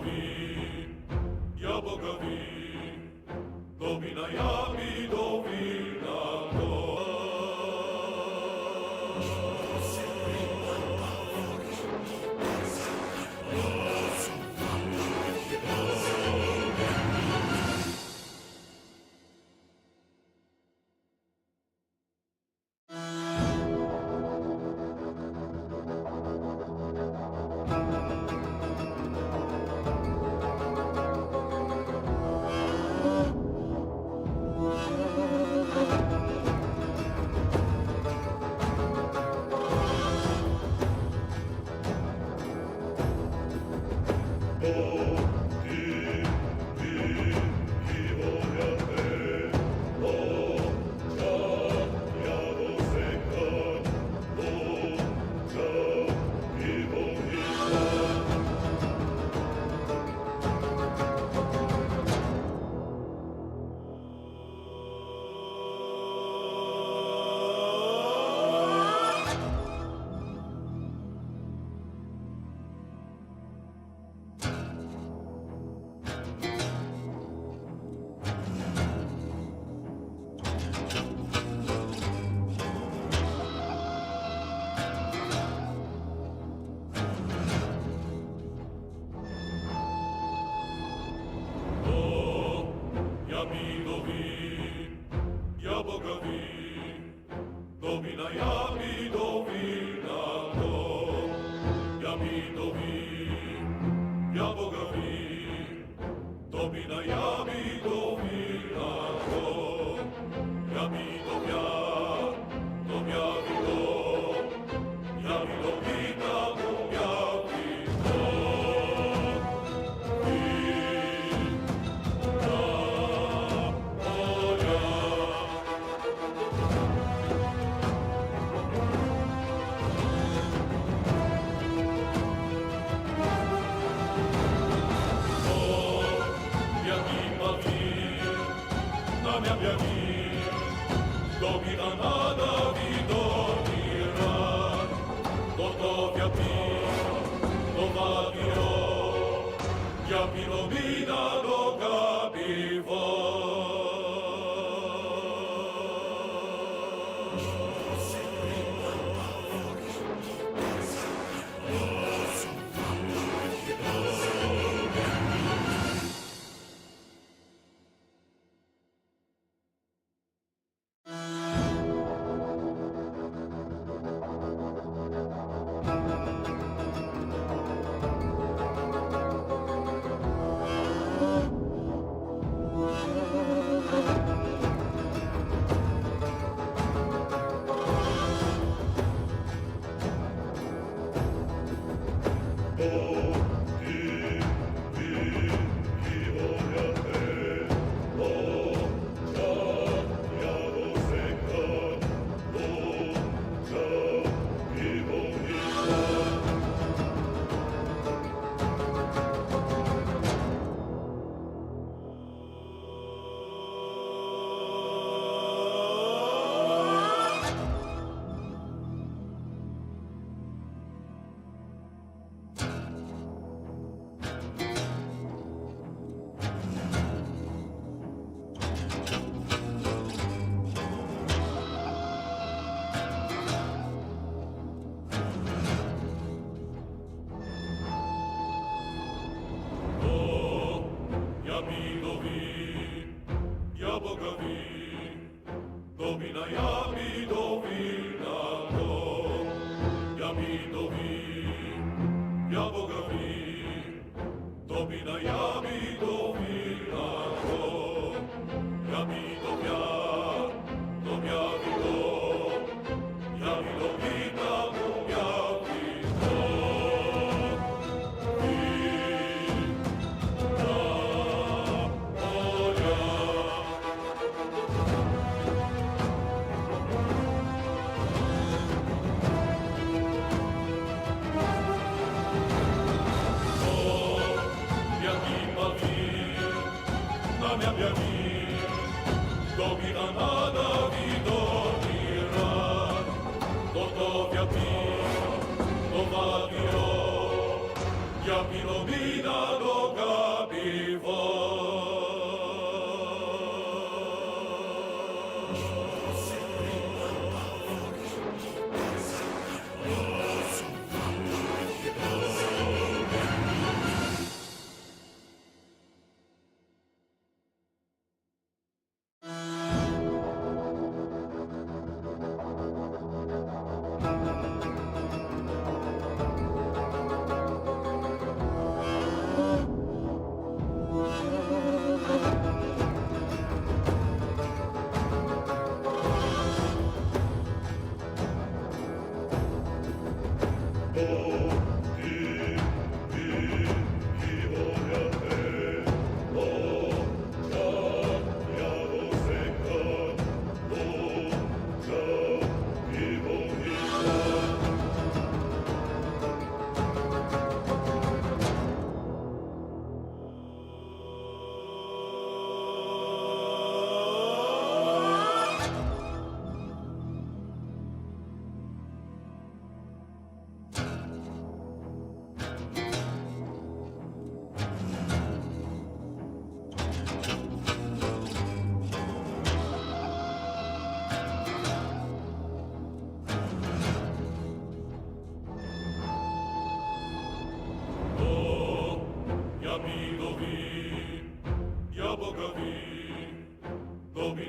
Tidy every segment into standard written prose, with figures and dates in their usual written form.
vin, ja Boga vin, domina ja mi do vina to. Ja mi do vin, ja Boga vin, domina ja mi do vina to. Ja mi do vin, ja Boga vin, domina ja mi do vina to. Ja mi do ja vi do, ja mi do vina vi do. Domina nada vidovira, gotovja pio, dovavio, ja pilomina dogabivo. Ja mi do vin, ja Boga vin, domina ja mi do vina to. Ja mi do vin, ja Boga vin, domina ja mi do vina to. Ja mi do vi do, ja mi do vina vi do. Domina nada vidovira, gotovja pio, dovavio, ja pilomina doga.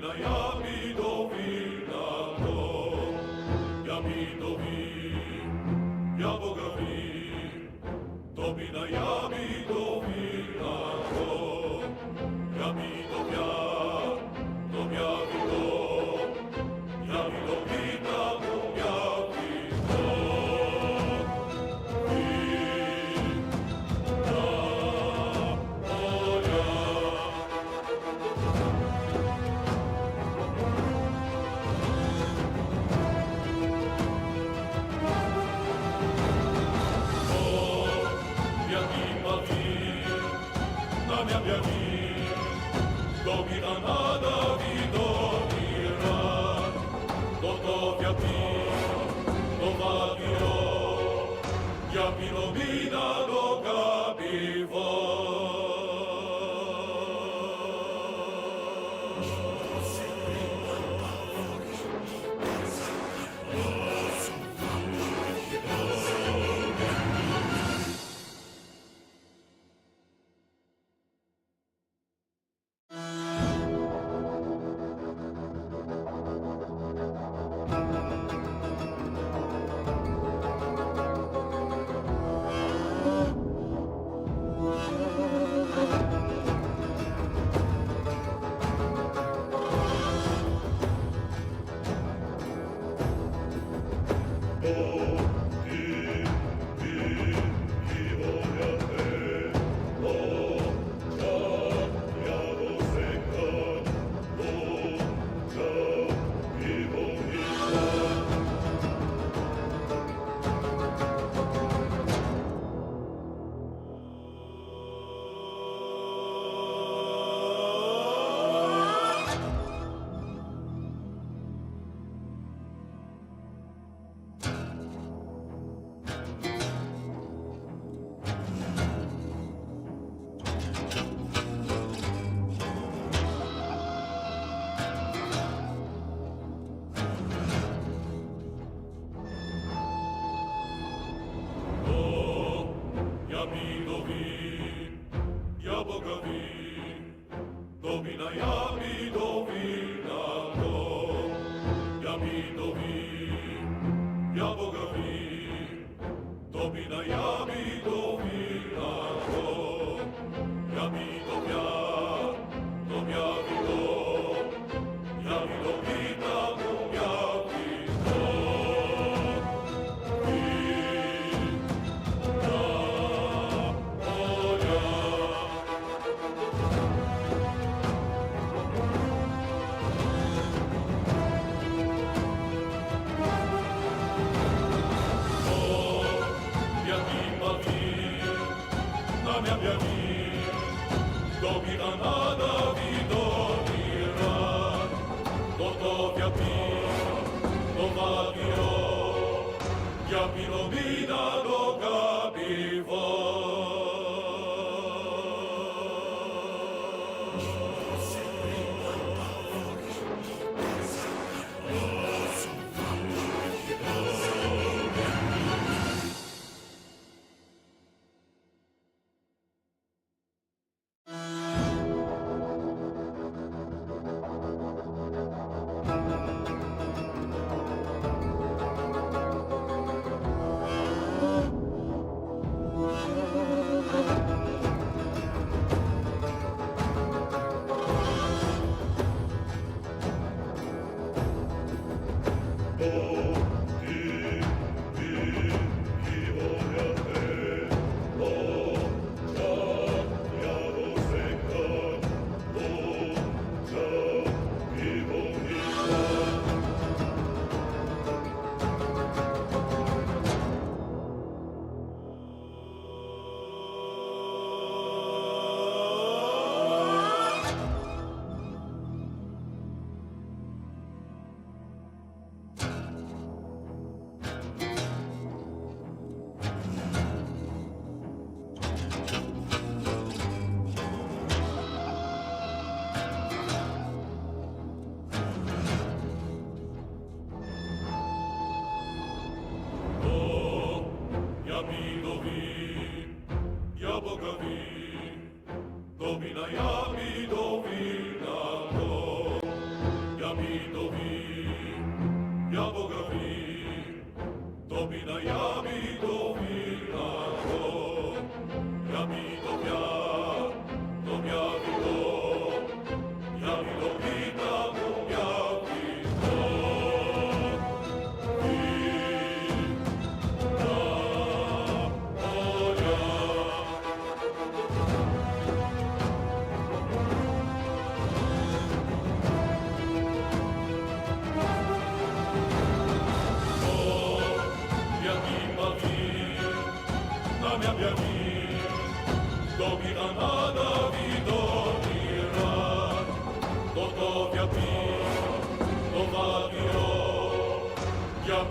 domina jabi dovilna to, jabi dovin, jaboga vin, domina jabi dovilna to, jabi dovja, domjavi do, jabi dovina, domjavi to. Vin, na polja. Domina nada vidovira, gotovja ti, dovadio, ja pilomina dogabivo. Domina jabi dovilna to, jabi dovin, jaboga vin, domina jabi dovilna to, jabi dovja, domjavi do, jabi dovina, domjavi to. Vin, na polja. Domina nada vidovira, gotovja pi, dovadio, ja pilomina dogabivo.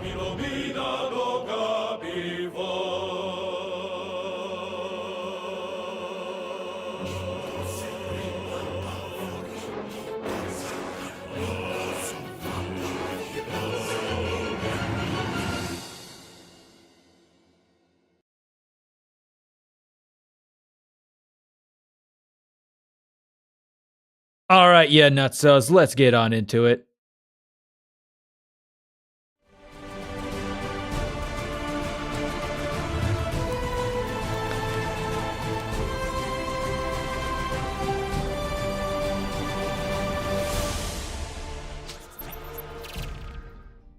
mi domina lo capivo. All right, yeah, nutsos, let's get on into it.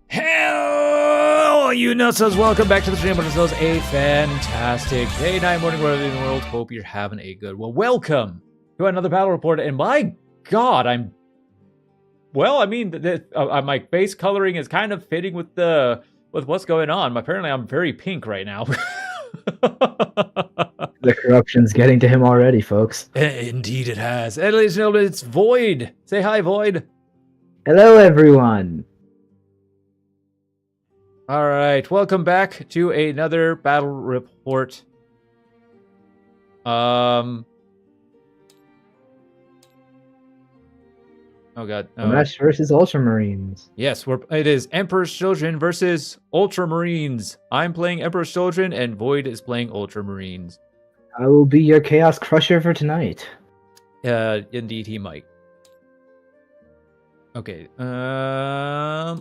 Hello, you nutsos, welcome back to the stream. This is a fantastic day, night, morning, wherever in the world. Hope you're having a good one. Welcome to another battle report, and my god, my face coloring is kind of fitting with what's going on. Apparently, I'm very pink right now. The corruption's getting to him already, folks. Indeed, it has. And ladies and gentlemen, it's Void. Say hi, Void. Hello, everyone. All right, welcome back to another battle report. Oh god. Mesh versus Ultramarines. Yes, it is Emperor's Children versus Ultramarines. I'm playing Emperor's Children, and Void is playing Ultramarines. I will be your Chaos Crusher for tonight. Indeed, he might. Okay. There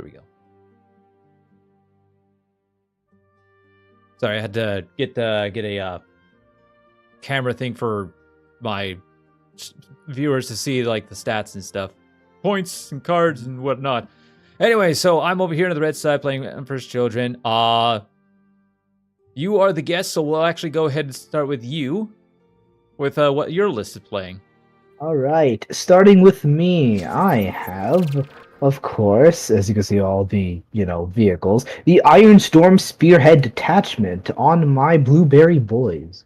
we go. Sorry, I had to get a camera thing for my viewers to see like the stats and stuff, points and cards and whatnot. Anyway, so I'm over here on the red side playing Emperor's Children. You are the guest, so we'll actually go ahead and start with you, with what your list is playing. All right, starting with me, I have, of course, as you can see, all the vehicles, the Iron Storm Spearhead Detachment on my Blueberry Boys.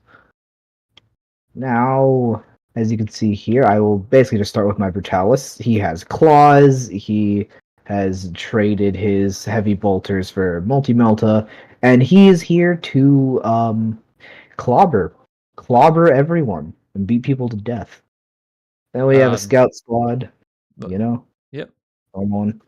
Now, as you can see here, I will basically just start with my Brutalis. He has claws, he has traded his heavy bolters for multi-melta, and he is here to clobber everyone and beat people to death. Then we have a scout squad, Yep. One,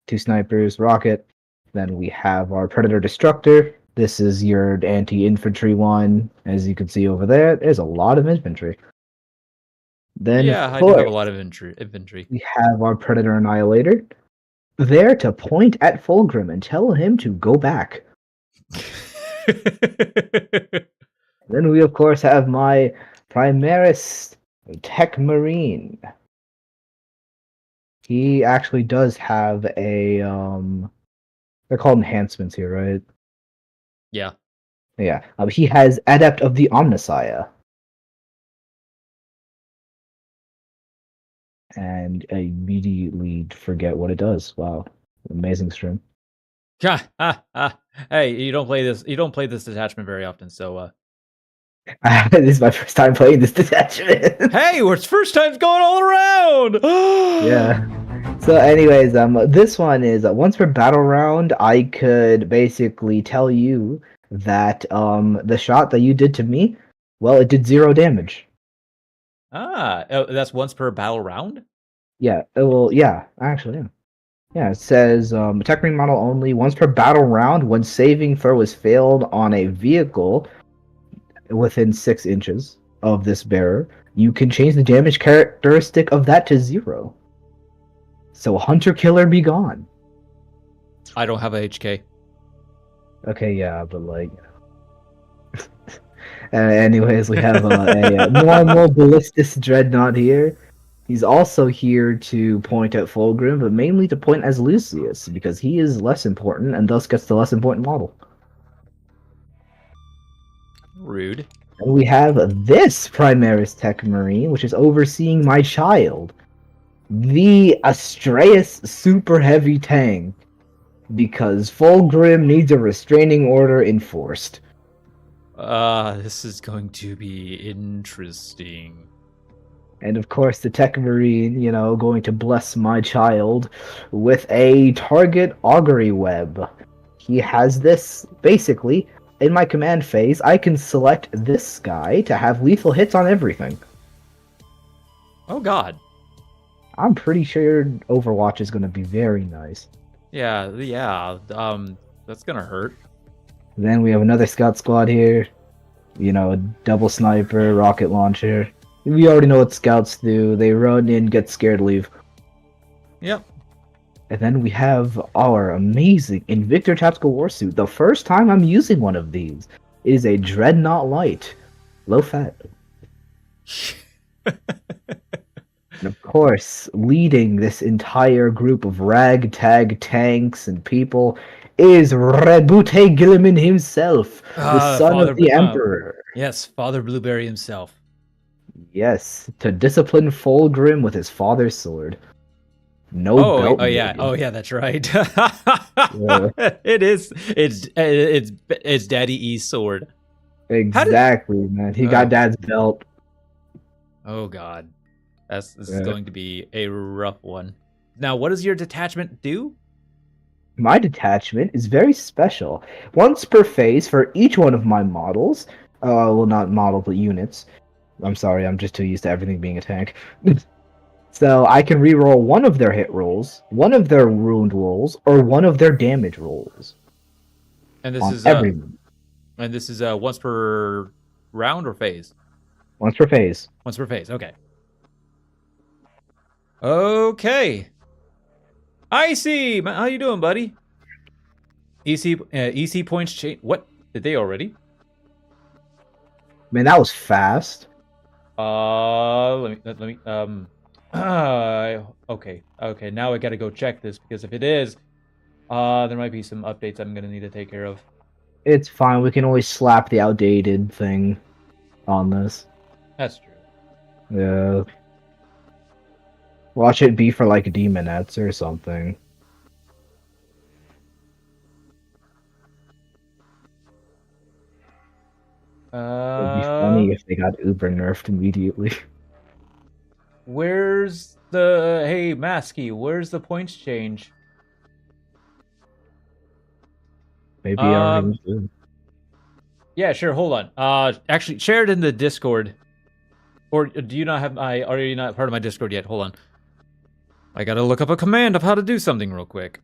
2 snipers, rocket. Then we have our Predator Destructor. This is your anti-infantry one. As you can see over there, there's a lot of infantry. Then, yeah, I do have a lot of infantry. We have our Predator Annihilator there to point at Fulgrim and tell him to go back. Then we, of course, have my Primaris Tech Marine. He actually does have a, they're called enhancements here, right? Yeah. Yeah. He has Adept of the Omnissiah. And I immediately forget what it does. Wow. Amazing stream. Hey, you don't play this detachment very often, so this is my first time playing this detachment. Hey, it's first time's going all around. Yeah. So anyways, this one is once per battle round, I could basically tell you that the shot that you did to me, well, it did 0 damage. That's once per battle round? Yeah, actually, yeah. Yeah, it says attack ring model only once per battle round when saving throw is failed on a vehicle within 6 inches of this bearer. You can change the damage characteristic of that to 0. So Hunter Killer be gone. I don't have a HK. Okay, yeah, but like... anyways, we have a normal Ballistus Dreadnought here. He's also here to point at Fulgrim, but mainly to point as Lucius, because he is less important and thus gets the less important model. Rude. And we have this Primaris Tech Marine, which is overseeing my child. The Astreus Super Heavy Tank. Because Fulgrim needs a restraining order enforced. This is going to be interesting. And of course, the Tech Marine, going to bless my child with a target augury web. He has this, basically, in my command phase, I can select this guy to have lethal hits on everything. Oh God. I'm pretty sure Overwatch is going to be very nice. Yeah. That's gonna hurt. Then we have another scout squad here. A double sniper, rocket launcher. We already know what scouts do. They run in, get scared, leave. Yep. And then we have our amazing Invictor Tactical Warsuit. The first time I'm using one of these. It is a Dreadnought Light. Low fat. And of course, leading this entire group of ragtag tanks and people is Rebute Gilliman himself, the son of the Emperor. Yes, Father Blueberry himself. Yes, to discipline Fulgrim with his father's sword. No belt. Oh yeah, that's right. Yeah. It is. It's Daddy E's sword. Exactly, man. He got Dad's belt. Oh God, this is going to be a rough one. Now, what does your detachment do? My detachment is very special. Once per phase for each one of my models, well, not model, but units. I'm sorry, I'm just too used to everything being a tank. So I can reroll one of their hit rolls, one of their wound rolls, or one of their damage rolls. And this is everyone. And this is once per round or phase? Once per phase. Once per phase. Okay. Okay. Icy, how you doing, buddy? EC points change. What did they already? Man, that was fast. Let me. Okay. Now I gotta go check this because if it is, there might be some updates I'm gonna need to take care of. It's fine. We can always slap the outdated thing on this. That's true. Yeah. Watch it be for like demonettes or something. It'd be funny if they got uber nerfed immediately. Where's the Masky? Where's the points change? Maybe already did. Yeah, sure. Hold on. Actually, share it in the Discord. Or do you not have my? Are you not part of my Discord yet? Hold on. I gotta look up a command of how to do something real quick.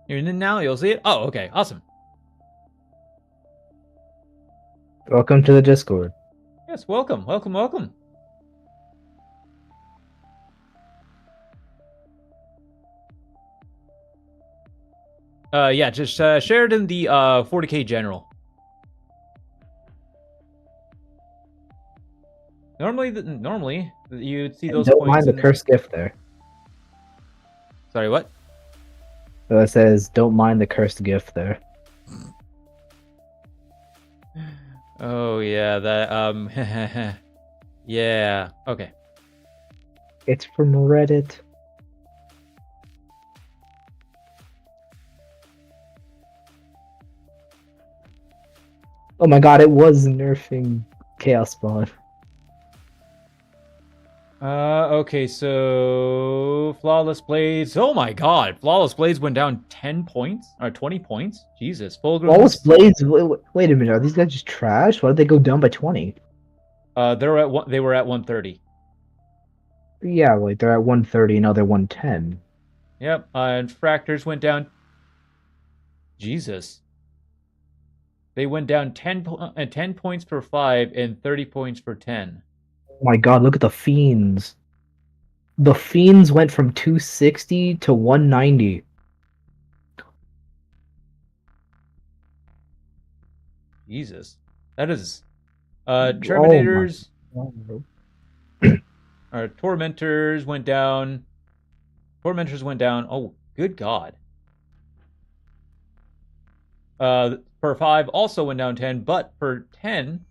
You're in it now. You'll see it. Oh, okay. Awesome. Welcome to the Discord. Yes, welcome. Yeah, just share it in the 40k general. Normally you'd see those. Don't mind the cursed gift there. Sorry, what? So it says, "Don't mind the cursed gift there." Oh yeah, that yeah. Okay. It's from Reddit. Oh my god, it was nerfing Chaos Spawn. Okay, so Flawless Blades. Oh my god, Flawless Blades went down 10 points or 20 points. Jesus, Flawless Blades. Wait a minute, are these guys just trash? Why did they go down by 20? They were at 130. Yeah, like they're at 130, now they're 110. Yep, and Fractors went down. Jesus. They went down 10 points per 5 and 30 points per 10. Oh my god, look at the Fiends. The Fiends went from 260 to 190. Jesus. That is... Terminators... Oh Our Tormentors went down Tormentors went down. Oh, good God. For 5 also went down 10, but for 10,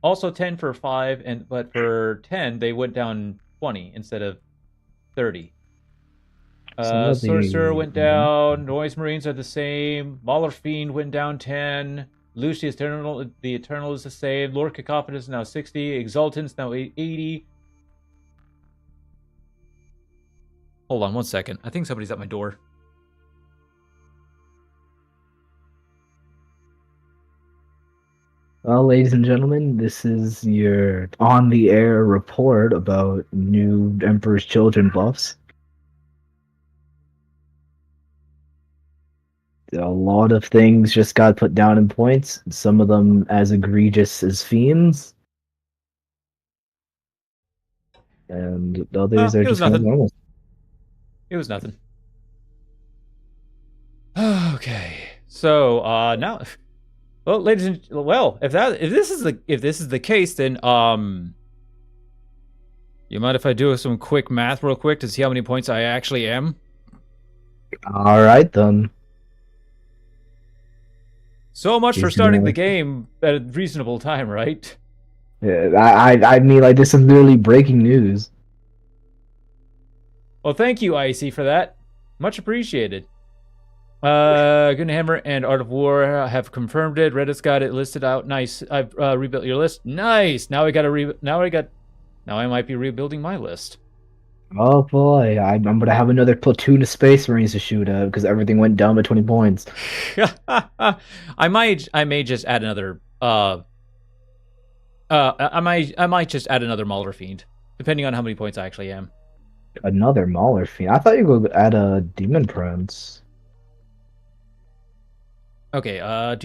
also 10 for 5, but for 10 they went down 20 instead of 30. Some of Sorcerer the went down. Noise Marines are the same. Mauler Fiend went down 10. Lucius Eternal, the Eternal is the same. Lord Cacophonus is now 60. Exultant's now 80. Hold on 1 second. I think somebody's at my door. Well, ladies and gentlemen, this is your on-the-air report about new Emperor's Children buffs. A lot of things just got put down in points, some of them as egregious as fiends, and others are It was just kind of nothing. normal. It was nothing. Okay. So, now, well, ladies and if this is the case, then you mind if I do some quick math real quick to see how many points I actually am? All right, then. So much for Is starting there- the game at a reasonable time, right? Yeah, I mean, like, this is literally breaking news. Well, thank you, Icy, for that. Much appreciated. Gunhammer and Art of War have confirmed it. Reddit's got it listed out. Nice. I've rebuilt your list. Nice. Now I might be rebuilding my list. Oh boy, I'm gonna have another platoon of Space Marines to shoot at because everything went down by 20 points. I may just add another I might just add another Mauler Fiend, depending on how many points I actually am. Another Mauler Fiend. I thought you would add a Demon Prince. Okay, All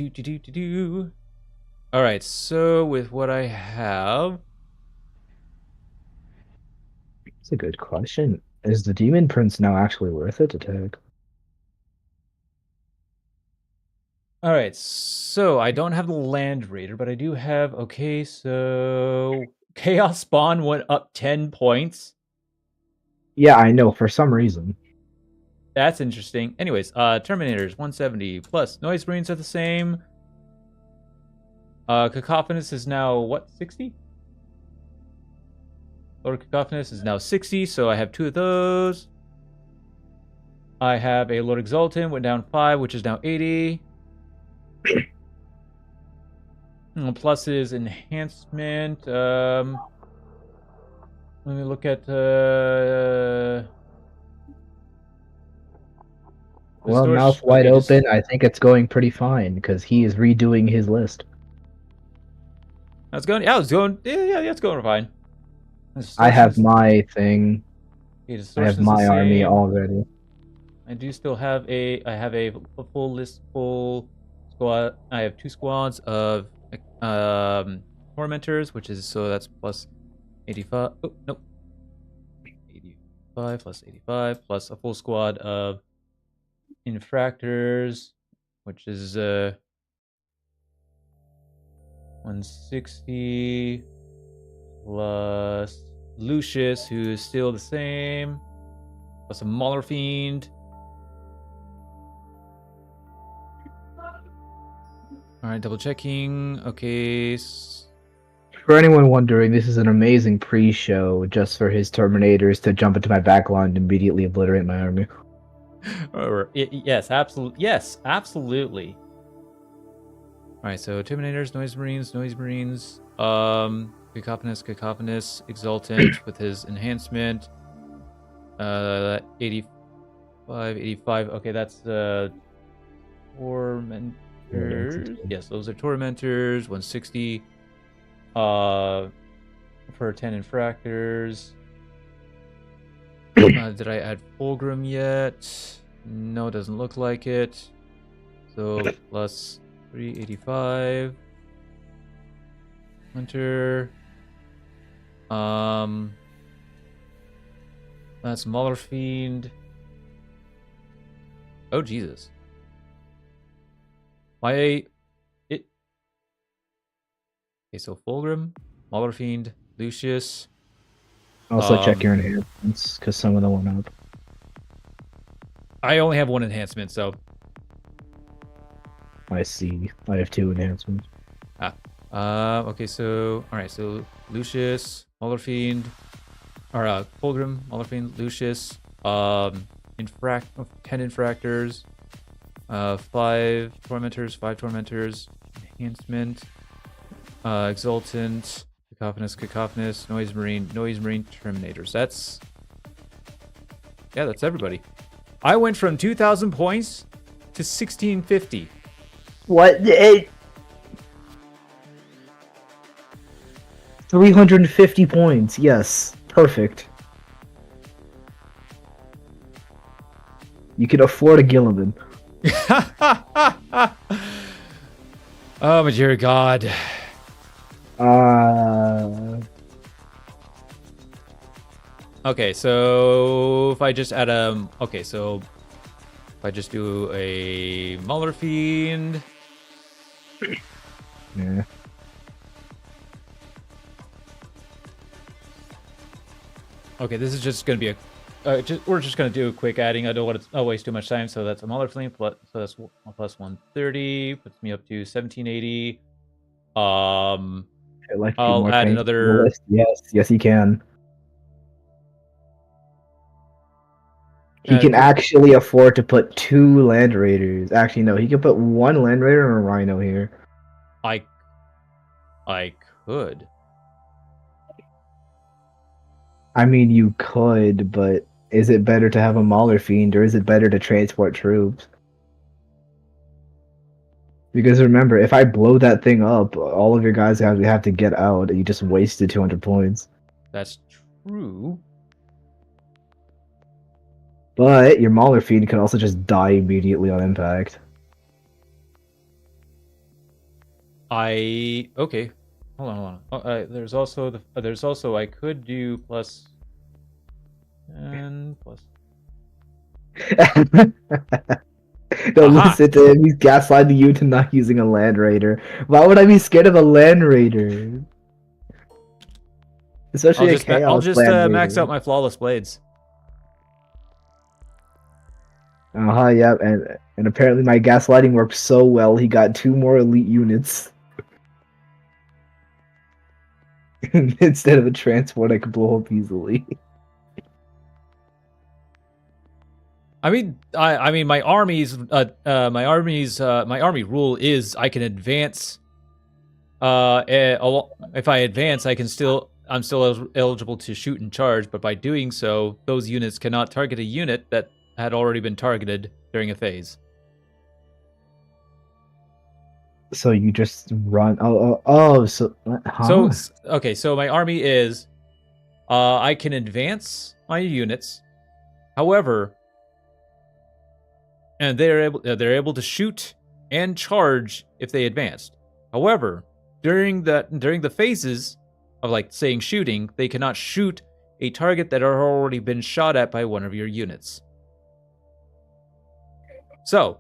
right, so with what I have, That's a good question. Is the Demon Prince now actually worth it to take? all right, so I don't have the Land Raider, but I do have. Okay, so Chaos Spawn went up 10 points. Yeah, I know, for some reason. That's interesting. Anyways, Terminators 170 plus Noise Marines are the same. Cacophonus is now what, 60? Lord Cacophonus is now 60, so I have 2 of those. I have a Lord Exultant, went down 5, which is now 80. Plus his enhancement. Let me look at Well, Distortion- mouth wide okay, just- open, I think it's going pretty fine because he is redoing his list. That's going. Yeah, it's going. Yeah, it's going fine. I have Distortion's- my thing. okay, I have Distortion's the my army same. already. I do still have I have a full list, full squad. I have 2 squads of tormentors, which is, so that's plus 85. Oh, nope. 85 plus 85 plus a full squad of infractors, which is 160 plus Lucius, who is still the same, plus a Mauler Fiend. All right, double checking. Okay. For anyone wondering, this is an amazing pre-show just for his Terminators to jump into my backline and immediately obliterate my army. Yes, absolutely. Yes, absolutely. All right, so Terminators, Noise Marines, Cacophonus, Exultant with his enhancement. 85. Okay, that's Tormentors. Yes, those are Tormentors. 160. For 10 Infractors. Did I add Fulgrim yet? No, it doesn't look like it. So plus 385. Hunter. That's Mauler Fiend. Oh Jesus. Okay, so Fulgrim, Mauler Fiend, Lucius. Also check your enhancements because some of them went up. I only have one enhancement, so I see. I have 2 enhancements. okay, so alright, so Lucius, Maulerfiend, or Fulgrim, Maulerfiend, Lucius, 10 infractors, 5 tormentors, enhancement, exultant, cacophonous, noise marine, terminators. That's everybody. I went from 2,000 points to 1,650. What? 350 points. Yes, perfect. You can afford a Gilliman. Oh my dear God. Okay, so if I just add so if I just do a Maulerfiend. Yeah. Okay, this is just gonna be we're just gonna do a quick adding. I don't want to waste too much time, so that's a Maulerfiend plus, so that's plus 130, puts me up to 1780. I'd like to I'll more add things to the another. list. Yes, you can. He can Quick, actually afford to put 2 Land Raiders. Actually, no, he can put 1 Land Raider and a Rhino here. I could. I mean, you could, but is it better to have a Mauler Fiend or is it better to transport troops? Because remember, if I blow that thing up, all of your guys have to get out, and you just wasted 200 points. That's true. But your Mauler Fiend can also just die immediately on impact. Okay. Hold on. Oh, there's also I could do plus 10 plus. Don't Aha! listen to him. He's gaslighting you to not using a Land Raider. Why would I be scared of a Land Raider? Especially a Chaos I'll just Land Raider. max out my flawless blades. Yeah, and apparently my gaslighting worked so well, he got 2 more elite units. Instead of a transport I could blow up easily. I mean, my army rule is I can advance. If I advance, I'm still eligible to shoot and charge, but by doing so, those units cannot target a unit that had already been targeted during a phase. So you just run. So huh? So my army is, I can advance my units, however, and they're able to shoot and charge if they advanced. However, during the phases of, like, saying shooting, they cannot shoot a target that had already been shot at by one of your units. So,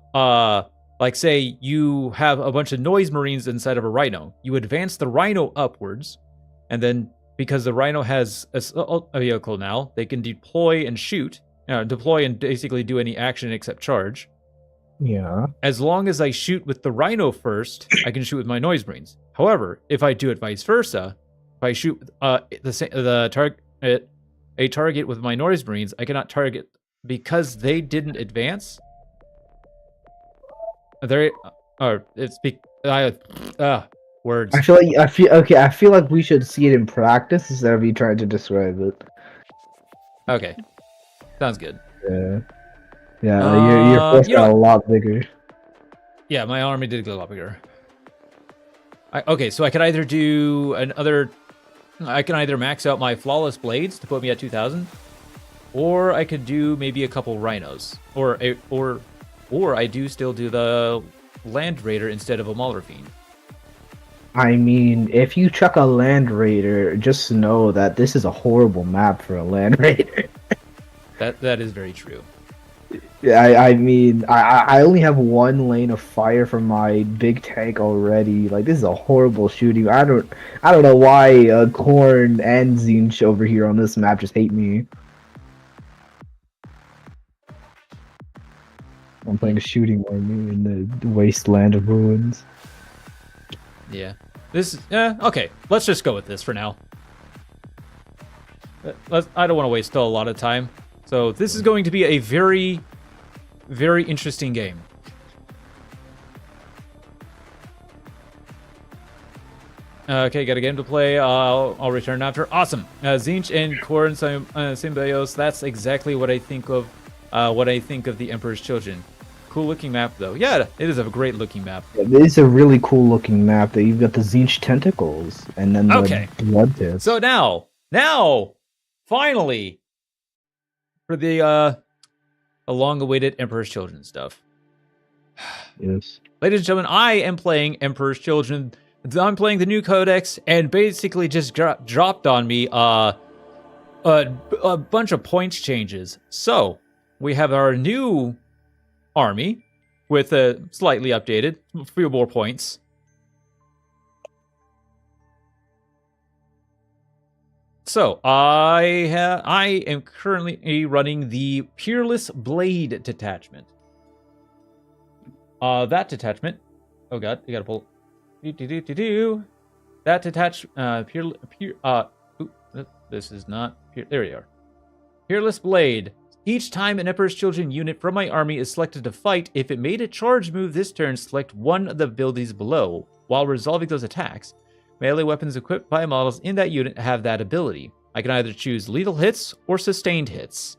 like, say you have a bunch of noise marines inside of a rhino. You advance the rhino upwards, and then because the rhino has a vehicle now, they can deploy and shoot. Deploy and basically do any action except charge. Yeah. As long as I shoot with the rhino first, I can shoot with my noise marines. However, if I do it vice versa, if I shoot a target with my noise marines, I cannot target because they didn't advance. Words. I feel like we should see it in practice instead of you trying to describe it. Okay, sounds good. Yeah, your force got a lot bigger. Yeah, my army did get a lot bigger. Okay, so I could either do I can either max out my flawless blades to put me at 2,000, or I could do maybe a couple rhinos, or I do still do the Land Raider instead of a Maulerfiend. I mean, if you chuck a Land Raider, just know that this is a horrible map for a Land Raider. That is very true. Yeah, I mean, I only have 1 lane of fire from my big tank already. Like, this is a horrible shooting. I don't know why Korn and Zinch over here on this map just hate me. I'm playing a shooting army in the wasteland of ruins. Yeah. Okay. Let's just go with this for now. I don't want to waste a lot of time. So this is going to be a very, very interesting game. Okay, got a game to play. I'll return after. Awesome. Zinch and Korn Symbios. That's exactly what I think of. What I think of the Emperor's Children. Cool looking map, though. Yeah, it is a great looking map. It is a really cool looking map. That you've got the Zinch tentacles and then the blood tips. So now, finally, for the long-awaited Emperor's Children stuff. Yes. Ladies and gentlemen, I am playing Emperor's Children. I'm playing the new Codex, and basically just dropped on me a bunch of points changes. So, we have our new army with a slightly updated, a few more points. So, I am currently running the Peerless Blade detachment. That detachment... Oh god, you gotta pull... That this is not... There we are. Peerless Blade. Each time an Emperor's Children unit from my army is selected to fight, if it made a charge move this turn, select one of the abilities below. While resolving those attacks, melee weapons equipped by models in that unit have that ability. I can either choose lethal hits or sustained hits.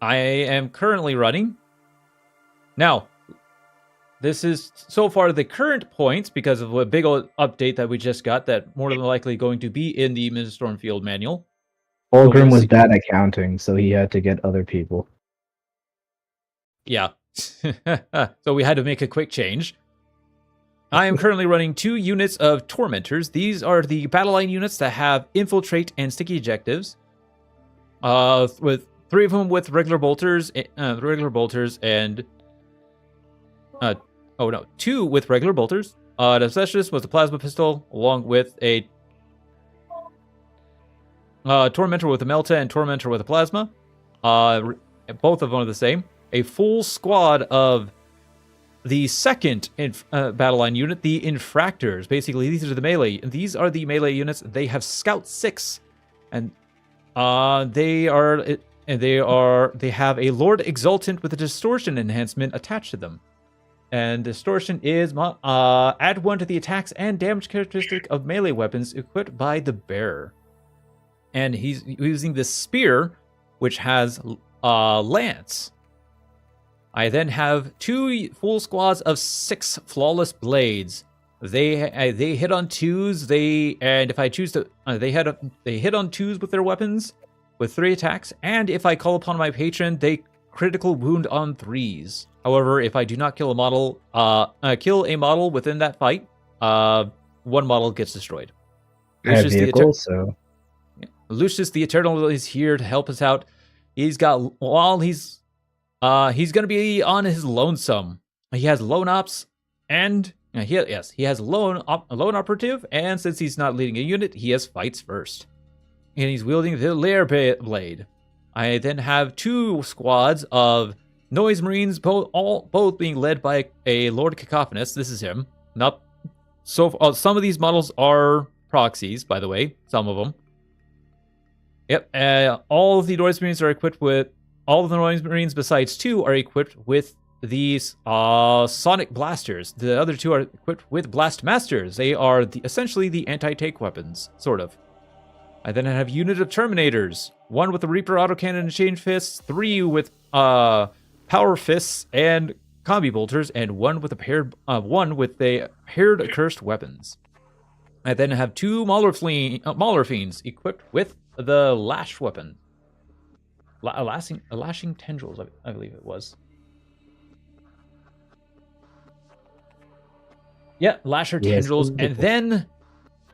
I am currently running... Now, this is so far the current points because of a big old update that we just got that more than likely going to be in the Stormfield manual. Fulgrim was bad at counting, so he had to get other people. Yeah. So we had to make a quick change. I am currently running 2 units of Tormentors. These are the battle line units that have infiltrate and sticky objectives. With 3 of them with regular bolters and 2 with regular bolters. The Specialist was a plasma pistol, along with a Tormentor with a Melta and Tormentor with a plasma. Both of them are the same. A full squad of the second battle line unit, the Infractors. Basically, these are the melee. These are the melee units. They have Scout 6, and they have a Lord Exultant with a Distortion enhancement attached to them. And Distortion is add 1 to the attacks and damage characteristic of melee weapons equipped by the bearer. And he's using the Spear, which has Lance. I then have 2 full squads of 6 Flawless Blades. They hit on 2s. They hit on 2s with their weapons with 3 attacks. And if I call upon my patron, they critical wound on 3s. However, if I do not kill a model, within that fight, 1 model gets destroyed. Lucius the Eternal is here to help us out. He's gonna be on his lonesome. He has lone ops, and he has lone operative, and since he's not leading a unit, he has fights first. And he's wielding the Lair Blade. I then have 2 squads of Noise Marines, both being led by a Lord Cacophonous. This is him. Some of these models are proxies, by the way. Some of them. Yep. All of the Noise Marines are equipped with. All of the Noise Marines besides 2 are equipped with these Sonic Blasters. The other 2 are equipped with Blast Masters. They are essentially the anti-tank weapons, sort of. I then have unit of Terminators. 1 with the Reaper autocannon and chain fists. 3 with Power Fists and Combi Bolters, and 1 with the paired cursed weapons. I then have 2 Mauler Fiends equipped with the Lash weapon. Lashing Tendrils, I believe it was. Yeah, Lasher Tendrils, and then,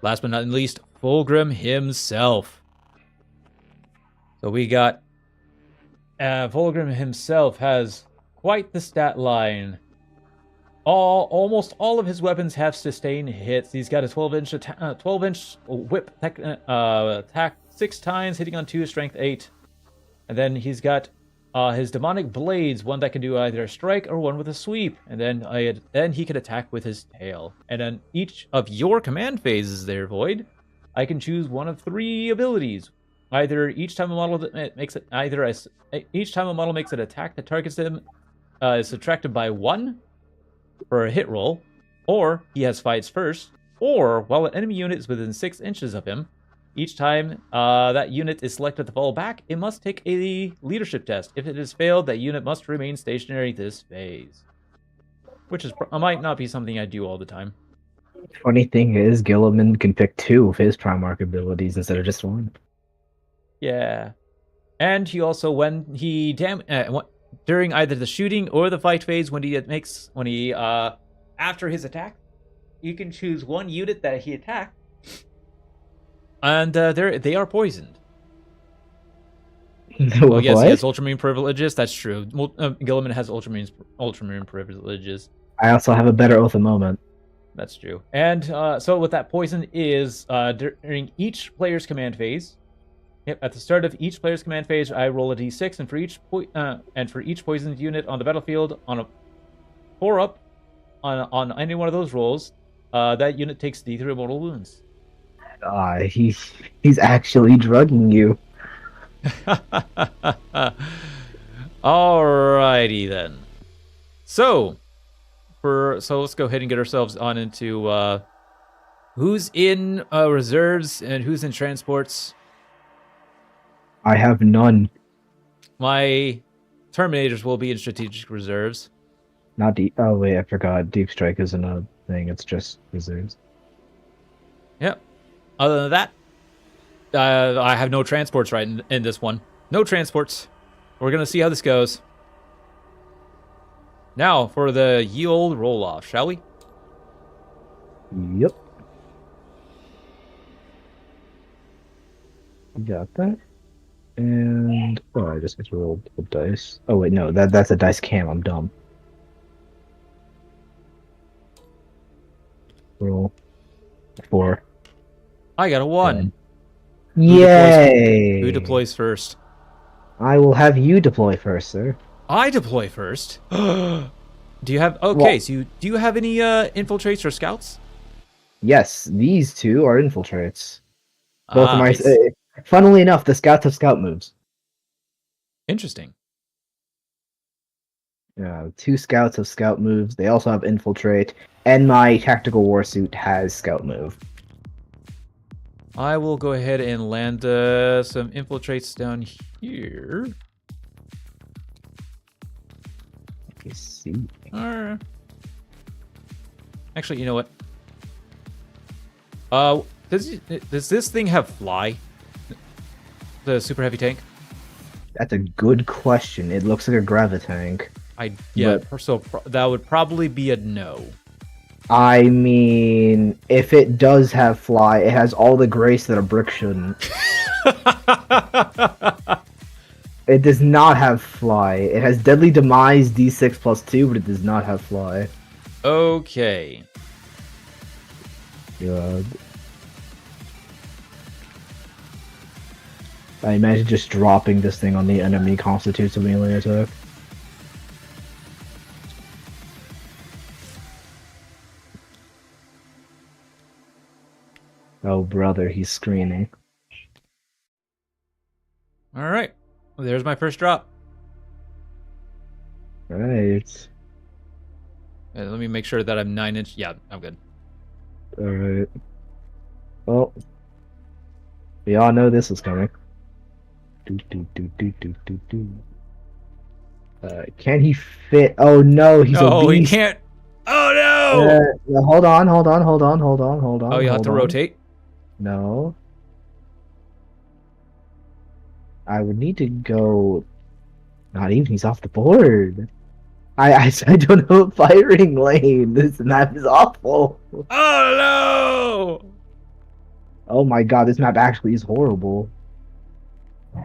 last but not least, Fulgrim himself. So we got Fulgrim himself has quite the stat line. Almost all of his weapons have sustained hits. He's got a 12-inch whip attack 6 times, hitting on 2, strength 8. And then he's got his demonic blades, one that can do either a strike or one with a sweep. And then he can attack with his tail. And then each of your command phases there, Void, I can choose one of 3 abilities. Either each time a model makes it each time a model makes an attack that targets him is subtracted by 1 for a hit roll, or he has fights first, or while an enemy unit is within 6 inches of him, each time that unit is selected to fall back, it must take a leadership test. If it has failed, that unit must remain stationary this phase. Which might not be something I do all the time. Funny thing is, Gilliman can pick 2 of his Primarch abilities instead of just 1. Yeah. And he also, when he during either the shooting or the fight phase, after his attack, you can choose one unit that he attacked, and they are poisoned. Well, yes, he has Ultramarine privileges. That's true. Gilliman has Ultramarine privileges. I also have a better Oath of Moment. That's true. And so what that poison is, during each player's command phase. Yep, at the start of each player's command phase, I roll a d6, and for each poisoned unit on the battlefield, on a 4-up, on any one of those rolls, that unit takes d3 mortal wounds. He's actually drugging you. Alrighty then. So let's go ahead and get ourselves on into who's in reserves and who's in transports. I have none. My Terminators will be in strategic reserves. Not deep. Oh wait, I forgot. Deep Strike isn't a thing. It's just reserves. Yep. Other than that, I have no transports right in this one. No transports. We're gonna see how this goes. Now for the ye old roll off, shall we? Yep. You got that. And I just get to roll the dice. Oh wait, no, that's a dice cam. I'm dumb. Roll 4. I got a 1. Yay! Who deploys first? I will have you deploy first, sir. I deploy first. Do you have? Okay, so do you have any infiltrates or scouts? Yes, these 2 are infiltrates. Both of my. Nice. Funnily enough, the scouts have scout moves. Interesting. Yeah, 2 scouts have scout moves. They also have infiltrate, and my tactical warsuit has scout move. I will go ahead and land some infiltrates down here. Let me see. Actually, you know what? Does this thing have fly? The super heavy tank? That's a good question. It looks like a gravitank. So that would probably be a no. I mean, if it does have fly, it has all the grace that a brick shouldn't. It does not have fly. It has deadly demise d6 plus 2, but it does not have fly. Okay. God. I imagine just dropping this thing on the enemy constitutes a melee attack. Oh, brother, he's screaming. Alright. Well, there's my first drop. Right. Let me make sure that I'm 9 inch. Yeah, I'm good. Alright. Well, we all know this is coming. Can he fit? Oh no, he's no, obese. He can't. Oh no! Hold on. Oh, you have to rotate? No. I would need to go. Not even, he's off the board. I don't know firing lane. This map is awful. Oh no! Oh my god, this map actually is horrible.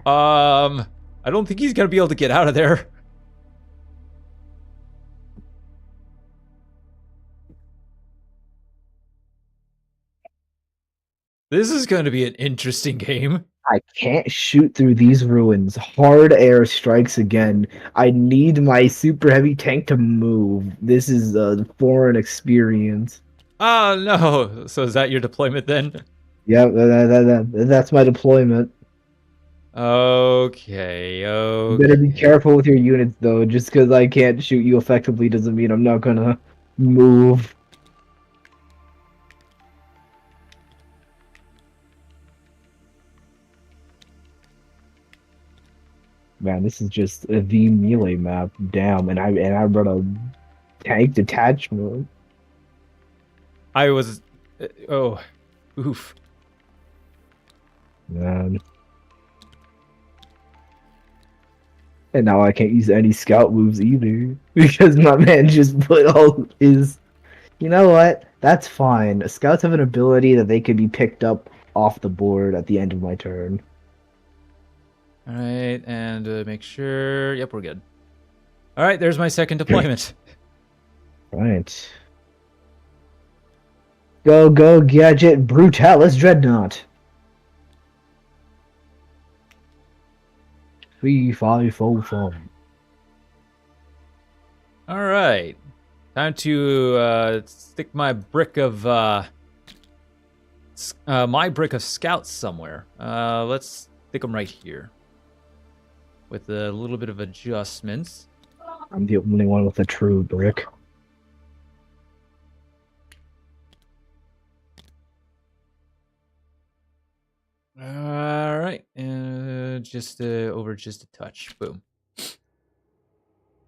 I don't think he's gonna be able to get out of there. This is going to be an interesting game. I can't shoot through these ruins. Hard air strikes again. I need my super heavy tank to move. This is a foreign experience. Oh no! So is that your deployment then? Yeah, that's my deployment. Okay, You better be okay. careful with your units, though. Just because I can't shoot you effectively doesn't mean I'm not gonna move. Man, this is just the melee map. Damn, and I brought a tank detachment. I was. Oh, oof. Man. And now I can't use any scout moves either. Because my man just put all his. You know what? That's fine. Scouts have an ability that they could be picked up off the board at the end of my turn. All right, and make sure. Yep, we're good. All right, there's my second deployment. Right. Go, go, Gadget Brutalis Dreadnought. 3, 5, 4, 5. All right, time to stick my brick of scouts somewhere. Let's stick them right here with a little bit of adjustments. I'm the only one with a true brick. All right, just over just a touch. Boom.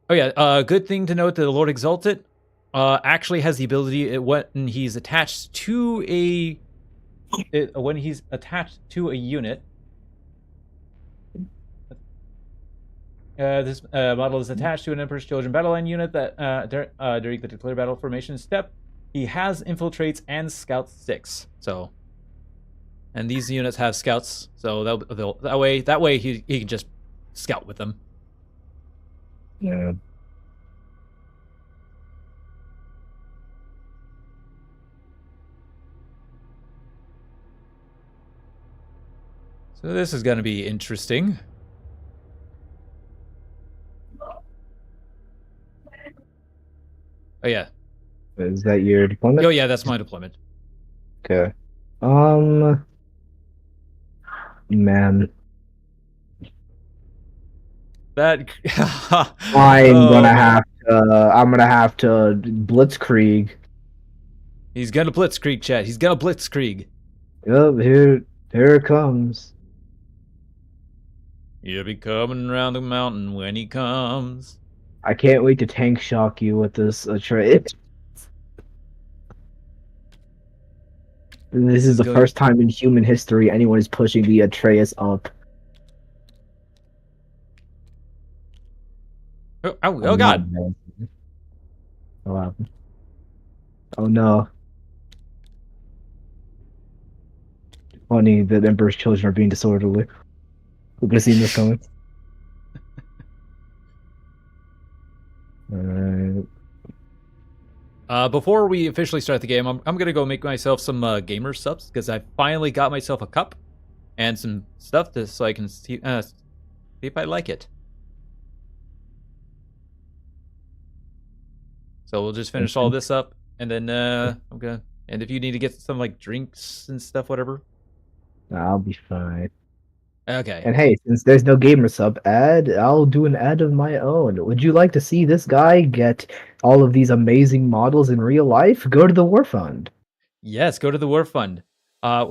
Oh yeah, good thing to note that the Lord Exalted actually has the ability when he's attached to a unit. This model is attached to an Emperor's Children battle line unit that during the declare battle formation step, he has infiltrates and scouts 6. So, and these units have scouts, so that way he can just scout with them. Yeah. So this is going to be interesting. Oh yeah. Is that your deployment? Oh yeah, that's my deployment. Okay. Man. That I'm gonna have to blitzkrieg. He's gonna blitzkrieg, chat. He's gonna blitzkrieg. Yep, here it comes. He'll be coming around the mountain when he comes. I can't wait to tank shock you with this trade. This is the first time in human history anyone is pushing the Atreus up. Oh god. What happened? Oh no. Funny that Emperor's children are being disorderly. Who could have seen this coming? Alright. Before we officially start the game, I'm gonna go make myself some gamer subs because I finally got myself a cup and some stuff so I can see if I like it. So we'll just finish all this up, and then I'm gonna. And if you need to get some like drinks and stuff, whatever. I'll be fine. Okay. And hey, since there's no gamer sub ad, I'll do an ad of my own. Would you like to see this guy get all of these amazing models in real life? Go to the War Fund. Yes, go to the War Fund. But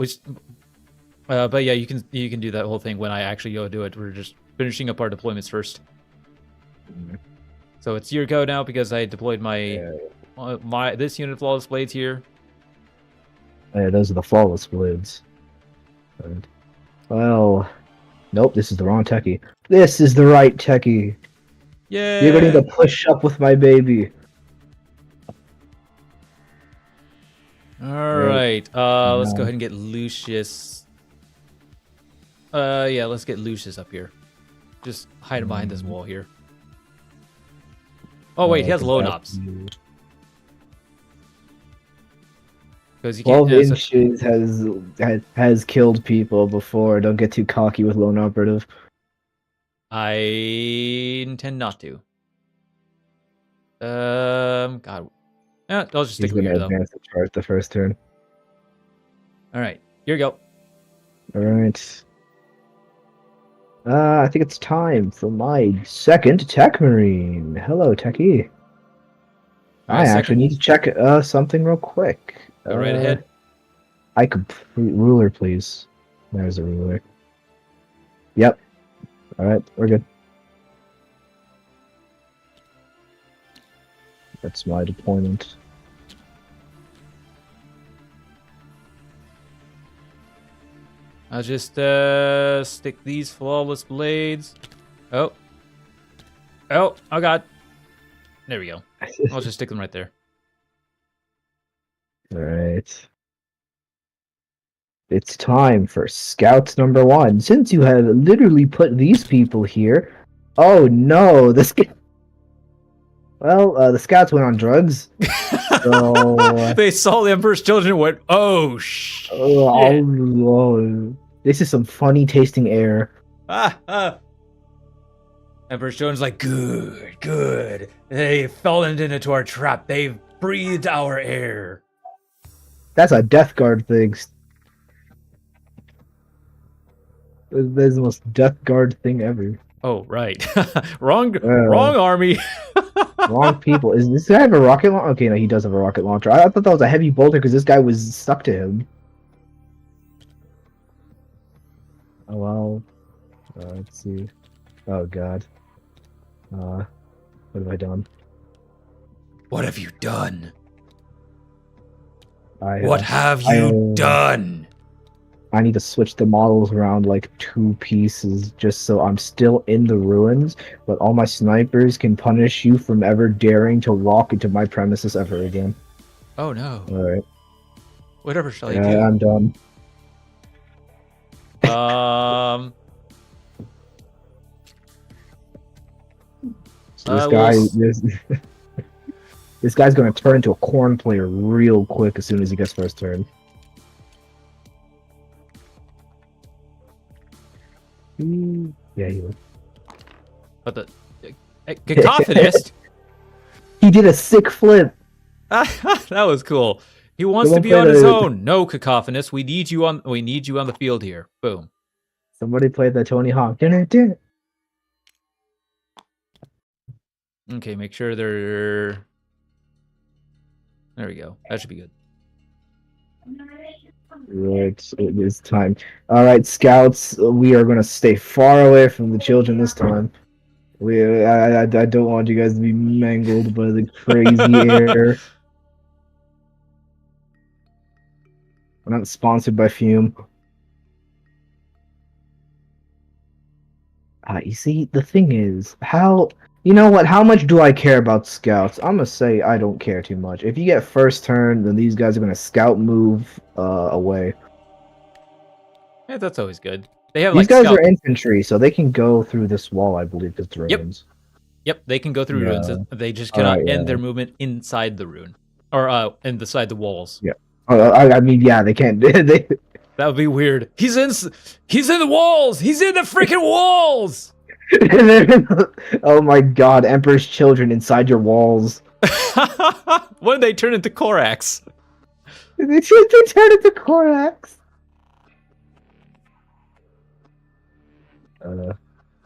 yeah, you can do that whole thing when I actually go do it. We're just finishing up our deployments first. So it's your go now because I deployed my this unit of flawless blades here. Yeah, those are the flawless blades. Right. Well, nope, this is the wrong techie. This is the right techie. Yeah. You're going to push up with my baby. All right. Let's go ahead and get Lucius. Yeah, let's get Lucius up here. Just hide him behind this wall here. Oh wait, he has low knobs. Because you can't. 12 inches has killed people before. Don't get too cocky with lone operative. I intend not to. God. I'll just stick He's with gonna here though. advance the chart the first turn. All right, here we go. All right. I think it's time for my second tech marine. Hello, techie. All I right, actually second. need to check something real quick. Go right ahead. I could ruler, please. There's a ruler. Yep. All right, we're good. That's my deployment. I'll just stick these flawless blades. Oh. Oh God. There we go. I'll just stick them right there. All right. It's time for Scouts number 1. Since you have literally put these people here, oh no, the Scouts went on drugs. So, They saw the Emperor's Children and went, oh shit. This is some funny tasting air. Emperor's Children's like, good. They've fallen into our trap. They've breathed our air. That's a Death Guard thing. That's the most Death Guard thing ever. Oh, right. wrong army. Wrong people. Is this guy have a rocket launcher? Okay, no, he does have a rocket launcher. I thought that was a heavy bolter because this guy was stuck to him. Oh, well. Let's see. Oh, God. What have I done? What have you done? What have you done? I need to switch the models around like 2 pieces just so I'm still in the ruins, but all my snipers can punish you from ever daring to walk into my premises ever again. Oh no. Alright. Whatever shall I do? I'm done. So this guy's gonna turn into a corn player real quick as soon as he gets first turn. Yeah, he will. But the cacophonist. He did a sick flip. That was cool. He wants to Someone be on played his a- own. No, cacophonist. We need you on the field here. Boom. Somebody played the Tony Hawk. Okay, make sure they're. There we go. That should be good. Right, it is time. All right, scouts, we are gonna stay far away from the children this time. I don't want you guys to be mangled by the crazy air. I'm not sponsored by Fume. You see, the thing is, you know what? How much do I care about scouts? I'm gonna say I don't care too much. If you get first turn, then these guys are gonna scout move away. Yeah, that's always good. They have These like guys scout. are infantry, so they can go through this wall, I believe, because it's ruins. Yep, they can go through runes. Yeah. They just cannot Alright, end yeah. their movement inside the rune, or inside the walls. Yeah. I mean, yeah, they can't. They. That would be weird. He's in the walls. He's in the freaking walls. Oh my God, Emperor's children inside your walls. When did they turn into Corax? They turn into Corax.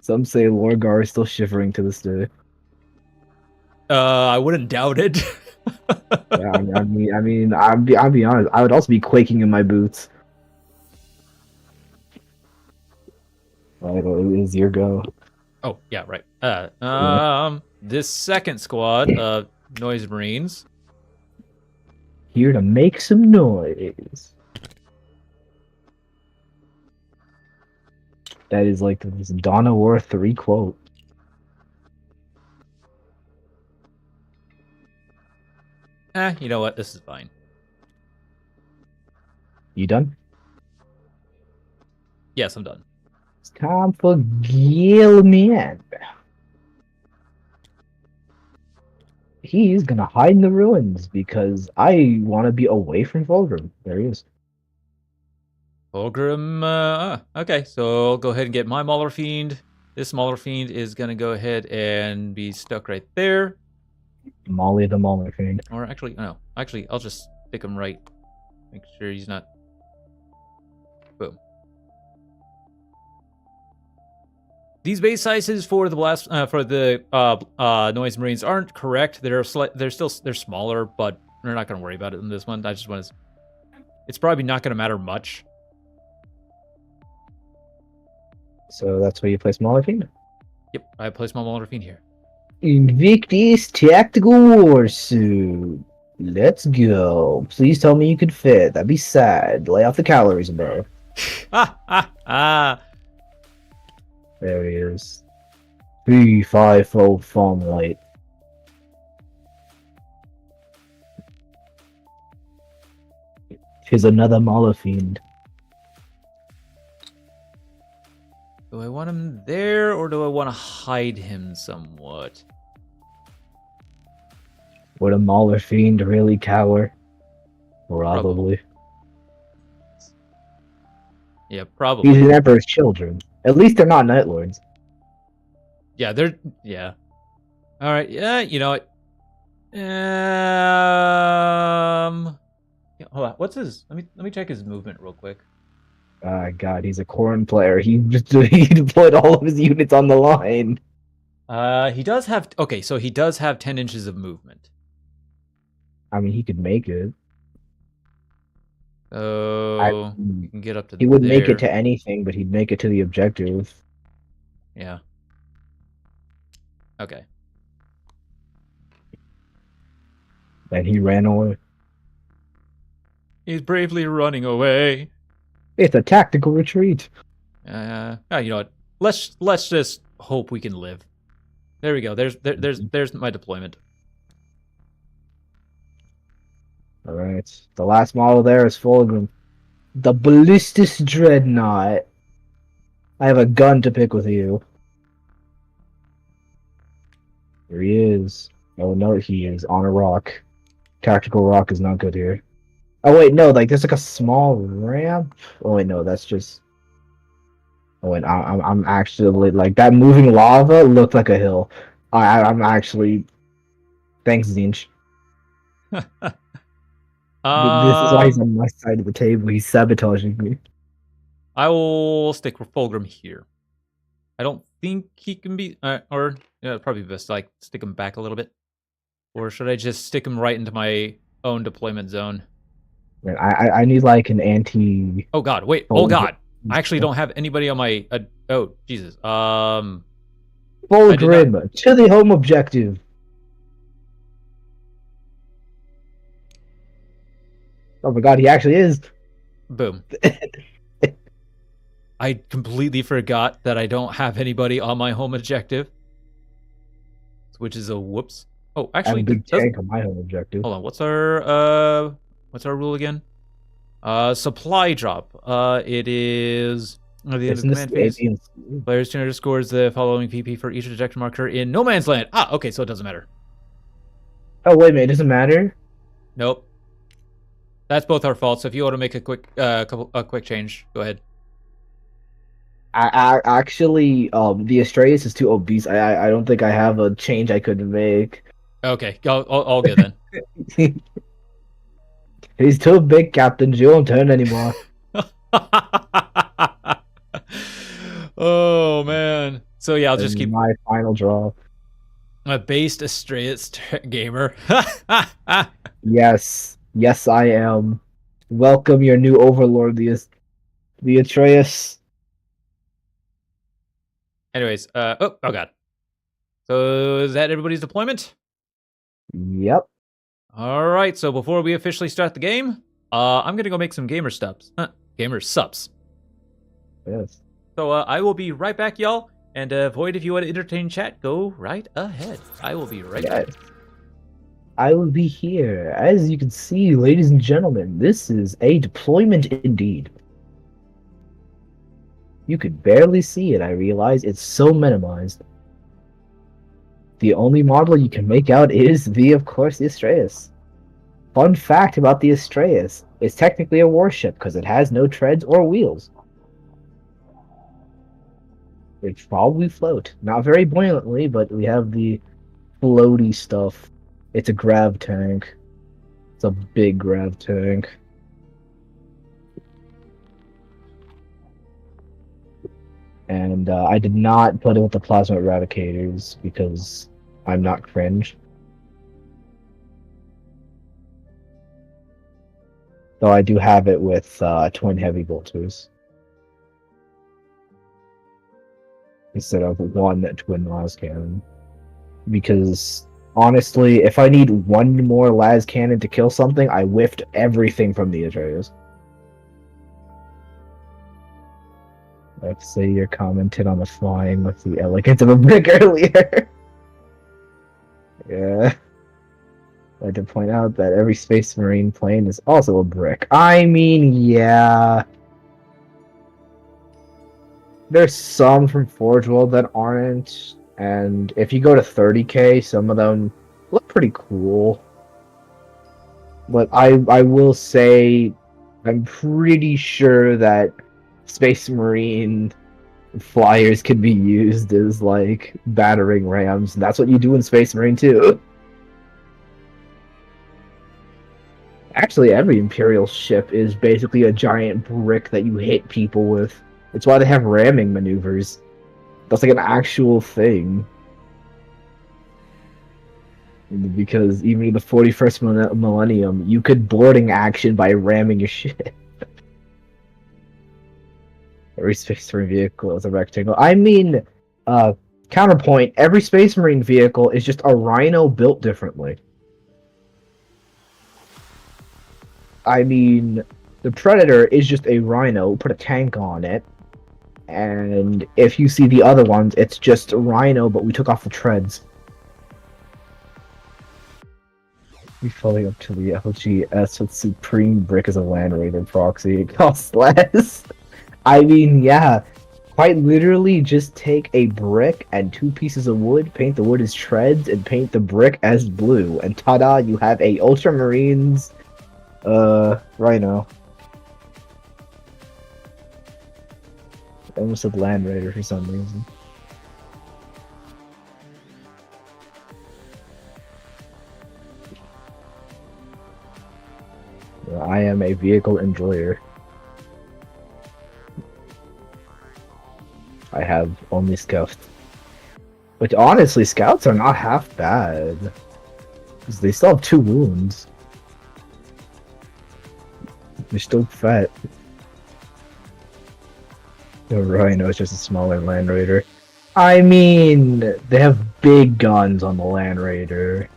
Some say Lorgar is still shivering to this day. I wouldn't doubt it. Yeah, I'll be honest. I would also be quaking in my boots. Right, it is your go. Oh yeah, right. This second squad of Noise Marines. Here to make some noise. That is like this Dawn of War 3 quote. You know what? This is fine. You done? Yes, I'm done. It's time for Gilman. He's gonna hide in the ruins because I want to be away from Fulgrim. There he is. Fulgrim, okay, so I'll go ahead and get my Mauler Fiend. This Mauler Fiend is gonna go ahead and be stuck right there. Molly the Mauler Fiend. Or actually, no. Actually, I'll just stick him right. Make sure he's not... Boom. These base sizes for the Noise Marines aren't correct. They're smaller, but we're not going to worry about it in this one. I just want to... It's probably not going to matter much. So that's where you place Mauler Fiend? Yep, I placed my Mauler Fiend here. Invictus Tactical Warsuit. Let's go. Please tell me you could fit. That'd be sad. Lay off the calories, bro. There he is. 350 foam light. Here's another Mauler Fiend. Do I want him there, or do I want to hide him somewhat? Would a Mauler Fiend really cower? Probably. Yeah, probably. He's an Emperor's children. At least they're not Night Lords. Yeah, they're... Yeah. Alright, yeah, you know what? Yeah, hold on, what's his... Let me check his movement real quick. God, he's a corn player. He deployed all of his units on the line. He does have... Okay, so he does have 10 inches of movement. I mean, he could make it. So... you can get up to He would make there. it to anything, but he'd make it to the objective. Yeah. Okay. And he ran away. He's bravely running away. It's a tactical retreat. You know what? Let's just hope we can live. There we go. There's my deployment. All right. The last model there is Fulgrim. The Ballistus Dreadnought. I have a gun to pick with you. Here he is. Oh no, he is on a rock. Tactical rock is not good here. Oh wait, no, like there's like a small ramp. Oh wait, no, that's just. Oh wait, I'm actually like that moving lava looked like a hill. I'm actually. Thanks, Zinch. This is why he's on my side of the table. He's sabotaging me. I will stick with Fulgrim here. I don't think he can be, or yeah, probably best to, like, stick him back a little bit. Or should I just stick him right into my own deployment zone? Man, I need like an anti. Oh God! Wait! Oh God! I actually don't have anybody on my. Oh Jesus! Fulgrim to the home objective. Oh my God! He actually is. Boom. I completely forgot that I don't have anybody on my home objective, which is a whoops. Oh, actually, I have a big tank on my home objective. Hold on. What's our rule again? Supply drop. It is at the end of the command phase. Players to underscores the following PP for each detection marker in no man's land. Ah, okay, so it doesn't matter. Oh wait a minute, it doesn't matter. Nope. That's both our faults. So if you want to make a quick quick change, go ahead. I actually the Astraeus is too obese. I don't think I have a change I could make. Okay, all good then. He's too big, Captain. You won't turn anymore. Oh man. So yeah, I'll just keep my final draw. A based Astraeus gamer. Yes, I am. Welcome your new overlord, the Atreus. Anyways, oh God. So is that everybody's deployment? Yep. All right. So before we officially start the game, I'm gonna go make some gamer subs. Gamer subs. Yes. So I will be right back, y'all. And Void, if you want to entertain chat, go right ahead. I will be right back. I will be here. As you can see, ladies and gentlemen, this is a deployment indeed. You could barely see it, I realize. It's so minimized. The only model you can make out is of course, the Astraeus. Fun fact about the Astraeus: it's technically a warship because it has no treads or wheels. It probably float. Not very buoyantly, but we have the floaty stuff. It's a grav tank. It's a big grav tank. And I did not put it with the plasma eradicators because I'm not cringe. Though I do have it with twin heavy bolters instead of one twin las cannon. Because honestly, if I need one more las cannon to kill something, I whiffed everything from the Atreus. Let's say you commented on the flying with the elegance of a brick earlier. Yeah. I'd like to point out that every Space Marine plane is also a brick. I mean, yeah. There's some from Forge World that aren't, and if you go to 30k, some of them look pretty cool. But I will say, I'm pretty sure that Space Marine flyers could be used as, like, battering rams, and that's what you do in Space Marine too. Actually, every Imperial ship is basically a giant brick that you hit people with. It's why they have ramming maneuvers. That's like an actual thing. Because even in the 41st millennium, you could boarding action by ramming your ship. Every Space Marine vehicle is a rectangle. I mean, counterpoint, every Space Marine vehicle is just a Rhino built differently. I mean, the Predator is just a Rhino, put a tank on it, and if you see the other ones, it's just a Rhino, but we took off the treads. We falling up to the LGS with Supreme Brick as a Land Raider proxy. It costs less. I mean, yeah. Quite literally, just take a brick and 2 pieces of wood, paint the wood as treads, and paint the brick as blue, and ta-da, you have a Ultramarines Rhino. I almost said Land Raider for some reason. I am a vehicle enjoyer. I have only scouts. But honestly, scouts are not half bad. Because they still have 2 wounds. They're still fat. The Rhino is just a smaller Land Raider. I mean, they have big guns on the Land Raider.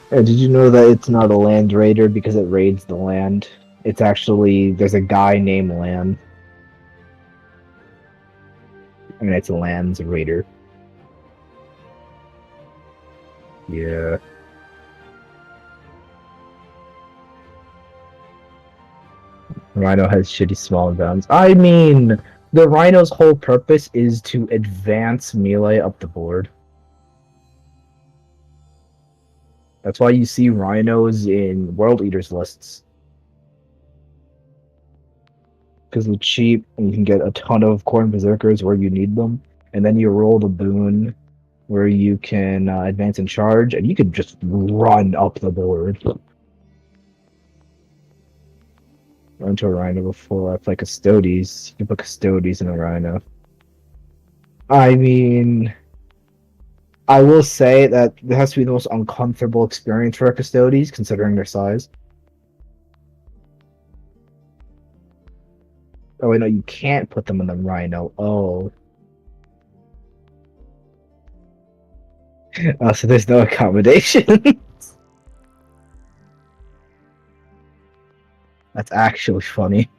Did you know that it's not a Land Raider because it raids the land? It's actually, there's a guy named Land. And it's a Land's Raider. Yeah. Rhino has shitty small guns. I mean, the Rhino's whole purpose is to advance melee up the board. That's why you see Rhinos in World Eaters lists. Because they're cheap, and you can get a ton of Corn Berserkers where you need them. And then you roll the boon where you can advance and charge, and you can just run up the board. Run to a Rhino before I play Custodes. You can put Custodes in a Rhino. I mean, I will say that it has to be the most uncomfortable experience for a Custodes, considering their size. Oh wait, no, you can't put them in the Rhino. Oh. Oh, so there's no accommodation. That's actually funny.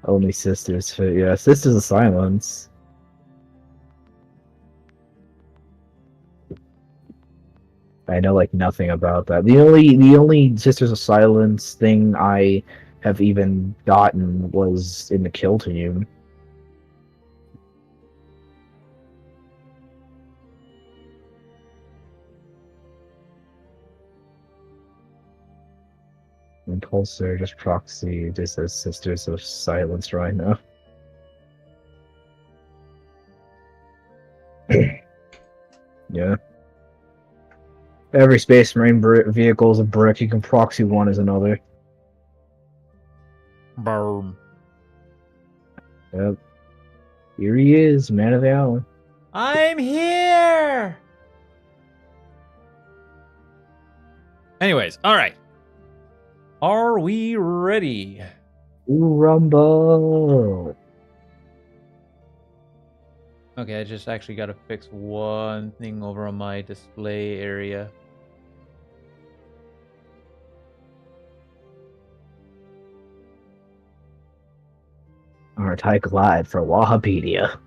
Only sisters fit. Yeah, Sisters of Silence. I know like nothing about that. The only Sisters of Silence thing I have even gotten was in the kill team. Impulsor, just proxy, just as Sisters of Silence right now. Yeah. Every Space Marine vehicle is a brick. You can proxy one as another. Boom. Yep. Here he is, man of the hour. I'm here! Anyways, alright. Are we ready? Ooh, Rumble! Okay, I just actually got to fix one thing over on my display area. Alright, Tyke Live for Wahapedia.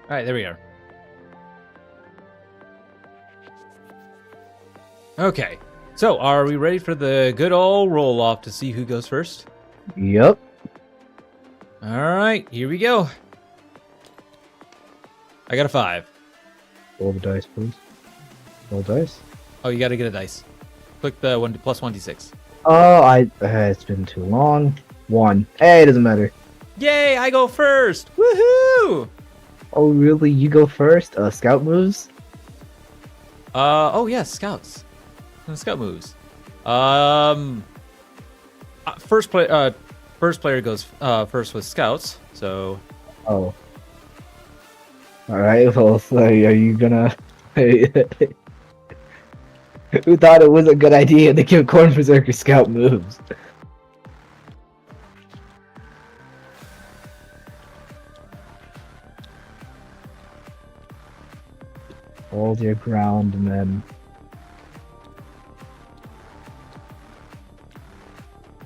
Alright, there we are. Okay, so are we ready for the good old roll-off to see who goes first? Yep. Alright, here we go. I got a 5. Roll the dice, please. Roll dice. Oh, you gotta get a dice. Click the plus 1d6. Oh, it's been too long. 1. Hey, it doesn't matter. Yay, I go first! Woohoo! Oh, really? You go first? Scout moves? Oh yeah, scouts. Scout moves. First player goes first with scouts. So. Oh. Alright, well, so are you gonna... Who thought it was a good idea to give Corn Berserker scout moves? Hold your ground and then...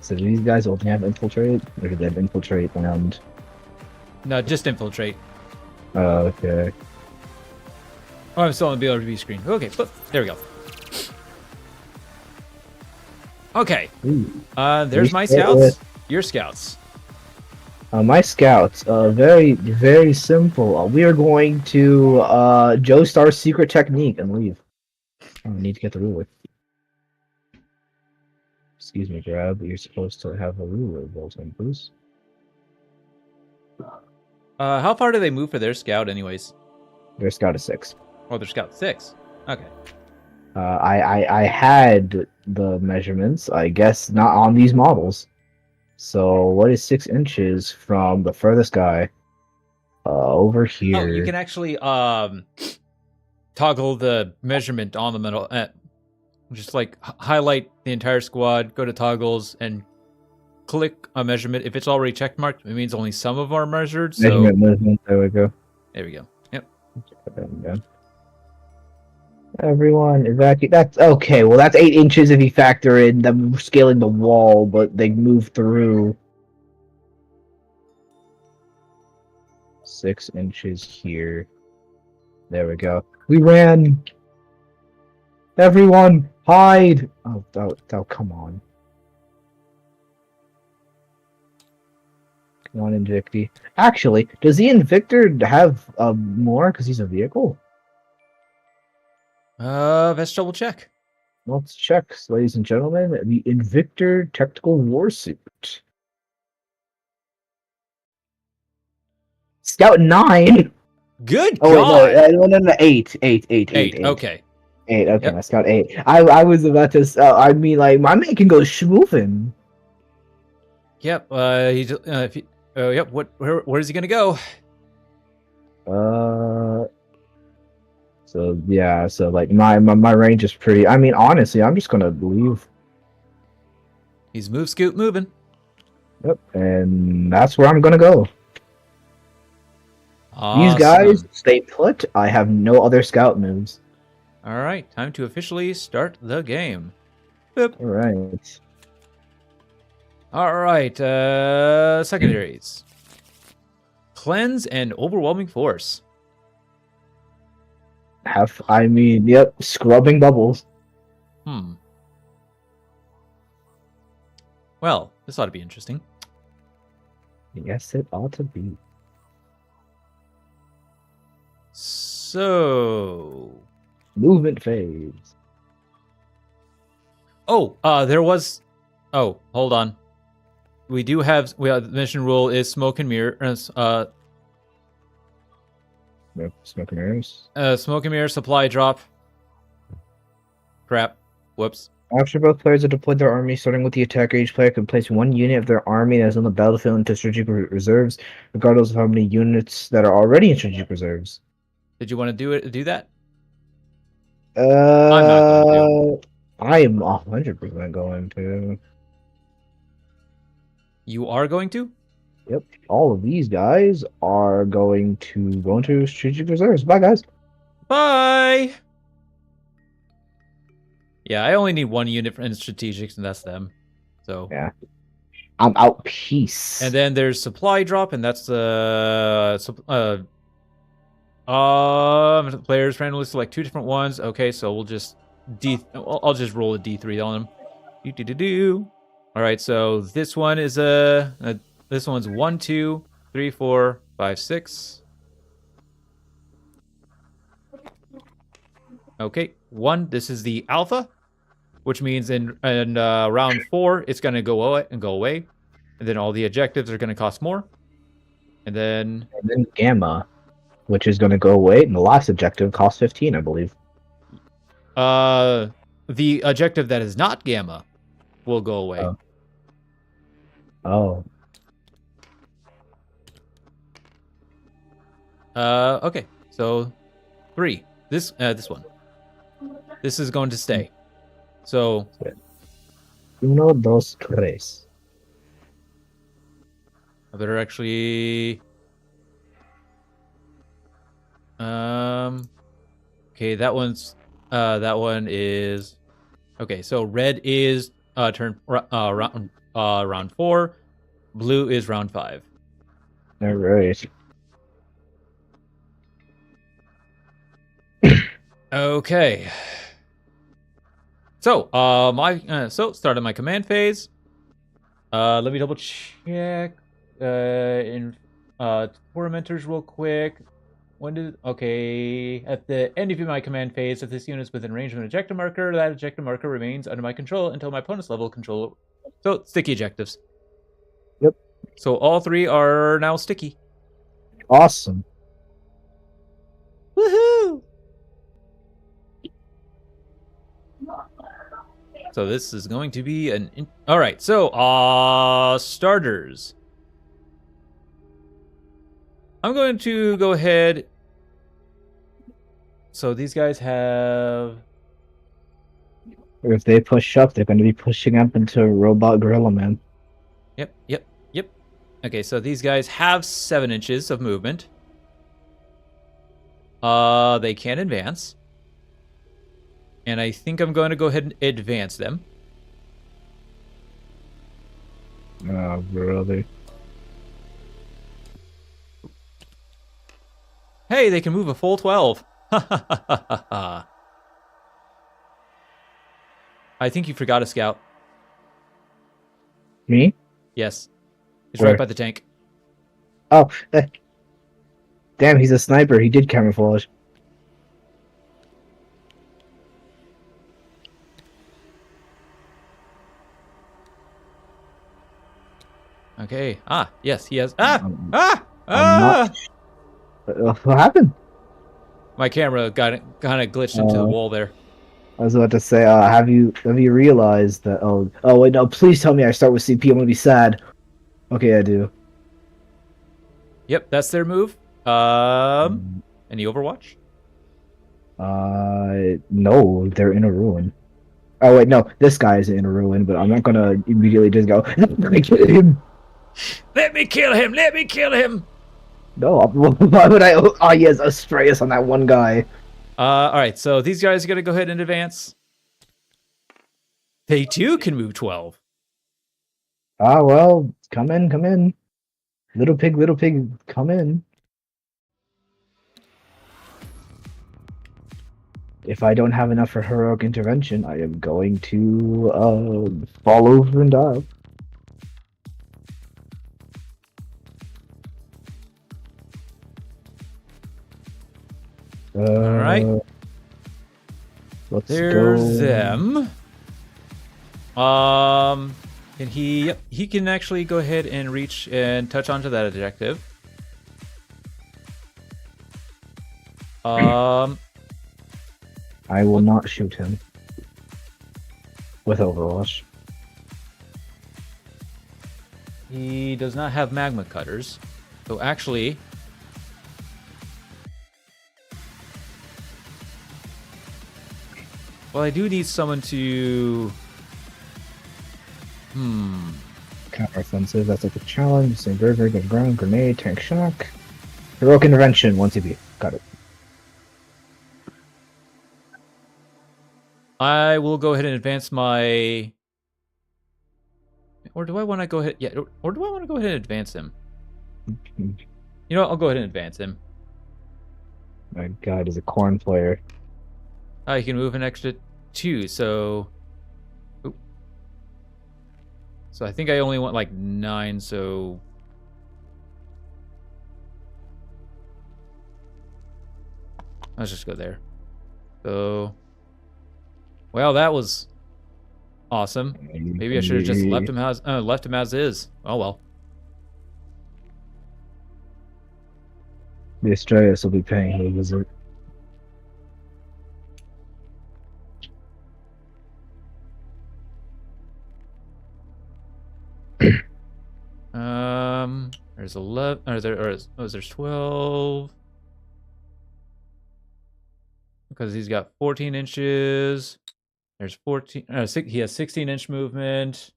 So do these guys only have infiltrate? Or do they have infiltrate and... No, just infiltrate. Oh, okay. Oh, I'm still on the BRB screen. Okay, there we go. Okay. Ooh. There's my scouts. Your scouts. My scouts, very, very simple. We are going to Joestar's secret technique and leave. Oh, I need to get the ruler. Excuse me, Grab. You're supposed to have a ruler built in, please. How far do they move for their scout, anyways? Their scout is 6. Oh, their scout 6. Okay. I had the measurements. I guess not on these models. So what is 6 inches from the furthest guy? Over here. Oh, you can actually toggle the measurement on the metal. Just like highlight the entire squad, go to toggles, and click a measurement. If it's already check marked, it means only some of our measured. So measurement movement. There we go. There we go. Yep. Everyone evacuate. That's okay. Well, that's 8 inches if you factor in them scaling the wall, but they move through 6 inches here. There we go. We ran. Everyone, hide! Oh, come on. Come on, Invicti. Actually, does the Invictor have more because he's a vehicle? Let's double check. Let's check, ladies and gentlemen. The Invictor Tactical Warsuit. Scout 9! Good Oh, God! wait, no, 8. 8. Okay. 8, okay, Yep. I Scout 8. I was about to, I mean, like, my man can go schmoofing. Yep. Yep. Where is he gonna go? So yeah, so like my range is pretty. I mean, honestly, I'm just gonna leave. He's scoot moving. Yep, and that's where I'm gonna go. Awesome. These guys stay put. I have no other scout moves. All right, time to officially start the game. Boop. All right. All right. Secondaries. Cleanse and overwhelming force. Yep, scrubbing bubbles. Well, this ought to be interesting. Yes, it ought to be. So, Movement phase. oh, there was. Oh, hold on. We have the mission rule is smoke and mirror. Smoke and mirrors. Smoke and mirror supply drop. Crap. Whoops. After both players have deployed their army, starting with the attacker, each player can place one unit of their army that is on the battlefield into strategic reserves, regardless of how many units that are already in strategic reserves. Did you want to do that? I'm not going to. I am 100% going to. You are going to? Yep. All of these guys are going to go into strategic reserves. Bye, guys. Bye! Yeah, I only need one unit in strategics, and that's them. So yeah, I'm out. Peace. And then there's supply drop, and that's players randomly select 2 different ones. Okay, so we'll just I'll just roll a D3 on them. All right, so this one is this one's 1, 2, 3, 4, 5, 6. Okay, 1. This is the alpha, which means in round 4 it's gonna go away, and then all the objectives are gonna cost more, and then gamma, which is gonna go away, and the last objective costs 15, I believe. The objective that is not gamma will go away. Oh. Okay, so 3. This one. This is going to stay. So 1, 2, 3. I better actually. Okay, that one is. Okay, so red is round 4. Blue is round 5. All right. Okay. So, started my command phase. Let me double check in tormentors real quick. At the end of my command phase, if this unit is within range of an objective marker, that objective marker remains under my control until my opponent's level control. So, sticky objectives. Yep. So all 3 are now sticky. Awesome. Woohoo! So this is going to be all right. So starters. I'm going to go ahead. So these guys have. If they push up, they're going to be pushing up into Robot Gorilla Man. Yep. Okay, so these guys have 7 inches of movement. They can advance. And I think I'm going to go ahead and advance them. Oh, brother. Hey, they can move a full 12. I think you forgot a scout. Me? Yes. He's Where? right by the tank. Oh. Damn, he's a sniper. He did camouflage. Okay. Yes, he has. What happened? My camera kind of glitched into the wall there. I was about to say, have you realized that? Oh wait, no! Please tell me I start with CP. I'm gonna be sad. Okay, I do. Yep, that's their move. Any Overwatch? No, they're in a ruin. Oh wait, no, this guy is in a ruin, but I'm not gonna immediately just go. Let me kill him. Let me kill him! Let me kill him! No, why would I? Oh yes, Astraeus on that one guy. All right, so these guys are gonna go ahead and advance. They too can move 12. Well, come in. little pig, come in. If I don't have enough for heroic intervention, I am going to fall over and die. All right. Let's There's go. them. And he can actually go ahead and reach and touch onto that objective. I will not shoot him with Overwatch. He does not have magma cutters. So actually, well, I do need someone to Counter-offensive, that's like a challenge. Same burger, good ground, grenade, tank shock. Heroic intervention, 1 CP. Got it. I will go ahead and advance my... Or do I want to go ahead... Yeah, or do I want to go ahead and advance him? You know what? I'll go ahead and advance him. My god, he's a corn player. You can move an extra 2, so... Oop. So I think I only want like 9, so... Let's just go there. So... Well, that was awesome. Maybe I should have just left him as is. Oh well. The Astraeus will be paying him a visit. There's 11. There's 12. Because he's got 14 inches. There's 14. He has 16-inch movement.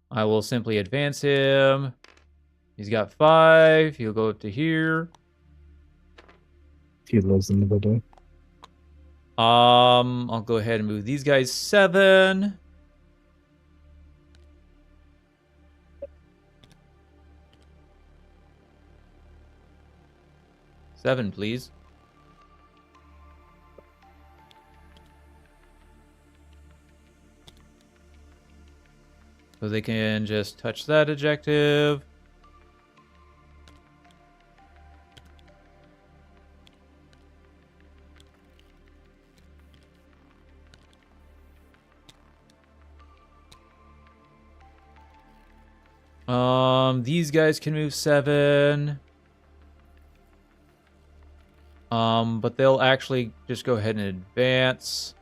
I will simply advance him. He's got 5. He'll go up to here. He lives in the building. I'll go ahead and move these guys 7. Seven, please. So they can just touch that objective. These guys can move 7. But they'll actually just go ahead and advance.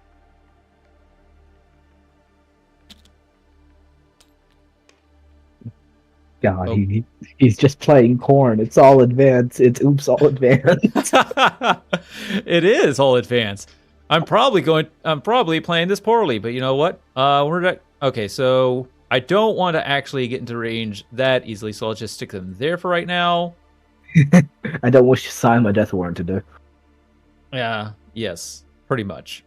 God, he's just playing corn. It's all advanced. It's oops, all advanced. It is all advanced. I'm probably playing this poorly, but you know what? Okay, so I don't want to actually get into range that easily, so I'll just stick them there for right now. I don't wish to sign my death warrant today. Yeah, yes, pretty much.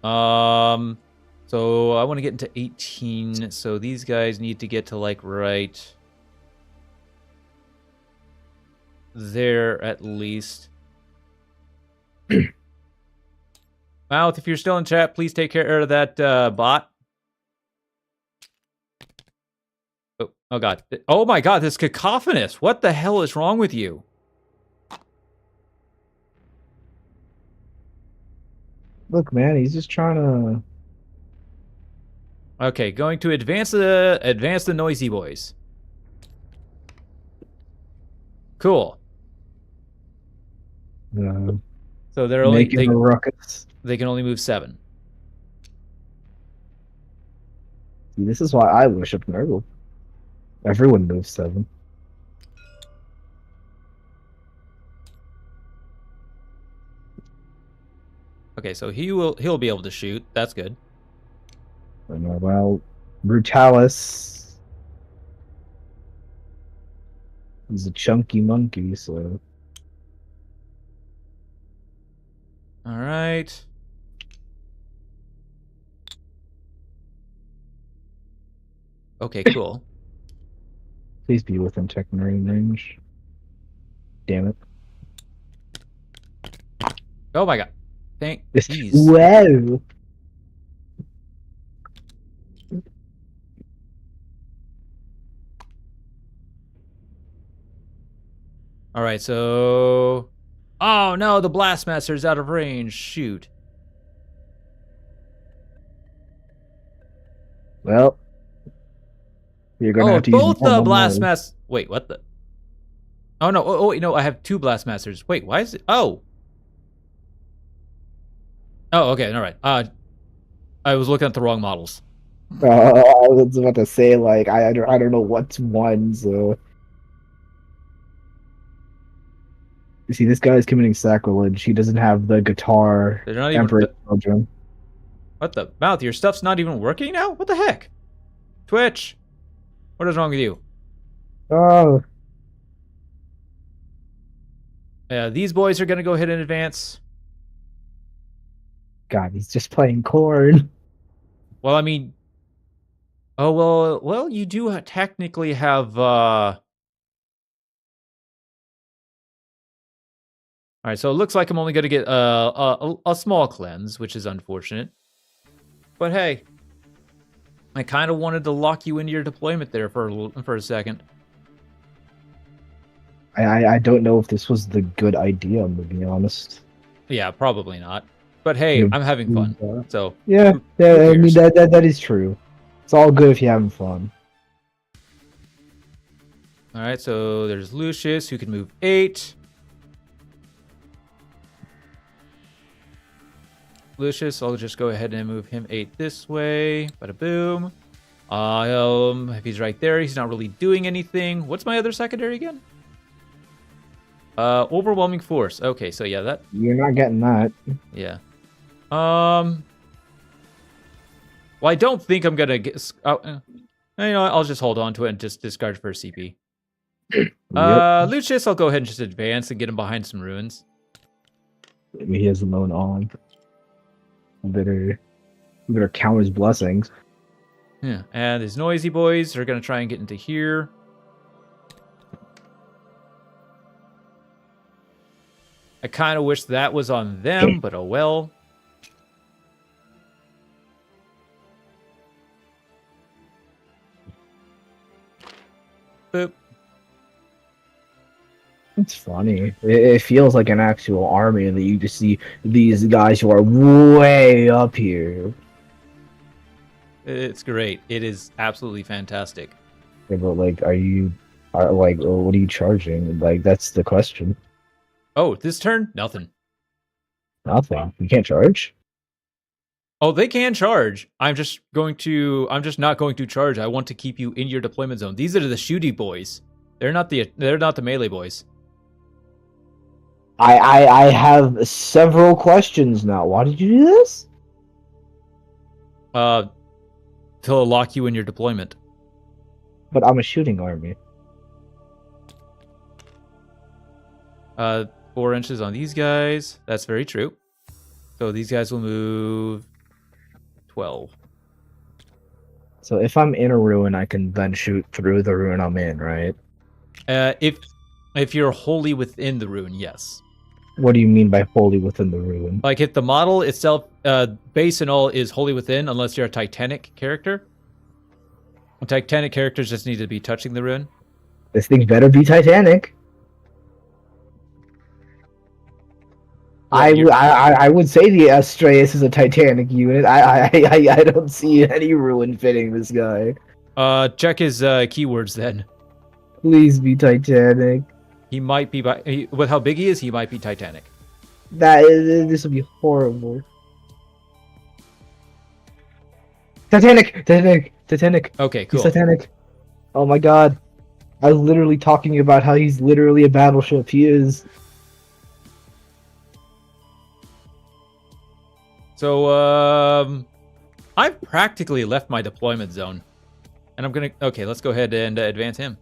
So I want to get into 18, so these guys need to get to like right there at least. Mouth, if you're still in chat, please take care of that bot. Oh god. Oh my god, this cacophonous. What the hell is wrong with you? Look, man, he's just trying to... Okay, going to advance the noisy boys. Cool. So they're only making a ruckus. They can only move 7. See, this is why I worship Nurgle. Everyone moves 7. Okay, so he'll be able to shoot. That's good. Well, Brutalis. He's a chunky monkey, so... All right. Okay, cool. Please be within technary range. Damn it. Oh my god. Thank This jeez. Whoa! All right, so oh no, the Blastmaster's out of range. Shoot. Well, you're gonna Oh, have to use both the normal mode. Blastmasters. Wait, what the? Oh no. Oh wait, no, I have 2 Blastmasters. Wait, why is it? Oh. Oh, okay, all right. I was looking at the wrong models. I was about to say, like, I don't know what's one, so. You see, this guy is committing sacrilege. He doesn't have the guitar They're not even. Emperor children. What the mouth? Your stuff's not even working now? What the heck? Twitch, what is wrong with you? Oh, Yeah, these boys are gonna go ahead and advance. God, he's just playing corn. Well, I mean, oh well, you do technically have. All right, so it looks like I'm only gonna get a small cleanse, which is unfortunate. But hey, I kind of wanted to lock you into your deployment there for a second. I don't know if this was the good idea, to be honest. Yeah, probably not. But hey, You- I'm having fun. So Yeah, who I mean cares? that is true. It's all good if you're having fun. All right, so there's Lucius who can move 8. Lucius, I'll just go ahead and move him 8 this way. Bada boom. If he's right there, he's not really doing anything. What's my other secondary again? Overwhelming force. Okay, so yeah, that. You're not getting that. Yeah. Well, I don't think I'm gonna get. You know, I'll just hold on to it and just discard for CP. Yep. Lucius, I'll go ahead and just advance and get him behind some ruins. He has the loan on. Better count his blessings. Yeah, and his noisy boys are gonna try and get into here. I kind of wish that was on them, but oh well. Boop. It's funny. It feels like an actual army, and that you just see these guys who are way up here. It's great. It is absolutely fantastic. Yeah, but like, what are you charging? Like, that's the question. Oh, this turn? Nothing. Nothing. You can't charge. Oh, they can charge. I'm just not going to charge. I want to keep you in your deployment zone. These are the shooty boys. They're not the melee boys. I have several questions now. Why did you do this? To lock you in your deployment. But I'm a shooting army. 4 inches on these guys. That's very true. So these guys will move 12. So if I'm in a ruin, I can then shoot through the ruin I'm in, right? If you're wholly within the ruin, yes. What do you mean by wholly within the ruin? Like if the model itself, base and all, is wholly within, unless you're a Titanic character. Titanic characters just need to be touching the ruin. This thing better be Titanic. I would say the Astraeus is a Titanic unit. I don't see any ruin fitting this guy. Check his keywords then. Please be Titanic. He might be with how big he is. He might be Titanic. This would be horrible. Titanic. Okay, cool. He's Titanic. Oh my god. I was literally talking about how he's literally a battleship. He is. So, I've practically left my deployment zone. And I'm gonna... Okay, let's go ahead and advance him.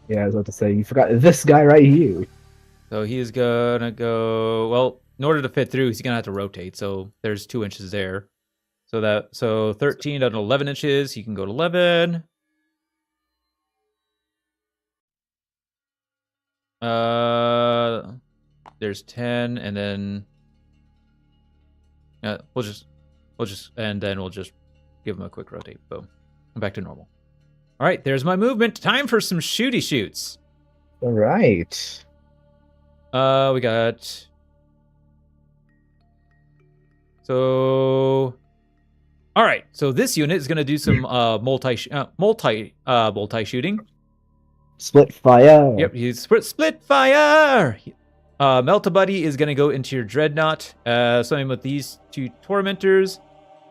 Yeah, I was about to say, you forgot this guy right here. So he is gonna go... Well, in order to fit through, he's gonna have to rotate. So there's 2 inches there. So 13 out of 11 inches. He can go to 11. There's 10, and then we'll just give him a quick rotate. Boom. I'm back to normal. All right, there's my movement. Time for some shooty shoots. All right. We got. So. All right, so this unit is gonna do some multi shooting. Split fire. Yep, he's split fire. Melta Buddy is gonna go into your dreadnought. Same with these two tormentors.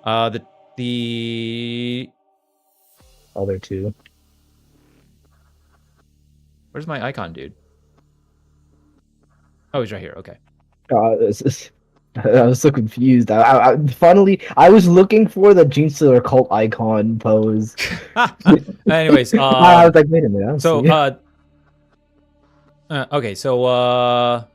The Other two. Where's my icon, dude? Oh, he's right here. Okay. This is. I was so confused. Funnily, I was looking for the Gene Stealer cult icon pose. Anyways, I was like, wait a minute. I don't so see it. okay, so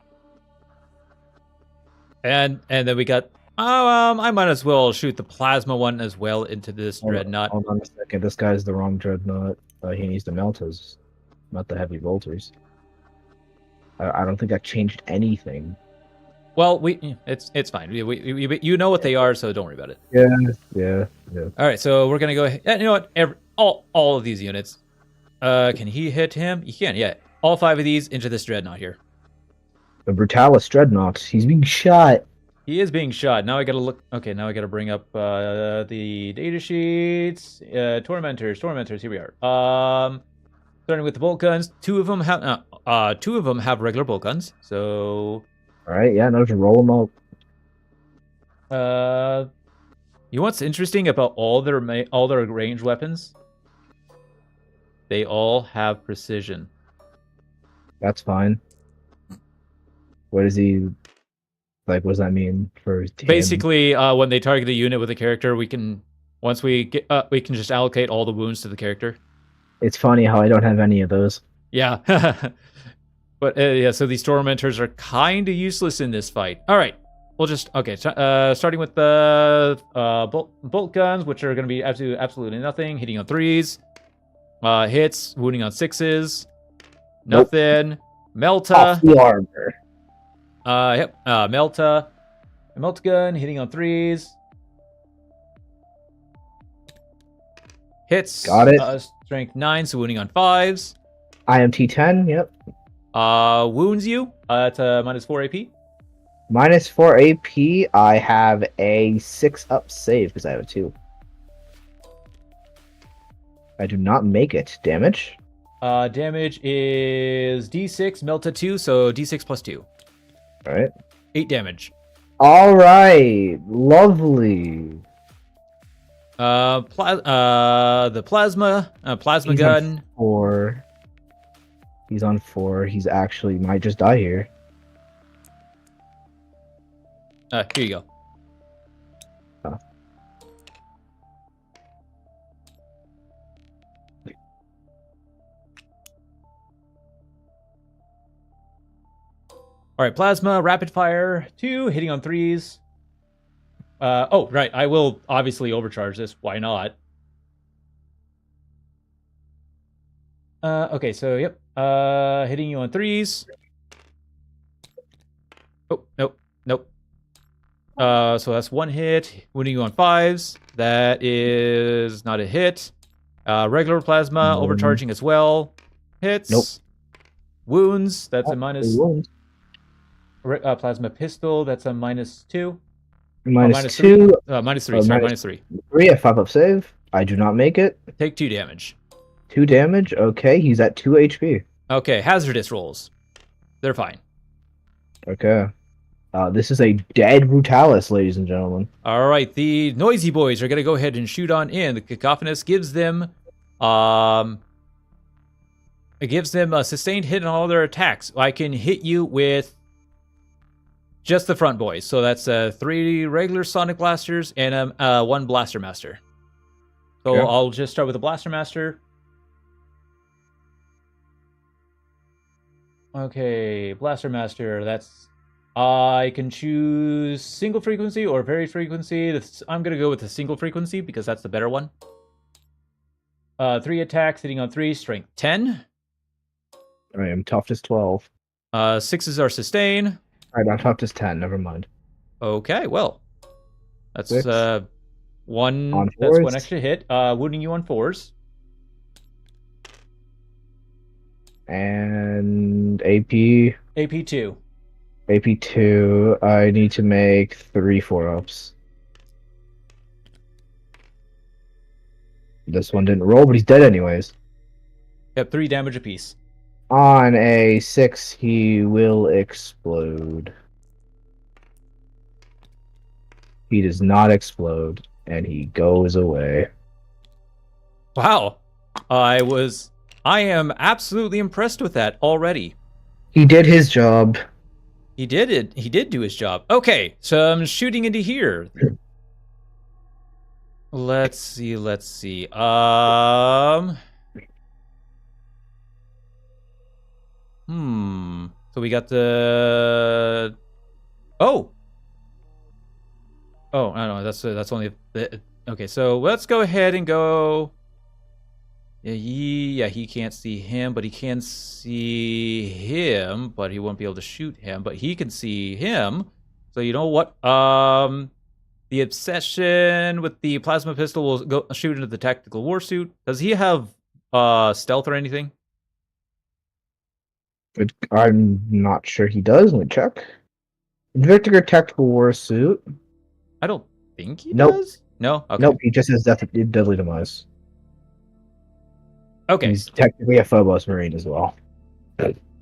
and then we got I might as well shoot the plasma one as well into this dreadnought. Hold on a second. This guy's the wrong dreadnought. He needs the meltas, not the heavy bolters. I don't think I changed anything. Well, it's fine. We you know what they are, so don't worry about it. Yeah. All right, so we're gonna go ahead. You know what? All of these units. Can he hit him? He can. Yeah, all 5 of these into this dreadnought here. The Brutalis dreadnought. He's being shot. He is being shot. Now I gotta look. Okay, now I gotta bring up the data sheets. Tormentors. Here we are. Starting with the bolt guns. Two of them have regular bolt guns. So. All right, yeah, no, just roll them out. You know what's interesting about all their ranged weapons? They all have precision. That's fine. What is he like? What does that mean for him? Basically, when they target a unit with a character, we can just allocate all the wounds to the character. It's funny how I don't have any of those. Yeah. But yeah, so these tormentors are kind of useless in this fight. All right, we'll just starting with the bolt guns, which are going to be absolutely nothing. Hitting on 3s, hits, wounding on 6s, nothing. Melta, off the armor. Yep. Melta gun hitting on 3s, hits. Got it. Strength 9, so wounding on 5s. IMT 10. Yep. Wounds you. It's -4 AP. -4 AP. I have a 6-up save because I have a 2. I do not make it. Damage. Damage is D6, Melta 2, so D6 plus 2. All right. 8 damage. All right. Lovely. The plasma He's gun. On 4. He's on 4. He's actually might just die here. Here you go. Oh. All right, plasma, rapid fire, 2, hitting on 3s. Oh, right, I will obviously overcharge this. Why not? Okay, so, yep. Hitting you on 3s. Oh, nope. So that's 1 hit. Wounding you on 5s. That is not a hit. Regular plasma, overcharging as well. Hits. Nope. Wounds, that's a minus... Wounds. Plasma pistol, that's a -2. -2. -3, -3. 3, a 5-up save. I do not make it. Take 2 damage. 2 damage. Okay, he's at 2 HP. Okay, hazardous rolls. They're fine. Okay. This is a dead Brutalis, ladies and gentlemen. All right, the noisy boys are going to go ahead and shoot on in. The cacophonous gives them a sustained hit on all their attacks. I can hit you with just the front boys. So that's 3 regular sonic blasters and 1 blaster master. So okay. I'll just start with the blaster master. Okay, blaster master. That's I can choose single frequency or varied frequency. I'm gonna go with the single frequency because that's the better one. 3 attacks, hitting on 3, strength 10. I am toughness 12. Sixes are sustain. Alright, on top is 10. Never mind. Okay, well. That's Six. one. On That's one fours. extra hit. Wounding you on 4s. And AP. AP2. AP2. I need to make 3 4-ups. This one didn't roll, but he's dead anyways. Yep, 3 damage apiece. On a 6, he will explode. He does not explode, and he goes away. Wow. I am absolutely impressed with that already. He did his job. He did it. He did do his job. Okay, so I'm shooting into here. Let's see. So we got the. Oh, no, that's only. Okay, so let's go ahead and go. Yeah, he can't see him, but he can see him, but he won't be able to shoot him, but he can see him. So you know what? The obsession with the plasma pistol will go shoot into the tactical warsuit. Does he have stealth or anything? I'm not sure he does. Let me check. Victor Tactical Warsuit. I don't think he Nope. does. No? Okay. Nope, he just has Deadly Demise. Okay. He's technically a Phobos Marine as well.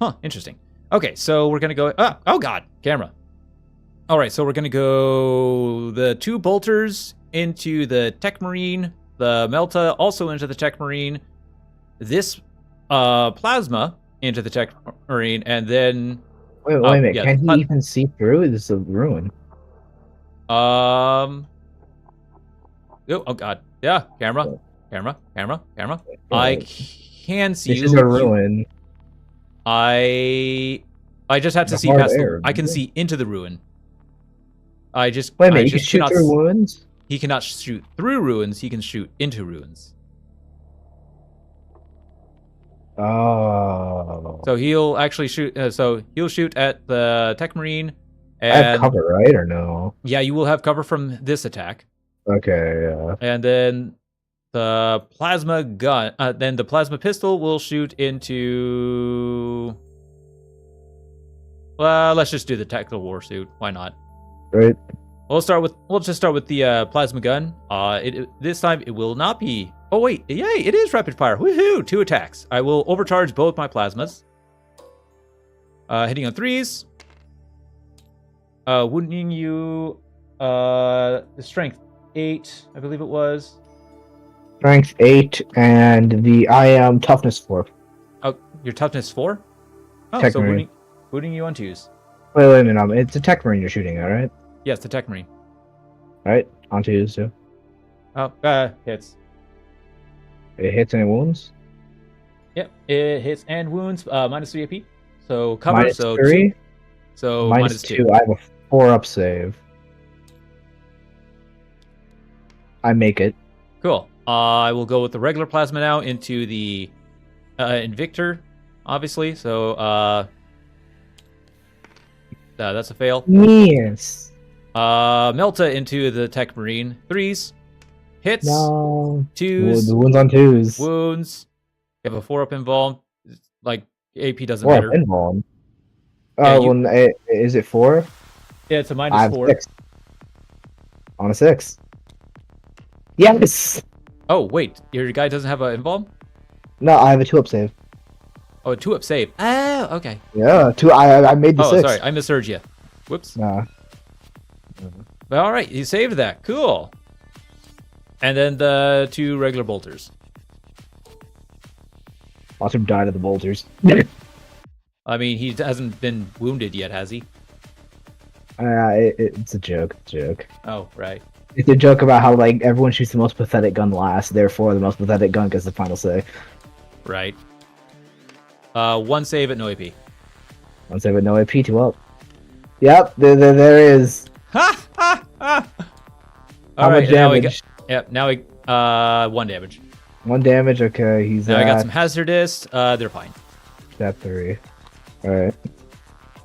Huh, interesting. Okay, so we're gonna go. Oh god, camera. All right, so we're gonna go the 2 bolters into the Tech Marine, the Melta also into the Tech Marine, this plasma into the Tech Marine, and then Wait a minute. yeah, Can he even see through? This is a ruin. oh god, yeah, camera. I can see This you. is a ruin. I just have to The see hard past air, I can isn't see into the ruin. Wait a minute, I you can just shoot cannot through ruins? He cannot shoot through ruins, he can shoot into ruins. Oh. So he'll actually shoot he'll shoot at the Tech Marine and I have cover, right? Or no? Yeah, you will have cover from this attack. Okay, yeah. And then the plasma gun then the plasma pistol will shoot into let's just do the tactical warsuit. Why not? Right. We'll just start with the plasma gun. This time it will not be. Oh wait, yay! It is rapid fire. Woohoo! 2 attacks. I will overcharge both my plasmas. Hitting on 3s. Wounding you. The strength 8, I believe it was. Strength 8 and the I am toughness 4. Oh, your toughness 4. Oh, Tech so Marine. wounding you on 2s. Wait a minute. It's a Tech Marine you're shooting at, right? Yes, the Tech Marine. Right? On 2s too. Oh, hits. It hits any wounds? Yep, it hits and wounds. Minus 3 AP. So cover. Minus so 3? 2. So minus 2. 2. I have a 4-up save. I make it. Cool. I will go with the regular plasma now into the Invictor, obviously. So that's a fail. Yes. Melta into the Tech Marine. 3s. Hits. No. 2s. The wounds on 2s. Wounds. You have a 4-up involved. Like, AP doesn't 4-up matter. involved. Yeah, Oh, well, is it 4? Yeah, it's a I minus have 4. 6. On a 6. Yes! Oh, wait. Your guy doesn't have an involve? No, I have a 2-up save. Oh, a 2-up save. Oh, okay. Yeah, 2. I made the 6. Sorry. I misheard you. Whoops. Nah. All right. You saved that. Cool. And then the 2 regular bolters. Watch him die to the bolters. I mean, he hasn't been wounded yet, has he? It's a joke. Oh, right. It's a joke about how, like, everyone shoots the most pathetic gun last, therefore the most pathetic gun gets the final say. Right. 1 save at no AP. One save with no AP, 2 up. Yep, there is. Ha! Ha! Ha! How much damage? Now we 1 damage. 1 damage, okay, he's Now I got at some hazardous. They're fine. that 3. Alright.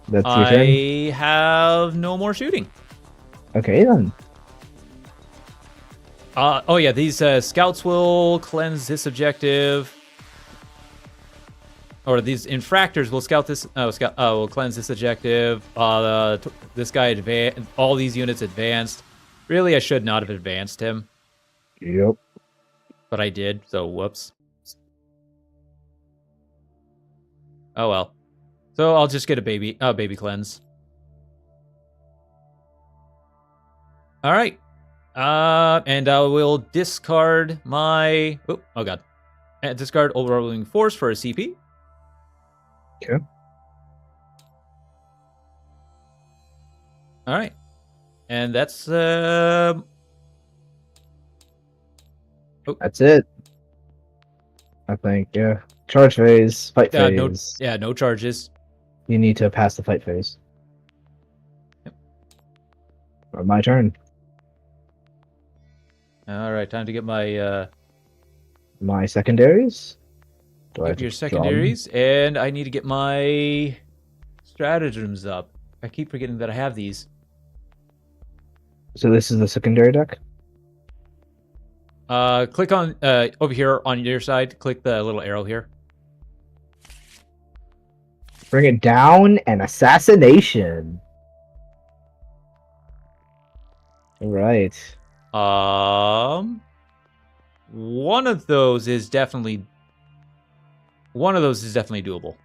That's your turn. I have no more shooting. Okay then. Oh yeah, these scouts will cleanse this objective, or these infractors will scout this. Will cleanse this objective. This guy all these units advanced. Really, I should not have advanced him, Yep. but I did. So whoops. Oh well. So I'll just get a baby cleanse. All right. And I will discard my. Oh god. And discard overwhelming force for a CP. Okay. All right. And that's That's it. I think, yeah. Charge phase, fight phase. no charges. You need to pass the fight phase. Yep. My turn. All right, time to get my My secondaries. Do I have get your to draw them? secondaries, and I need to get my stratagems up. I keep forgetting that I have these. So this is the secondary deck? Click on over here on your side. Click the little arrow here. Bring it down and assassination. All right. One of those is definitely doable.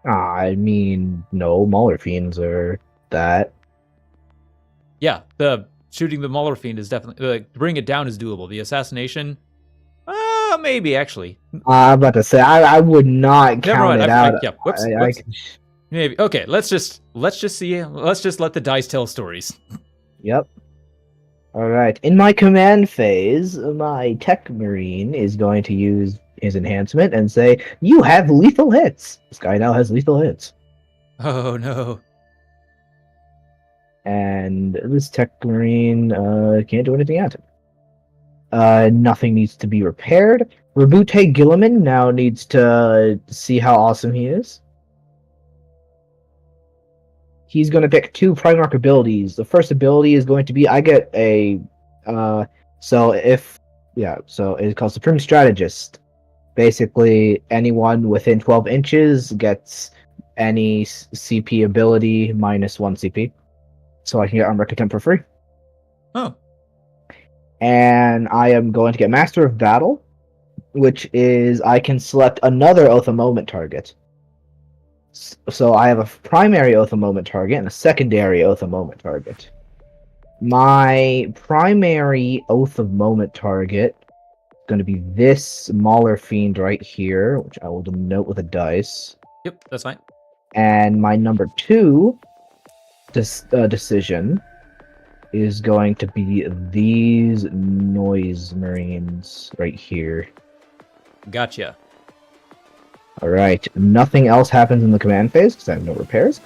I mean, no, Mauler fiends are that. Yeah, the shooting the Mauler fiend is definitely bring it down is doable. The assassination, maybe actually. I'm about to say I would not Never count mind. it out. Yeah, whoops. Maybe. Okay, let's just see. Let's just let the dice tell stories. Yep. All right. In my command phase, my tech marine is going to use his enhancement and say, "You have lethal hits." This guy now has lethal hits, Oh no. and this tech marine can't do anything at it. Nothing needs to be repaired. Rabute Gilliman now needs to see how awesome he is. He's going to pick two Primarch abilities. The first ability is going to be I get a so it's called Supreme Strategist. Basically, anyone within 12 inches gets any CP ability minus 1 CP. So I can get Armor Contempt for free. Oh. And I am going to get Master of Battle, which is I can select another Oath of Moment target. So I have a primary Oath of Moment target and a secondary Oath of Moment target. My primary Oath of Moment target is going to be this Mauler Fiend right here, which I will denote with a dice. Yep, that's fine. And my number 2 decision is going to be these Noise Marines right here. Gotcha. Alright, nothing else happens in the command phase because I have no repairs.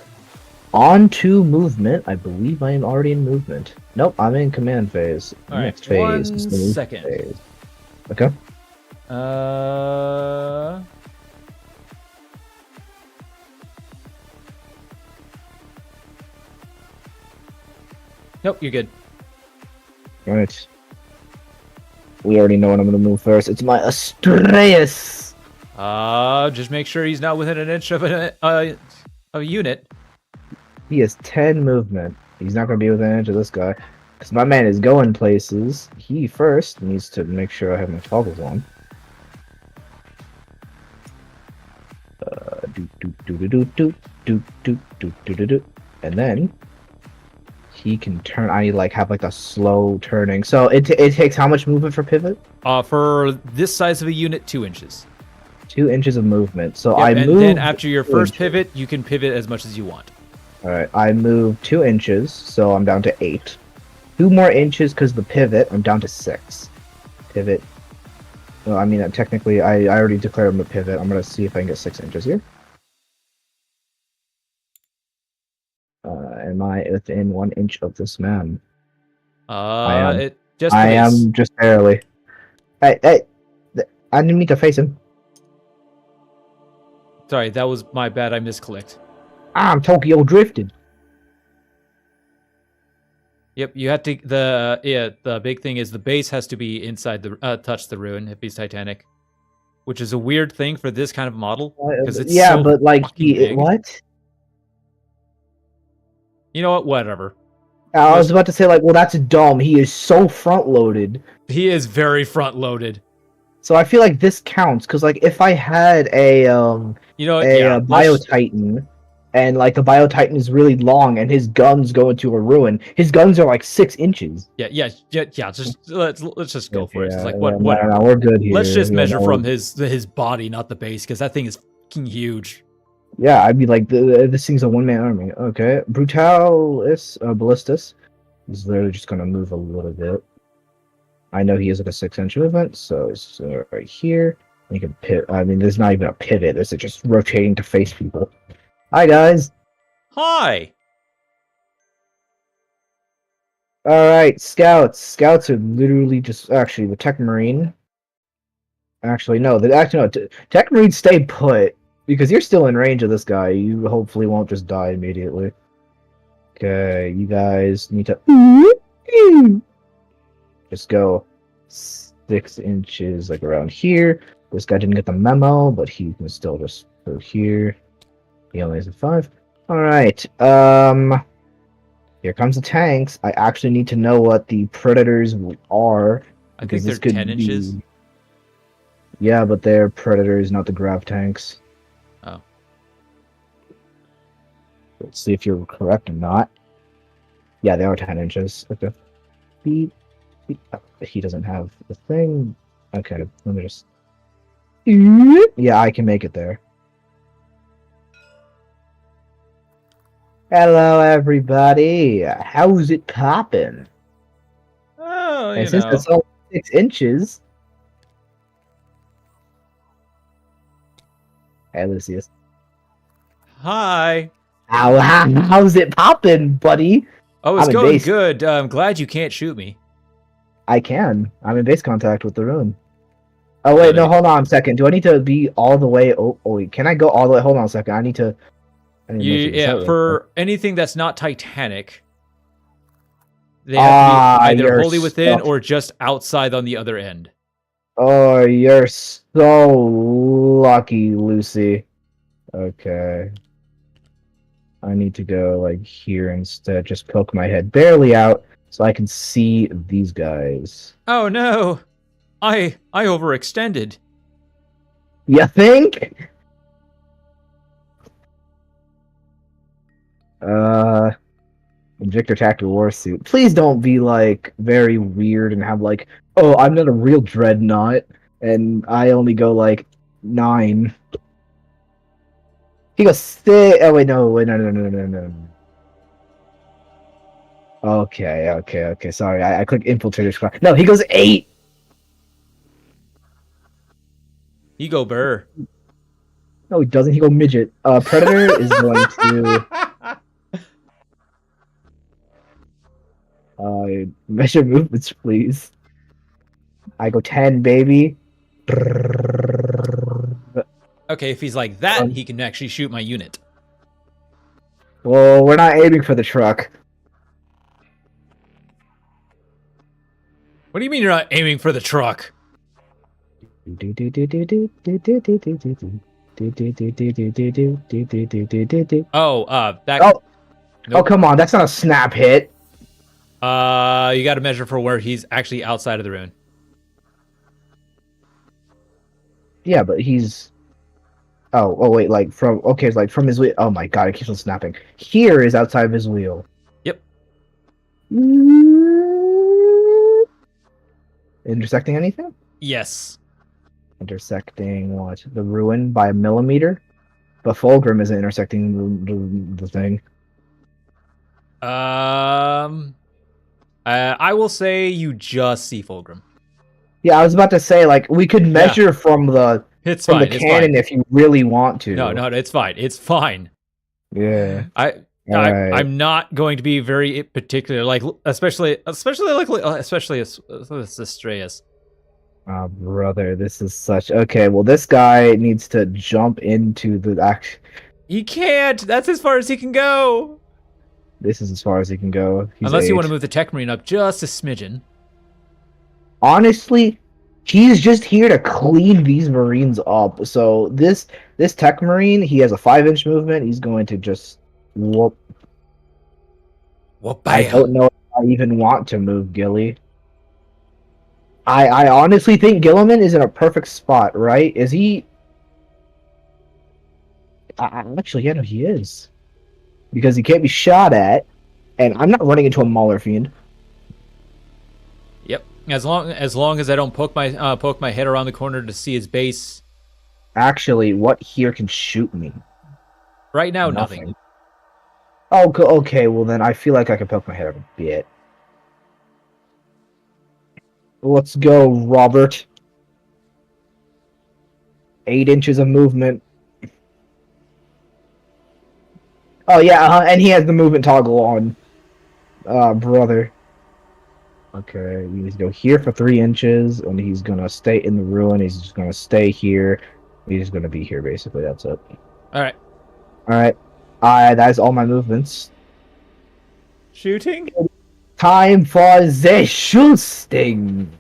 On to movement. I believe I am already in movement. Nope, I'm in command phase. Alright, Next phase is the movement second. phase. Okay. Nope, you're good. Alright. We already know when I'm going to move first. It's my Astreus! Just make sure he's not within an inch of a unit. He has 10 movement. He's not going to be within an inch of this guy. Because my man is going places. He first needs to make sure I have my toggles on. And then he can turn. I have like a slow turning. So it takes how much movement for pivot? For this size of a unit, 2 inches. 2 inches of movement. So Yep, I and move. then after your 2 first inches. pivot, you can pivot as much as you want. All right, I move 2 inches, so I'm down to 8. 2 more inches because the pivot. I'm down to 6. Pivot. Well, I mean, technically, I already declared him a pivot. I'm gonna see if I can get 6 inches here. Am I within 1 inch of this man? am. It just I pays. am just barely. Hey, I didn't mean to face him. Sorry, that was my bad. I misclicked. I'm Tokyo drifted. Yep, you have to. The big thing is the base has to be inside the touch the ruin if he's Titanic, which is a weird thing for this kind of model because it's Yeah, so but like fucking big. what? You know what? Whatever. I was about to say like, well, that's dumb. He is so front loaded. He is very front loaded. So I feel like this counts because like if I had a You know what? Yeah, Bio Titan, and like the Bio Titan is really long and his guns go into a ruin. His guns are like 6 inches. Yeah. Just let's just go for it. It's like No, whatever. we're good here. Let's just measure no, from his body, not the base, because that thing is fucking huge. Yeah, I'd be like, this thing's a one-man army. Okay, Brutalis, Ballistus is literally just gonna move a little bit. I know he is at a 6-inch movement, so it's right here. You can pivot. I mean, there's not even a pivot. It's just rotating to face people. Hi, guys. Hi. All right, scouts. Scouts are literally just actually the Tech Marine. Actually, no. Tech Marines stay put because you're still in range of this guy. You hopefully won't just die immediately. Okay, you guys need to just go 6 inches, like around here. This guy didn't get the memo, but he can still just go here. He only has a 5. All right. Here comes the tanks. I actually need to know what the predators are. I think they're 10 inches. Yeah, but they're predators, not the grav tanks. Oh. Let's see if you're correct or not. Yeah, they are 10 inches. Okay. Beep. He doesn't have the thing. Okay, let me just... Yeah, I can make it there. Hello, everybody. How's it poppin'? Oh, And since it's only 6 inches... Hey, Lucius. Hi. How's it poppin', buddy? Oh, it's I'm in going base. good. I'm glad you can't shoot me. I can. I'm in base contact with the ruin. Oh, wait, no, hold on a second. Do I need to be all the way... Oh, wait, can I go all the way? Hold on a second. I need to Yeah, for anything that's not Titanic, they have to be either wholly within or just outside on the other end. Oh, you're so lucky, Lucy. Okay. I need to go, like, here instead. Just poke my head barely out so I can see these guys. Oh, no. I overextended. You think? Victor Tactical War Suit. Please don't be, like, very weird and have, like, oh, I'm not a real dreadnought, and I only go, like, 9. He goes 6. Oh, wait, no. Okay. Sorry, I clicked Infiltrator's class. No, he goes 8. You go Burr. No, he doesn't. He go midget. Predator is going to... measure movements, please. I go 10, baby. Okay, if he's like that, he can actually shoot my unit. Well, we're not aiming for the truck. What do you mean you're not aiming for the truck? Oh, that... Oh, nope. Oh, come on. That's not a snap hit. You got to measure for where he's actually outside of the ruin. Yeah, but he's... Oh, wait, like, from... Okay, it's like, from his wheel... Oh, my God, it keeps on snapping. Here is outside of his wheel. Yep. Intersecting anything? Yes. Intersecting what? The ruin by a millimeter? But Fulgrim isn't intersecting the thing. I will say you just see Fulgrim. Yeah, I was about to say, like, we could measure from the cannon if you really want to. No, it's fine. It's fine. Yeah. I'm not going to be very particular, like especially Astraeus. Oh, brother, this is such... Okay, well, this guy needs to jump into the action. He can't. That's as far as he can go. This is as far as he can go. He's Unless you want to 8. move the Tech Marine up just a smidgen. Honestly, he's just here to clean these Marines up. So this Tech Marine, he has a 5-inch movement. He's going to just whoop. Well, I bam. don't know if I even want to move Gilly. I honestly think Gilliman is in a perfect spot, right? Is he? Actually, yeah, no, he is. Because he can't be shot at, and I'm not running into a Mauler Fiend. Yep. As long as I don't poke my head around the corner to see his base. Actually, what here can shoot me? Right now, nothing. Oh, okay. Well, then I feel like I can poke my head up a bit. Let's go, Robert. 8 inches of movement. Oh yeah, and he has the movement toggle on. Brother. Okay, he needs to go here for 3 inches, and he's gonna stay in the ruin. He's just gonna stay here. He's gonna be here, basically. That's it. All right. Alright. That's all my movements. Shooting. Time for the shooting!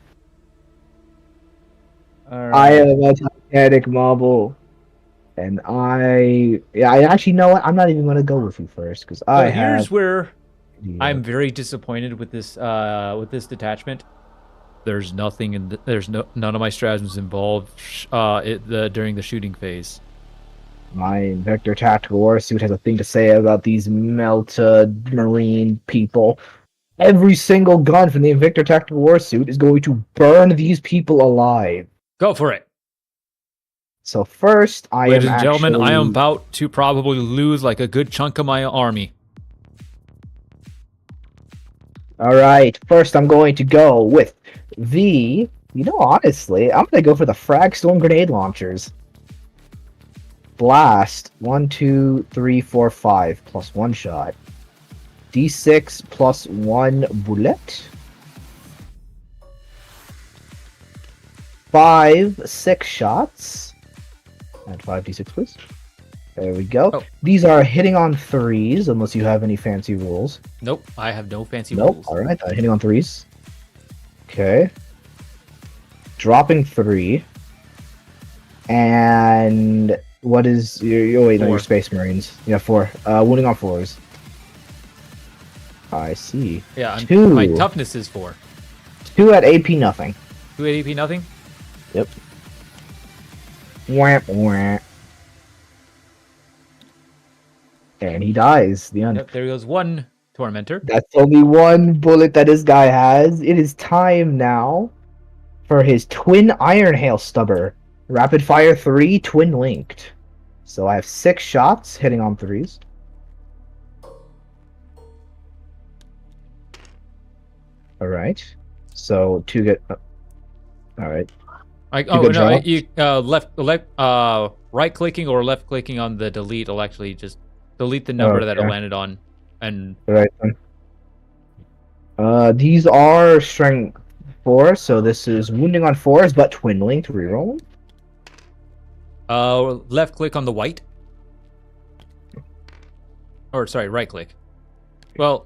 All right. I am a Titanic marble. And I actually know what? I'm not even gonna go with you first, because I have... Here's where I'm very disappointed with this detachment. There's nothing in none of my stratagems involved during the shooting phase. My Vector Tactical Warsuit has a thing to say about these melted marine people. Every single gun from the Invictor Tactical Warsuit is going to burn these people alive. Go for it. So first, Ladies and gentlemen, I am about to probably lose like a good chunk of my army. Alright, first I'm going to go with the... You know, honestly, I'm going to go for the Fragstorm Grenade Launchers. Blast. 1, 2, 3, 4, 5. Plus 1 shot. D6 plus 1 bullet. 5, 6 shots. And 5d6, please. There we go. Oh. These are hitting on 3s, unless you have any fancy rules. Nope, I have no fancy Nope. rules. Alright, hitting on 3s. Okay. Dropping 3. And what is your wait, no, your Space Marines? Yeah, 4. Wounding on 4s. I see. Yeah, 2. My toughness is 4. 2 at AP nothing. 2 at AP nothing? Yep. Whamp whamp. And he dies. The end. Yep, there goes 1 Tormentor. That's only 1 bullet that this guy has. It is time now for his Twin Iron Hail Stubber. Rapid Fire 3, Twin Linked. So I have 6 shots hitting on 3s. Alright. So 2 get... Alright. Right clicking or left clicking on the delete will actually just delete the number that it landed on. And right then. These are strength 4, so this is wounding on 4s, but twin linked reroll. Left click on the white. Or sorry, right click. Well,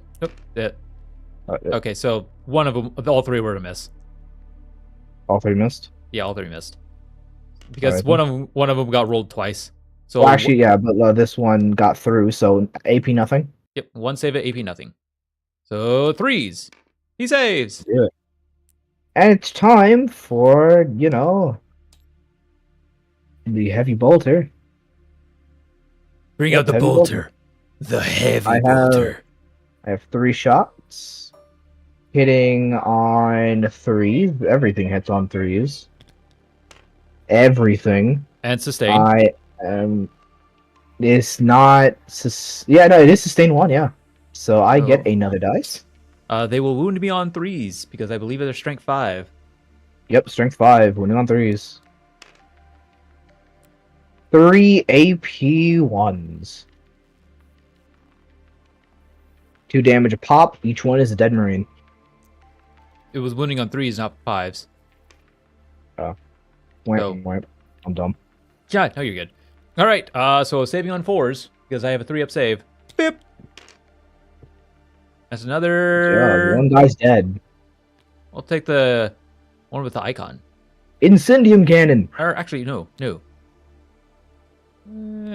okay, so one of them, all 3 were to miss. All 3 missed. Yeah, all 3 missed. Because one of them got rolled twice. So well, actually, yeah, but this one got through, so AP nothing. Yep, 1 save at AP nothing. So 3s. He saves. Yeah. And it's time for, you know, the heavy bolter. Bring out the bolter. The heavy bolter. I have 3 shots. Hitting on 3s. Everything hits on 3s. Everything. And sustain. I am... It's not... Yeah, no, it is sustain 1, yeah. So I get another dice. They will wound me on 3s, because I believe they're strength 5. Yep, strength 5. Wounding on 3s. 3 AP 1s. 2 damage a pop. Each one is a dead marine. It was wounding on 3s, not 5s. Oh. So- I'm dumb. Yeah, no, you're good. All right, so saving on 4s, because I have a 3-up save. Beep. That's Yeah, another... one guy's dead. I'll take the one with the icon. Incendium cannon! Or actually, no.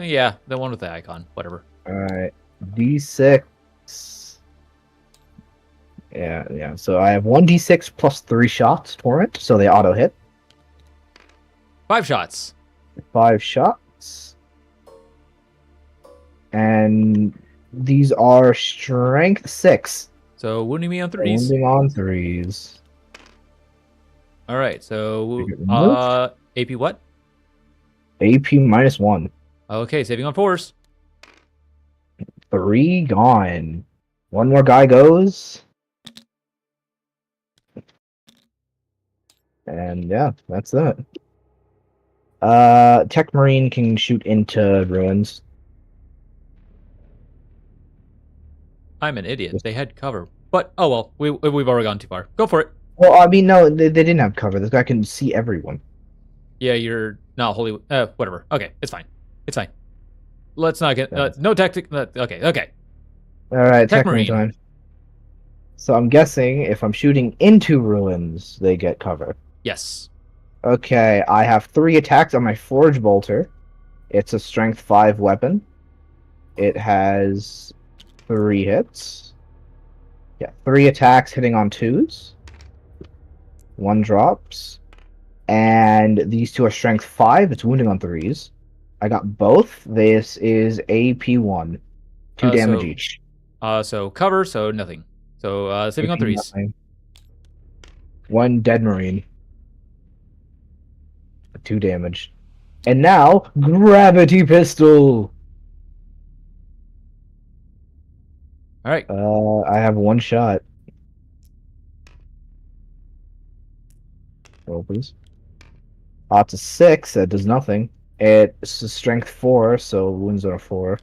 Yeah, the one with the icon. Whatever. Alright. D6. Yeah. So I have 1d6 plus 3 shots, Torrent, so they auto hit. 5 shots. 5 shots. And these are strength 6. So wounding me on 3s. Wounding on 3s. All right, so Take it removed. AP what? AP -1. Okay, saving on 4s. 3 gone. One more guy goes. And yeah, that's it. Tech Marine can shoot into ruins. I'm an idiot. They had cover, but oh well. We've already gone too far. Go for it. Well, I mean, no, they didn't have cover. This guy can see everyone. Yeah, you're not holy. Whatever. Okay, it's fine. It's fine. Let's not get no tactic. Okay. All right, Tech Tech Marine Marine. time. So I'm guessing if I'm shooting into ruins, they get cover. Yes. Okay, I have 3 attacks on my Forge Bolter. It's a Strength 5 weapon. It has 3 hits. Yeah, 3 attacks hitting on 2s. 1 drops. And these 2 are Strength 5. It's wounding on 3s. I got both. This is AP1. 2 damage each. So cover. So nothing. So saving on 3s. Nothing. 1 dead Marine. 2 damage. And now, Gravity Pistol! All right. I have 1 shot. Roll, please. It's a 6, that does nothing. It's a strength 4, so wounds are 4.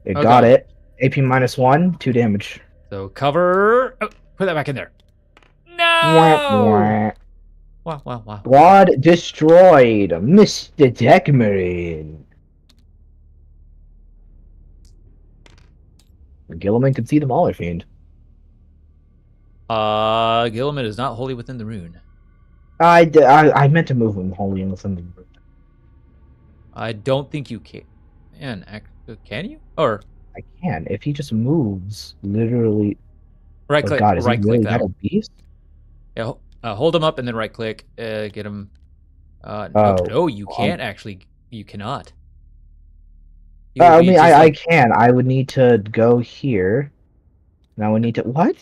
It got Okay. it. AP -1, 2 damage. So cover. Oh, put that back in there. Wah, No. wah. Wow. Squad destroyed, Mr. Tech Marine. Gilliman can see them all, I fiend. Gilliman is not wholly within the rune. I meant to move him wholly in within the. I don't think you can. Can you? Or I can if he just moves literally. right Oh click. God, is he Right click really that. that obese? Yeah, hold him up and then right click. Get him. Oh, no, you can't actually. You cannot. It I would be mean, just I like- can. I would need to go here. Now we need to what?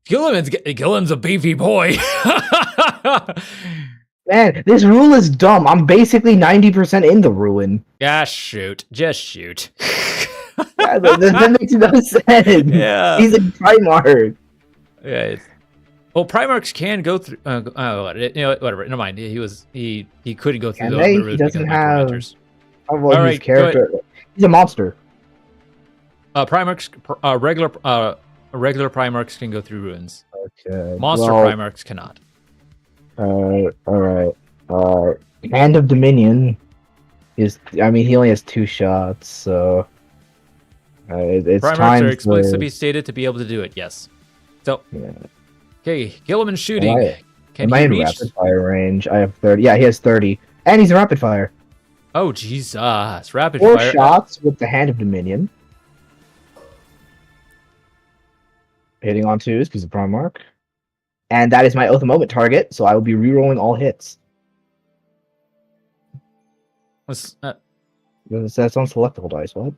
Gilliman's a beefy boy. Man, this rule is dumb. I'm basically 90% in the ruin. Yeah, shoot. Just shoot. Yeah, that makes no sense. Yeah. He's a Primarch. Yeah. Well, Primarchs can go through. Whatever. Never mind. He couldn't go through Can the they? ruins He doesn't because of have- micromanagers. Oh, well, All his right, go character. He's a monster. Primarchs, regular Primarchs can go through ruins. Okay. Monster well, Primarchs cannot. all right. Hand of Dominion is. I mean, he only has 2 shots, so it's Primarchs time are for. explicitly stated to be able to do it. Yes. So, Yeah. okay, Gilliman's shooting. Can Am I he in reach? rapid fire range? I have 30. Yeah, he has 30, and he's in rapid fire. Oh Jesus! Rapid 4 fire. shots with the Hand of Dominion. Hitting on 2s because of Primarch. And that is my Oath of Moment target, so I will be rerolling all hits. Let's, That's on selectable dice, what?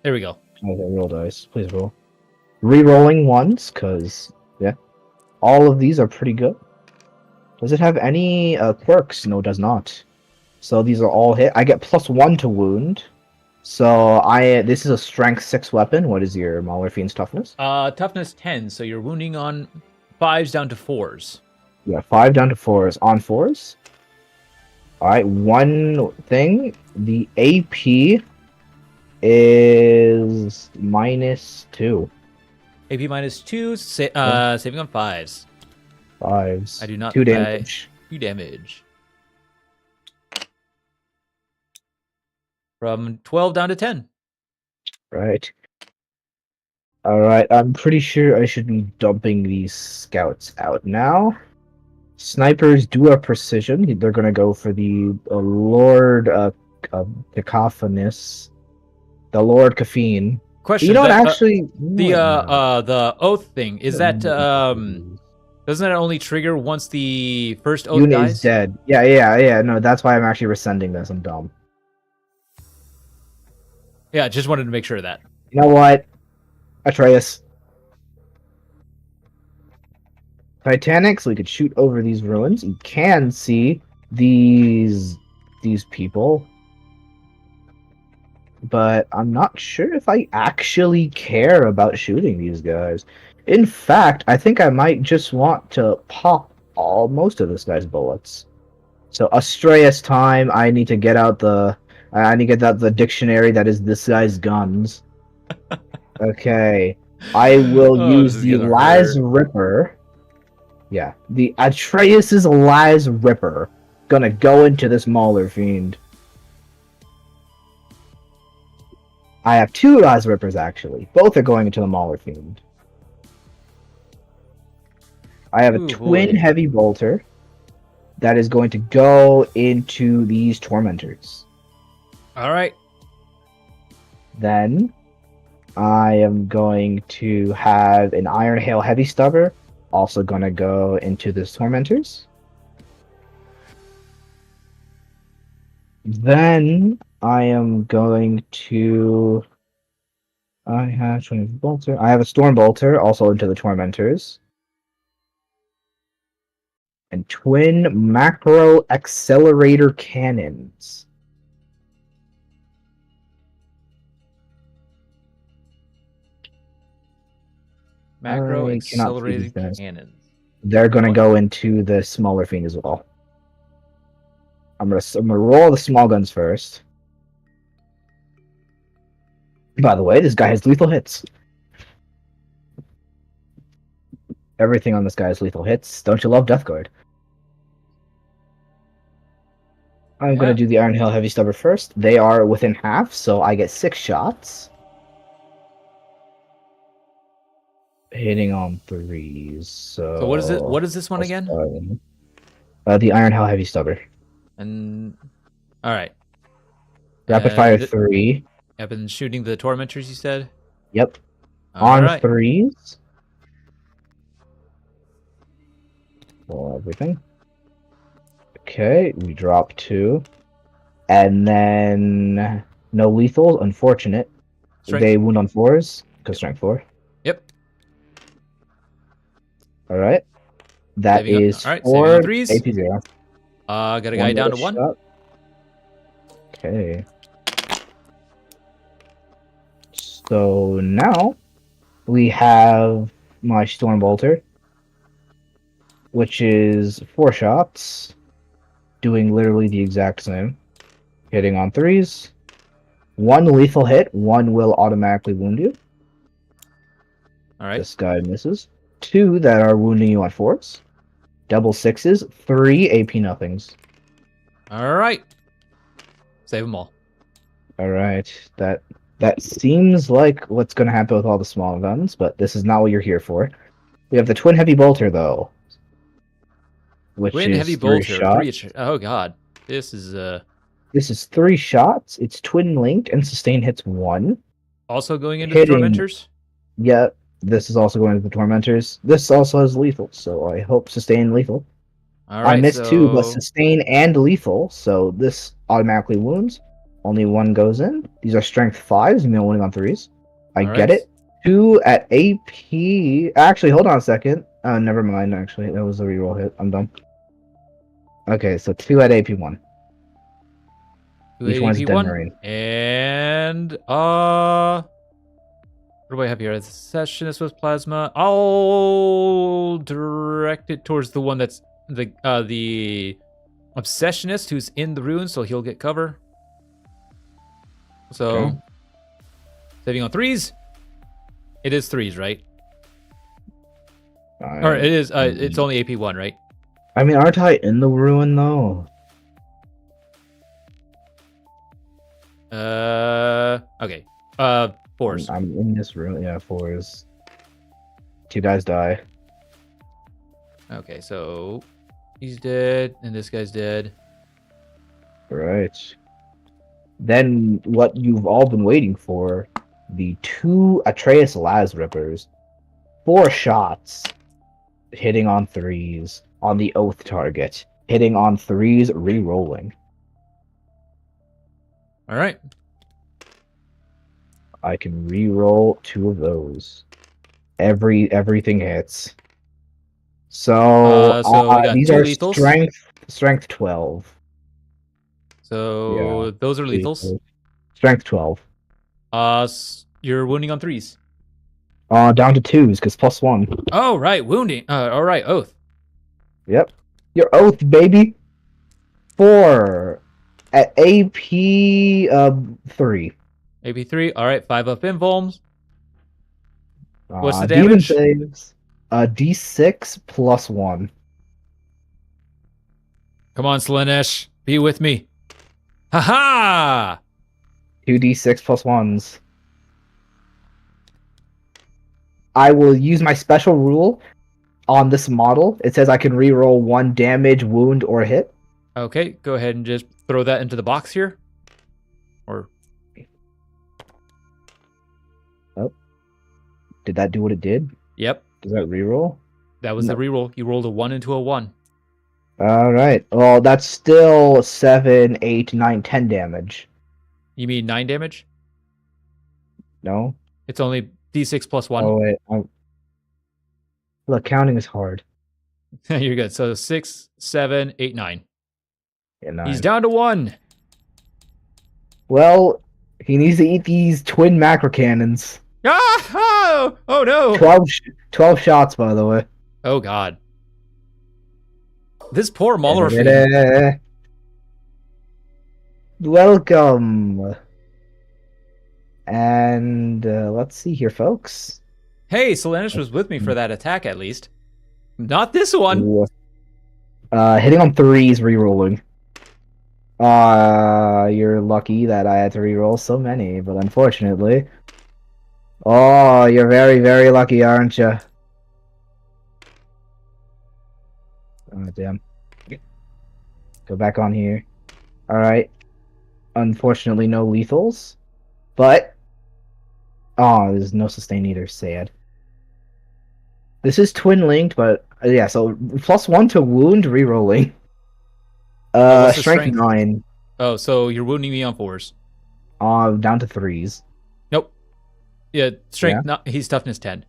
there we go. Okay, roll dice. Please roll. Rerolling ones, because, yeah. All of these are pretty good. Does it have any quirks? No, it does not. So these are all hit. I get +1 to wound. So this is a strength 6 weapon. What is your Mauler Fiend's toughness? Toughness 10, so you're wounding on 5s down to 4s. Yeah, 5 down to 4s. On 4s? Alright, one thing. The AP is -2. AP -2, saving on 5s. 5s. I do not 2 buy damage. 2 damage. From 12 down to 10. Right. Alright, I'm pretty sure I should be dumping these scouts out now. Snipers do have precision. They're gonna go for the Lord Cacophonous. The Lord Caffeine. Question: You know what, that actually... the oath thing, is that doesn't that only trigger once the first oath Unit is dies? dead. Yeah. No, that's why I'm actually rescinding this. I'm dumb. Yeah, just wanted to make sure of that. You know what? Atreus. Titanic, so we could shoot over these ruins. You can see these people, but I'm not sure if I actually care about shooting these guys. In fact, I think I might just want to pop most of this guy's bullets. So Astreus time, I need to get out the dictionary that is this guy's guns. Okay. I will Oh, this use is the gonna Laz hurt. Ripper. Yeah, the Atreus's Laz Ripper gonna go into this Mauler Fiend. I have 2 Laz Rippers actually. Both are going into the Mauler Fiend. I have a Ooh, twin boy. heavy bolter that is going to go into these tormentors. All right. Then I am going to have an Iron Hail heavy stubber, also gonna go into the tormentors. Then I am going to. I have 20 bolter. I have a storm bolter also into the tormentors. And twin macro accelerator cannons. Macro I cannot see these accelerated guys. cannons. They're gonna What? go into the smaller fiend as well. I'm gonna roll the small guns first. By the way, this guy has lethal hits. Everything on this guy has lethal hits. Don't you love Death Guard? I'm Yeah. gonna do the Iron Hail Heavy Stubber first. They are within half, so I get 6 shots. Hitting on 3s. So So what is it? What is this one again? The Iron Hail Heavy Stubber. And all right. Rapid fire And 3. I've been shooting the tormentors. You said. Yep. All On right. 3s. Roll everything. Okay, we drop 2. And then no lethals, unfortunate. Strength. They wound on 4s, because strength 4. Yep. Alright. That Saving on- is all right, 4 saving on 3s. AP 0. Got a guy down to 1. Shot. Okay. So now we have my Storm Bolter, which is 4 shots, doing literally the exact same. Hitting on 3s. 1 lethal hit, 1 will automatically wound you. All right. This guy misses. 2 that are wounding you on 4s. Double 6s. 3 AP nothings. All right. Save them all. Alright. That seems like what's going to happen with all the small guns, but this is not what you're here for. We have the Twin Heavy Bolter, though. Which Twin is heavy 3 bolter. shots. Oh god. This is This is 3 shots. It's twin linked and sustain hits 1. also going into Hitting. the tormentors. Yeah, this is also going to the Tormentors. This also has lethal, so I hope sustain lethal. All right. I missed so... 2, but sustain and lethal, so this automatically wounds. Only 1 goes in. These are strength 5s, and wounding on 3s. I All get right. it. 2 at AP. Actually, hold on a second. Never mind, actually. That was a reroll hit. I'm done. Okay, so 2 at AP 1. Each one's dead 1. marine. And what do I have here? The Sessionist with plasma. I'll direct it towards the one that's the Obsessionist who's in the ruins, so he'll get cover. So Okay. saving on 3s. It is 3s, right? Or it is. It's only AP1, right? I mean, aren't I in the ruin though? Okay. Fours. I'm in this ruin. Yeah, fours. 2 guys die. Okay, so he's dead, and this guy's dead. Right. Then what you've all been waiting for, the 2 Atreus Las Rippers. 4 shots. Hitting on 3s on the Oath target. Hitting on 3s, re-rolling. All right. I can re-roll 2 of those. Everything hits. So, So we got these 2 are lethals. strength 12. So Yeah. those are lethals. Strength 12. You're wounding on 3s. Down to 2s because +1. Oh, right, wounding. All right, oath. Yep. Your oath, baby. 4 at AP 3. AP3. All right, 5 up invulns. What's the Demon damage? saves. D6 +1. Come on, Slaanesh, be with me. Ha 2d6 +1s. I will use my special rule on this model. It says I can reroll 1 damage, wound, or hit. Okay, go ahead and just throw that into the box here. Or Did that do what it did? yep, Does that reroll? that was No. the reroll. You rolled a 1 into a 1. All right. Well, that's still 7, 8, 9, 10 damage. You mean 9 damage? No? It's only D6 plus 1. Oh, wait. Look, counting is hard. You're good. So 6, 7, 8, 9. Yeah, 9. He's down to 1. Well, he needs to eat these twin macro cannons. Ah! Oh no! 12 shots, by the way. Oh god. This poor Mauler fiend. Welcome. And let's see here, folks. Hey, Slaanesh was with me for that attack at least. Not this one. Hitting on 3s, rerolling. You're lucky that I had to reroll so many, but unfortunately. Oh, you're very, very lucky, aren't you? Oh, damn. Go back on here. Alright. Unfortunately, no lethals. But... oh, there's no sustain either. Sad. This is twin-linked, but... yeah, so +1 to wound, rerolling. What's the strength 9. Oh, so you're wounding me on 4s. Down to 3s. Nope. Yeah, strength. Yeah? He's toughness 10.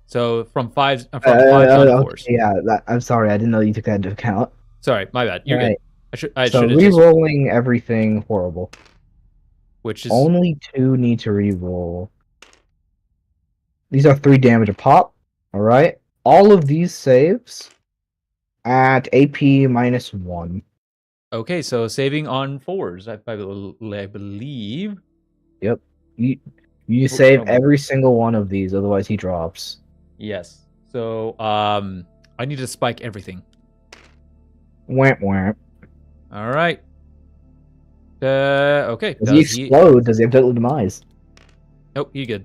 So from 5s down to 4s. Yeah, I'm sorry. I didn't know you took that into account. Sorry, my bad. You're Right. good. I So should have re-rolling everything horrible. which is Only 2 need to re-roll. These are 3 damage a pop. Alright. All of these saves at AP -1. okay. So saving on 4s, I believe. Yep. You save every single one of these, otherwise he drops. Yes. So I need to spike everything. Whamp whamp. All right. Okay. Does he explode? Does he have total demise? Nope. You good.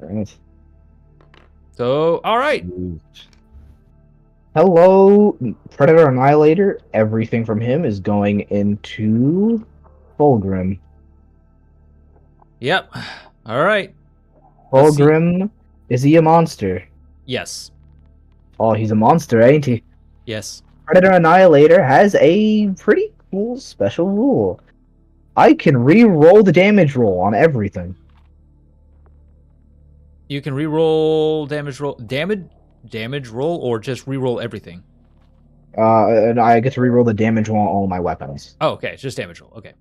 Alright. So all right. Hello, Predator Annihilator. Everything from him is going into Fulgrim. Yep. All right. Let's see. Fulgrim, is he a monster? Yes. Oh, he's a monster, ain't he? Yes. Predator Annihilator has a pretty cool special rule. I can re-roll the damage roll on everything. You can re-roll damage roll or just re-roll everything. And I get to re-roll the damage roll on all my weapons. Oh, okay. It's just damage roll. Okay.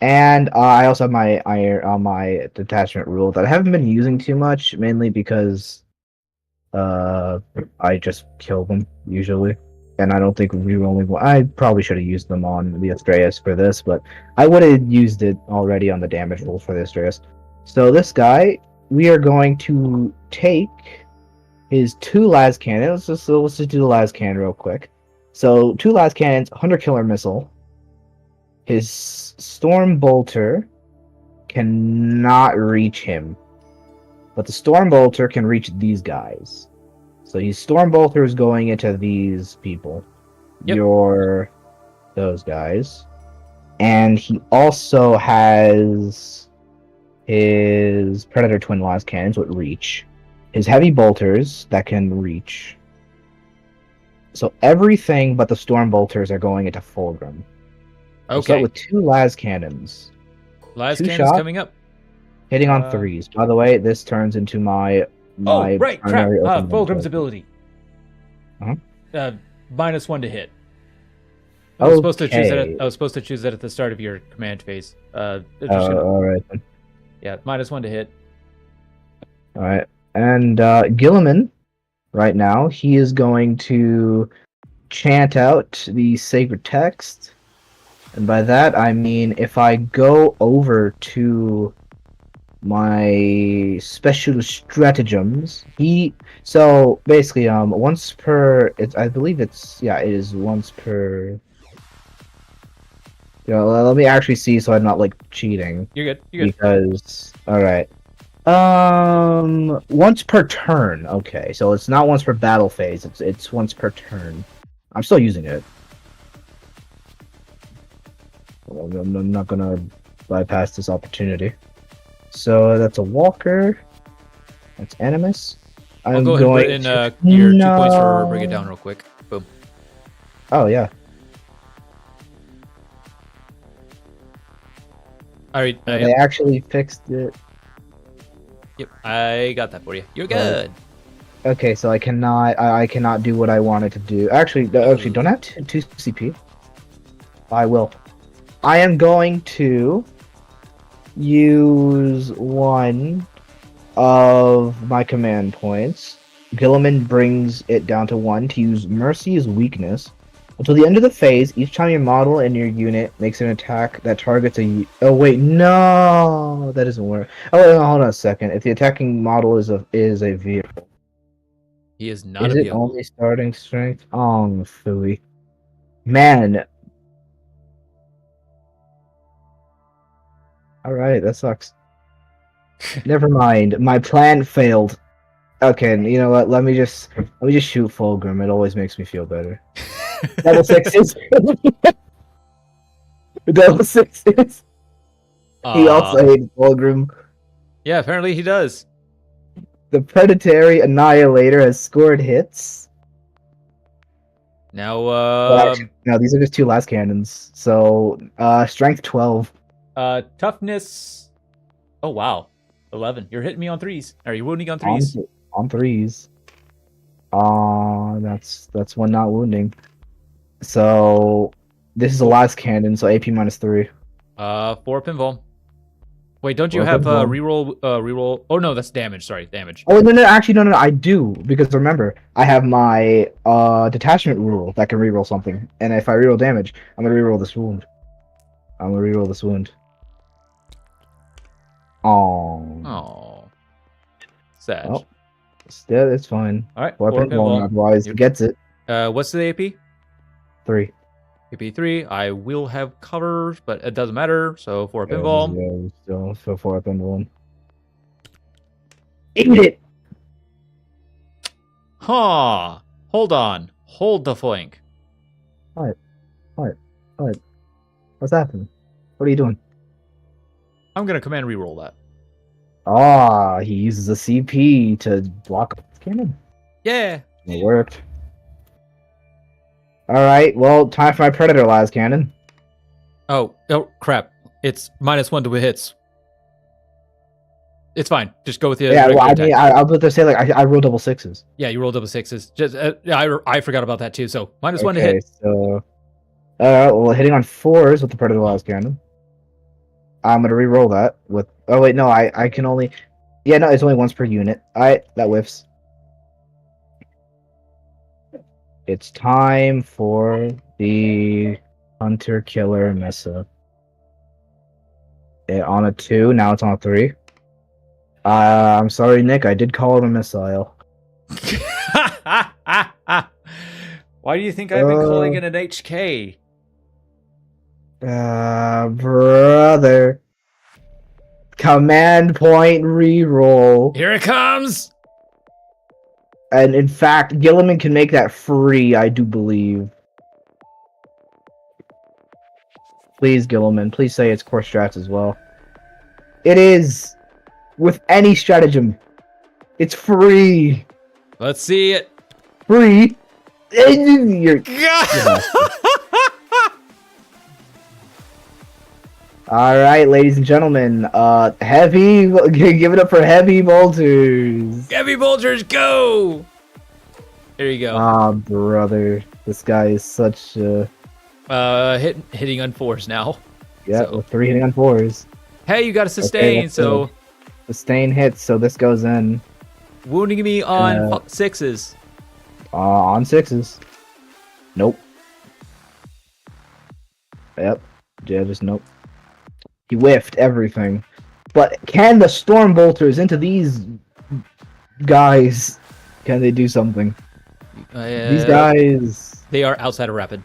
And I also have my detachment rule that I haven't been using too much, mainly because I just kill them usually, and I don't think re-rolling. I probably should have used them on the Astreus for this, but I would have used it already on the damage roll for the Astreus. So this guy, we are going to take his two las cannons. Let's just do the las cannon real quick. So two las cannons, hunter killer missile. His storm bolter cannot reach him, but the storm bolter can reach these guys. So his storm bolter is going into these people. Yep. Those guys. And he also has his Predator Twin Las cannons with reach. His heavy bolters that can reach. So everything but the storm bolters are going into Fulgrim. We'll start Okay. with two las cannons. Last two cannon's shots. coming up. Hitting on threes. By the way, this turns into my Oh, right, crap. primary open Fulgrim's weapon. ability. Uh-huh. -1 to hit. I was supposed to choose that. Okay. I was supposed to choose that at the start of your command phase. All right then. Yeah, -1 to hit. All right. And Gilliman, right now, he is going to chant out the sacred text. And by that, I mean if I go over to my special stratagems, so basically once per I believe it is once per. Let me actually see so I'm not like cheating. You're good. You're good. Because all right. Once per turn. Okay, so it's not once per battle phase. It's once per turn. I'm still using it. I'm not gonna bypass this opportunity. So that's a walker. That's Animus. I'll go ahead and put in your 2 points for bring it down real quick. Boom. Oh yeah. All right. They actually fixed it. Yep, I got that for you. You're good. Okay, so I cannot do what I wanted to do. Actually, don't I have two CP? I will. I am going to use one of my command points. Gilliman brings it down to 1 to use Mercy as weakness. Until the end of the phase, each time your model and your unit makes an attack that targets a... Oh wait, no! That doesn't work. Oh wait, hold on a second. If the attacking model is a vehicle. He is not Is a it vehicle. only starting strength? Oh, phooey. Man. Alright, that sucks. Never mind. My plan failed. Okay, you know what? Let me just shoot Fulgrim. It always makes me feel better. Double sixes. Double sixes. He also hates Fulgrim. Yeah, apparently he does. The Predatory Annihilator has scored hits. Now, No, these are just two last cannons. So, strength 12. Toughness. Oh wow, 11. You're hitting me on 3s. Are you wounding on 3s? On 3s. That's one not wounding. So this is the last cannon, so AP -3. 4 pinball. Wait, don't you have reroll? Oh no, that's damage. Sorry, damage. Oh no, actually no, I do, because remember I have my detachment rule that can reroll something, and if I reroll damage, I'm gonna reroll this wound. Oh, sad. Oh, still it's fine. All right, 4 pinball, otherwise it gets it. What's the AP? 3. AP 3. I will have cover, but it doesn't matter. So 4 pinball. Yeah, still so 4 pinball. Eat it. Huh. Hold on. Hold the flank. What? What's happening? What are you doing? I'm gonna command reroll that. Ah, he uses a CP to block the cannon. Yeah. It worked. Alright, well, time for my Predator las cannon. Oh crap. It's -1 to hits. It's fine. Just go with the Yeah, well, I attack. mean, I was about to say, like, I roll double sixes. Yeah, you roll double sixes. Just I forgot about that too. So -1 to hit. So, well, hitting on 4s with the Predator las cannon. I'm gonna re-roll that with. Oh wait, no, I can only. Yeah, no, it's only once per unit. Alright, that whiffs. It's time for the Hunter Killer Mesa. On a 2, now it's on a 3. I'm sorry, Nick, I did call it a missile. Why do you think I've been calling it an HK? Brother. Command point reroll. Here it comes! And in fact, Gilliman can make that free, I do believe. Please, Gilliman, please say it's core strats as well. It is! With any stratagem. It's free! Let's see it. Free? You're... Alright, ladies and gentlemen, heavy, give it up for heavy bolters! Heavy bolters, go! There you go. Ah, brother, this guy is such hitting on 4s now. Yeah, So- with 3 hitting on 4s. Hey, you got a sustain, that's so Sustain hits, so this goes in wounding me on 6s. on 6s. Nope. Yep. Yeah, just nope. He whiffed everything. But can the storm bolters into these guys, can they do something? These guys... They are outside of rapid.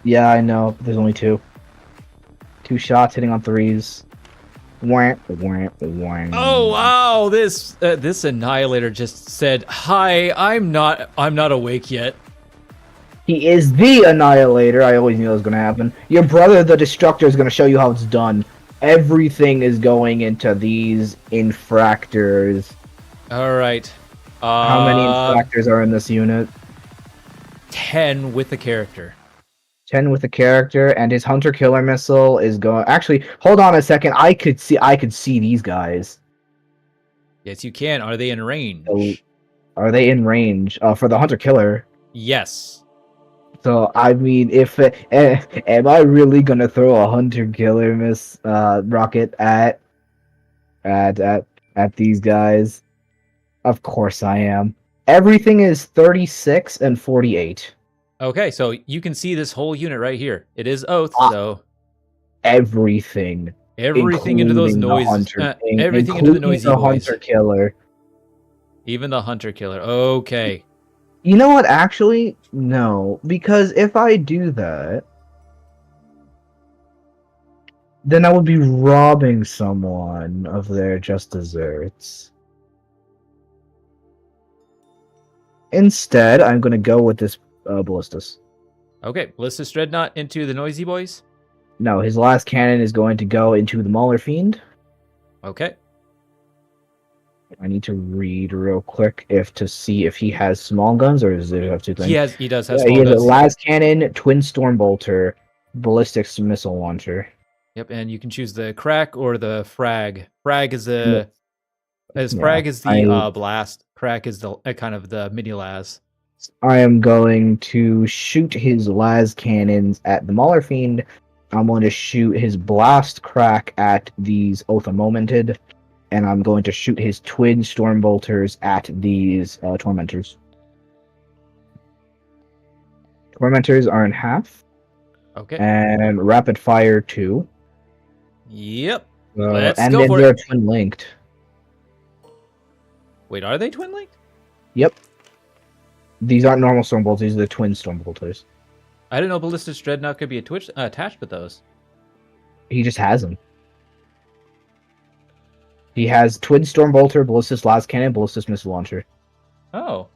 Yeah, I know. There's only 2. 2 shots hitting on 3s. Wham, wham, wham. Oh wow! This annihilator just said, "Hi, I'm not awake yet." He is the Annihilator. I always knew that was going to happen. Your brother, the Destructor, is going to show you how it's done. Everything is going into these infractors. All right. How many infractors are in this unit? 10 with the character. 10 with the character, and his Hunter Killer Missile is going... Actually, hold on a second. I could see these guys. Yes, you can. Are they in range? So, are they in range? For the Hunter Killer. Yes. So, I mean, if... am I really going to throw a Hunter Killer rocket at these guys? Of course I am. Everything is 36 and 48. Okay, so you can see this whole unit right here. It is Oath, so Everything. everything into those noises. Everything into the noisy the boys. Hunter Killer. Even the Hunter Killer. Okay. You know what? Actually, no. Because if I do that, then I would be robbing someone of their just desserts. Instead, I'm going to go with this Ballistus. Okay, Ballistus Dreadnought into the noisy boys. No, his last cannon is going to go into the Mauler Fiend. Okay. I need to read real quick to see if he has small guns or does it have 2 things? He does have Yeah, small he has a guns. las cannon, twin storm bolter, ballistics missile launcher. Yep, and you can choose the crack or the frag. Frag is the blast. Crack is the kind of the mini las. I am going to shoot his las cannons at the Mauler Fiend. I'm going to shoot his blast crack at these Oath Momented, and I'm going to shoot his twin storm bolters at these tormentors. Tormentors are in half, Okay. and rapid fire 2. Yep. And Let's then go for they're it. twin linked. Wait, are they twin linked? Yep. These aren't normal storm bolters, these are the twin storm bolters. I didn't know Ballistus Dreadnought could be attached with those. He just has them. He has twin storm bolter, ballistic las cannon, ballistic missile launcher. Oh.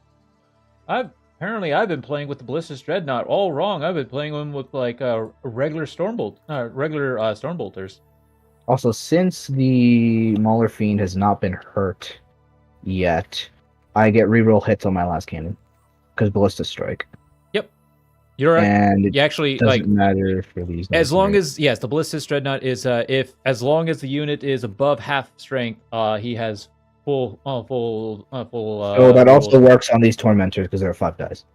I've been playing with the Ballistus Dreadnought all wrong. I've been playing them with like regular storm bolters. Also, since the Mauler Fiend has not been hurt yet, I get reroll hits on my last cannon because ballista strike. You're right. And it You actually doesn't matter for these. as long as the Ballistus Dreadnought is as long as the unit is above half strength, he has full. So that also works on these tormentors because there are 5 dice.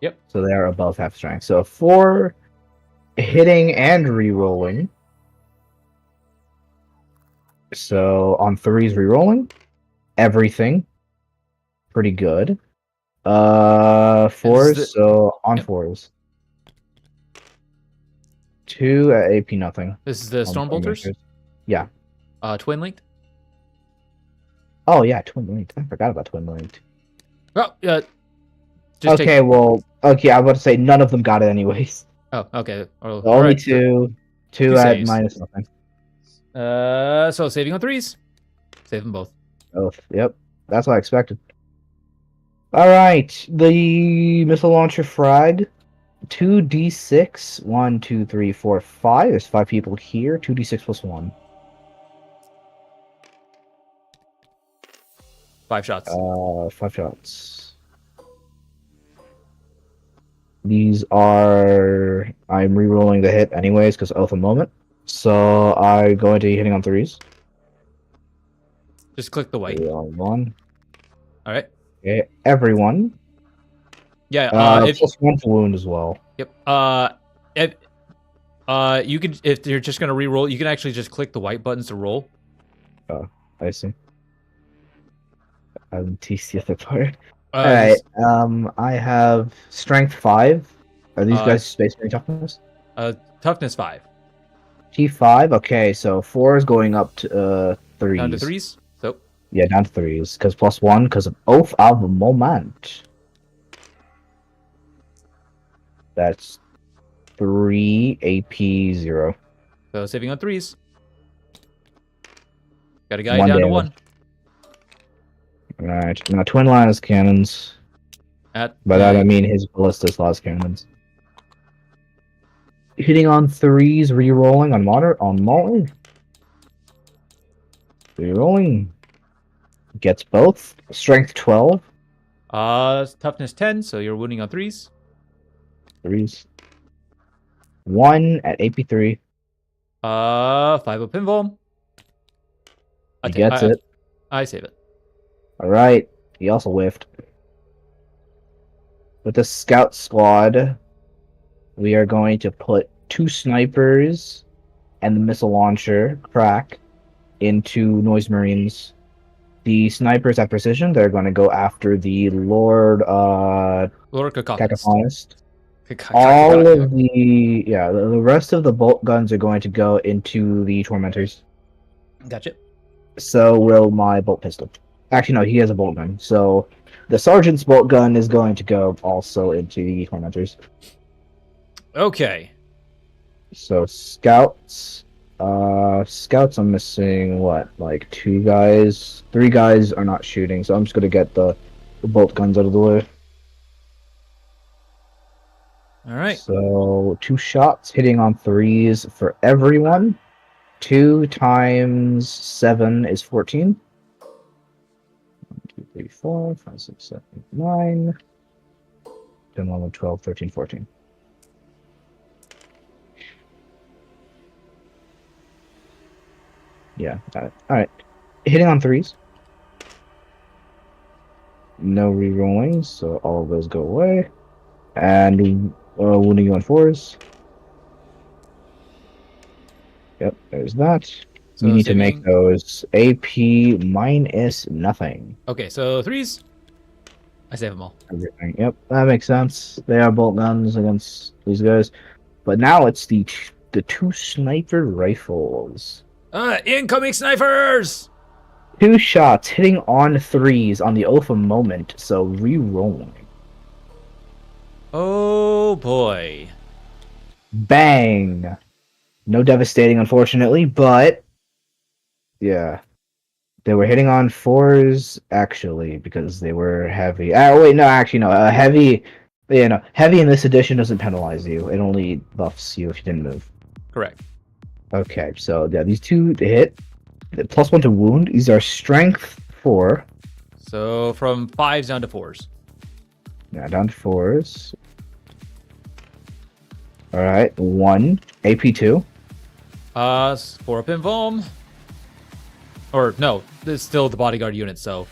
Yep. So they are above half strength. So 4 hitting and rerolling. So on 3s rerolling, everything pretty good. 4s, so on 4s. 2 at AP nothing. This is the Storm Bolters? Yeah. Twin linked? Oh yeah, twin linked. I forgot about twin linked. Oh, Okay, well, okay, I was about to say none of them got it anyways. Oh, okay. Oh, all Only right. So, two two at saves. minus nothing. So saving on 3s. Save them both. Both. Yep, that's what I expected. All right, the missile launcher frag. 2d6. 1, 2, 3, 4, 5. There's 5 people here. 2d6 plus 1. 5 shots. 5 shots. These are. I'm re-rolling the hit anyways because of a moment. So I go into hitting on 3s. Just click the white. 3 on 1. All right. Okay, everyone. Yeah. Plus 1 to wound as well. Yep. You can, if you're just gonna re-roll, you can actually just click the white buttons to roll. Oh, I see. I haven't teased the other part. Uh, Alright, just- I have strength 5. Are these Uh, guys space marine toughness? Toughness 5. T5, okay, so 4 is going up to 3s. Down to 3s. So Yeah, down to 3s, because plus 1, because of Oath of Moment. That's 3 AP 0. so saving on 3s. Got a guy 1 down to damage. 1. Alright, now Twin Linus cannons. By that I mean his ballistas las cannons. Hitting on 3s, re-rolling on Molly. Re-rolling. Gets both. Strength 12. Toughness 10. So you're wounding on 3s. 3s. 1 at AP 3. 5 of pinball. He gets it. I save it. Alright. He also whiffed. With the scout squad, we are going to put 2 snipers and the missile launcher, crack, into Noise Marines. The snipers at precision, they're going to go after the Lord Lord Cacophonist. All of the rest of the bolt guns are going to go into the Tormentors. Gotcha. So will my bolt pistol. Actually, no, he has a bolt gun. So the sergeant's bolt gun is going to go also into the Tormentors. Okay. So scouts. Scouts, I'm missing what? Like 2 guys? 3 guys are not shooting, so I'm just gonna get the bolt guns out of the way. Alright. So 2 shots hitting on 3s for everyone. 2 times 7 is 14. 1, 2, 3, 4, 5, 6, 7, 8, 9, 10, 11, 12, 13, 14. Yeah, got it. Alright. Hitting on 3s. No re-rolling, so all of those go away. And wounding you on 4s. Yep, there's that. So you need to saving- make those AP minus nothing. Okay, so 3s. I save them all. Everything. Yep, that makes sense. They are bolt guns against these guys. But now it's the 2 sniper rifles. Incoming snipers! 2 shots hitting on 3s on the Oath of Moment, so re-rolling. Oh boy. Bang! No devastating, unfortunately, but yeah. They were hitting on 4s, actually, because they were heavy. Wait, no, actually, no. Heavy in this edition doesn't penalize you. It only buffs you if you didn't move. Correct. Okay, so yeah, these 2 to hit. Plus 1 to wound. These are strength 4. So from 5s down to 4s. Yeah, down to 4s. Alright, 1. AP 2. 4 up in Vom. Or no, it's still the bodyguard unit, so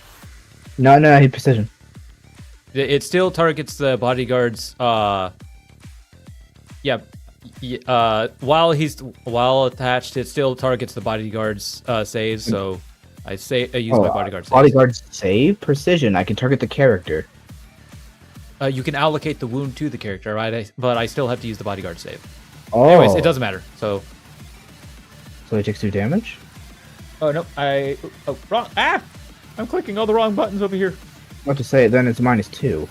No, hit precision. it still targets the bodyguards. While attached, it still targets the bodyguards saves. So I use my bodyguard saves. Bodyguard save precision. I can target the character. You can allocate the wound to the character, right? But I still have to use the bodyguard save. Oh, Anyways, it doesn't matter. So he takes 2 damage. oh no, wrong. I'm clicking all the wrong buttons over here. What to say? Then it's -2.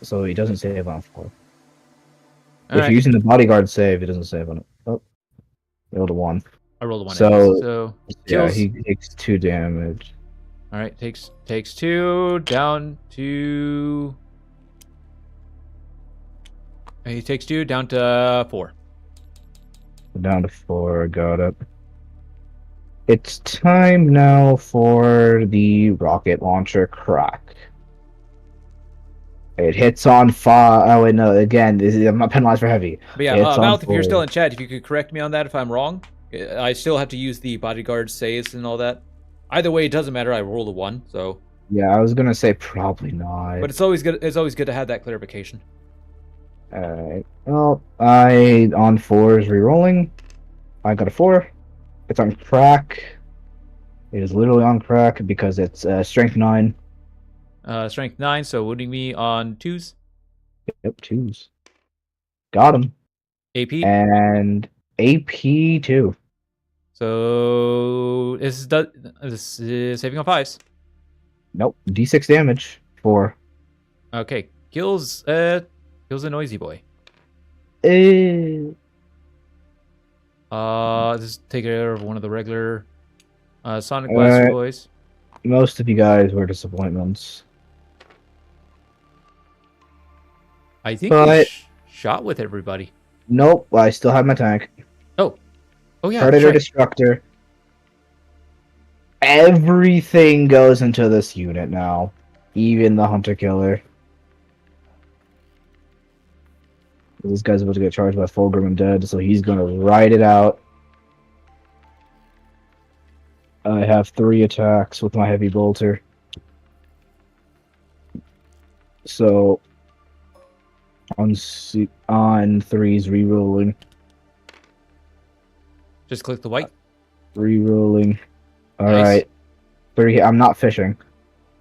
So he doesn't save on 4. If Alright. you're using the bodyguard save, it doesn't save on it. Oh, rolled a 1. I rolled a 1 So, anyways, so yeah, kills. he takes 2 damage. Alright, takes 2 down to. He takes 2 down to 4. Down to 4, got it. It's time now for the rocket launcher crack. It hits on 5. Oh, wait, no, again, I'm not penalized for heavy. But yeah, It's on Mouth, if you're 4. still in chat, if you could correct me on that if I'm wrong. I still have to use the bodyguard saves and all that. Either way, it doesn't matter. I rolled a 1, so. Yeah, I was gonna say probably not. But it's always good. It's always good to have that clarification. Alright. Well, I on 4 is rerolling. I got a 4. It's on crack. It is literally on crack because it's strength 9. Strength 9, so wounding me on 2s. Yep, 2s. Got him. AP. And AP 2. So this is saving on 5s. Nope. D6 damage. 4. Okay, kills a noisy boy. Just take care of one of the regular Sonic Blaster boys. Most of you guys were disappointments. I think But- shot with everybody. Nope, I still have my tank. Oh yeah, Predator that's right. Destructor. Everything goes into this unit now. Even the Hunter Killer. This guy's about to get charged by Fulgrim and dead, so he's gonna ride it out. I have 3 attacks with my heavy bolter. So on 3's rerolling. Just click the white. Rerolling. Nice. Alright. 3. I'm not fishing.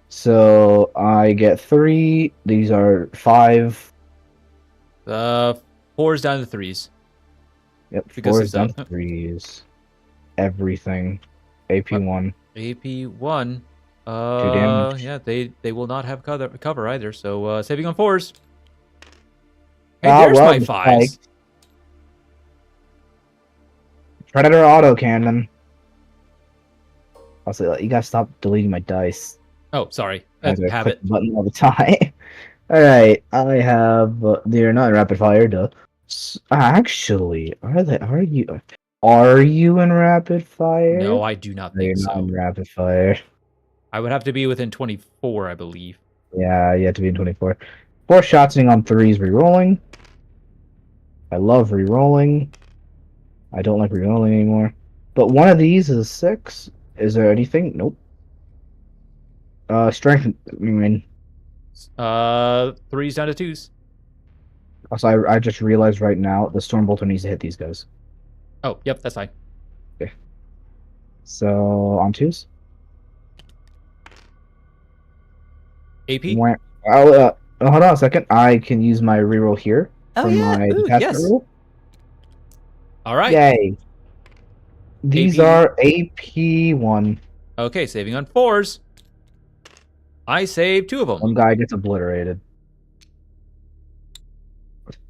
So I get 3. These are 5. 4s down to 3s. Yep, Because 4 it's is down up. to 3s. Everything. AP1. AP1. damage. Yeah, they will not have cover either. So saving on 4s. Hey, Ah, there's well, my 5s. Predator autocannon. Also, you gotta stop deleting my dice. Oh, sorry. I That's gotta click habit. the button all the time. Alright, I have. They're not in rapid fire, duh. Actually, Are you in rapid fire? No, I do not They're think not so. in rapid fire. I would have to be within 24, I believe. Yeah, you have to be in 24. 4 shots on 3s rerolling. I love rerolling. I don't like rerolling anymore. But one of these is a 6. Is there anything? Nope. Strength. I mean, 3s down to 2s. also, I just realized right now the Stormbolter needs to hit these guys. Oh, yep, that's fine. So on 2s. AP. Hold on a second. I can use my reroll here Oh for yeah. my Ooh, detachment yes. roll. All right. Yay! These AP. are AP1. Okay, saving on 4s. I saved 2 of them. One guy gets obliterated.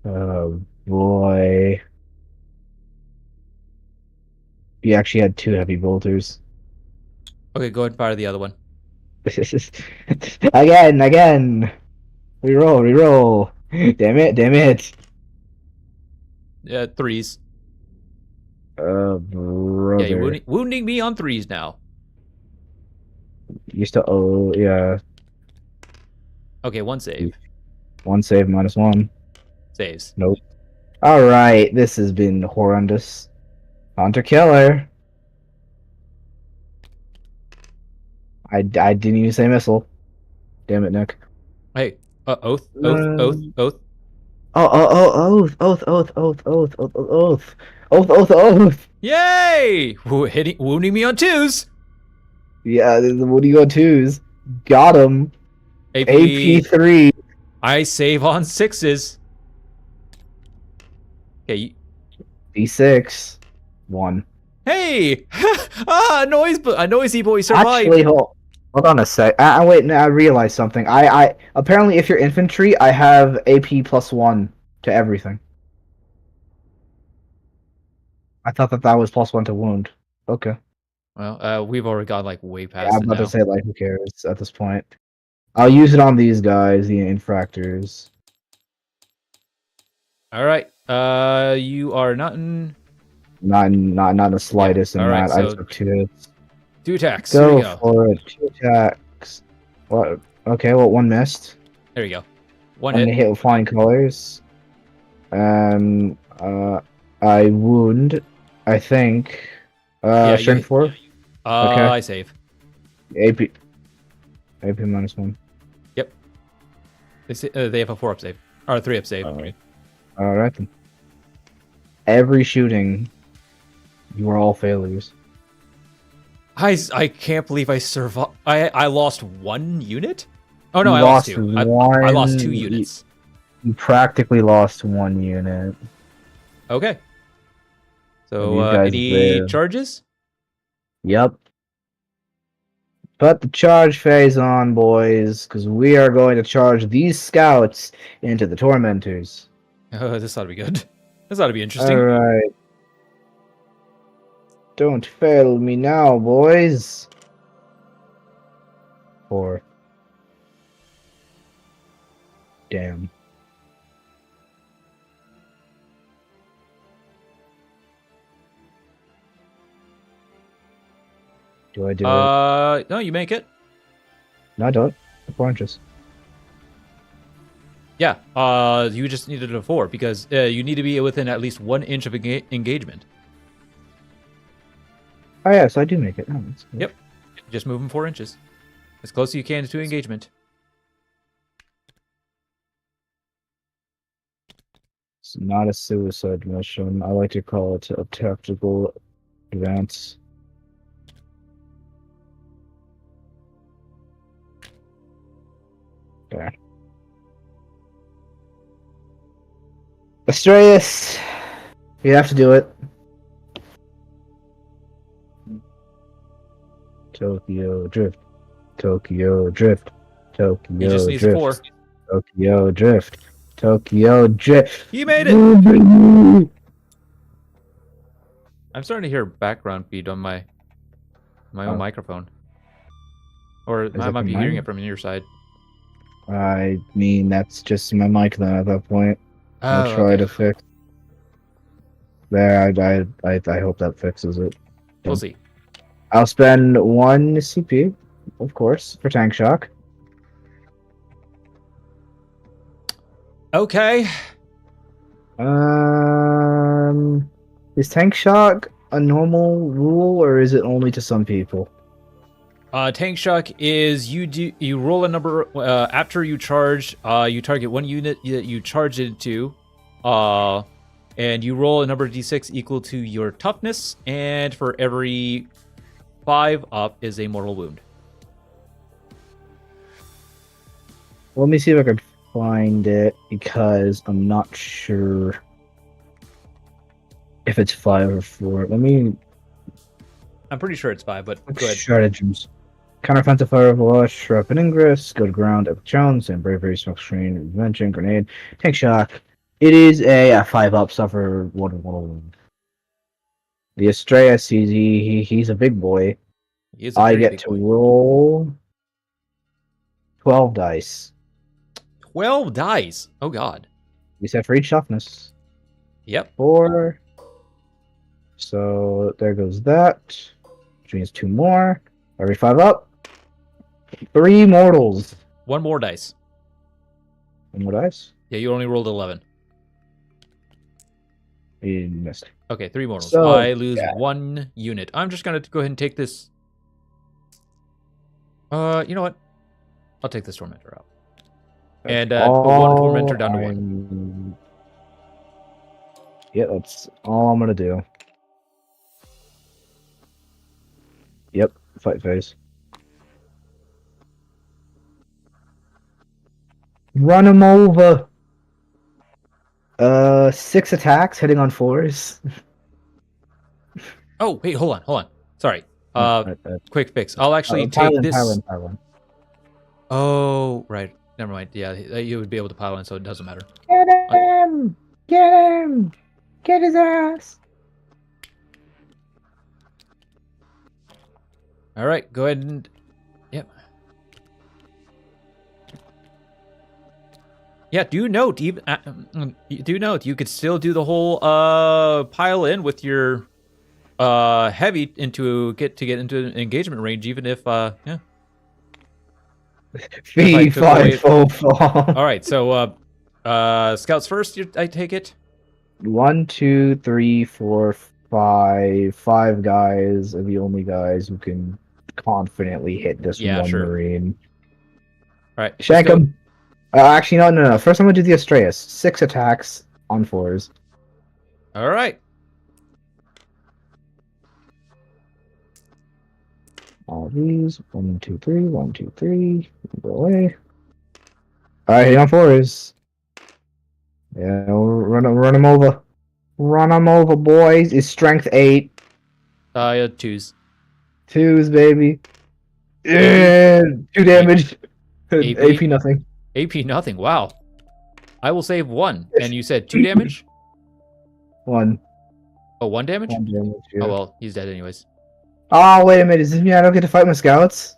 Oh boy. He actually had 2 heavy bolters. Okay, go ahead and fire the other one. Again. Reroll. Damn it. 3s. Brother. Yeah, you're wounding me on 3s now. You still, yeah. Okay, 1 save. 1 save -1. Saves. Nope. Alright, this has been horrendous. Hunter Killer. I didn't even say missile. Damn it, Nick. Hey, oath. Oath. Oath. Yay! Wounding me on 2s. Yeah, what do you got 2s? Got him. AP. AP3. I save on 6s. Okay. D6. 1. Hey! A noisy boy survived. Actually, hold on a sec. Wait, no, I realized something. I apparently, if you're infantry, I have AP +1 to everything. I thought that was +1 to wound. Okay. Well, we've already gone like way Yeah, past I'm it about now. to say like, who cares at this point? I'll use it on these guys, the infractors. All right. You are not in. Not the slightest in All right. that. I just So have 2 hits. 2 attacks. Here we Go go. for it. 2 attacks. What? Okay, well, 1 missed. There you go. 1 One hit. hit with flying colors. I wound. I think. Yeah, you Strength hit. 4. Okay. I save. AP. AP -1. Yep. They have a 4-up save or a 3-up save. Alright. Alright then. Every shooting, you are all failures. I can't believe I survived. I lost 1 unit. Oh no, You I lost lost 2. one. I lost 2 units. You practically lost 1 unit. Okay. So These guys any live. charges? Yep. Put the charge phase on, boys, because we are going to charge these scouts into the tormentors. This ought to be good. This ought to be interesting. Alright. Don't fail me now, boys. 4. Damn. Do I do it? No, you make it. No, I don't. 4 inches. Yeah. You just needed a 4 because you need to be within at least 1 inch of engagement. Oh, yeah, so I do make it. Oh, that's good. Yep. Just move them 4 inches, as close as you can to engagement. It's not a suicide mission. I like to call it a tactical advance. There. Astreus! You have to do it. Tokyo Drift. Tokyo Drift. He just Tokyo needs a Drift. 4. Tokyo Drift. Tokyo Drift. He made it. it! I'm starting to hear background beat on my own microphone, or I that might from be hearing mine? it from your side. I mean, that's just my mic then at that point. I'll Oh, try okay. to fix. There, I hope that fixes it. We'll see. I'll spend 1 CP, of course, for tank shock. Okay. Is tank shock a normal rule, or is it only to some people? Tank shock is you roll a number after you charge. You target 1 unit that you charge it to, and you roll a number of d6 equal to your toughness, and for every 5 up is a mortal wound. Let me see if I can find it, because I'm not sure if it's 5 or 4. Let me I'm pretty sure it's 5, but go ahead. stratagems. Counteroffensive fire, flush, shrap and ingress, go to ground, epic challenge, and bravery, smoke screen, invention, grenade, tank shock. It is a 5 up, suffer 1 wound. The Astreus, he's a big boy. He is a I very get big to boy. roll 12 dice. 12 dice. Oh god. We said for each toughness. Yep. 4. So there goes that. Which means 2 more. Every 5 up. 3 mortals. 1 more dice. 1 more dice. Yeah, you only rolled 11. You missed. Okay, 3 mortals. So, I lose yeah. 1 unit. I'm just gonna go ahead and take this. You know what? I'll take this tormentor out. And put 1 tormentor down to 1. Yeah, that's all I'm gonna do. Yep, fight phase. Run him over. 6 attacks, hitting on 4s. Oh, wait, hold on. Sorry. Right. Quick fix. I'll actually take pile in, this. pile in. Oh, right. Never mind. Yeah, you would be able to pile in, so it doesn't matter. Get him! Get him! Get his ass! All right, go ahead and... Yep. Yeah, do note, you could still do the whole pile in with your heavy to get into an engagement range, even if yeah. Fee, fi, fo, fo. All right, so scouts first. I take it. 1, 2, 3, 4, 5. 5 guys are the only guys who can confidently hit this one Marine. All right, Shank him. Actually, no. First, I'm gonna do the Astreus. 6 attacks on 4s. All right. All these. 1, 2, 3. 1, 2, 3. Go away. All right, hit on 4s. Yeah, run him over. Run him over, boys. Is strength 8. 2s. 2s, baby. Yeah, 2 damage. AP nothing. AP nothing. Wow. I will save 1. And you said 2 damage? 1. Oh, 1 damage? 1 damage, yeah. Oh, well, he's dead anyways. Oh, wait a minute. Does this mean I don't get to fight my scouts?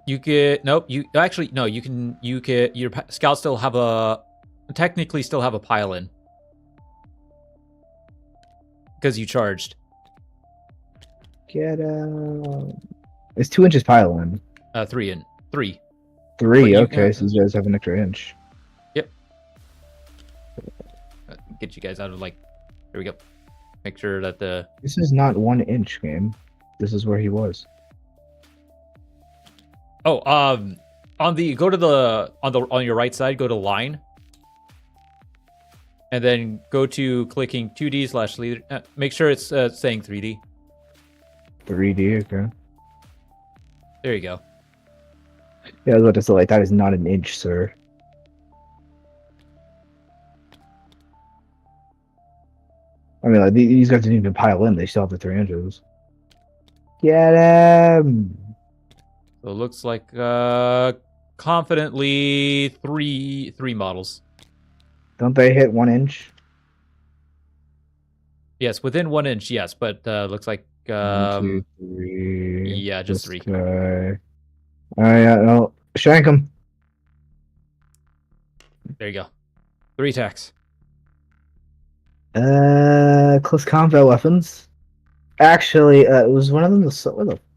You get... Nope. Actually, no. You can... Your scouts still have a... Technically still have a pile-in. Because you charged. Get out. It's 2 inches pile-in. 3 in. 3. 3, okay, so you guys have an extra inch. Yep. Get you guys out of, like... There we go. Make sure that the... This is not 1 inch, game. This is where he was. Oh, on your right side, go to line. And then go to clicking 2D/leader. Make sure it's saying 3D. 3D, okay. There you go. Yeah, I was about to say, like, that is not an inch, sir. I mean, like, these guys didn't even pile in. They still have the 3 inches. Get him! So it looks like confidently three models. Don't they hit 1 inch? Yes, within 1 inch, yes, but looks like 1, 2, 3. yeah, just 3. Guy. Yeah, no. Shank him. There you go. 3 attacks. Close combat weapons. Actually, it was one of them.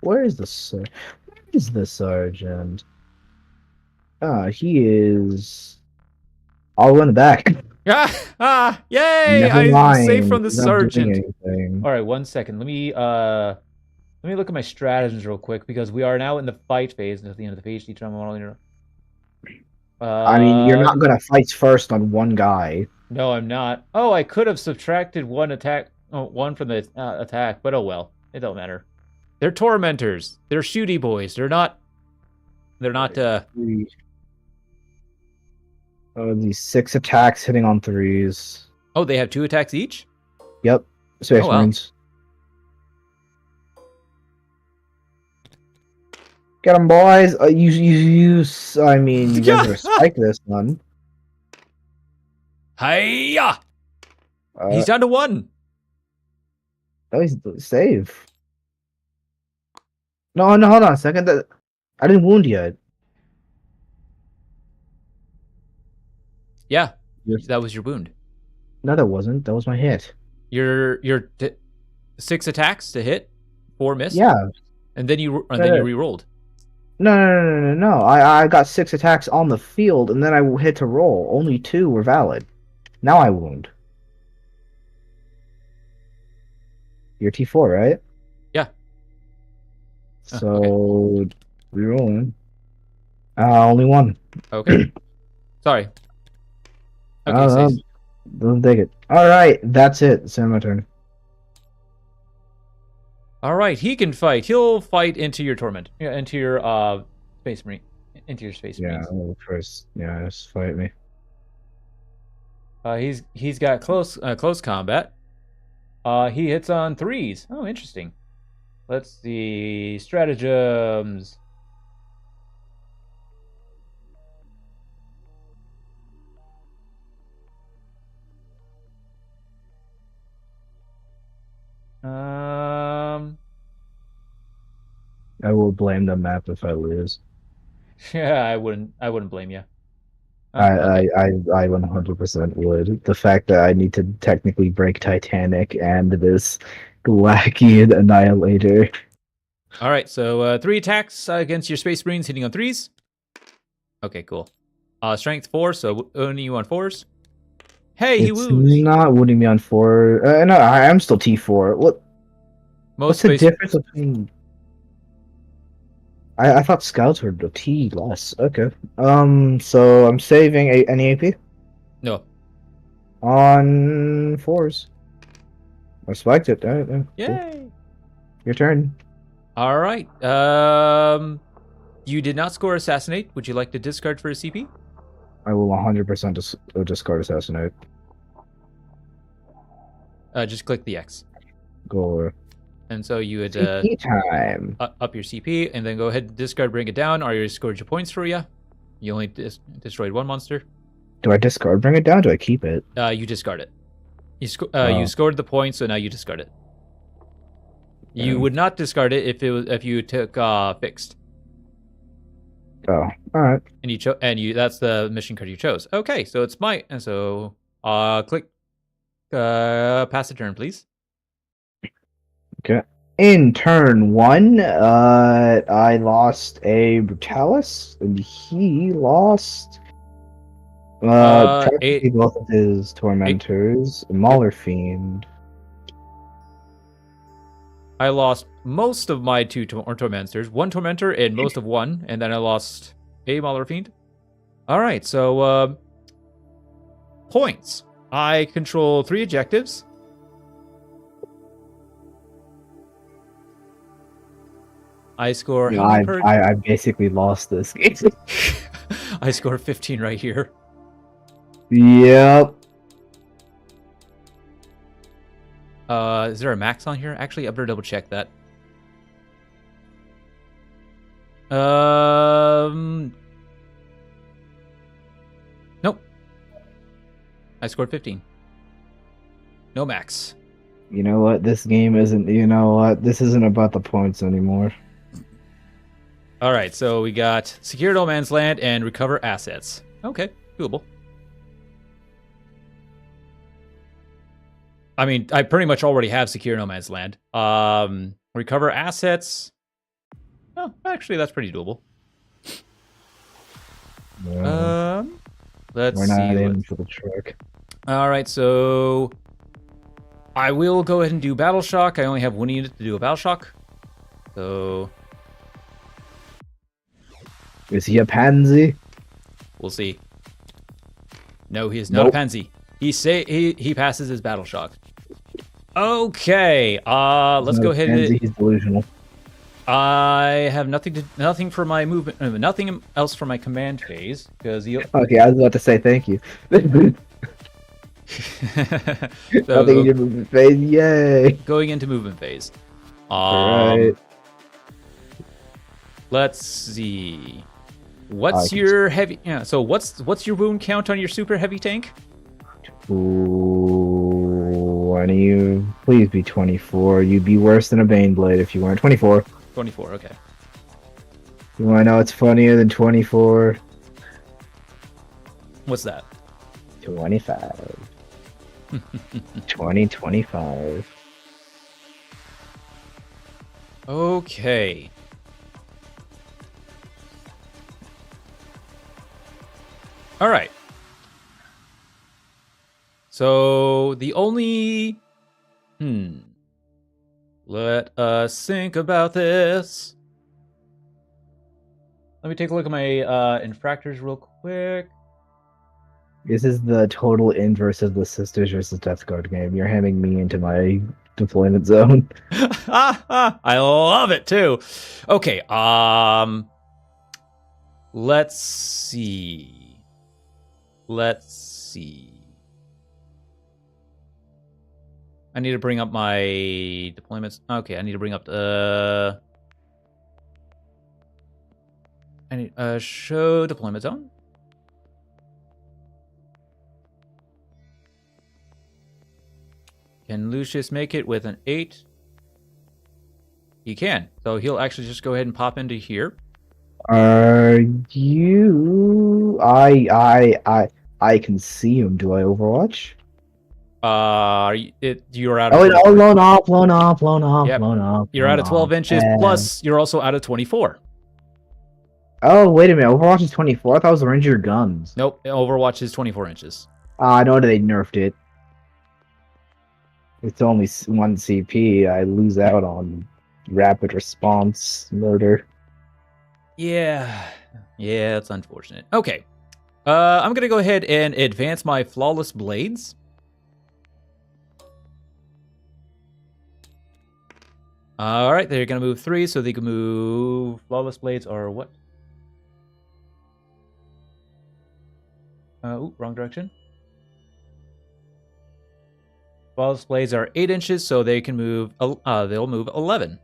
Where is the sergeant? He is all in the back. Yay! I'm safe from the sergeant. All All right, 1 second. Let me look at my stratagems real quick because we are now in the fight phase. At the end of the phase, each model. I mean, you're not gonna fight first on one guy. No, I'm not. Oh, I could have subtracted 1 attack, one from the attack, but oh well, it don't matter. They're tormentors. They're shooty boys. They're not. These 6 attacks hitting on 3s. Oh, they have 2 attacks each? Yep. Space Oh, wow. Marines. Get them, boys. I mean, you guys better spike this one. Hiya! He's down to 1. Oh, he's save. No, hold on a second. I didn't wound yet. Yeah, that was your wound. No, that wasn't. That was my hit. Your 6 attacks to hit, 4 missed. Yeah, and then you re-rolled. No. I got 6 attacks on the field, and then I hit to roll. Only 2 were valid. Now I wound. You're T4, right? Yeah. So, Okay. re-rolling. Only 1. Okay. Sorry. Okay, Don't take it. Alright, that's it. It's my turn. Alright, he can fight. He'll fight into your torment. Yeah, into your space marine. Into your space marines. Yeah, first. Yeah, just fight me. He's got close combat. He hits on 3s. Oh, interesting. Let's see. Stratagems. I will blame the map if I lose. Yeah, I wouldn't blame you. I, Okay. I 100% would. The fact that I need to technically break Titanic and this wacky annihilator. All right. So 3 attacks against your Space Marines, hitting on 3s. Okay, cool. Strength 4, so only you on 4s. Hey, he It's woos. not wounding me on 4. No, I am still T4. Most What's the space. difference between? I thought scouts were the T less. Okay. So I'm saving any AP No. on 4s. I spiked it. Cool. Yay. Your turn. All right. You did not score assassinate. Would you like to discard for a CP? I will 100% discard assassinate. Just click the X. Go. And so you would CP time. up your CP, and then go ahead and discard, bring it down. Or you scored your points for you. You only destroyed 1 monster. Do I discard? Bring it down? Do I keep it? You discard it. You Oh. you scored the points, so now you discard it. You would not discard it if you took fixed. Oh, all right. And you that's the mission card you chose. Okay, so it's might, and so click pass the turn, please. Okay. In turn 1, I lost a Brutalis, and he lost technically both of his tormentors, Mauler Fiend. I lost most of my 2 tormentors, 1 tormentor and most of 1, and then I lost a Mauler Fiend. All right, so points. I control 3 objectives. I score how many per? I basically lost this game. I score 15 right here. Yep. Is there a max on here? Actually, I better double check that. Nope. I scored 15. No max. You know what? This game isn't. You know what? This isn't about the points anymore. All right, so we got secure no man's land and recover assets. Okay, doable. I mean, I pretty much already have secure no man's land. Recover assets. Oh, actually, that's pretty doable. Let's We're not see. in for the trick. All right, so I will go ahead and do battle shock. I only have 1 unit to do a battle shock. So Is he a pansy? we'll see. No, he is not a pansy. He passes his battle shock. Okay. Let's go ahead. Pansy, he's delusional. I have nothing for my movement. Nothing else for my command phase because he. Okay, I was about to say thank you. So Nothing in your movement phase. Yay! going into movement phase. Alright. Let's see. What's I your heavy? Yeah. So what's your wound count on your super heavy tank? Ooh, why don't you please be 24? You'd be worse than a Baneblade if you weren't 24. 24. Okay. You want to know what's funnier than 24? What's that? 25. 25. Okay. All right. So the only let us think about this. Let me take a look at my infractors real quick. This is the total inverse of the Sisters versus Death Guard game. You're handing me into my deployment zone. I love it too. Okay, let's see. I need to bring up my deployments. Okay, I need to bring up the... I need show deployment zone. Can Lucius make it with an 8? He can. So he'll actually just go ahead and pop into here. Are you? I can see him. Do I Overwatch? You're out of Oh, wait, 24. blown off, blown off, blown off, Yep. blown off. You're out of 12 off. inches, plus you're also out of 24. Oh, wait a minute. Overwatch is 24. I thought it was the Ranger guns. Nope, Overwatch is 24 inches. I know they nerfed it. It's only 1 CP. I lose out on rapid response murder. Yeah, it's unfortunate. Okay, I'm gonna go ahead and advance my flawless blades. All right, they're gonna move 3, so they can move. Flawless blades are what? Wrong direction. Flawless blades are 8 inches, so they can move. They'll move 11.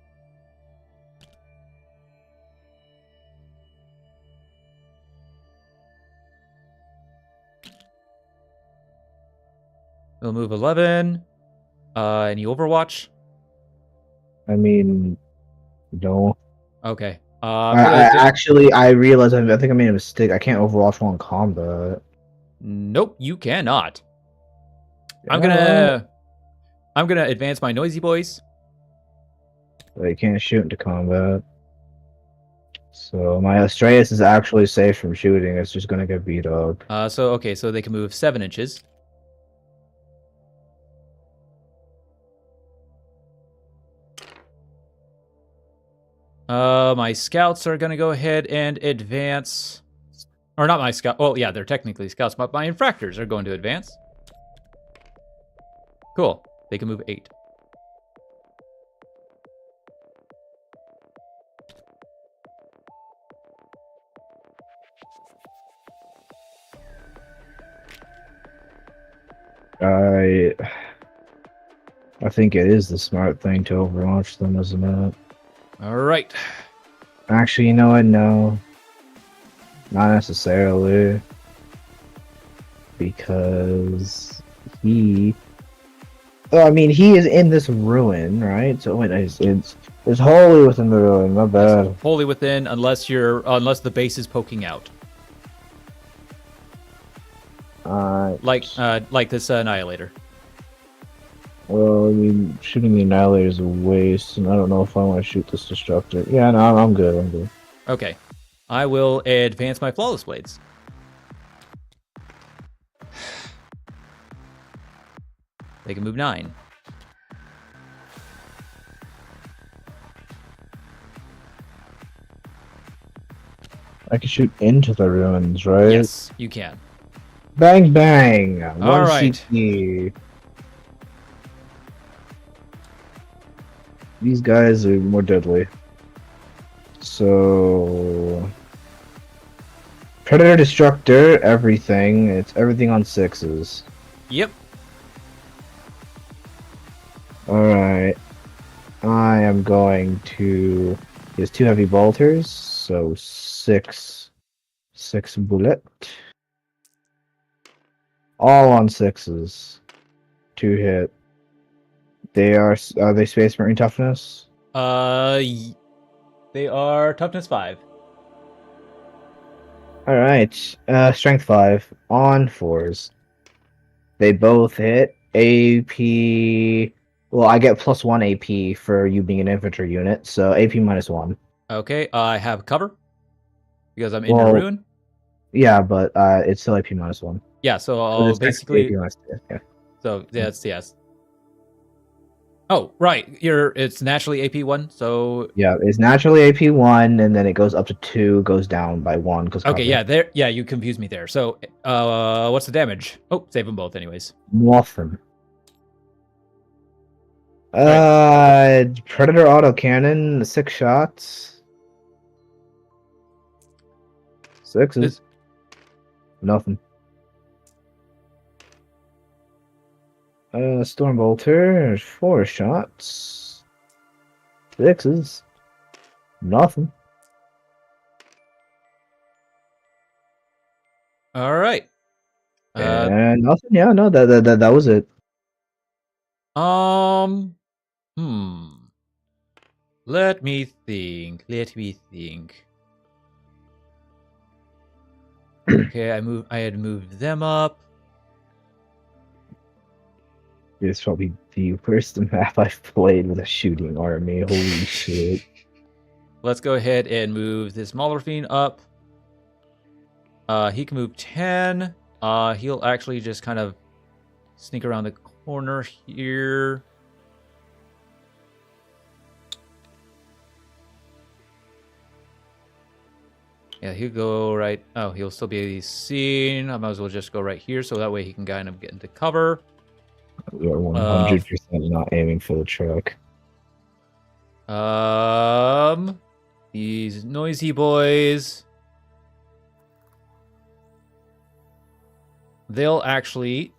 They'll move 11. Any Overwatch? I mean, no. Okay. Actually, I realized I think I made a mistake. I can't Overwatch while in combat. Nope, you cannot. I'm gonna advance my noisy boys. They can't shoot into combat. So my Astreus is actually safe from shooting. It's just gonna get beat up. So they can move 7 inches. My scouts are gonna go ahead and advance. Or not my scout. Well, yeah, they're technically scouts, but my infractors are going to advance. Cool. They can move 8. I think it is the smart thing to Overwatch them, isn't it? All right. Actually, you know what? No. Not necessarily. Because he... Oh, I mean, he is in this ruin, right? So wait, it's wholly within the ruin, my bad. It's wholly within, unless the base is poking out. Like this Annihilator. Well, I mean, shooting the Annihilator is a waste, and I don't know if I want to shoot this Destructor. Yeah, no, I'm good. Okay. I will advance my Flawless Blades. They can move 9. I can shoot into the ruins, right? Yes, you can. Bang, bang! All 1 right. CP. These guys are more deadly. So... Predator, Destructor, everything. It's everything on 6s. Yep. Alright. I am going to... He has 2 heavy bolters, so 6 bullet. All on 6s. 2 hit. Are they Space Marine toughness? They are toughness 5. Alright. Strength 5 on 4s. They both hit. AP... Well, I get +1 AP for you being an infantry unit, so AP -1. Okay, I have cover because I'm in a ruin. Yeah, but it's still AP -1. Yeah, so I'll basically. AP-2, yeah. So that's yes. Oh, right. It's naturally AP1, so Yeah, it's naturally AP1, and then it goes up to 2, goes down by 1. Okay, yeah, you confused me there. So, what's the damage? Oh, save them both, anyways. Nothing. Right. Predator autocannon, 6 shots. 6s. Nothing. Stormbolter, 4 shots. 6s. Nothing. All right. And nothing. Yeah, no, that was it. Hmm. Let me think. Okay, I had moved them up. It's probably the worst map I've played with a shooting army. Holy shit. Let's go ahead and move this Malorphine up. He can move 10. He'll actually just kind of sneak around the corner here. Yeah, he'll go right. Oh, he'll still be seen. I might as well just go right here so that way he can kind of get into cover. We are 100% not aiming for the truck. These noisy boys. They'll actually.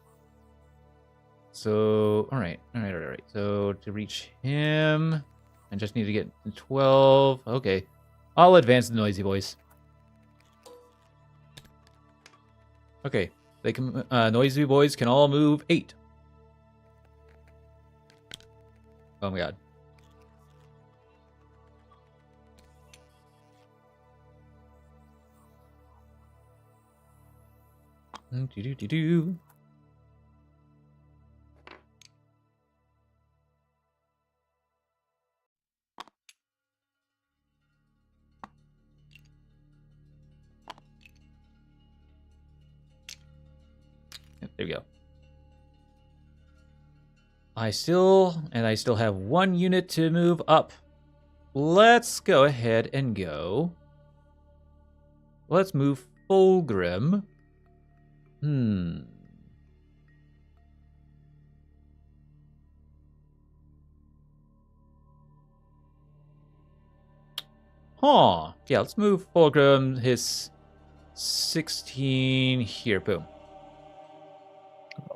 So, all right. So to reach him, I just need to get 12. Okay, I'll advance the noisy boys. Okay, they can. Noisy boys can all move 8. Oh my god. Do. There we go. I still have 1 unit to move up. Let's go ahead and go. Let's move Fulgrim. Huh. Yeah, let's move Fulgrim his 16 here. Boom.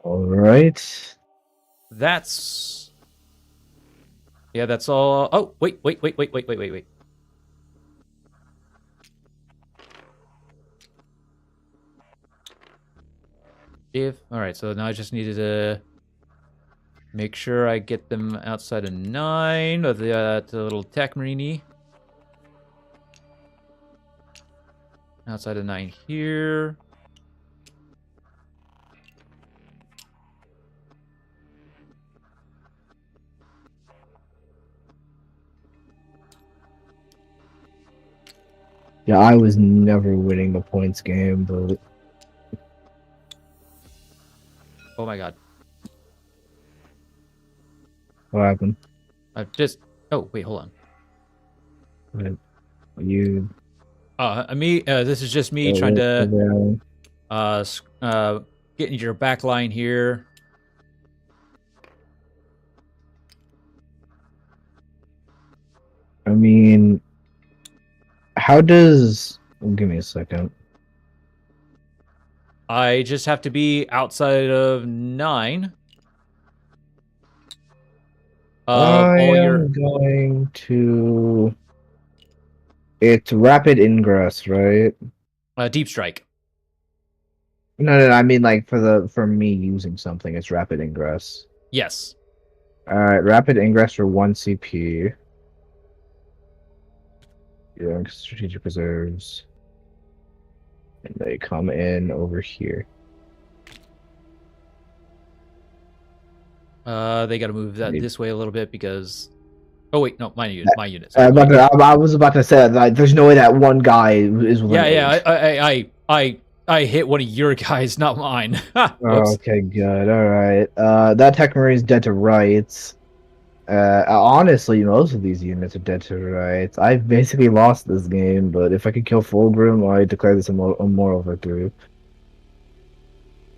All right. That's... Yeah, that's all. Oh, wait. All right, so now I just needed to make sure I get them outside of 9 of the little tech marine. Outside of 9 here. Yeah, I was never winning the points game, but... Oh my god. What happened? I've just... Oh, wait, hold on. You... This is just me trying to... get into your back line here. I mean... How does... Give me a second. I just have to be outside of 9. I am going to... It's rapid ingress, right? Deep strike. No, I mean like for me using something, it's rapid ingress. Yes. Alright, rapid ingress for 1 CP. Yeah, strategic reserves. And they come in over here. They gotta move that this way a little bit because... Oh wait, no, my unit. I was about to say, like, there's no way that one guy is within range. I hit one of your guys, not mine. Okay, good. Alright. That tech marine's dead to rights. Honestly, most of these units are dead to rights. I've basically lost this game, but if I could kill Fulgrim, I declare this a moral victory.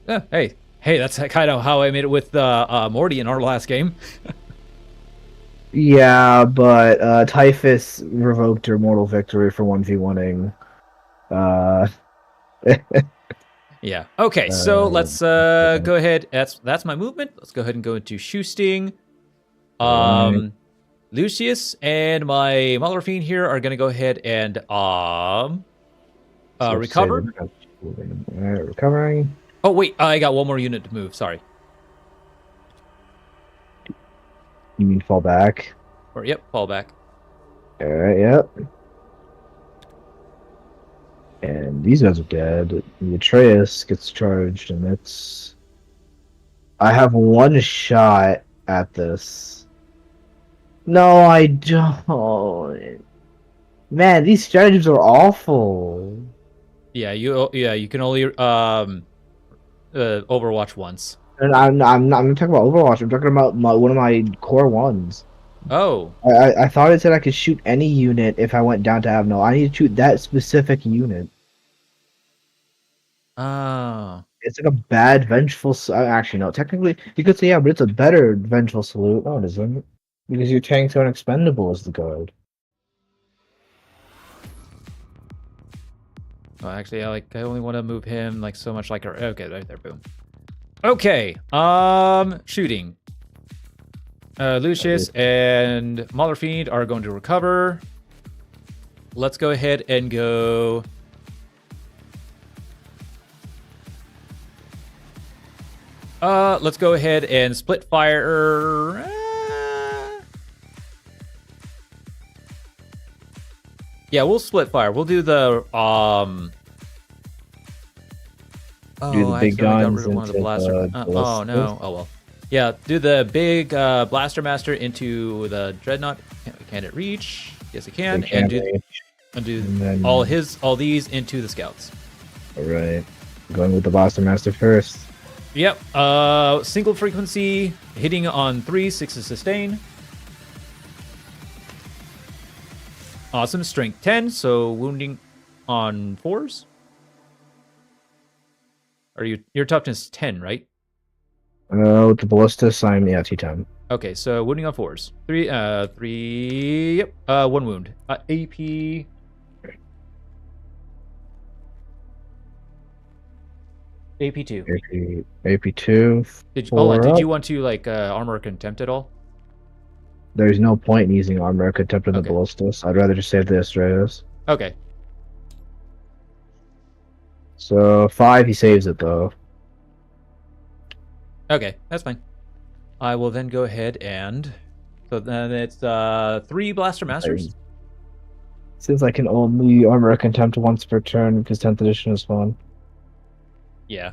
Hey, that's kind of how I made it with Morty in our last game. Yeah, but Typhus revoked her mortal victory for 1v1ing. Yeah. Okay, so let's go ahead. That's my movement. Let's go ahead and go into Shoosting. Alright. Lucius and my Malorphine here are gonna go ahead and So recover. Alright, recovering. Oh wait, I got one more unit to move. Sorry. You mean fall back? Or yep, fall back. Alright, yep. And these guys are dead. The Atreus gets charged, and it's... I have one shot at this. No, I don't. Man, these stratagems are awful. Yeah, you can only Overwatch once. And I'm not talking about Overwatch. I'm talking about one of my core ones. Oh. I thought it said I could shoot any unit if I went down to Avno. I need to shoot that specific unit. Oh. It's like a bad vengeful. Actually, no. Technically, you could say yeah, but it's a better vengeful salute. No, it isn't, because your tanks are expendable as the guard. Well, actually, I only want to move him like so much like okay, right there, boom. Okay, shooting. Lucius and Malorphine are going to recover. Let's go ahead and go. Let's go ahead and split fire. Yeah, we'll split fire. We'll do the Do the big guns one of the blaster. Oh no! Oh well. Yeah, do the big blaster master into the dreadnought. Can it reach? Yes, it can. And do all these into the scouts. All right, going with the blaster master first. Yep. Single frequency hitting on 3, 6 is sustain. Awesome. Strength 10, so wounding on 4s. Your toughness 10, right? With the ballistas, I'm T10. Okay, so wounding on 4s. 3. Yep. 1 wound. AP. AP2. AP2. Did you want to like armor contempt at all? There's no point in using armor contempt on the ballistas. I'd rather just save the Astraeus. Okay. So 5, he saves it though. Okay, that's fine. I will then go ahead and so then it's 3 blaster masters. Seems like an only armor contempt once per turn because 10th edition is fun. Yeah.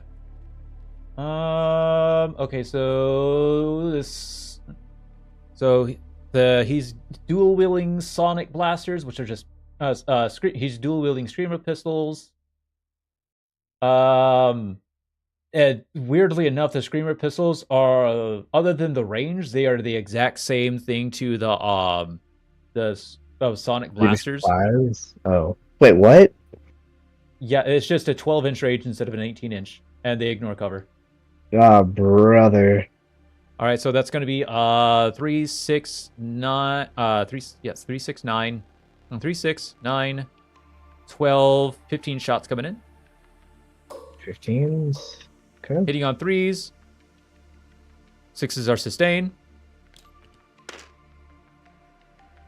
Okay, so this. So he's dual wielding sonic blasters, which are just he's dual wielding screamer pistols. And weirdly enough, the screamer pistols are other than the range, they are the exact same thing to the sonic blasters. Oh, wait, what? Yeah, it's just a 12-inch range instead of an 18-inch, and they ignore cover. Ah, brother. All right, so that's going to be 3, 6, 9, 3, yes, 3, 6, 9, 3, 6, 9, 12, 15 shots coming in. 15s. Okay. Hitting on 3s. 6s are sustain.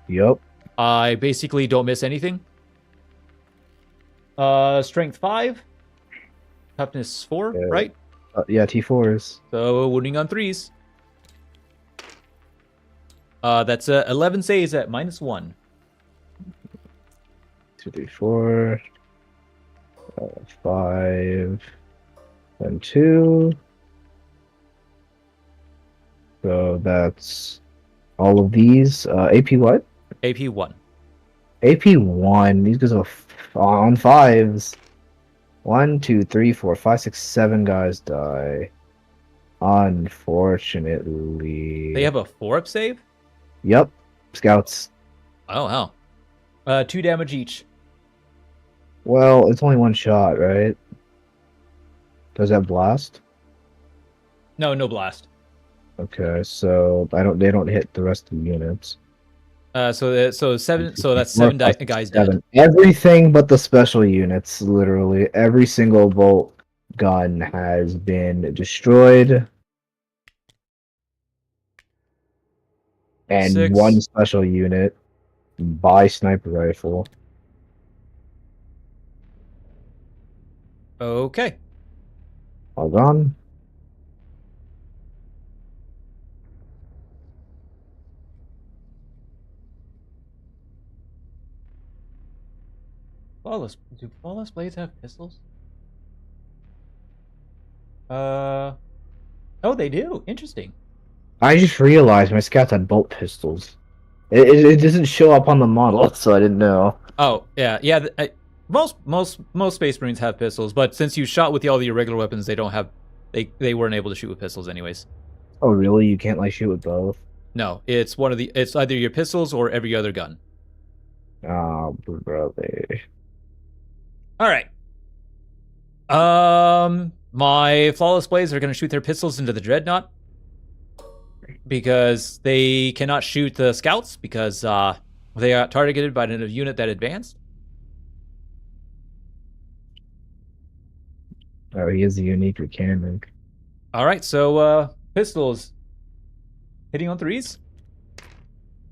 Yup. I basically don't miss anything. Strength 5. Toughness 4, right? Yeah, T4s. So wounding on 3s. That's 11 saves at -1. 2, 3, 4. 5 and 2. So that's all of these. AP what? AP 1. AP 1. These guys are on 5s. 1, 2, 3, 4, 5, 6, 7 guys die. Unfortunately. They have a 4-up save? Yep. Scouts. Oh, wow. 2 damage each. Well, it's only one shot, right? Does that blast? No, no blast. Okay, so they don't hit the rest of the units. So 7. So that's 7 guys dead. Everything but the special units, literally every single bolt gun has been destroyed. And 6. one special unit by sniper rifle. Okay. Hold on. Flawless. Do flawless blades have pistols? Oh, they do. Interesting. I just realized my scouts had bolt pistols. It doesn't show up on the model, so I didn't know. Oh, yeah, yeah. Most Space Marines have pistols, but since you shot with all the irregular weapons, they don't have. They weren't able to shoot with pistols, anyways. Oh, really? You can't like shoot with both? No, it's one of the. It's either your pistols or every other gun. Oh, brother. All right. My flawless blades are going to shoot their pistols into the dreadnought because they cannot shoot the scouts because they got targeted by a unit that advanced. Oh, he is a unique mechanic. All right, so pistols hitting on 3s.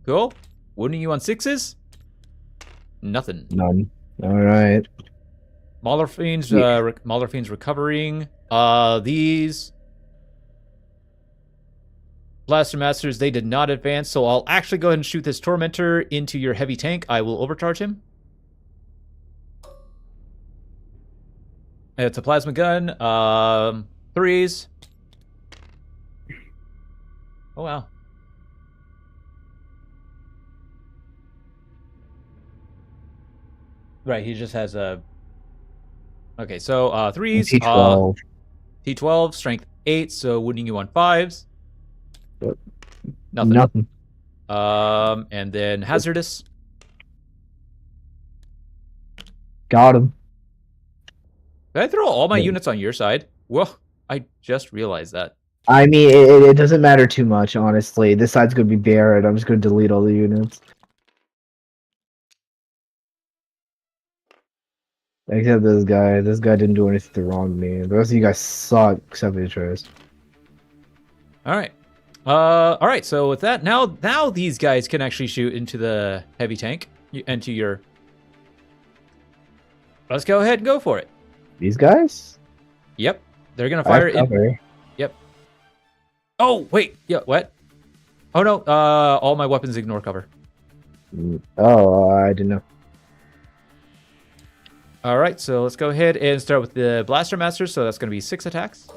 Cool. Wounding you on 6s. Nothing. None. All right. Mauler Fiends, Mauler Fiends recovering. These Blaster Masters, they did not advance, so I'll actually go ahead and shoot this Tormentor into your heavy tank. I will overcharge him. It's a plasma gun. 3s. Oh, wow. Right, he just has a... Okay, so 3s. T12. T12, strength 8, so wounding you on 5s. Yep. Nothing. Nothing. And then hazardous. Got him. Did I throw all my Yeah. units on your side? Whoa, I just realized that. I mean, it doesn't matter too much, honestly. This side's gonna be buried. I'm just gonna delete all the units. Except this guy. This guy didn't do anything wrong to me. The rest of you guys suck, except Beatrice. All right. All right. So with that, now these guys can actually shoot into the heavy tank, into your. Let's go ahead and go for it. These guys? Yep, they're gonna I have fire in. cover. Yep. Oh wait. Yeah. What? Oh no. All my weapons ignore cover. Oh, I didn't know. All right. So let's go ahead and start with the Blaster Master. So that's gonna be 6 attacks.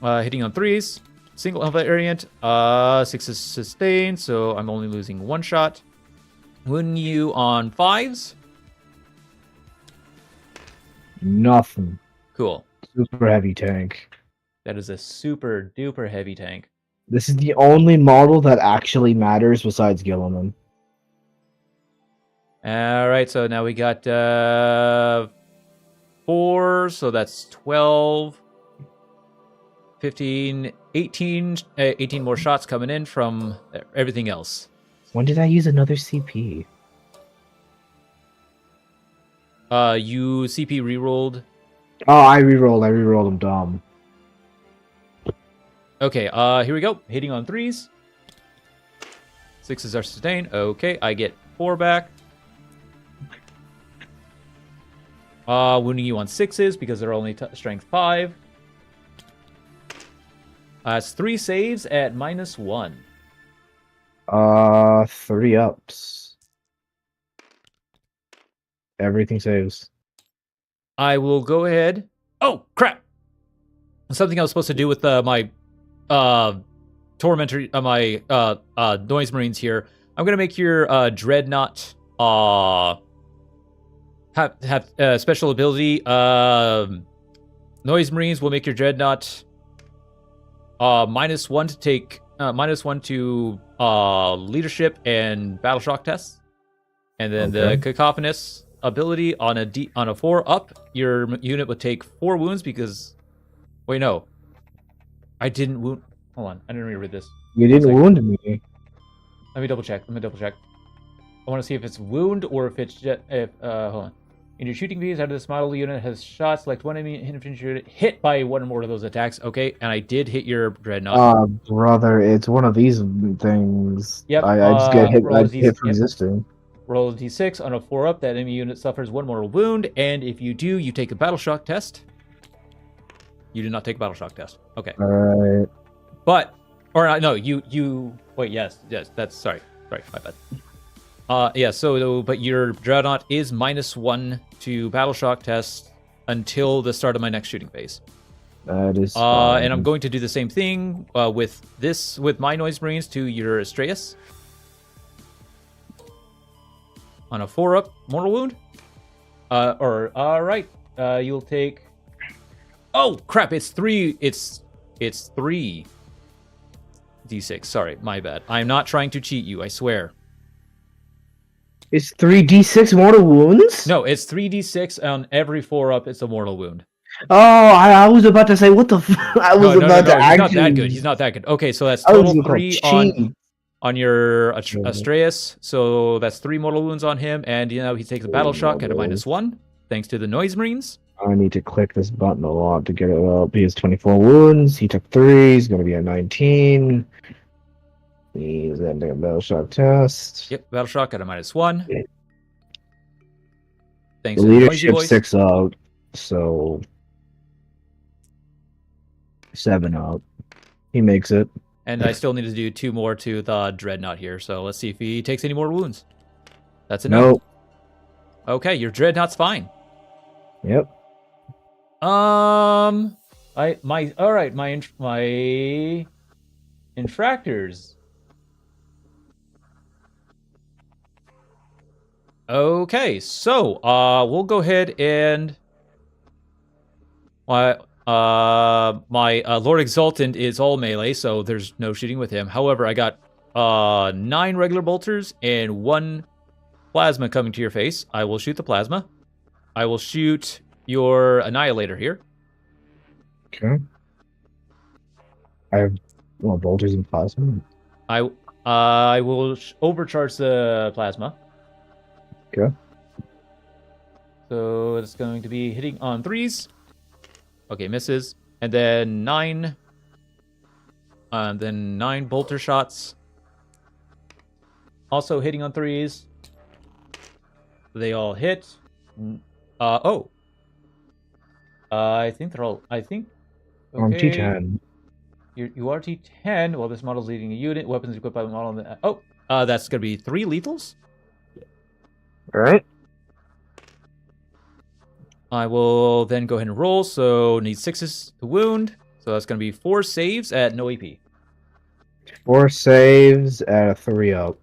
Hitting on 3s. Single variant. 6 is sustained, so I'm only losing 1 shot. Wounding you on 5s. Nothing. Cool. Super heavy tank. That is a super duper heavy tank. This is the only model that actually matters besides Gilliman. All right, so now we got 4, so that's 12, 15, 18, 18 more shots coming in from everything else. When did I use another CP? You CP rerolled. Oh, I rerolled. I'm dumb. Okay, here we go. Hitting on 3s. 6s are sustained. Okay, I get 4 back. Wounding you on 6s because they're only strength 5. It's 3 saves at -1. 3 ups. Everything saves. I will go ahead. Oh, crap! Something I was supposed to do with my Tormentor, my Noise Marines here. I'm gonna make your Dreadnought have special ability. Noise Marines will make your Dreadnought -1 to take -1 to leadership and battle shock tests, and then Okay. the Cacophonous ability on a 4 up, your unit would take 4 wounds because. Wait, no, I didn't wound. Hold on, I didn't reread this. You 1 didn't second. wound me. Let me double check. I want to see if it's wound or if it's hold on. In your shooting phase, out of this model unit has shot, select one enemy infantry unit hit by one or more of those attacks. Okay, and I did hit your dreadnought. Brother, it's one of these things. Yep. I just get hit. Roll I a get hit for yep. resisting. Roll a d6. On a 4-up, that enemy unit suffers 1 mortal wound, and if you do, you take a battle shock test. You do not take a battle shock test. Okay. All right. But, or no, you. Wait, yes, that's sorry, my bad. Yeah. So, but your dreadnought is -1 to battle shock test until the start of my next shooting phase. That is. And I'm going to do the same thing with my noise marines to your Astreus. On a 4-up mortal wound. All right. You'll take. Oh crap! It's 3. It's 3 d6. Sorry, my bad. I'm not trying to cheat you. I swear. It's 3d6 mortal wounds. No, it's 3d6 on every 4-up. It's a mortal wound. Oh, I was about to say what the. I was No. about to He's actually. not that good. He's not that good. Okay, so that's I was total gonna 3 cheat. on your Astreus. So that's 3 mortal wounds on him, and he takes a battle shock at a -1, thanks to the noise marines. I need to click this button a lot to get it up. He has 24 wounds. He took 3. He's going to be at 19. He's ending a battle shock test. Yep, battle shock at a -1. Yeah. Thanks The to the noisy leadership voice. 6 up, so 7 up. He makes it. And I still need to do 2 more to the dreadnought here. So let's see if he takes any more wounds. That's enough. Nope. Okay, your dreadnought's fine. Yep. My infractors. Okay, so we'll go ahead and my Lord Exultant is all melee, so there's no shooting with him. However, I got 9 regular bolters and 1 plasma coming to your face. I will shoot the plasma. I will shoot your annihilator here. Okay. I have bolters and plasma. I will overcharge the plasma. Okay. So it's going to be hitting on 3s. Okay, misses. And then 9. And then 9 bolter shots. Also hitting on 3s. They all hit. I think they're all. Okay. On T10. You are T10. Well, this model's leading a unit. Weapons equipped by the model. That's going to be 3 lethals. All right. I will then go ahead and roll. So need 6s to wound. So that's going to be 4 saves at no AP. 4 saves at a 3 up.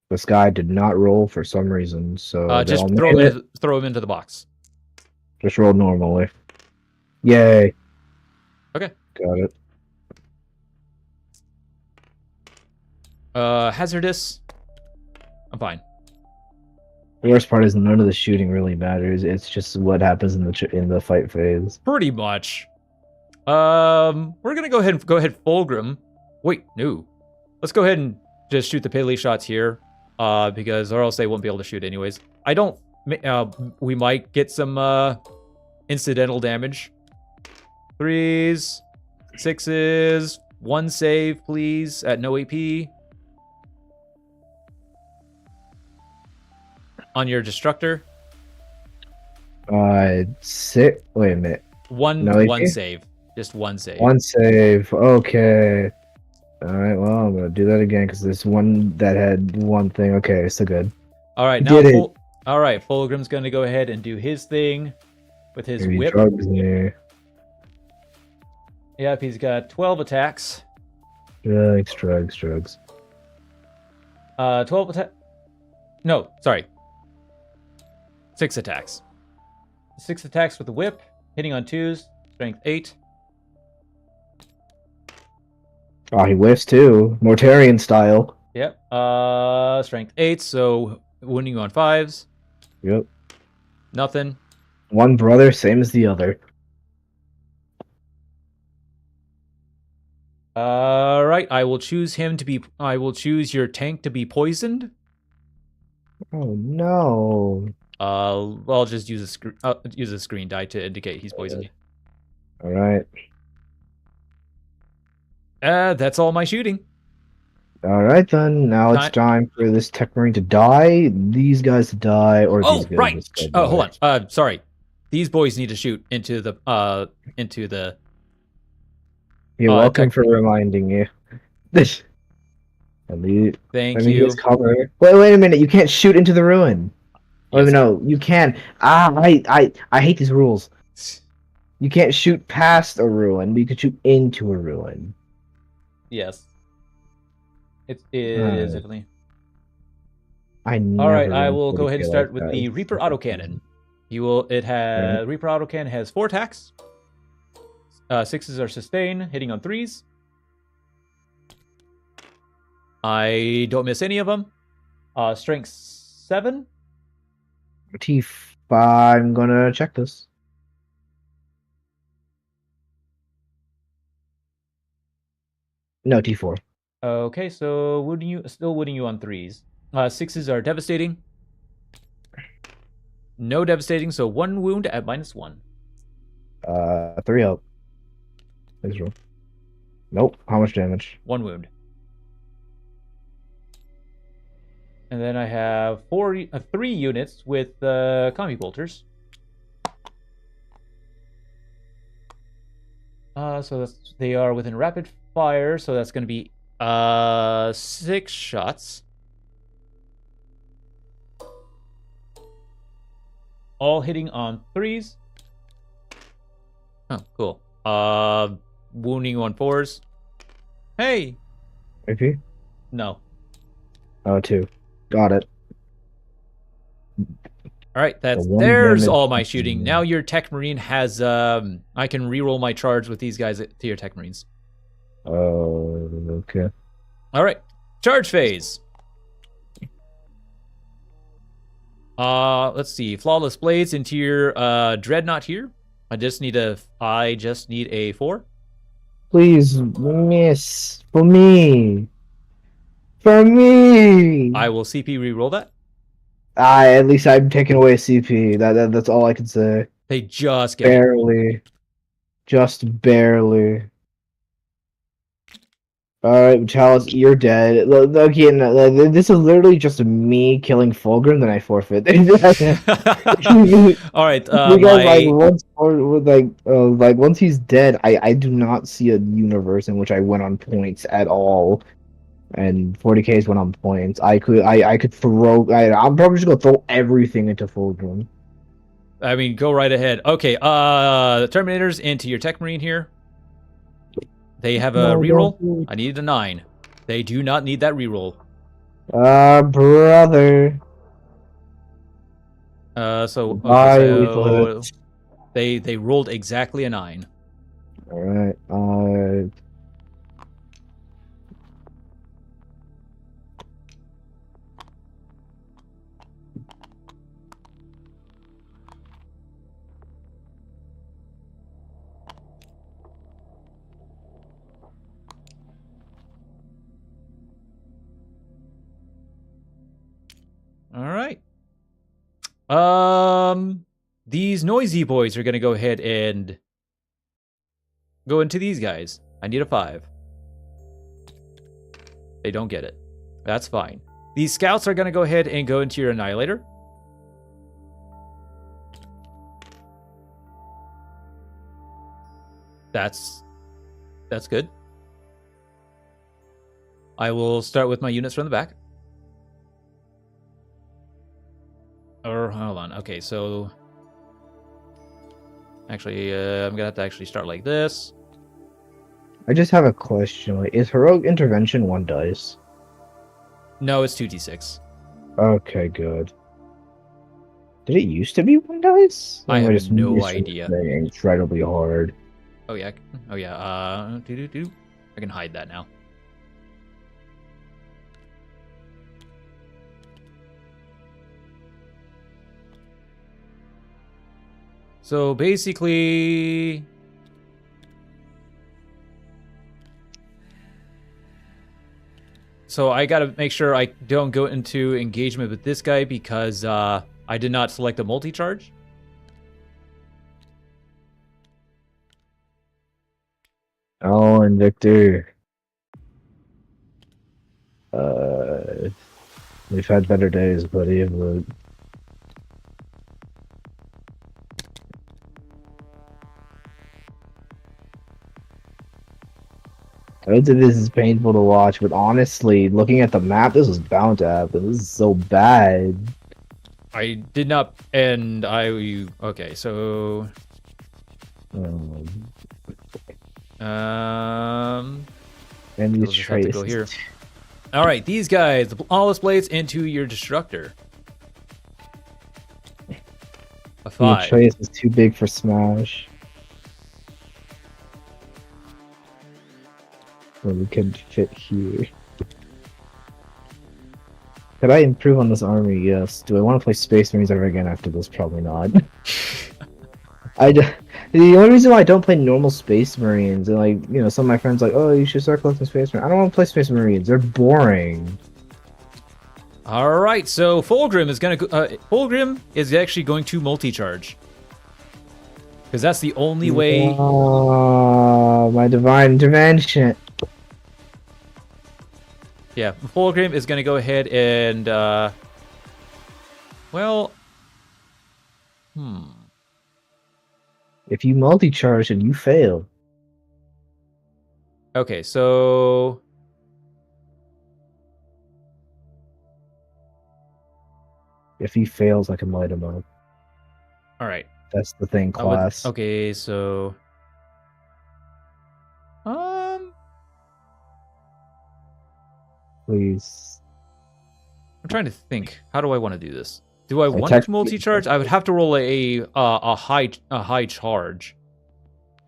This guy did not roll for some reason, so just throw him into the box. Just roll normally. Yay. Okay. Got it. Hazardous. I'm fine. The worst part is none of the shooting really matters. It's just what happens in the fight phase. Pretty much. We're gonna go ahead Fulgrim. Wait, no. Let's go ahead and just shoot the piddly shots here. Because or else they won't be able to shoot anyways. I don't. We might get some incidental damage. 3s, 6s, 1 save, please, at no AP. On your destructor. 6. Wait a minute. One AP? save. Just 1 save. 1 save. Okay. All right. Well, I'm gonna do that again because there's one that had 1 thing. Okay, so good. All right, now. All right, Fulgrim's gonna go ahead and do his thing with his Maybe whip. drugs in here. Yep, he's got 12 attacks. Drugs. 12 attack. No, sorry. 6 attacks. 6 attacks with the whip, hitting on 2s, strength 8. Oh, he whiffs too. Mortarian style. Yep. Strength 8, so wounding you on 5s. Yep. Nothing. One brother, same as the other. All right, I will choose your tank to be poisoned. Oh no. I'll just use a screen die to indicate he's poisoned. All right. That's all my shooting. All right then. Now it's time for this tech marine to die, these guys to die, or these guys right. to still die. Hold on. Sorry. These boys need to shoot into the You're welcome tech for reminding you. Thank I mean, you. he's covered. Wait a minute. You can't shoot into the ruin. Yes. Oh no, you can. I hate these rules. You can't shoot past a ruin, but you can shoot into a ruin. Yes. It is definitely. All right, I will go ahead and start with the Reaper autocannon. Reaper autocannon has 4 attacks. 6s are sustain, hitting on 3s. I don't miss any of them. Strength 7. I'm gonna check this. No, T4. Okay, so still wounding you on 3s. 6s are devastating. No devastating, so 1 wound at -1. 3 up. Please roll. Nope. How much damage? 1 wound. And then I have 3 units with combi bolters. So they are within rapid fire, so that's going to be 6 shots. All hitting on 3s. Oh, cool. Wounding on 4s. Hey! AP? No. Oh, 2. Got it. All right, there's all my shooting. Now your Tech Marine has I can reroll my charge with these guys to your Tech Marines. Oh, okay. All right, charge phase. Let's see. Flawless Blades into your Dreadnought here. I just need a 4. Please miss for me. For me. I will CP reroll that. At least I'm taking away a CP. That's all I can say. They just get barely. Just barely. Alright, Chalice, you're dead. Okay, no, this is literally just me killing Fulgrim, then I forfeit. Alright, because once he's dead, I do not see a universe in which I went on points at all. And 40Ks went on points. I could throw. I'm probably just gonna throw everything into Fulgrim. I mean, go right ahead. Okay, the Terminators into your Tech Marine here. They have a reroll. I need a 9. They do not need that reroll. Brother. So they rolled exactly a 9. All right. All right. These noisy boys are gonna go ahead and go into these guys. I need a 5. They don't get it. That's fine. These scouts are gonna go ahead and go into your Annihilator. That's good. I will start with my units from the back. Or hold on. Okay, so actually, I'm gonna have to actually start like this. I just have a question. Is heroic intervention 1 dice? No, it's 2d6. Okay, good. Did it used to be 1 dice? I have no idea. Incredibly hard. Oh yeah. Oh yeah. I can hide that now. So basically, I gotta make sure I don't go into engagement with this guy because I did not select a multi-charge. Oh, and Victor. We've had better days, buddy, but... I don't think this is painful to watch, but honestly, looking at the map, this was bound to happen. This is so bad. I did not, and okay, so... And we'll these just have to traces. go here. Alright, these guys, the flawless blades into your destructor. A 5. The trace is too big for Smash. Well, we couldn't fit here. Could I improve on this army? Yes. Do I want to play Space Marines ever again after this? Probably not. The only reason why I don't play normal Space Marines, and like, you know, some of my friends are like, oh, you should start collecting Space Marines. I don't want to play Space Marines. They're boring. Alright, so Fulgrim is gonna Fulgrim is actually going to multi-charge. Because that's the only way. Oh, my divine intervention. Yeah, Fulgrim is gonna go ahead and well, If you multi-charge and you fail. Okay, so If he fails, I can light him up. all right. That's the thing, class. Okay, so Please. I'm trying to think. How do I want to do this? Do I want to multi-charge? I would have to roll a high charge.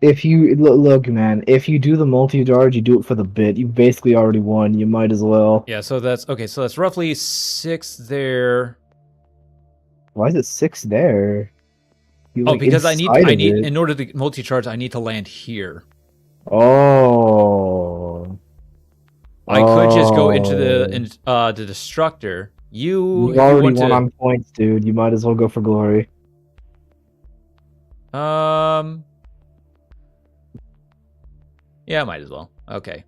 If you look, man, if you do the multi-charge, you do it for the bit. You basically already won. You might as well. Yeah, so that's okay. So that's roughly 6 there. Why is it 6 there? You, Oh, like, because I inside of need it. in order to multi-charge, I need to land here. Oh. I could just go into the destructor. You already won on points, dude. You might as well go for glory. Yeah, might as well. Okay.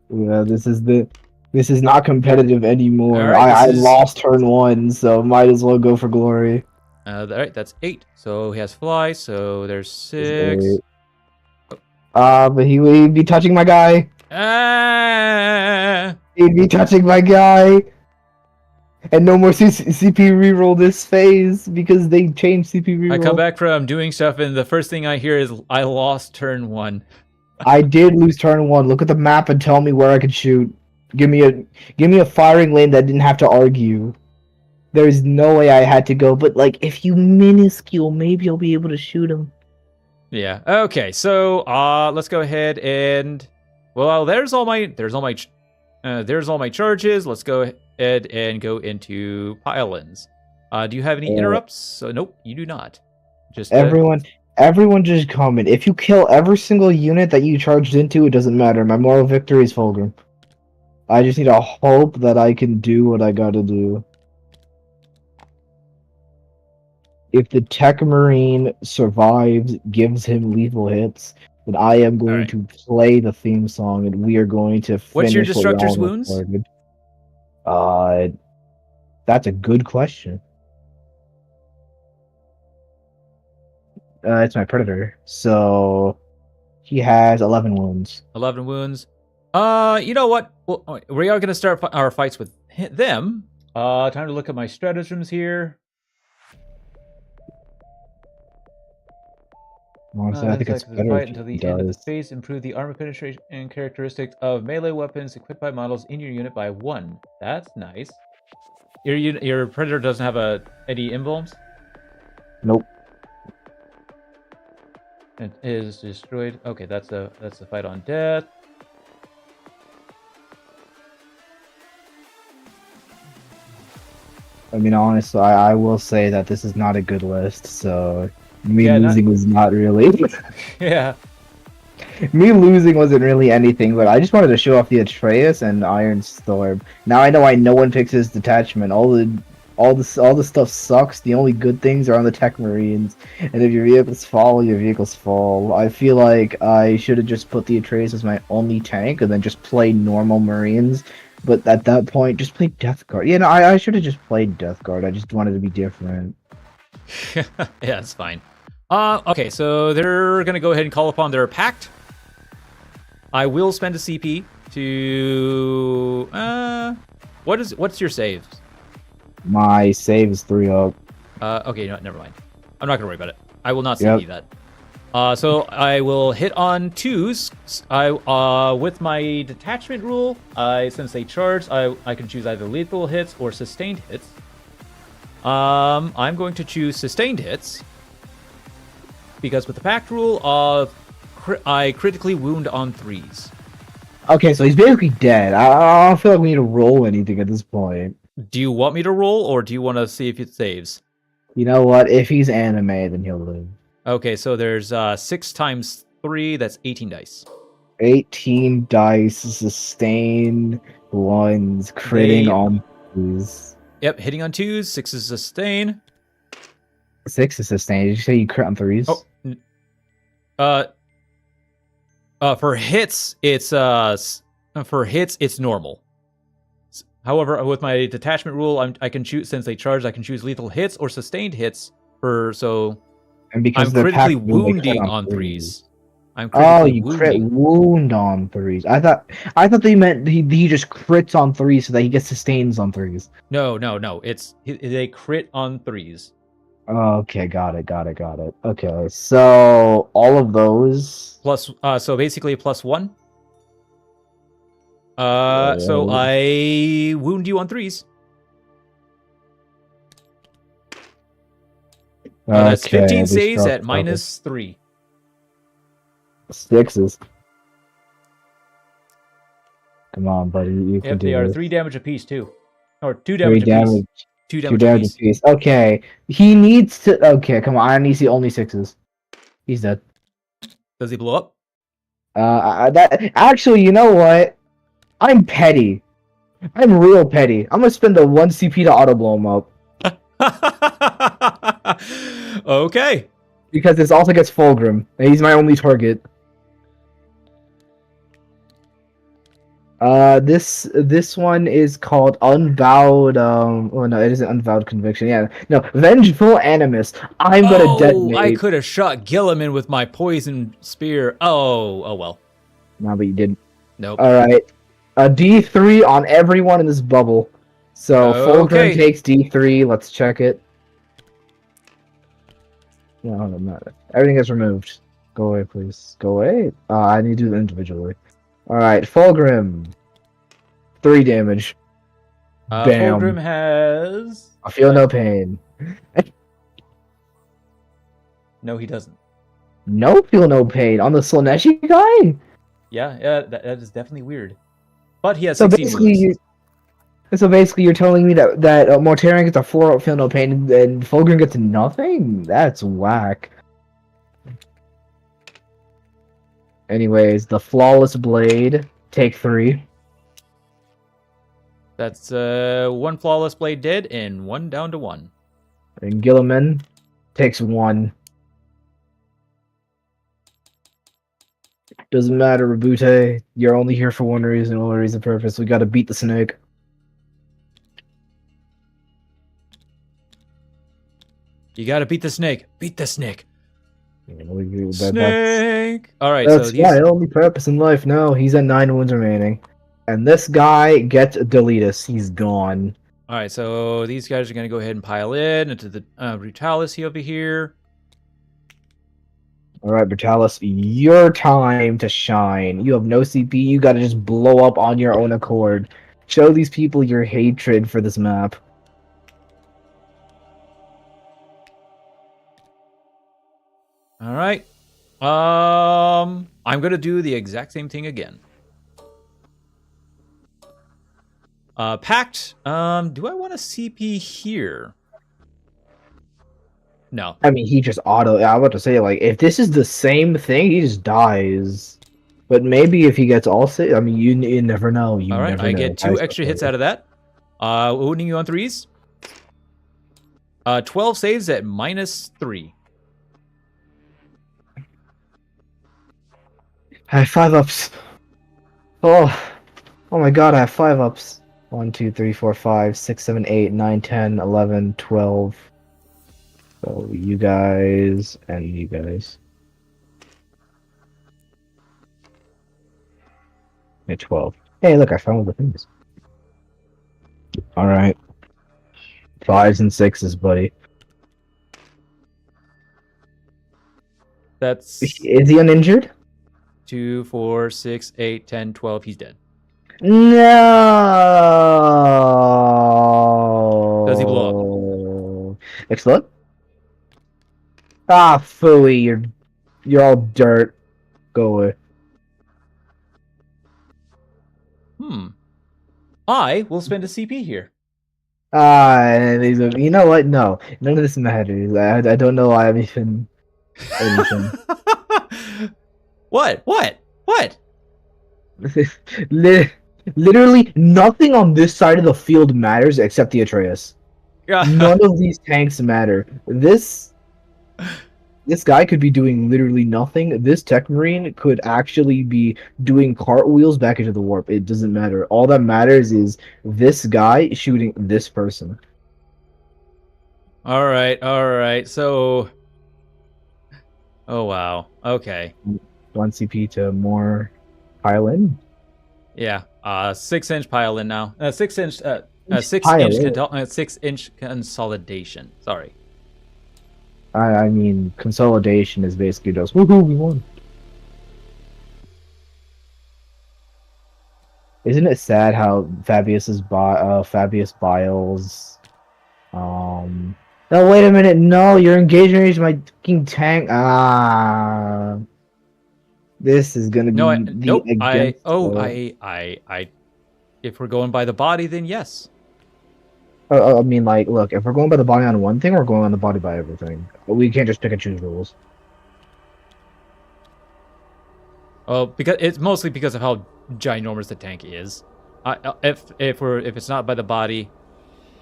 Yeah, this is not competitive anymore. All right, I lost turn 1, so might as well go for glory. All right, that's 8. So he has fly. So there's 6. But he'd be touching my guy. He'd be touching my guy. And no more CP reroll this phase because they changed CP reroll. I come back from doing stuff, and the first thing I hear is I lost turn 1. I did lose turn 1. Look at the map and tell me where I could shoot. Give me a firing lane that didn't have to argue. There's no way I had to go, but like if you minuscule, maybe I'll be able to shoot him. Yeah. Okay. So let's go ahead and there's all my charges. Let's go ahead and go into pile-ins. Do you have any interrupts? So nope, you do not. Just everyone just comment. If you kill every single unit that you charged into, it doesn't matter. My moral victory is Fulgrim. I just need to hope that I can do what I gotta do. If the Tech Marine survives, gives him lethal hits, then I am going to play the theme song, and we are going to finish. What's your Destructor's wounds? That's a good question. It's my Predator, so he has 11 wounds. 11 wounds. You know what? Well, we are going to start our fights with them. Time to look at my stratagems here. Honestly, I think it's better fight until the end of the phase. Improve the armor penetration and characteristics of melee weapons equipped by models in your unit by 1. That's nice. Your Predator doesn't have any emblems? Nope. It is destroyed. Okay, that's the fight on death. I mean, honestly, I will say that this is not a good list, so losing was not really. Yeah. Me losing wasn't really anything, but I just wanted to show off the Atreus and Iron Storm. Now I know why no one picks his detachment. All the all the stuff sucks. The only good things are on the tech marines, and if your vehicles fall, your vehicles fall. I feel like I should have just put the Atreus as my only tank, and then just play normal marines. But at that point, just play Death Guard. You know, I should have just played Death Guard. I just wanted to be different. Yeah, it's fine. Okay, so they're gonna go ahead and call upon their pact. I will spend a CP to what's your saves? My save is 3 up. Okay, no, never mind. I'm not gonna worry about it. I will not CP that. So I will hit on 2s. With my detachment rule, since they charge, I can choose either lethal hits or sustained hits. I'm going to choose sustained hits because with the pact rule, I critically wound on 3s. Okay, so he's basically dead. I don't feel like we need to roll anything at this point. Do you want me to roll, or do you want to see if it saves? You know what? If he's anime, then he'll live. Okay, so there's 6 times 3, that's 18 dice. 18 dice, sustain, 1s, critting on 2s. Yep, hitting on 2s, 6 is sustain. 6 is sustain. Did you say you crit on 3s? For hits, it's normal. However, with my detachment rule, I can choose, since they charge, I can choose lethal hits or sustained hits And because I'm critically pact rule, they crit wounding on on 3s. I'm Oh, critically you crit wounding. wound on 3s. I thought they meant he just crits on 3s so that he gets sustains on 3s. No. They crit on 3s. Oh, okay, got it. Okay, so all of those Plus, so basically +1. So I wound you on 3s. That's 15 saves at -3. 6s. Come on, buddy, you can Yep, do they are this. 3 damage apiece too, or 2 3 damage apiece. damage. 2 2 damage damage apiece. apiece. Okay, he needs to. Okay, come on. I need to see only 6s. He's dead. Does he blow up? That actually, you know what? I'm petty. I'm real petty. I'm gonna spend the 1 CP to auto blow him up Okay. because this also gets Fulgrim, and he's my only target. This one is called Unvowed. Oh no, it isn't Unvowed Conviction. Yeah, no, Vengeful Animus. I'm gonna detonate. I could have shot Gilliman with my poison spear. Oh well. No, but you didn't. Nope. All right, a D3 on everyone in this bubble. So Okay. Fulgrim takes D3. Let's check it. No, no, everything is removed. Go away, please. Go away. I need to do it individually. Alright, Fulgrim. 3 damage. Bam. Fulgrim has. I feel no pain. No, he doesn't. No feel no pain. On the Slaneshi guy? Yeah, that is definitely weird. But he has So 16 wounds. basically you're telling me that Mortarion gets a 4 feel no pain and Fulgrim gets nothing? That's whack. Anyways, the Flawless Blade, take 3. That's 1 flawless blade dead and 1 down to 1. And Gilliman takes 1. Doesn't matter, Rabute. You're only here for one reason, one reason purpose. We gotta beat the snake. You gotta beat the snake. Beat the snake. Snake! Alright, That's so my only purpose in life. No, he's at 9 wounds remaining. And this guy gets Deletus. He's gone. Alright, so these guys are gonna go ahead and pile in into the Brutalis over here. Alright, Brutalis, your time to shine. You have no CP, you gotta just blow up on your own accord. Show these people your hatred for this map. Alright. I'm gonna do the exact same thing again. Pact. Do I want a CP here? No. I mean, he just auto. I was about to say, like, if this is the same thing, he just dies. But maybe if he gets all 6, I mean, you never know. Alright, I get 2 extra hits out of that. Wounding you on 3s. 12 saves at -3. I have 5 ups. Oh, oh my god, I have 5 ups. 1, 2, 3, 4, 5, 6, 7, 8, 9, 10, 11, 12. So you guys and you guys. Yeah, 12. Hey, look, I found all the things. Alright. 5s and 6s, buddy. That's Is he uninjured? 2, 4, 6, 8, 10, 12. He's dead. No. Does he blow up? Explode? Ah, phooey, you're all dirt. Go away. I will spend a CP here. You know what? No, none of this matters. I don't know why I'm even anything. What? Literally nothing on this side of the field matters except the Atreus. None of these tanks matter. This guy could be doing literally nothing. This Tech Marine could actually be doing cartwheels back into the warp. It doesn't matter. All that matters is this guy shooting this person. All right. So, oh wow. Okay. 1 CP to more pile in. Yeah. 6-inch pile in now. 6-inch. 6-inch consolidation. Sorry. I mean, consolidation is basically just woohoo, we won. Isn't it sad how Fabius Biles? No, wait a minute. No, you're engaging my fucking tank. This is gonna be nope. If we're going by the body, then yes. I mean, like, look, if we're going by the body on one thing, we're going on the body by everything. We can't just pick and choose rules. Oh, because it's mostly because of how ginormous the tank is. If it's not by the body,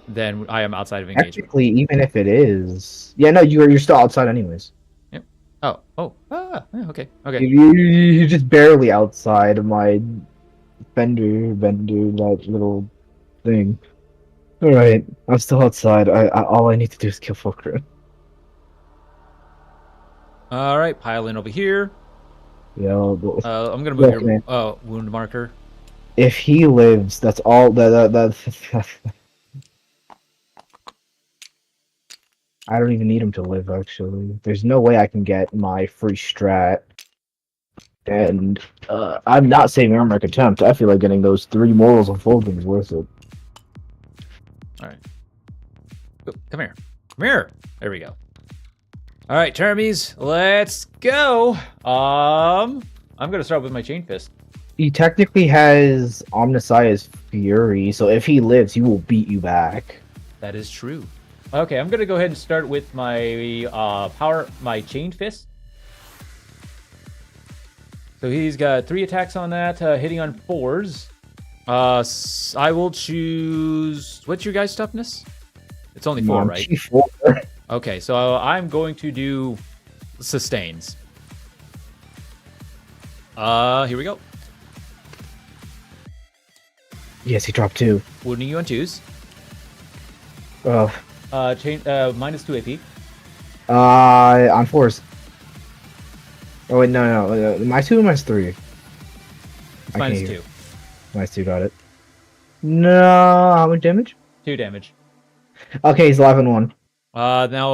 then I am outside of engagement. Technically, even if it is, yeah, no, you're still outside anyways. Yep. Okay. You're just barely outside of my bender, that little thing. All right, I'm still outside. All I need to do is kill Fulcrum. All right, pile in over here. Yeah. I'm gonna move your wound marker. If he lives, that's all. That. I don't even need him to live. Actually, there's no way I can get my free strat. And I'm not saving armor contempt. I feel like getting those 3 morals on Fulcrum is worth it. All right. Oh, come here. There we go. All right, Termies, let's go. I'm gonna start with my chain fist. He technically has Omnissiah's Fury, so if he lives, he will beat you back. That is true. Okay, I'm gonna go ahead and start with my my chain fist. So he's got 3 attacks on that, hitting on 4s. I will choose. What's your guys' toughness? It's only 4, right? G4. Okay, so I'm going to do sustains. Here we go. Yes, he dropped 2. Wounding you on 2s. Oh. -2 AP. On 4s. Oh wait, no. -2 or -3? It's -2. -2, got it. No, how much damage? 2 damage. Okay, he's alive in 1. Now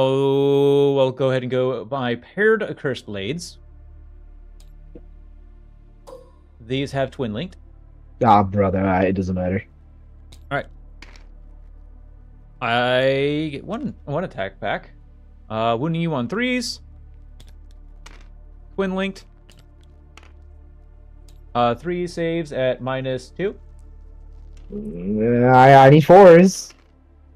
we'll go ahead and go my paired accursed blades. These have twin linked. Ah, brother, it doesn't matter. All right. I get one attack back. Wounding you on 3s. Twin linked. 3 saves at -2. I need 4s.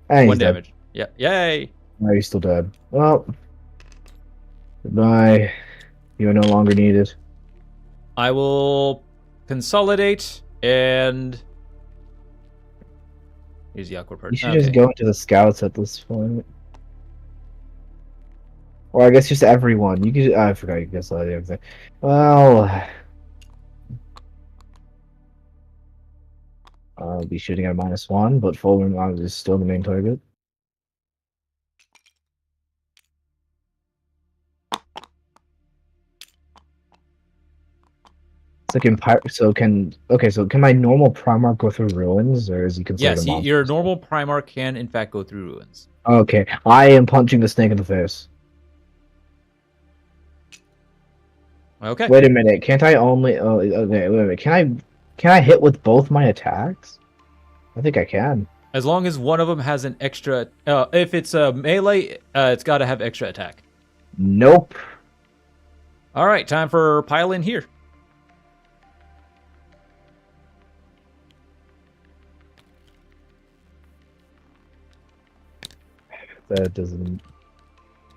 And 1 he's dead. damage. Yeah. Yay. No, he's still dead. Well, goodbye. You are no longer needed. I will consolidate and use the awkward part. You should just go into the scouts at this point. Or I guess just everyone. You could. I forgot. You guess everything. Well, I'll be shooting at -1, but full round is still the main target. So can my normal Primarch go through ruins, or is he considered Yes, a monster? your normal Primarch can in fact go through ruins. Okay, I am punching the snake in the face. Okay. Wait a minute, can't I only? Oh, okay, wait a minute. Can I hit with both my attacks? I think I can. As long as one of them has an extra, if it's a melee, it's got to have extra attack. Nope. All right, time for pile in here. That doesn't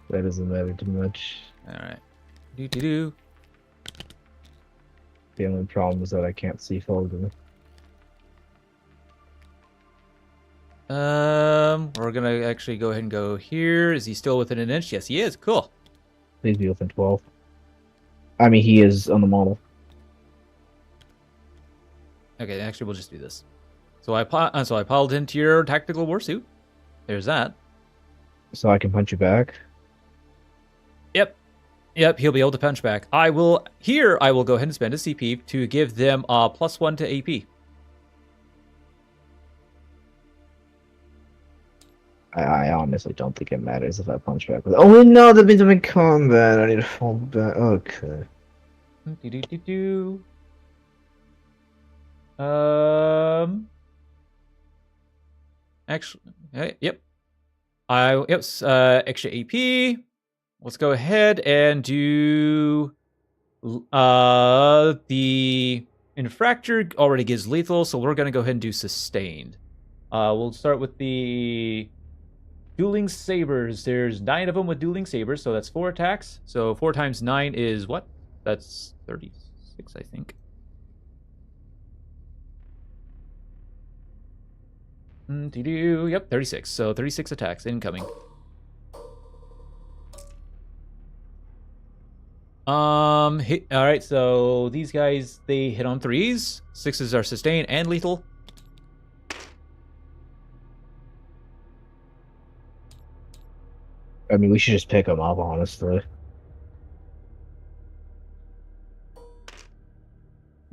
matter too much. All right. Do. The only problem is that I can't see forward. We're gonna actually go ahead and go here. Is he still within an inch? Yes, he is. Cool. Please be within 12. I mean, he is on the model. Okay, actually, we'll just do this. So I piled into your tactical warsuit. There's that. So I can punch you back. Yep, he'll be able to punch back. I will go ahead and spend a CP to give them +1 to AP. I honestly don't think it matters if I punch back. Oh no, that means I'm in combat. I need to fall back. Okay. Do. Actually, yep. Extra AP. Let's go ahead and do the infractor already gives lethal, so we're gonna go ahead and do sustained. We'll start with the dueling sabers. There's 9 of them with dueling sabers, so that's 4 attacks. So 4 times 9 is what? That's 36, I think. Yep, 36. So 36 attacks incoming. All right, so these guys, they hit on 3s. 6s are sustained and lethal. I mean, we should just pick him up, honestly.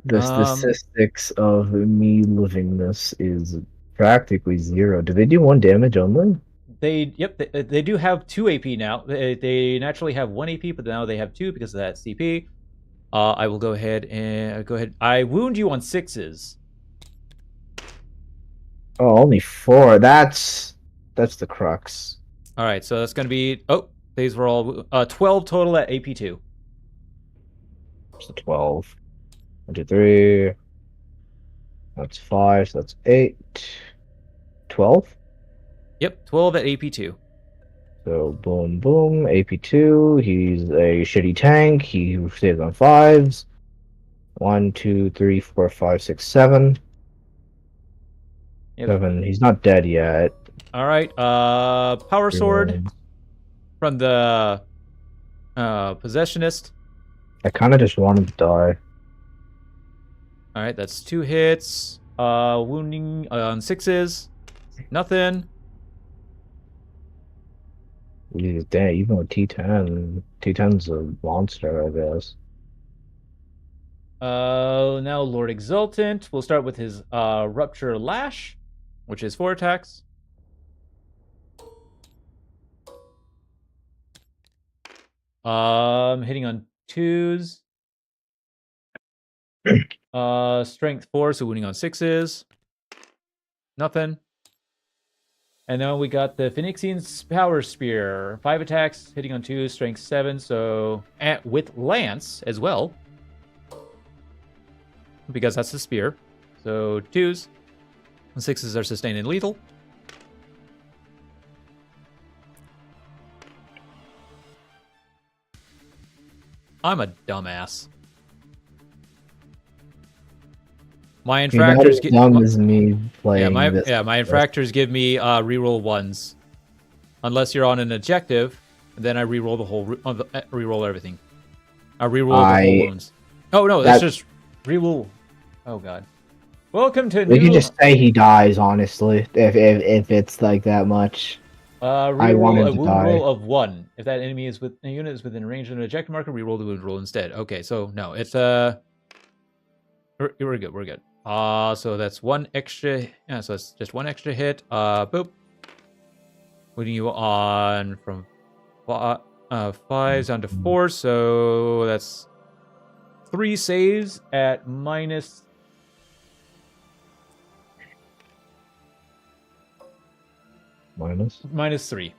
The statistics of me living this is practically 0. Do they do 1 damage only? They do have 2 AP now. They naturally have 1 AP, but now they have 2 because of that CP. I will go ahead and I wound you on 6s. Oh, only 4. That's the crux. All right, so that's going to be these were all 12 total at AP2. So 12. 1, 2, 3. That's 5. So that's 8. 12. Yep, 12 at AP2. So boom, boom. AP2. He's a shitty tank. He stays on 5s. 1, 2, 3, 4, 5, 6, 7. Yep. 7. He's not dead yet. All right. Power sword from the possessionist. I kind of just want him to die. All right, that's 2 hits. Wounding on 6s. Nothing. Damn, even with T10, T10's a monster, I guess. Now Lord Exultant. We'll start with his Rupture Lash, which is 4 attacks. Hitting on 2s. Strength 4, so wounding on 6s. Nothing. And then we got the Phoenixian's Power Spear. 5 attacks, hitting on 2s, strength 7, so with Lance as well. Because that's the spear. So 2s. 6s are sustained and lethal. I'm a dumbass. My infractors get dumb as me playing. My infractors give me reroll 1s, unless you're on an objective, And then I re-roll the whole re-roll everything. I re-roll the whole wounds. Oh no, that's just re-roll. Oh god. Welcome to We new. can just say he dies, honestly, if it's like that much. I want Re-roll him a to wound die. roll of 1. If that enemy is with a unit is within range of an eject marker, re-roll the wound roll instead. Okay, so no, it's we're good. We're good. So that's one extra. Yeah, so it's just one extra hit. Boop. Putting you on from 5s down to 4, so that's 3 saves at minus. Minus 3.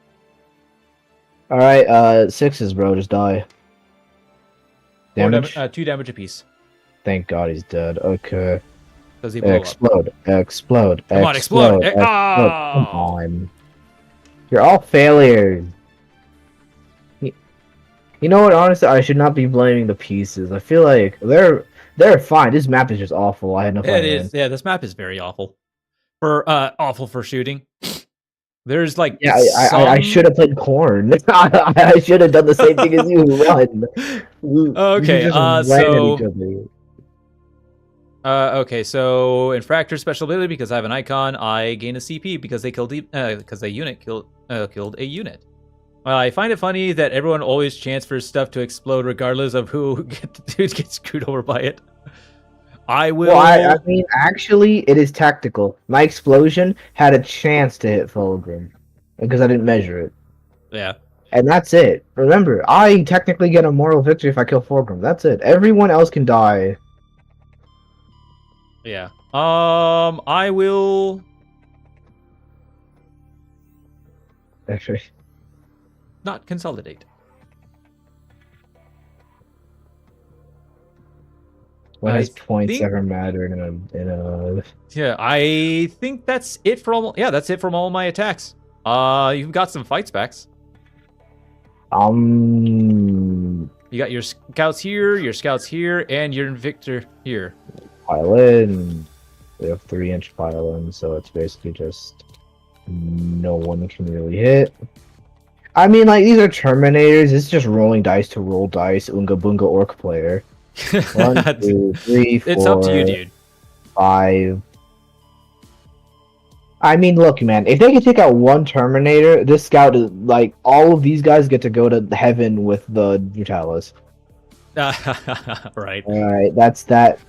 All right, 6s, bro. Just die. Damage. 2 damage apiece. Thank God he's dead. Okay. Does he blow Explode. up? Explode. Come on, explode! Explode. Come Oh! on. You're all failures. You know what? Honestly, I should not be blaming the pieces. I feel like they're fine. This map is just awful. I had no fun. It is. Yeah, this map is very awful. Awful for shooting. There's like I should have played corn. I should have done the same thing as you. Run. Okay. We just ran at each other. Okay, so Infractor special ability, because I have an icon, I gain a CP because they killed because a unit killed a unit. Well, I find it funny that everyone always chants for stuff to explode regardless of who gets screwed over by it. I will. Well, I mean, actually, it is tactical. My explosion had a chance to hit Fulgrim because I didn't measure it. Yeah. And that's it. Remember, I technically get a moral victory if I kill Fulgrim. That's it. Everyone else can die. Yeah. I will. Actually, not consolidate. When has points ever mattered in a? Yeah, I think that's it for all. Yeah, that's it from all my attacks. You've got some fight specs. You got your scouts here, and your Invictor here. Pile in. We have 3-inch pile in, so it's basically just no one can really hit. I mean, like, these are Terminators. It's just rolling dice to roll dice. Unga Bunga Orc player. 1, 2, 3, 4. It's up to you, dude. 5. I mean, look, man. If they can take out one Terminator, this scout is like all of these guys get to go to heaven with the Brutalis. Right. All right. That's that.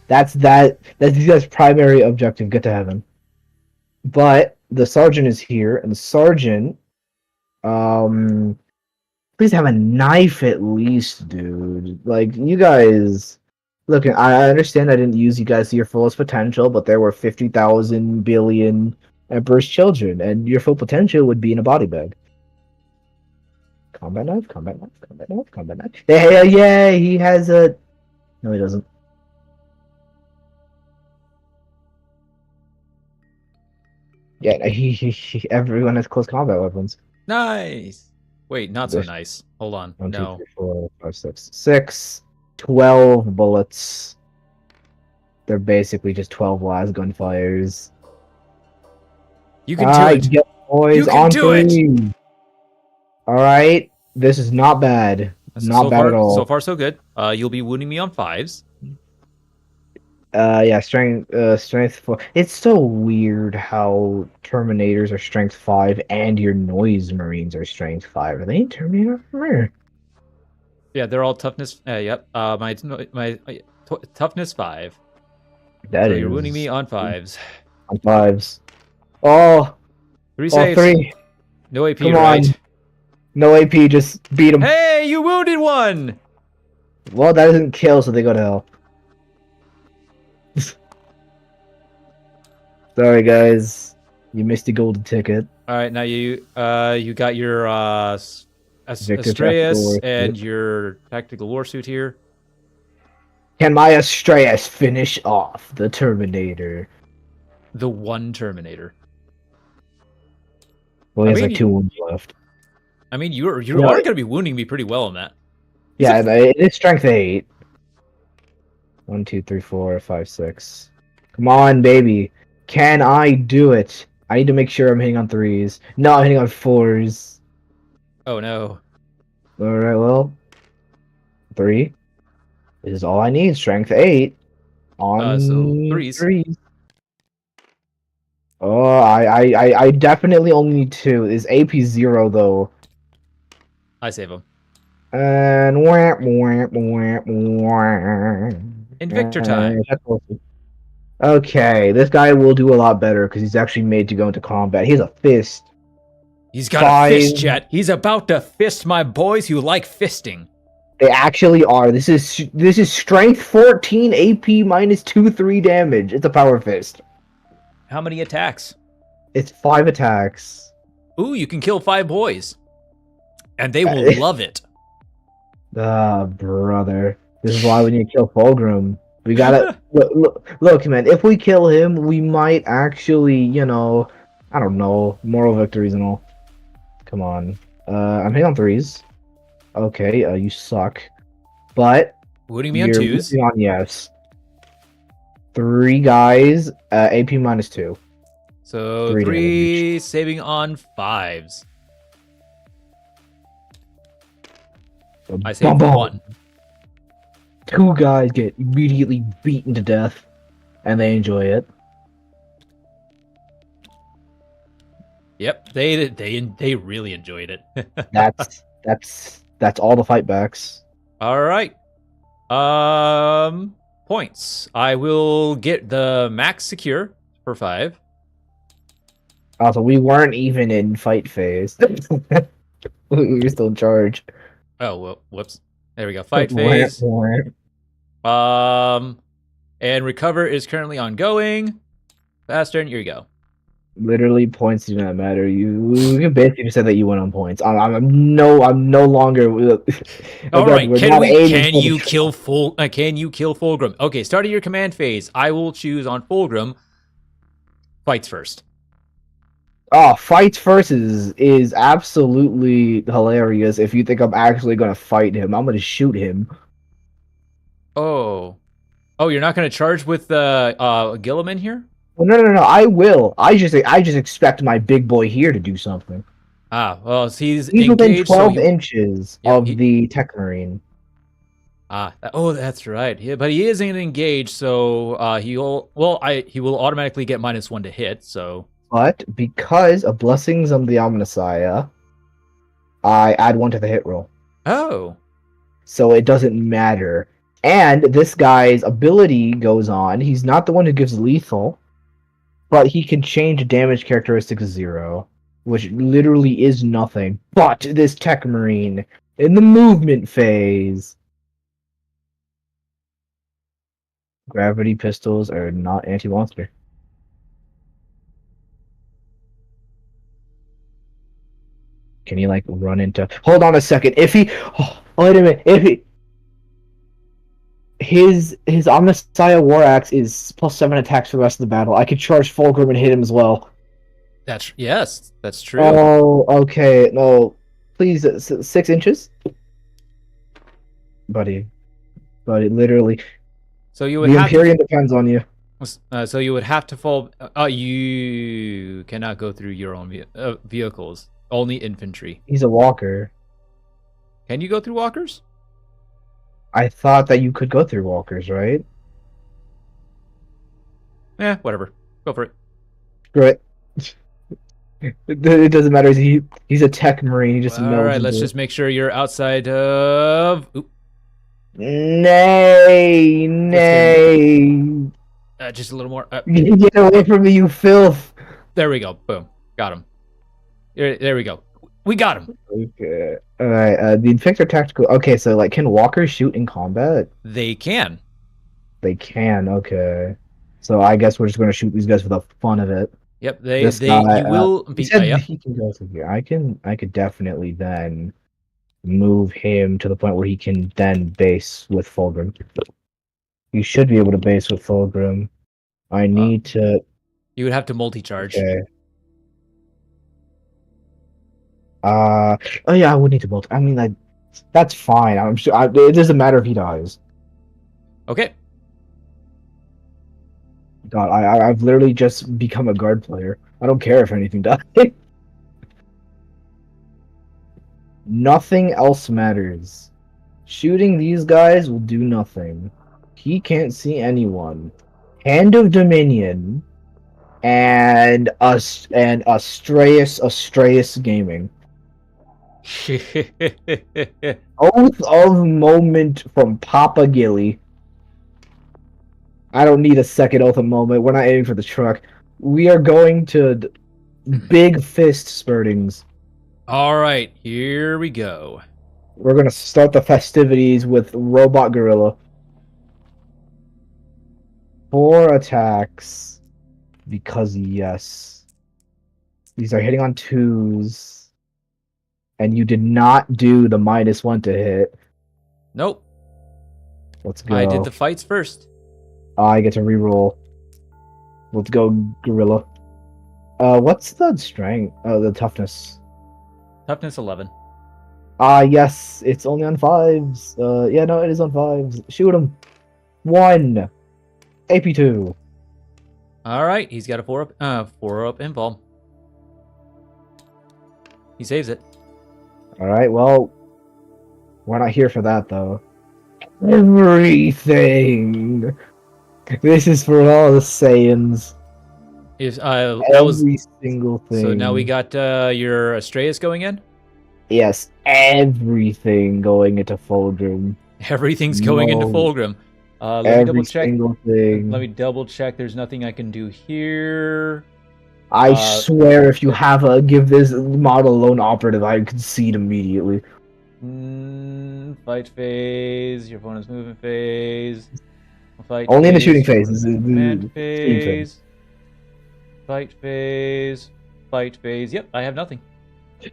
That's these guys' primary objective: get to heaven. But the sergeant is here, and the sergeant, please have a knife at least, dude. Like, you guys, look, I understand I didn't use you guys to your fullest potential, but there were 50,000 billion Emperor's children, and your full potential would be in a body bag. Combat knife, combat knife, combat knife, combat knife. Yeah, he has a. No, he doesn't. Yeah, everyone has close combat weapons. Nice. Wait, not so nice. Hold on. 1, 2, No. 3, 4, 5, 6. 12 bullets. They're basically just 12 last gunfires. You can do it. Get boys you can on do it. Alright. This is not bad. Not bad at all. So far, so good. You'll be wounding me on 5s. Yeah, strength 4. It's so weird how Terminators are strength 5 and your Noise Marines are strength 5. Are they Terminator? Yeah, they're all toughness. Yep. My toughness 5. That so is. You're wounding me on 5s. On 5s. Oh. 3 saves. 3. No AP, Come right? on. No AP, just beat him. Hey, you wounded one! Well, that doesn't kill, so they go to hell. Sorry, guys. You missed a golden ticket. Alright, now you got your Victor Astreus and your tactical warsuit here. Can my Astreus finish off the Terminator? The one Terminator. Well, he has like 2 wounds left. I mean, you are going to be wounding me pretty well on that. Yeah, it's strength 8. 1, 2, 3, 4, 5, 6. Come on, baby. Can I do it? I need to make sure I'm hitting on 3s. No, I'm hitting on 4s. Oh no. Alright, well, 3 is all I need. Strength 8 So on threes. 3s. Oh, I definitely only need 2. Is AP 0 though? I save him. And Invictor time. okay, this guy will do a lot better because he's actually made to go into combat. He has a fist. He's got a 5. fist, chat. He's about to fist my boys who like fisting. They actually are. This is strength 14, AP minus 2/3 damage. It's a power fist. How many attacks? It's 5 attacks. Ooh, you can kill 5 boys. And they will love it. Ah, brother. This is why we need to kill Fulgrim. We gotta look, man. If we kill him, we might actually, I don't know, moral victories and all. Come on. I'm hitting on 3s. Okay, you suck. But Wouldn't me on you're 2s. hitting on yes. 3 guys, AP minus 2. So 3 3 saving on 5s. I saved Boom, boom. 1. 2 guys get immediately beaten to death, and they enjoy it. Yep, they really enjoyed it. That's all the fightbacks. All right. Points. I will get the max secure for 5. Also, we weren't even in fight phase. We were still in charge. Oh, well, whoops. There we go. Fight phase. And recover is currently ongoing. Faster, and here you go. Literally, points do not matter. You basically just said that you went on points. I'm no longer. All right. Can you kill? Can you kill Fulgrim? Okay. Starting your command phase. I will choose on Fulgrim. Fights first. Oh, fights first is absolutely hilarious. If you think I'm actually gonna fight him, I'm gonna shoot him. Oh, you're not gonna charge with Gilliman here? Well, no. I will. I just expect my big boy here to do something. Ah, well, he's He's within engaged. 12 inches Yep, of the Tech Marine. Oh, that's right. Yeah, but he isn't engaged, so he will automatically get -1 to hit. So, But because of Blessings of the Omnissiah, I add 1 to the hit roll. oh, So it doesn't matter. And this guy's ability goes on. He's not the one who gives lethal, but he can change damage characteristic to 0, which literally is nothing. But this Tech Marine in the movement phase. Gravity pistols are not anti-monster. Can he like run into? Hold on a second. If he, wait a minute. If he, his Omnissiah War Axe is +7 attacks for the rest of the battle. I could charge Fulgrim and hit him as well. that's true. Oh, okay. No, please, 6 inches, buddy. Literally. So you would The have Imperium depends on you. so you would have to fall. You cannot go through your own vehicles. Only infantry. He's a walker. Can you go through walkers? I thought that you could go through walkers, right? Yeah, whatever. Go for it. Screw it. It doesn't matter. He's a Tech Marine. He just All knows. right, let's just make sure you're outside of. Oop. Nay. Just a little more. Get away from me, you filth. There we go. Boom. Got him. There we go. We got him. Okay. All right. The Infector Tactical. Okay, so like, can walkers shoot in combat? They can. They can. Okay. So I guess we're just gonna shoot these guys for the fun of it. Yep. Guy, you will be. He said Yeah. he can go through here. I could definitely then move him to the point where he can then base with Fulgrim. You should be able to base with Fulgrim. I need to. You would have to multi-charge. Okay. Oh yeah, I would need to multi. I mean, like, that's fine. I'm sure. It doesn't matter if he dies. Okay. God, I've literally just become a guard player. I don't care if anything dies. Nothing else matters. Shooting these guys will do nothing. He can't see anyone. Hand of Dominion and us and Astraeus Gaming. Oath of Moment from Papa Gilly. I don't need a second oath of moment. We're not aiming for the truck. We are going to big fist spurtings. All right, here we go. We're gonna start the festivities with Robot Gorilla. 4 attacks. Because yes. These are hitting on 2s. And you did not do the -1 to hit. Nope. Let's go. I did the fights first. I get to reroll. Let's go, Gorilla. What's the strength? Oh, the toughness. Toughness 11. Yes, it's only on 5s. Yeah, no, it is on 5s. Shoot him. 1. AP2. All right, he's got a 4-up invuln. He saves it. Alright, well, we're not here for that, though. Everything! This is for all the Saiyans. Every single thing. So now we got your Astraeus going in? Yes, everything going into Fulgrim. Everything's going into Fulgrim. Let me double check. Single thing. Let me double check. There's nothing I can do here. I swear, if you give this model lone operative, I concede immediately. Fight phase. Your opponent's movement phase. Fight Only phase, in the shooting phase. Command phase. Fight phase. Fight phase. Yep, I have nothing.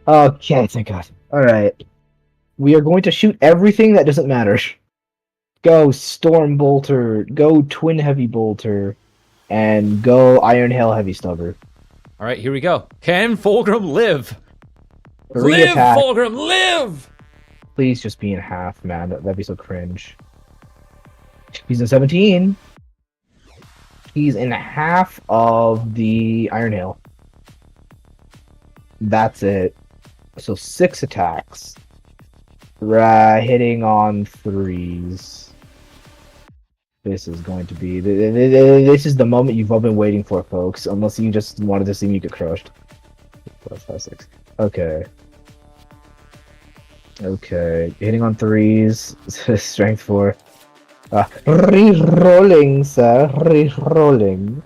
Okay, thank God. Alright. We are going to shoot everything that doesn't matter. Go Storm Bolter, go Twin Heavy Bolter, and go Iron Hail Heavy Stubber. Alright, here we go. Can Fulgrim live? 3 Live, attack. Fulgrim, live! Please just be in half, man. That'd be so cringe. He's in 17. He's in half of the Iron Hail. That's it. So 6 attacks. Hitting on 3s. This is going to be... This is the moment you've all been waiting for, folks. Unless you just wanted to see me get crushed. 4, 5, 6. Okay. Okay. Hitting on 3s. Strength 4. Re-rolling, sir. Re-rolling.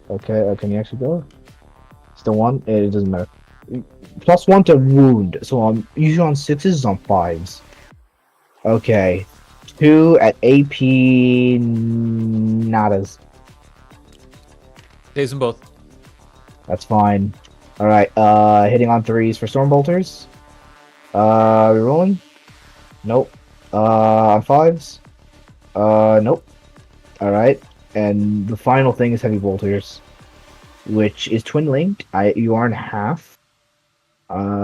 Okay, can you actually go? Still 1? It doesn't matter. +1 to wound. So I'm usually on 6s is on 5s. Okay. 2 at AP nadas. Saves them both. That's fine. Alright, hitting on 3s for Storm Bolters. Rerolling? Nope. On 5s? Nope. Alright. And the final thing is Heavy Bolters, which is twin linked. You are in half.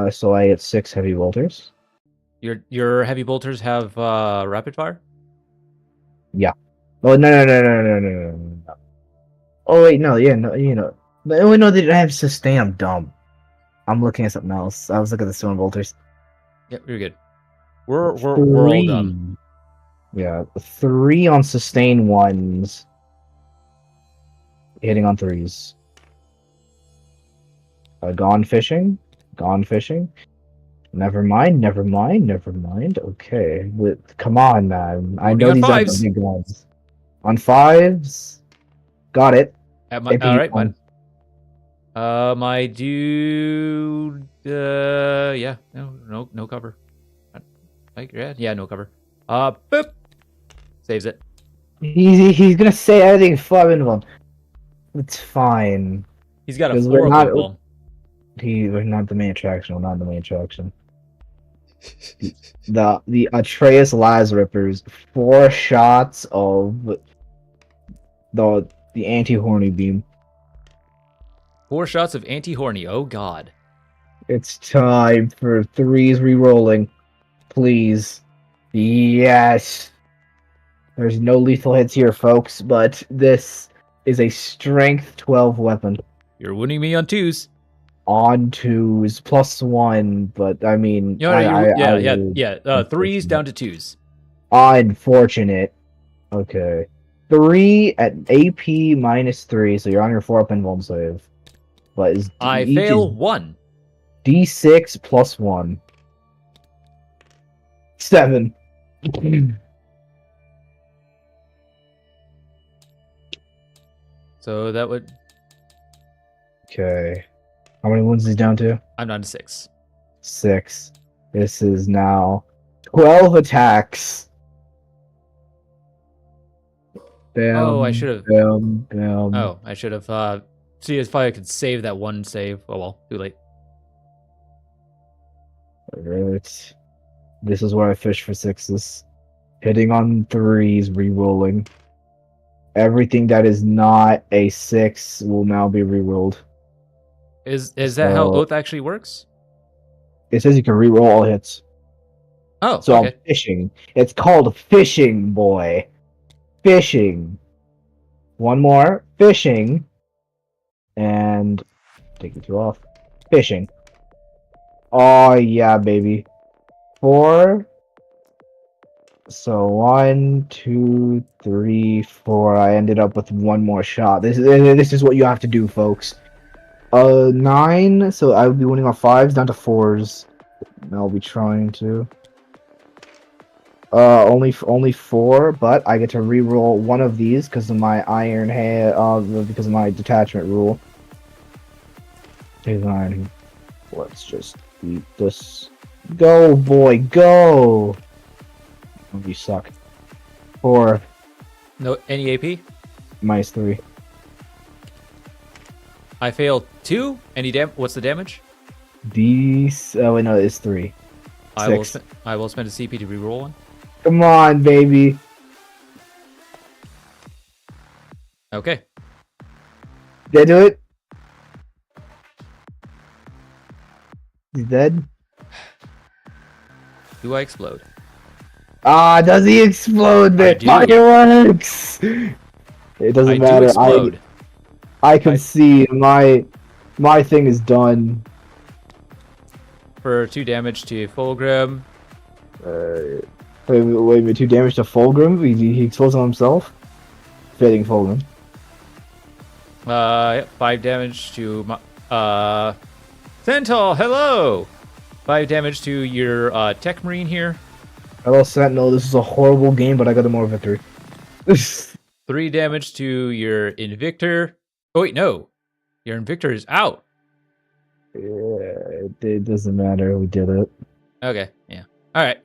So I get 6 Heavy Bolters. Your heavy bolters have rapid fire? Yeah. Oh no. Oh wait, no, yeah, no, you know. Oh no, they didn't have sustain. I'm dumb. I'm looking at something else. I was looking at the Storm Bolters. Yep, you're good. We're all done. Yeah, 3 on sustain 1s. Hitting on 3s. Gone fishing. Never mind. Okay, come on, man. I know these are the big ones. On 5s, got it. All right, fine. My dude. Yeah, no cover. Yeah, no cover. Boop. Saves it. He's gonna say everything for one. It's fine. He's got a 4-up invuln. We're not the main attraction. The Atreus Las Rippers, 4 shots of the anti-horny beam. 4 shots of anti-horny. Oh god. It's time for 3s re-rolling. Please. Yes. There's no lethal hits here, folks, but this is a strength 12 weapon. You're winning me on 2s. on twos +1, but I mean, You know, yeah, yeah, will- yeah. Threes down to twos. unfortunate. Okay. 3 at AP -3, so you're on your 4-up invuln save. But I each is fail 1. D6 +1. 7. So that would. Okay. How many wounds is he down to? I'm down to 6. 6. This is now 12 attacks. Bam, Oh, I should have. bam, bam. Oh, I should have. See if I could save that one save. Oh well, too late. Alright. This is where I fish for 6s. Hitting on 3s, re-rolling. Everything that is not a 6 will now be re-rolled. Is that how So- Oath actually works? It says you can re-roll all hits. Oh, So okay. I'm fishing. It's called fishing, boy. Fishing. One more. Fishing. And take the 2 off. Fishing. Oh yeah, baby. 4. So 1, 2, 3, 4. I ended up with one more shot. This is what you have to do, folks. 9. So I would be winning on 5s down to 4s. And I'll be trying to. Only 4, but I get to re-roll one of these because of my iron hand. Because of my detachment rule. Design. Let's just eat this. Go, boy, go! Oh, you suck. 4 No, any AP? -3. I fail 2. Any What's the damage? Oh wait, no, it's 3. I will spend a CP to reroll one. Come on, baby. Okay. Did I do it? He's dead. Do I explode? Ah, does he explode, I man? do. Fireworks! It doesn't I do matter. explode. I can see my thing is done. For 2 damage to Fulgrim. Wait, 2 damage to Fulgrim? He explodes on himself? Fitting Fulgrim. 5 damage to my, Centaur, hello! 5 damage to your Tech Marine here. Hello, Sentinel. This is a horrible game, but I got a more victory. 3 damage to your Invictor. Oh wait, no. Your Invictor is out. Yeah, it doesn't matter. We did it. Okay, yeah. Alright.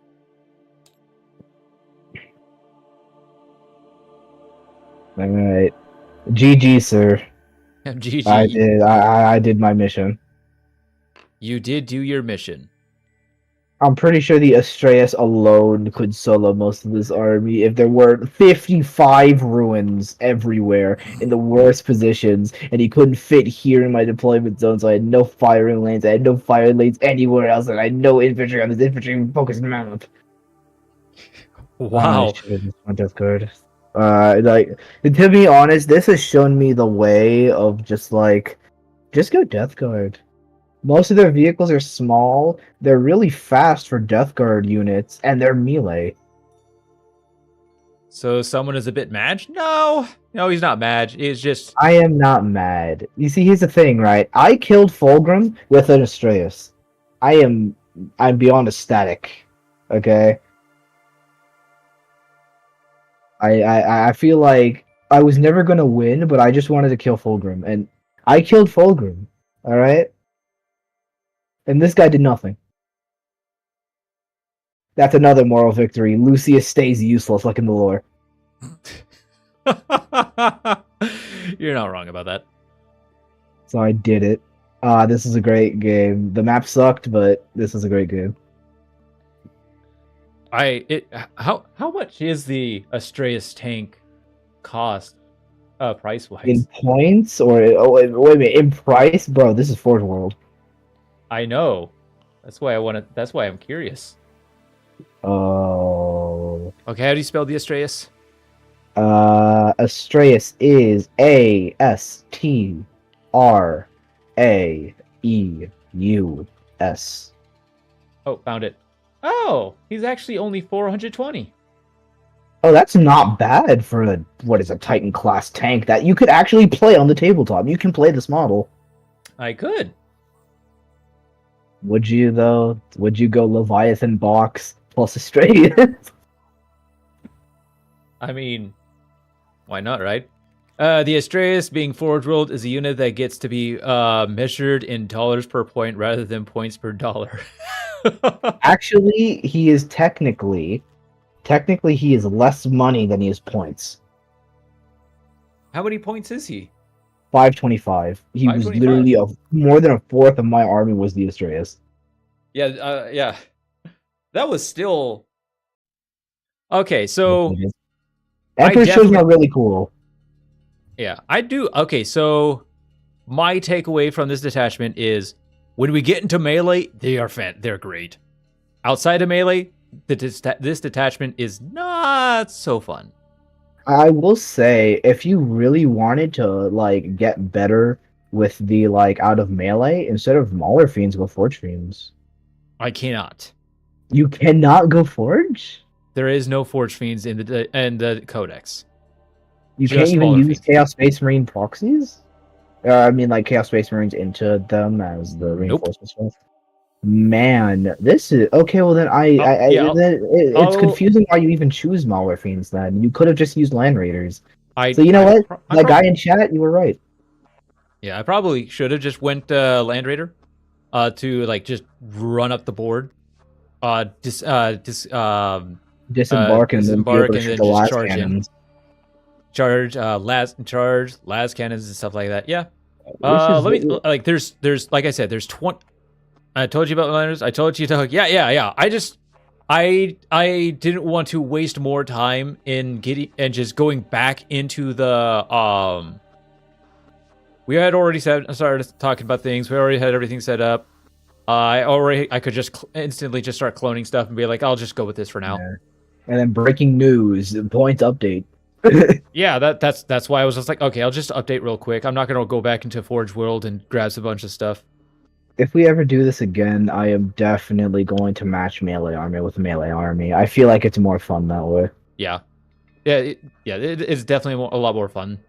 Alright. GG, sir. GG. I did my mission. You did do your mission. I'm pretty sure the Astraeus alone could solo most of this army if there were 55 ruins everywhere in the worst positions, and he couldn't fit here in my deployment zone, so I had no firing lanes, I had no fire lanes anywhere else, and I had no infantry on this infantry-focused map. Wow. My death card. Like, to be honest, this has shown me the way of just go Death Guard. Most of their vehicles are small, they're really fast for Death Guard units, and they're melee. So someone is a bit mad? No, he's not mad. He's just. I am not mad. You see, here's the thing, right? I killed Fulgrim with an Astraeus. I'm beyond ecstatic. Okay? I feel like I was never gonna win, but I just wanted to kill Fulgrim, and I killed Fulgrim. Alright? And this guy did nothing. That's another moral victory. Lucius stays useless, like in the lore. You're not wrong about that. So I did it. This is a great game. The map sucked, but this is a great game. How much is the Astraeus tank cost, price wise? In points or wait a minute, in price, bro? This is Forge World. I know. That's why That's why I'm curious. Oh. Okay, how do you spell the Astraeus? Astraeus is ASTRAEUS. EUS. Oh, found it. Oh, he's actually only 420. Oh, that's not bad for a Titan class tank that you could actually play on the tabletop. You can play this model. I could. Would you though? Would you go Leviathan box plus Australia? I mean, why not, right? The Astraeus, being Forge World, is a unit that gets to be measured in dollars per point rather than points per dollar. Actually, he is technically he is less money than he is points. How many points is he? 525. He was 525. literally more than a fourth of my army was the Astraeus. Yeah, yeah. That was still okay. So Emperor's Children are really cool. Yeah, I do. Okay, so my takeaway from this detachment is when we get into melee, they're great. Outside of melee, this detachment is not so fun. I will say, if you really wanted to like get better with the like out of melee, instead of Mauler Fiends, go Forge Fiends. I cannot. You cannot go Forge? There is no Forge Fiends in the Codex. You Just can't even Mauler use Fiends. Chaos Space Marine proxies? I mean, like Chaos Space Marines into them as the reinforcements. Man, this is okay. Well, then it's confusing why you even choose Mauler Fiends. Then you could have just used Land Raiders. So you know what? That guy in chat, you were right. Yeah, I probably should have just went Land Raider, to like just run up the board, Disembark and then just charge cannons. Las cannons and stuff like that. Yeah. There's like I said, there's 20. I told you about Landers. I told you to hook. Yeah. I didn't want to waste more time in just going back into the We had already started talking about things. We already had everything set up. I could just instantly just start cloning stuff and be like, I'll just go with this for now. Yeah. And then breaking news, point update. Yeah, that's why I was just like, okay, I'll just update real quick. I'm not gonna go back into Forge World and grab a bunch of stuff. If we ever do this again, I am definitely going to match melee army with melee army. I feel like it's more fun that way. Yeah, it's definitely a lot more fun.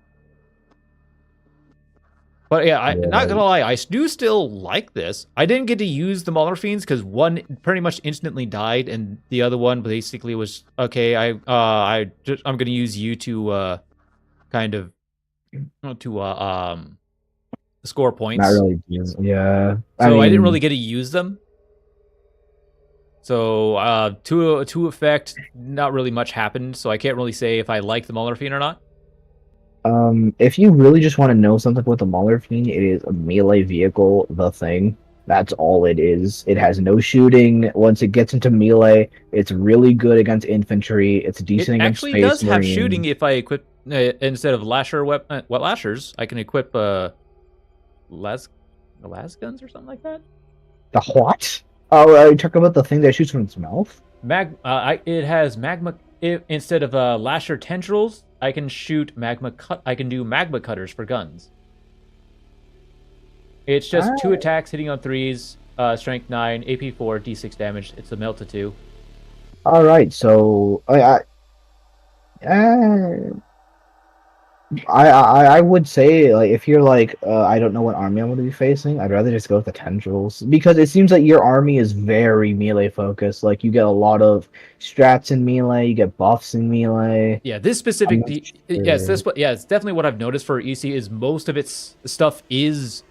But yeah, not gonna lie, I do still like this. I didn't get to use the Mauler Fiends because one pretty much instantly died, and the other one basically was okay. I'm gonna use you to kind of score points. Not really, yeah. So I didn't really get to use them. So to effect, not really much happened. So I can't really say if I like the Mauler Fiend or not. If you really just want to know something with the Mauler Fiend, it is a melee vehicle, the thing. That's all it is. It has no shooting. Once it gets into melee, it's really good against infantry. It's decent against Space Marines. It actually does have shooting if I equip, instead of lasher lashers, I can equip las guns or something like that. The what? Oh, are you talking about the thing that shoots from its mouth? It has magma. Instead of lasher tendrils, I can shoot magma. I can do magma cutters for guns. It's just 2 attacks hitting on 3s, strength 9, AP 4, D6 damage. It's a melt to 2. All right, so I would say, like, if you're like, I don't know what army I'm going to be facing, I'd rather just go with the tendrils, because it seems like your army is very melee focused. Like, you get a lot of strats in melee, you get buffs in melee. Yeah, this specific, yes, it's definitely what I've noticed for EC is most of its stuff is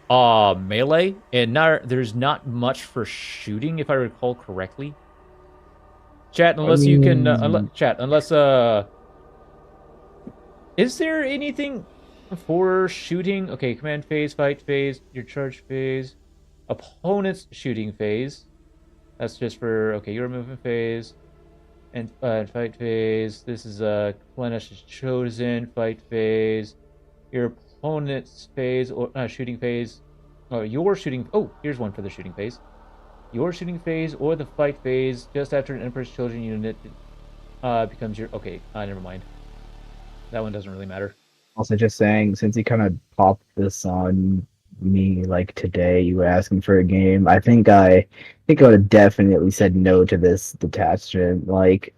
melee, and there's not much for shooting, if I recall correctly. Chat, unless you can, is there anything for shooting? Okay, command phase, fight phase, your charge phase, opponent's shooting phase. That's just for, okay, your movement phase, and fight phase. This is Plenash is chosen, fight phase, your opponent's phase, or shooting phase. Oh, your shooting, here's one for the shooting phase. Your shooting phase or the fight phase just after an Emperor's Children unit becomes your, okay, never mind. That one doesn't really matter. Also, just saying, since he kind of popped this on me like today, you were asking for a game, I think I would have definitely said no to this detachment. Like,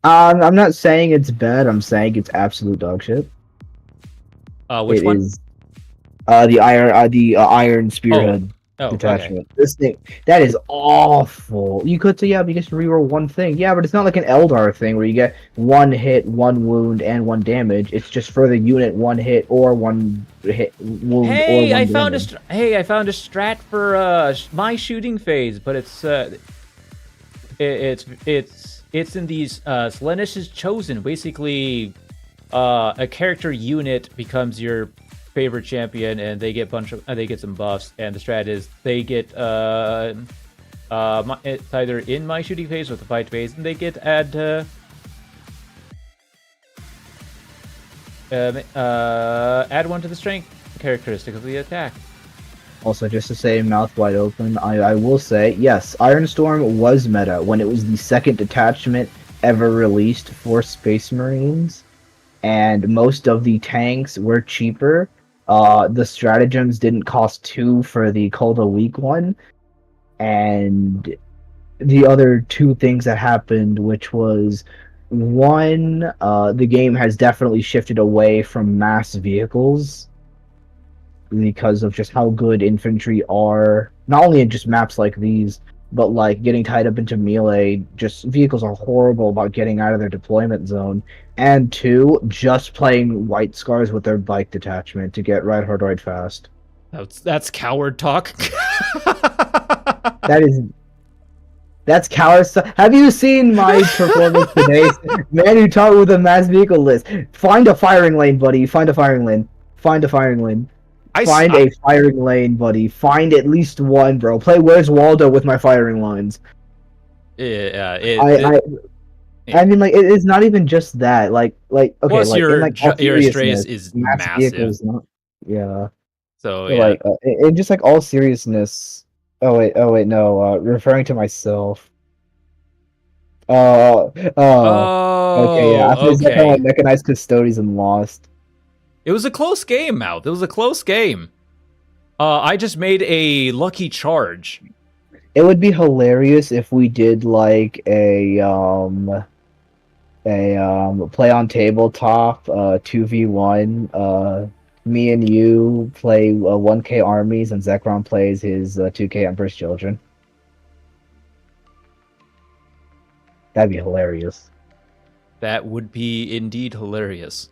I'm not saying it's bad. I'm saying it's absolute dog shit. Which It one? is the Iron Oh, Spearhead oh, okay. detachment. This thing that is awful. You could say yeah, because you reroll one thing. Yeah, but it's not like an Eldar thing where you get one hit, one wound, and one damage. It's just for the unit one hit or one hit wound or Hey, one damage. I found a strat for my shooting phase, but it's in these Slaanesh chosen. Basically, a character unit becomes your favorite champion, and they get they get some buffs. And the strat is they get it's either in my shooting phase or the fight phase, and they get add one to the strength characteristic of the attack. Also, just to say, mouth wide open, I will say, yes, Ironstorm was meta when it was the second detachment ever released for Space Marines, and most of the tanks were cheaper. The stratagems didn't cost 2 for the Cold a Weak one, and the other two things that happened, which was one, the game has definitely shifted away from mass vehicles because of just how good infantry are, not only in just maps like these, but like getting tied up into melee. Just vehicles are horrible about getting out of their deployment zone. And two, just playing White Scars with their bike detachment to get right hard, right fast. That's coward talk. That is That's coward stuff. Have you seen my performance today? Man, you talk with a mass vehicle list. Find a firing lane, buddy. Find a firing lane. Find a firing lane. Find a firing lane, buddy. Find at least one, bro. Play Where's Waldo with my firing lines. Yeah, I mean, like, it's not even just that. Like, okay, plus like, in, like, all your Astreus seriousness, is mass massive. vehicles, not, yeah. So But, yeah, like, in just like all seriousness. Oh wait, no. Referring to myself. Oh, okay, yeah. I oh, was talking about okay. mechanized custodians and Lost. It was a close game, Mouth. It was a close game. I just made a lucky charge. It would be hilarious if we did like a play on tabletop 2v1. Me and you play 1K armies, and Zekrom plays his 2K Emperor's Children. That'd be hilarious. That would be indeed hilarious.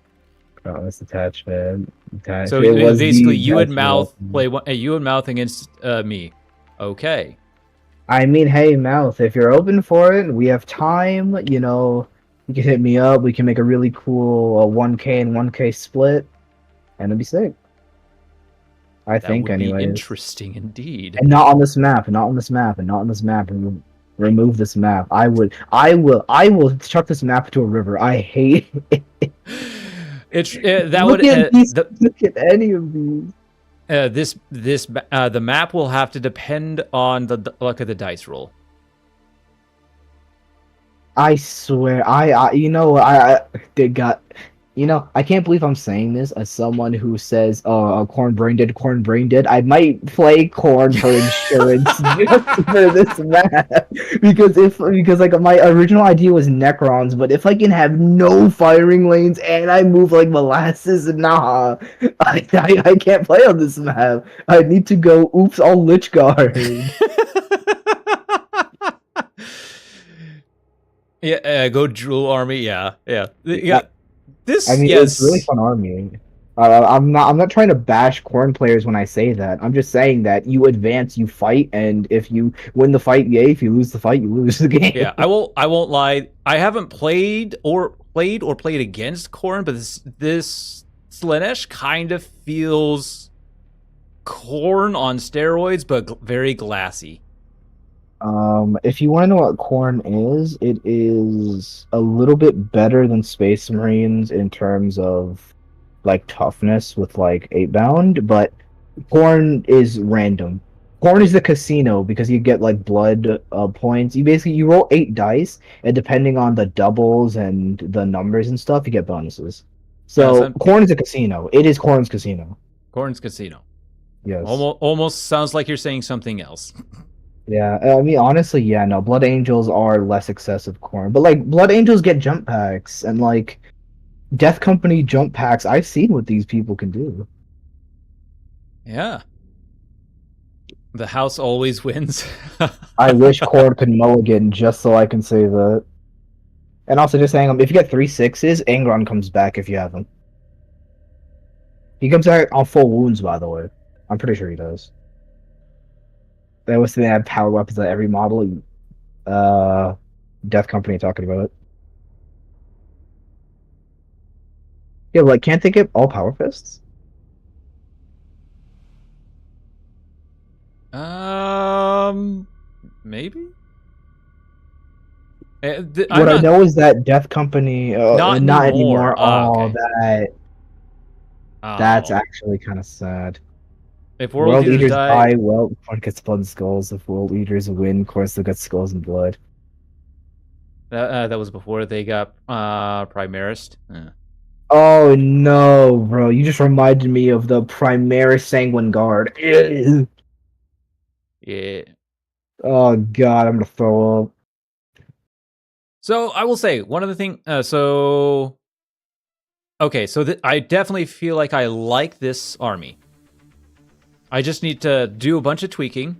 Promise attachment. So It was basically, the you and Mouth attachment. play you and Mouth against me. Okay. I mean, hey, Mouth, if you're open for it, we have time, you can hit me up. We can make a really cool 1K and 1K split, and it'd be sick. I That think, would be anyways. interesting indeed. And not on this map, and not on this map, and not on this map. Remove this map. I will chuck this map into a river. I hate it. Look at any of these. The map will have to depend on the luck of the dice roll. I swear, I can't believe I'm saying this as someone who says, corn brain dead. I might play corn for insurance just for this map. Because like my original idea was Necrons, but if I can have no firing lanes and I move like molasses, nah. I can't play on this map. I need to go, oops, all Lich Guard. Yeah, go Drool Army. Yeah. This, I mean, yes. it's really fun army. I'm not trying to bash corn players when I say that. I'm just saying that you advance, you fight, and if you win the fight, yay. If you lose the fight, you lose the game. Yeah, I won't lie. I haven't played against corn, but this Slaanesh kind of feels corn on steroids, but very glassy. If you want to know what corn is, it is a little bit better than Space Marines in terms of like toughness with like 8-bound, but corn is random. Corn is the casino because you get like blood points. You roll 8 dice, and depending on the doubles and the numbers and stuff, you get bonuses. So corn is a casino. It is corn's casino. Corn's casino. Yes. Almost sounds like you're saying something else. Yeah, I mean, honestly, yeah, no, Blood Angels are less excessive corn, but like Blood Angels get jump packs, and like Death Company jump packs, I've seen what these people can do. Yeah. The house always wins. I wish Cord could mulligan just so I can say that. And also, just saying, if you get 3 6s, Angron comes back if you have him. He comes back on full wounds, by the way. I'm pretty sure he does. They always say they have power weapons at every model. Uh, Death Company talking about it. Yeah, like, can't they get all power fists? Maybe. I'm What I not. know is that Death Company, Not not anymore. anymore. Ah, Oh, okay. that's Oh, actually kind of sad. if world World leaders Eaters die, die, well, Corn gets blood and skulls. If World Eaters win, Corn still gets skulls and blood. that was before they got Primarist. Oh no, bro! You just reminded me of the Primaris Sanguine Guard. Ew. Yeah. Oh god, I'm gonna throw up. So I will say one of the thing. Okay, so I definitely feel like I like this army. I just need to do a bunch of tweaking.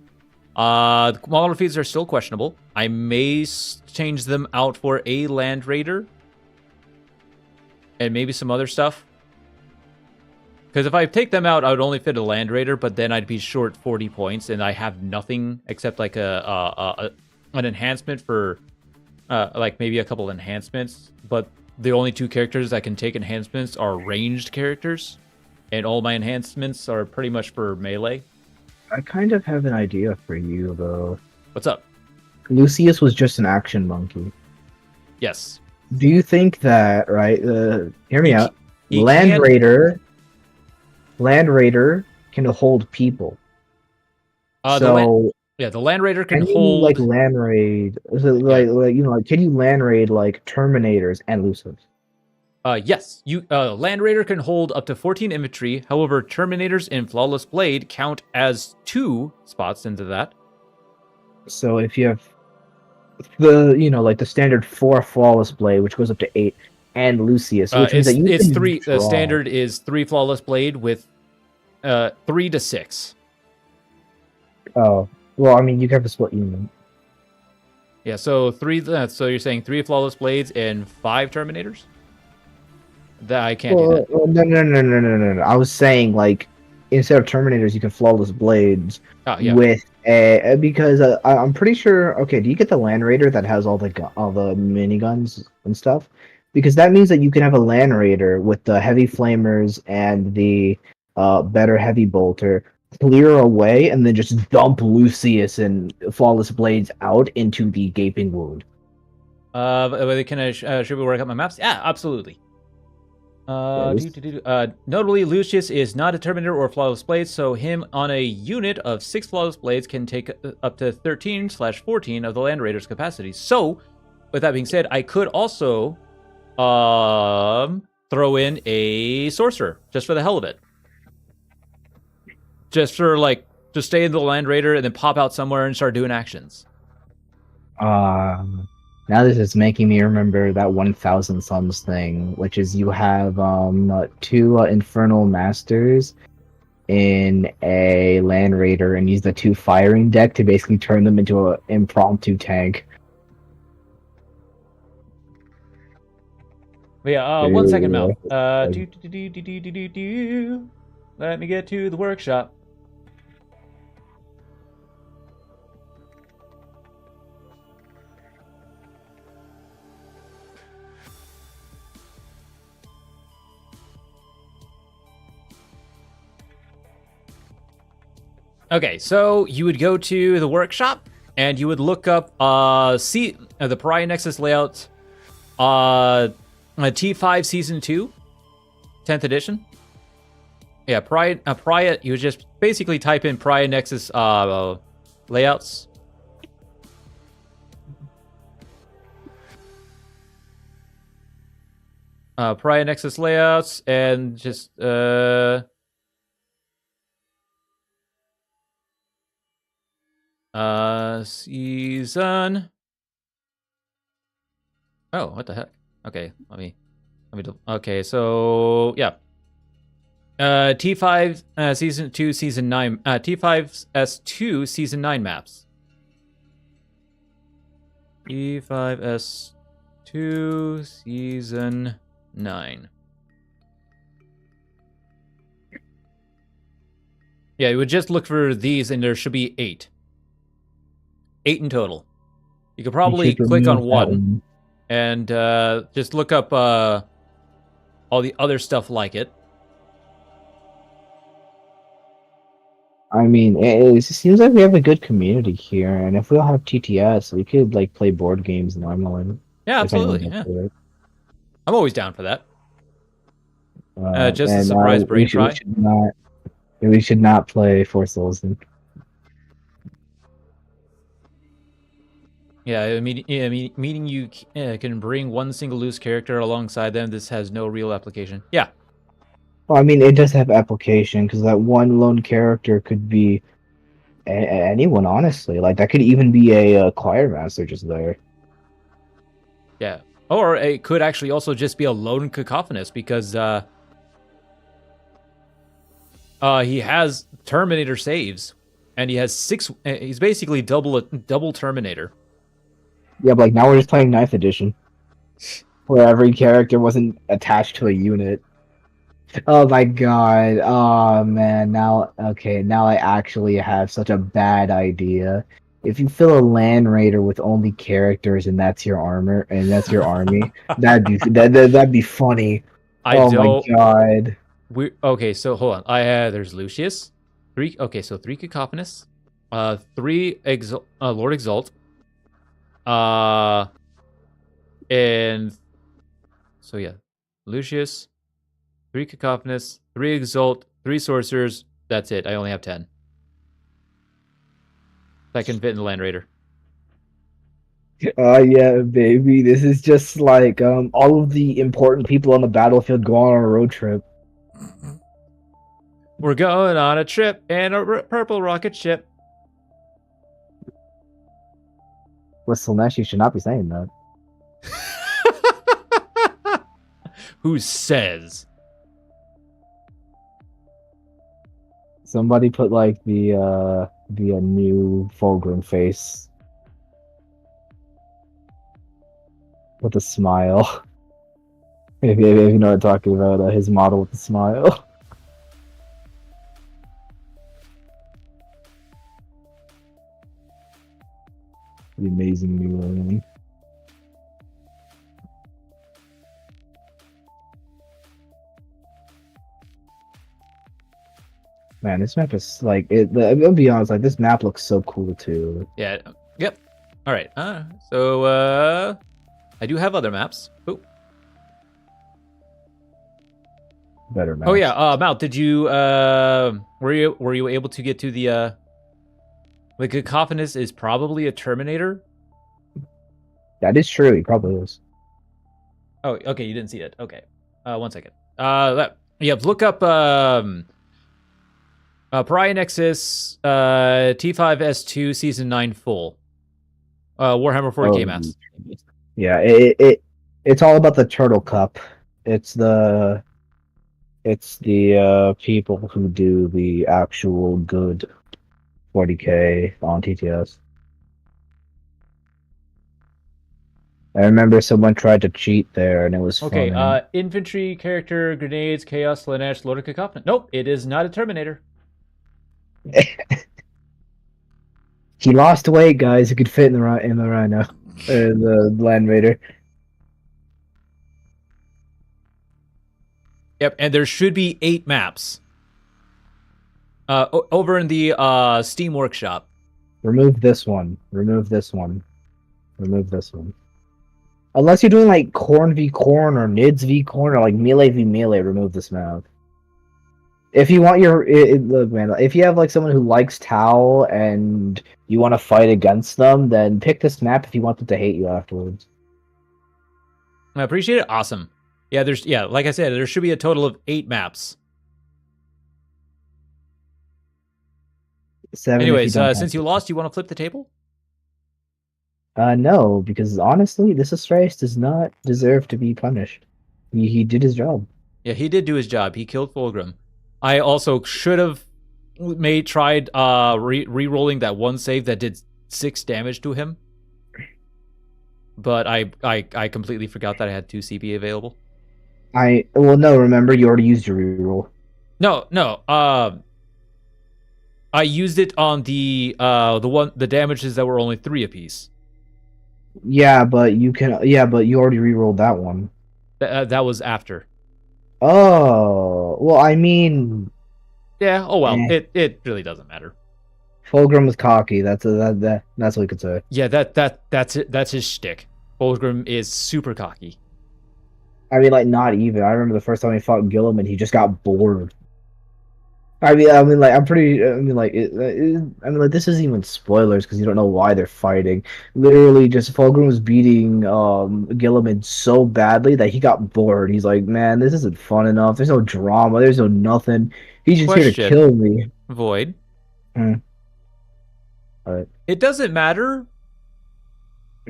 The model feeds are still questionable. I may change them out for a Land Raider and maybe some other stuff. Because if I take them out, I would only fit a Land Raider, but then I'd be short 40 points, and I have nothing except like an enhancement for, like maybe a couple enhancements. But the only two characters that can take enhancements are ranged characters, and all my enhancements are pretty much for melee. I kind of have an idea for you though. What's up? Lucius was just an action monkey. Yes. Do you think that right? Hear me out. He Land can. Raider can hold people. The So Land Raider can can you like hold. land raid? Is it Yeah. like you know like can you land raid like Terminators and Lucius? Yes, Land Raider can hold up to 14 infantry. However, Terminators and Flawless Blade count as 2 spots into that. So if you have the like the standard 4 Flawless Blade, which goes up to 8, and Lucius, which means that you It's can 3. The draw. standard is 3 Flawless Blade with 3 to 6. Oh, well, I mean you have a split unit. Yeah, so 3. So you're saying 3 Flawless Blades and 5 Terminators? That I can't do that. No. I was saying like instead of Terminators, you can Flawless Blades Yeah. with a because I'm pretty sure. Okay, do you get the Land Raider that has all the miniguns and stuff? Because that means that you can have a Land Raider with the heavy flamers and the better heavy bolter clear away and then just dump Lucius and Flawless Blades out into the gaping wound. Should we work out my maps? Yeah, absolutely. Yeah, Notably, Lucius is not a Terminator or Flawless Blades, so him on a unit of 6 Flawless Blades can take up to 13/14 of the Land Raider's capacity. So, with that being said, I could also throw in a Sorcerer, just for the hell of it. Just for, like, to stay in the Land Raider and then pop out somewhere and start doing actions. Now this is making me remember that 1000 Suns thing, which is you have 2 Infernal Masters in a Land Raider and use the 2 firing deck to basically turn them into an impromptu tank. But yeah, 1 second, Mel. Let me get to the workshop. Okay, so you would go to the workshop and you would look up the Pariah Nexus layout, T5 Season 2, 10th edition. Yeah, Pariah, you would just basically type in Pariah Nexus layouts. Pariah Nexus layouts and just Season. Oh, what the heck? Okay, let me okay, so yeah. T5 season 2 season 9 T5S2 season 9 maps. T5S2 season 9. Yeah, you would just look for these and there should be 8. 8 in total. You could probably click on one and just look up all the other stuff like it. I mean, it seems like we have a good community here, and if we all have TTS, we could like play board games normally. Yeah, If anyone's absolutely. up Yeah. for it. I'm always down for that. Just a And surprise brain try. we should not play Four Souls. Then. Yeah, meaning you can bring one single loose character alongside them. This has no real application. Yeah. Well, I mean, it does have application because that one lone character could be anyone, honestly. Like that could even be a choir master just there. Yeah. Or it could actually also just be a lone cacophonist because he has Terminator saves, and he has 6. He's basically double Terminator. Yeah, but like now we're just playing 9th edition, where every character wasn't attached to a unit. Oh my god. Oh man. Now I actually have such a bad idea. If you fill a land raider with only characters and that's your armor and that's your army, that'd be funny. Oh my god. Okay, so hold on. There's Lucius. 3 Okay, so 3 cacophonists. 3 Lord Exalt. And so yeah. Lucius, 3 cacophonists, 3 Exalt, 3 sorcerers. That's it. I only have 10. That can fit in the Land Raider. Yeah, baby. This is just like all of the important people on the battlefield go on a road trip. We're going on a trip in a purple rocket ship. Whistle Nash, you should not be saying that. Who says? Somebody put like the new Fulgrim face with a smile. If you know what I'm talking about, his model with the smile. The amazing new one. Man, this map is like I'll be honest, like this map looks so cool too. Yeah. Yep. All right. So I do have other maps. Oh. Better maps. Oh yeah. Mal, did you were you able to get to the cacophonist is probably a Terminator? That is true. He probably is. Oh, okay. You didn't see it. Okay. 1 second. Look up Pariah Nexus T5S2 Season 9 full. Warhammer 40k maps. Yeah, it's all about the Turtle Cup. It's the people who do the actual good 40k on TTS. I remember someone tried to cheat there, and it was okay. funny. Infantry character, grenades, chaos, Slanesh, Lord of Cacophony. Nope, it is not a Terminator. He lost weight, guys. He could fit in the Rhino, the Land Raider. Yep, and there should be 8 maps. Over in the Steam Workshop. Remove this one. Remove this one. Remove this one. Unless you're doing like Corn v Corn or Nids v Corn or like Melee v Melee, remove this map. If you want look, man, if you have like someone who likes Tau and you want to fight against them, then pick this map if you want them to hate you afterwards. I appreciate it. Awesome. Yeah, like I said, there should be a total of 8 maps. 7 if you Anyways, don't have since you lost, you want to flip the table? No, because honestly, this Astraeus does not deserve to be punished. He did his job. Yeah, he did do his job. He killed Fulgrim. I also should have tried re-rolling that one save that did 6 damage to him. But I completely forgot that I had 2 CP available. Well, no, remember, you already used your reroll. No. I used it on the damages that were only 3 apiece. Yeah, but you already rerolled that one. That was after. Oh, well, I mean, Yeah. Oh well. eh. It really doesn't matter. Fulgrim was cocky. That's what we could say. Yeah. That's it. That's his shtick. Fulgrim is super cocky. I mean, like, not even. I remember the first time he fought Gilliman, he just got bored. I mean, like, I'm pretty. I mean, like, this isn't even spoilers because you don't know why they're fighting. Literally, just Fulgrim was beating Gilliman so badly that he got bored. He's like, man, this isn't fun enough. There's no drama. There's no nothing. He's just here to kill me. Void. All right. It doesn't matter.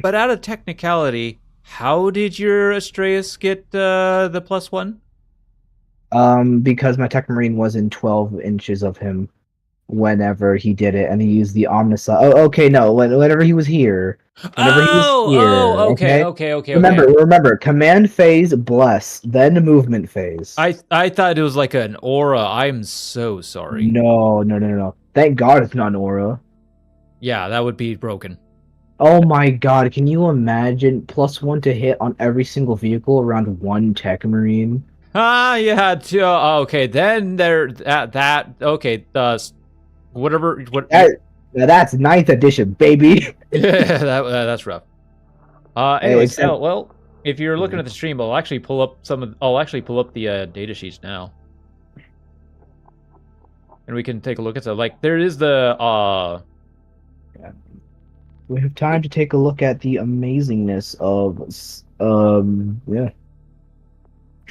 But out of technicality, how did your Astraeus get the +1? Because my Tech Marine was in 12 inches of him whenever he did it, and he used the Omnicide. Oh, okay, no, whenever he was here. Okay. Remember, command phase, bless, then movement phase. I thought it was like an aura. I'm so sorry. No. Thank God it's not an aura. Yeah, that would be broken. Oh my God, can you imagine +1 to hit on every single vehicle around 1 Tech Marine? Yeah. Okay, then okay. Whatever. That's 9th edition, baby. Yeah, that's rough. Anyways, Except, well, if you're looking at the stream, I'll actually pull up the data sheets now, and we can take a look at it. Like, there is the we have time to take a look at the amazingness of yeah.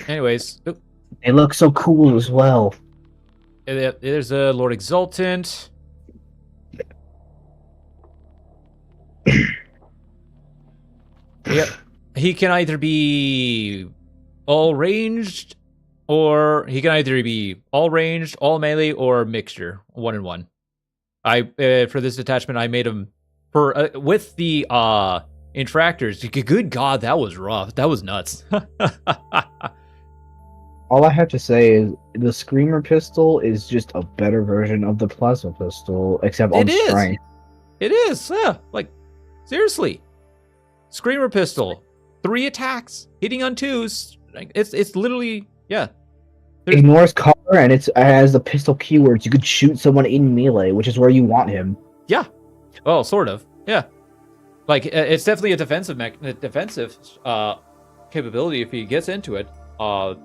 Anyways, They look so cool as well. there's a Lord Exultant. Yep. He can either be all ranged, or he can either be all ranged, all melee, or mixture, 1 and 1. For this detachment, I made him for with the interactors. Good God, that was rough. That was nuts. All I have to say is the Screamer pistol is just a better version of the Plasma pistol, except on strength. It is, yeah. Like, seriously. Screamer pistol, 3 attacks, hitting on 2s. Like, it's literally, yeah. Ignores cover, and it has the pistol keywords. You could shoot someone in melee, which is where you want him. Yeah. Well, sort of. Yeah. Like, it's definitely a defensive capability if he gets into it. One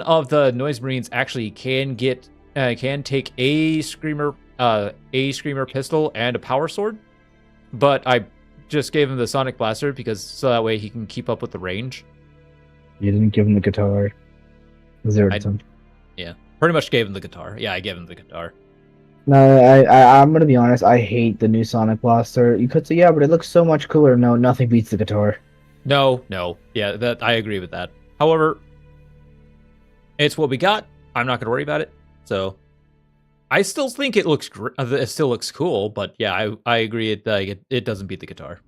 of the Noise Marines actually can take a screamer pistol and a power sword, but I just gave him the Sonic Blaster so that way he can keep up with the range. You didn't give him the guitar. Yeah, pretty much gave him the guitar. Yeah, I gave him the guitar. No, I'm gonna be honest. I hate the new Sonic Blaster. You could say, yeah, but it looks so much cooler. No, nothing beats the guitar. No. Yeah, that I agree with that. However, it's what we got. I'm not gonna worry about it. So, I still think it looks it still looks cool, but yeah, I agree. It doesn't beat the guitar.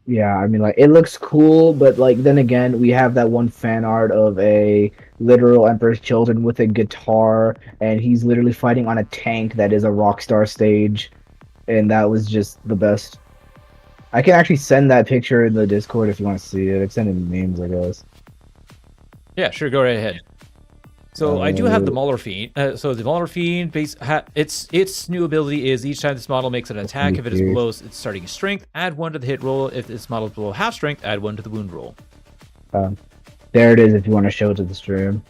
Yeah, I mean, like, it looks cool, but, like, then again, we have that one fan art of a literal Emperor's Children with a guitar, and he's literally fighting on a tank that is a Rockstar stage, and that was just the best. I can actually send that picture in the Discord if you want to see it. It's sending memes, I guess. Yeah, sure, go right ahead. So I do have the Mauler Fiend. So the Mauler Fiend, its new ability is each time this model makes an attack, if it is below its starting strength, add 1 to the hit roll. If this model is below half strength, add 1 to the wound roll. There it is if you want to show it to the stream.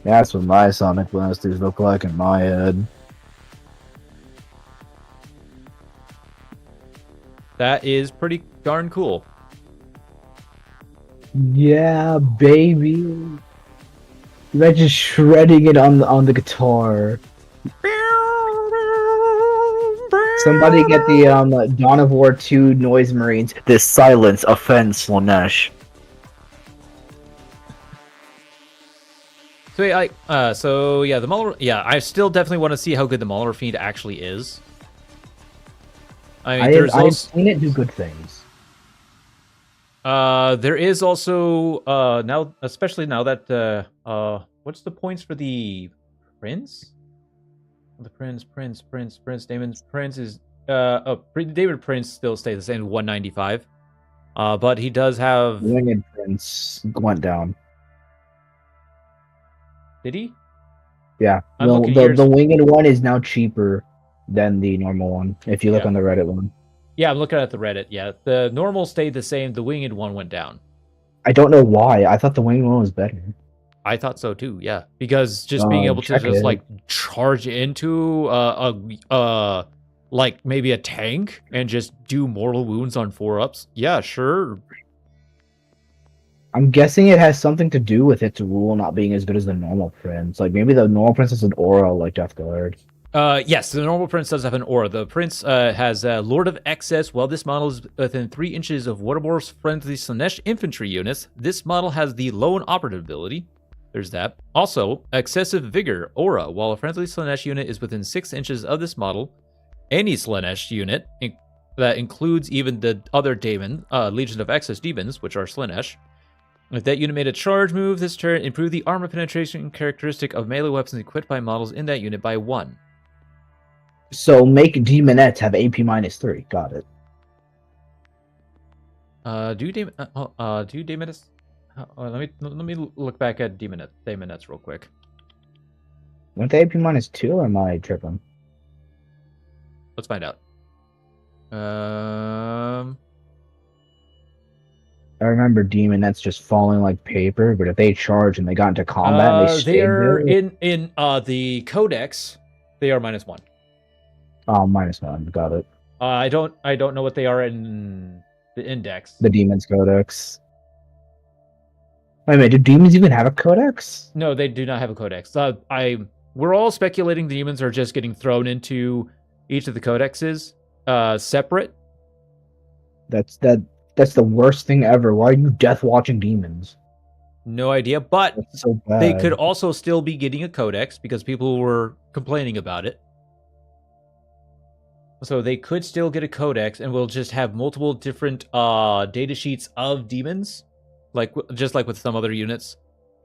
That's what my Sonic Blasters look like in my head. That is pretty darn cool. Yeah, baby. Imagine shredding it on the guitar. Somebody get the Dawn of War 2 Noise Marines. This silence offends Slanesh. So yeah, the Muller. Yeah, I still definitely want to see how good the Muller Fiend actually is. I mean, I've seen it do good things. There is also now, especially now that what's the points for the Prince? The Prince, Damon Prince is David Prince still stays the same, 195. But he does have. Winged Prince went down. Did he? Yeah, I'm looking here. the winged one is now cheaper than the normal one. If you look on the Reddit one. Yeah, I'm looking at the Reddit. Yeah, the normal stayed the same. The winged one went down. I don't know why. I thought the winged one was better. I thought so too. Yeah, because just being able to just like charge into like maybe a tank and just do mortal wounds on 4-ups. Yeah, sure. I'm guessing it has something to do with its rule not being as good as the normal prince. Like maybe the normal prince has an aura like Death Guard. Yes, the normal prince does have an aura. The prince has Lord of Excess. While this model is within 3 inches of Watermore's friendly Slanesh infantry units, this model has the lone operative ability. There's that. Also, Excessive Vigor aura. While a friendly Slanesh unit is within 6 inches of this model, any Slanesh unit that includes even the other daemon, Legion of Excess Demons, which are Slanesh. If that unit made a charge move this turn, improve the armor penetration characteristic of melee weapons equipped by models in that unit by 1. So make demonettes have AP -3. Got it. Do demonettes? Let me look back at demonettes real quick. Weren't they AP -2 or am I tripping? Let's find out. I remember demonettes just falling like paper, but if they charge and they got into combat and they stayed they're there... in the Codex, they are -1. Oh, -1. Got it. I don't know what they are in the Index. The Demon's Codex. Wait a minute, do demons even have a codex? No, they do not have a codex. We're all speculating the demons are just getting thrown into each of the codexes separate. That's the worst thing ever. Why are you death watching demons? No idea, but so they could also still be getting a codex because people were complaining about it. So they could still get a codex, and we'll just have multiple different data sheets of demons, just like with some other units,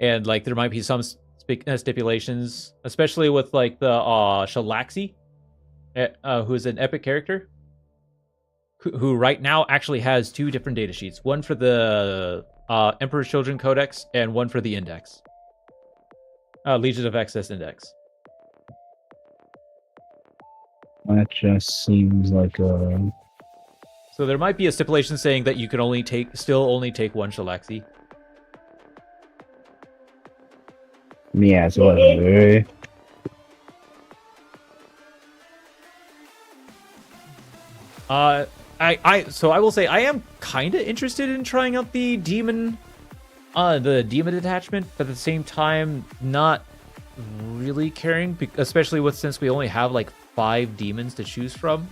and like there might be some stipulations, especially with like the Shalaxi, who is an epic character, who right now actually has 2 different data sheets, one for the Emperor's Children Codex and one for the Index, Legion of Excess Index. That just seems like a... So there might be a stipulation saying that you can only take one Shalaxi. Yeah, so whatever. So I will say I am kind of interested in trying out the demon detachment, but at the same time not really caring, especially since we only have like 5 demons to choose from.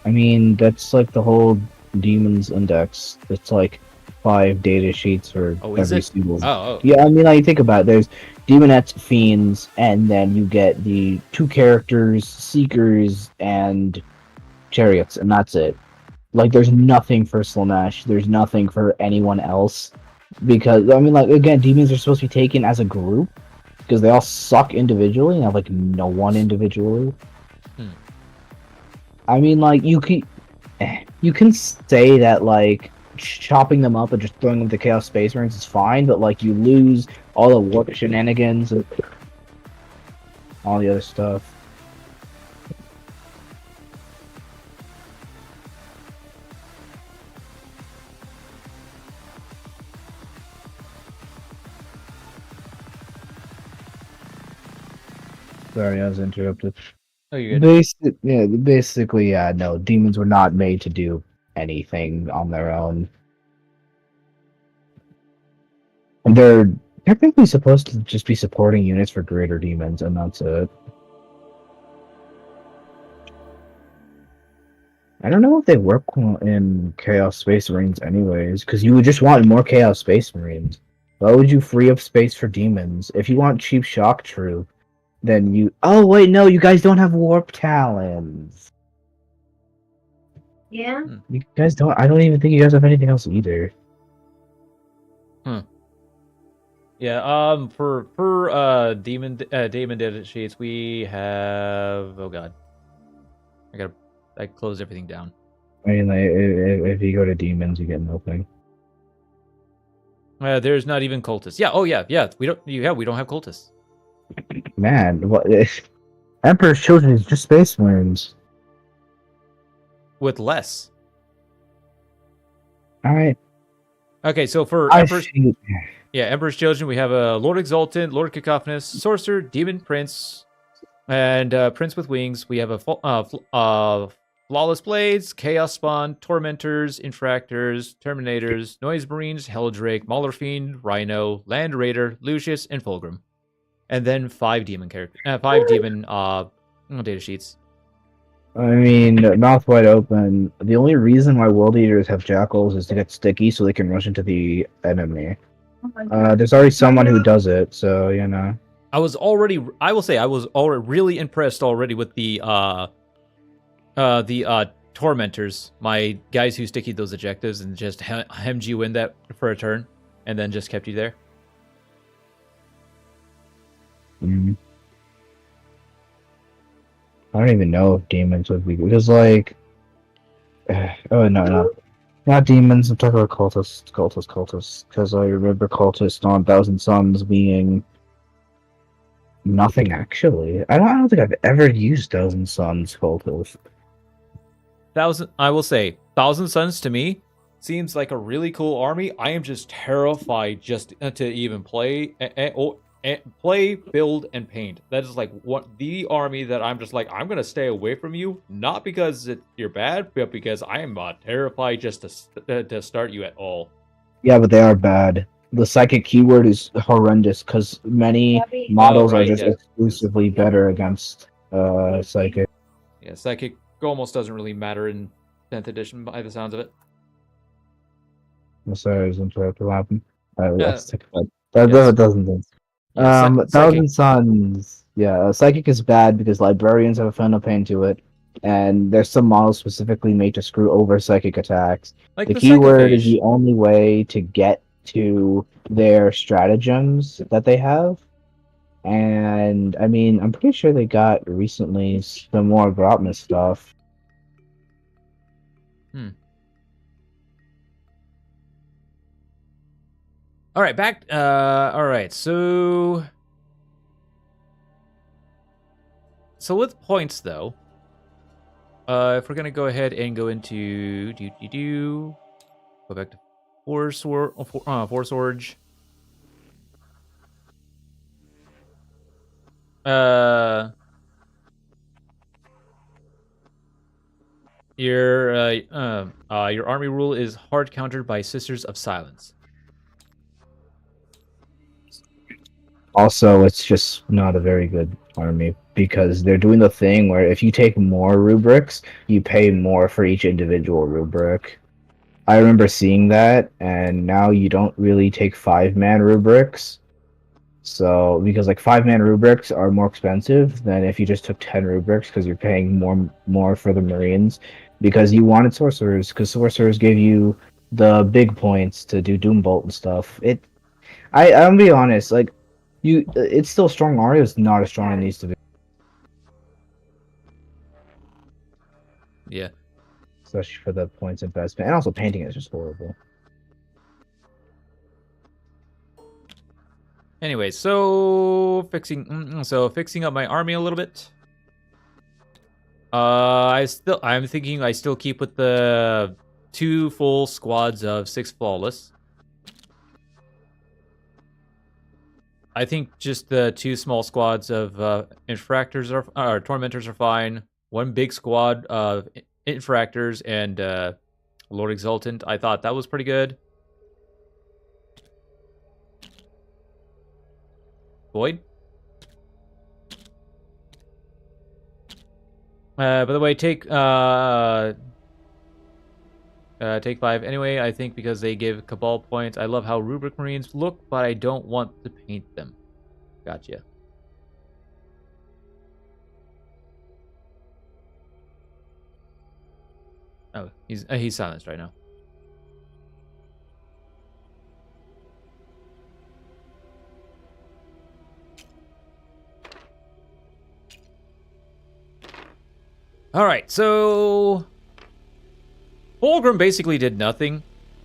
I mean, that's like the whole demons index. It's like 5 data sheets for every single. Oh. Yeah, I mean, like think about it. There's demonettes, fiends, and then you get the 2 characters, seekers, and chariots, and that's it. Like, there's nothing for Slanesh. There's nothing for anyone else, because I mean, like again, demons are supposed to be taken as a group because they all suck individually and have like no one individually. I mean, like you can say that like chopping them up and just throwing them to Chaos Space Marines is fine, but like you lose all the warp shenanigans and all the other stuff. Sorry, I was interrupted. Oh, you're good. Basically, no. Demons were not made to do anything on their own. They're technically supposed to just be supporting units for greater demons, and that's it. I don't know if they work in Chaos Space Marines anyways, because you would just want more Chaos Space Marines. Why would you free up space for demons? If you want cheap shock troop, then you... Oh, wait, no, you guys don't have Warp Talons. Yeah. You guys don't... I don't even think you guys have anything else either. Yeah, for demon data sheets, we have, oh god. I closed everything down. I mean, like, if you go to demons, you get nothing. There's not even cultists. Yeah, oh yeah, we don't have cultists. Man, what... Emperor's Children is just Space Marines. With less. Alright. Okay, so for Emperor's Children, we have a Lord Exultant, Lord Cacophonous, Sorcerer, Demon Prince, and Prince with Wings. We have a Flawless Blades, Chaos Spawn, Tormentors, Infractors, Terminators, Noise Marines, Helldrake, Mauler Fiend, Rhino, Land Raider, Lucius, and Fulgrim. And then 5 demon characters, 5 demon data sheets. I mean, mouth wide open. The only reason why World Eaters have Jackals is to get sticky so they can rush into the enemy. There's already someone who does it, so, you know. I was already really impressed already with the Tormentors, my guys who stickied those objectives and just hemmed you in that for a turn, and then just kept you there. Mm. I don't even know if demons would be, because, like... oh, no. Not demons, I'm talking about cultists, because I remember cultists on Thousand Suns being... nothing, actually. I don't think I've ever used Thousand Suns cultists. I will say, Thousand Suns to me seems like a really cool army. I am just terrified just to even play, build, and paint. That is like the army that I'm just like, I'm gonna stay away from you, not because you're bad, but because I am terrified just to start you at all. Yeah, but they are bad. The psychic keyword is horrendous because many models are just exclusively better against psychic. Yeah, psychic almost doesn't really matter in 10th edition by the sounds of it. I'm sorry, I was interrupted. What happened? Yes. That doesn't. Thousand Suns. Yeah, psychic is bad because librarians have a fun pain to it, and there's some models specifically made to screw over psychic attacks. Like the keyword is the only way to get to their stratagems that they have. And I mean, I'm pretty sure they got recently some more Grotma stuff. All right, back. All right, so with points though, if we're gonna go ahead and go into go back to Force Orge. Your army rule is hard countered by Sisters of Silence. Also, it's just not a very good army because they're doing the thing where if you take more rubrics, you pay more for each individual rubric. I remember seeing that, and now you don't really take 5-man rubrics. So, because like 5-man rubrics are more expensive than if you just took 10 rubrics because you're paying more for the Marines. Because you wanted sorcerers, because sorcerers gave you the big points to do Doombolt and stuff. I'm gonna be honest, like, it's still a strong army, it's not as strong as it needs to be. Yeah. Especially for the points investment. And also painting is just horrible. Anyway, so fixing up my army a little bit. I'm thinking I still keep with the 2 full squads of 6 flawless. I think just the 2 small squads of infractors or tormentors are fine. 1 big squad of infractors and Lord Exultant. I thought that was pretty good. Void. By the way, take 5 anyway. I think because they give Cabal points. I love how Rubric Marines look, but I don't want to paint them. Gotcha. Oh, he's silenced right now. All right, so Fulgrim basically did nothing,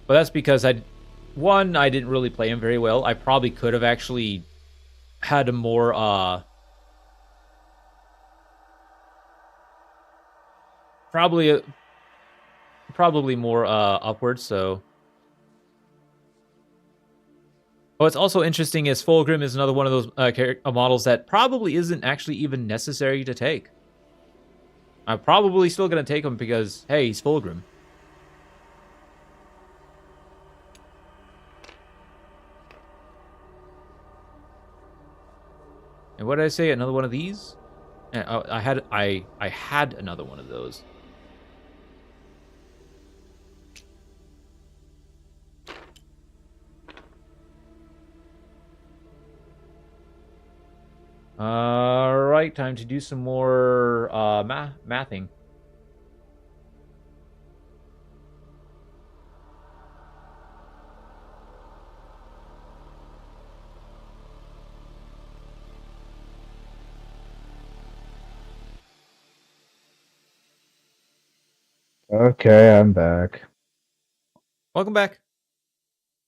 but that's because I didn't really play him very well. I probably could have actually had a more probably more upwards. So, what's also interesting is Fulgrim is another one of those models that probably isn't actually even necessary to take. I'm probably still gonna take him because hey, he's Fulgrim. And what did I say? Another one of these? Yeah, I had another one of those. All right, time to do some more mathing. Okay, I'm back. Welcome back.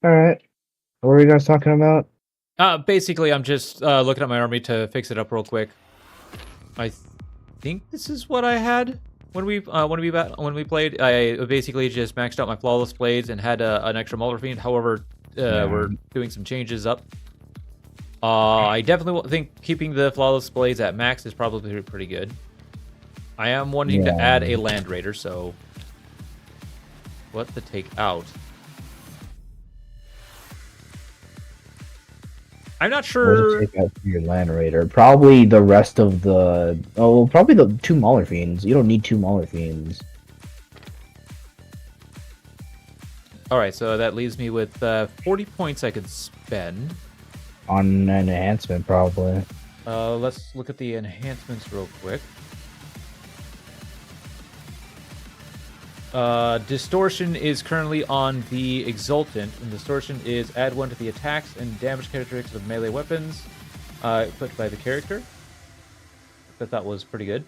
All right. What were you guys talking about? Basically, I'm just looking at my army to fix it up real quick. I think this is what I had when we played. I basically just maxed out my flawless blades and had an extra Ultramarine. However, we're doing some changes up. I definitely think keeping the flawless blades at max is probably pretty good. I am wanting to add a land raider, so what to take out? I'm not sure. What to take out for your land raider? Probably the rest of the. Oh, probably the 2 Mauler Fiends. You don't need 2 Mauler Fiends. All right, so that leaves me with 40 points I could spend On an enhancement, probably. Let's look at the enhancements real quick. Distortion is currently on the Exultant, and Distortion is add 1 to the attacks and damage characteristics of melee weapons equipped by the character. I thought that was pretty good.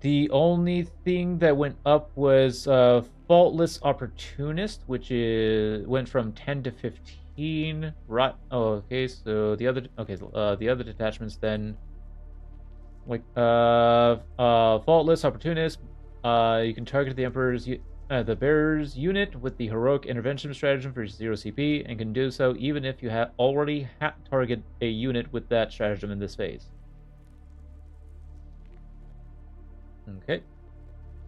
The only thing that went up was Faultless Opportunist, which went from 10 to 15. Right. Oh, okay. So the other detachments then, like Faultless Opportunist. You can target the bearer's unit with the heroic intervention stratagem for 0 CP, and can do so even if you have already target a unit with that stratagem in this phase. Okay.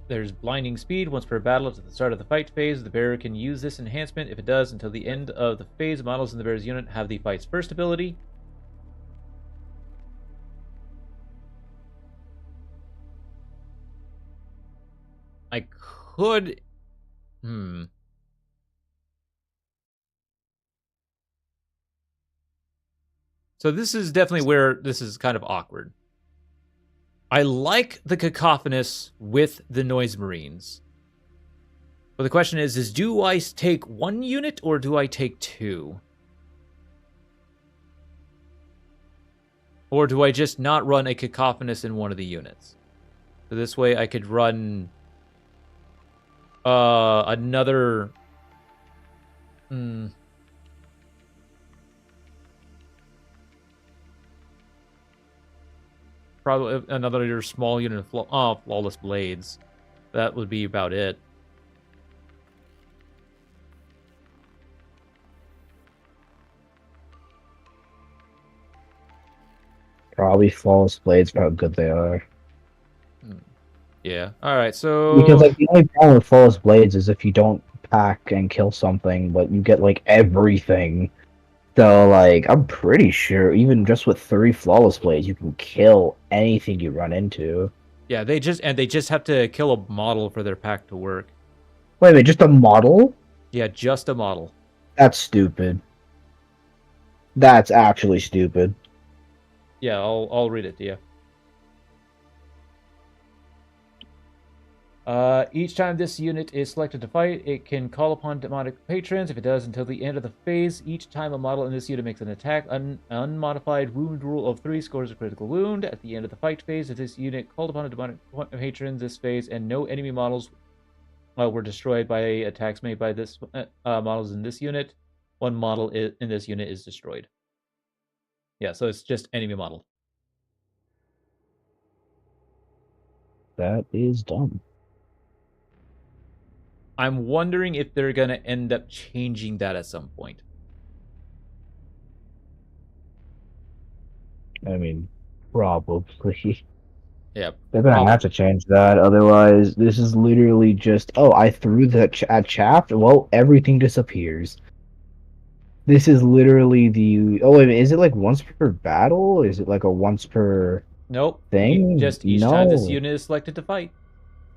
There's Blinding Speed. Once per battle at the start of the fight phase, the bearer can use this enhancement. If it does, until the end of the phase, models in the bearer's unit have the fight's first ability. I could... So this is definitely where this is kind of awkward. I like the Cacophonous with the Noise Marines. But the question is do I take 1 unit or do I take 2? Or do I just not run a Cacophonous in one of the units? So this way I could run another... Probably another small unit of Flawless Blades. That would be about it. Probably Flawless Blades for how good they are. Yeah. All right. Because So like the only problem with flawless blades is if you don't pack and kill something, but you get like everything. So like I'm pretty sure even just with 3 flawless blades, you can kill anything you run into. yeah, they just have to kill a model for their pack to work. Wait a minute, just a model? Yeah, just a model. That's stupid. That's actually stupid. Yeah, I'll read it to you. Each time this unit is selected to fight, it can call upon demonic patrons. If it does until the end of the phase, each time a model in this unit makes an attack, unmodified wound rule of 3 scores a critical wound. At the end of the fight phase, if this unit called upon a demonic patron this phase and no enemy models were destroyed by attacks made by this models in this unit, one model in this unit is destroyed. Yeah, so it's just enemy model. That is dumb. I'm wondering if they're gonna end up changing that at some point. I mean, probably. Yeah, They're gonna have to probably. change that, otherwise this is literally just, oh, I threw the at chaff, well, everything disappears. This is literally the, oh, wait a minute, is it like once per battle? Is it like a once per Nope. thing? Just each time this No. unit is selected to fight.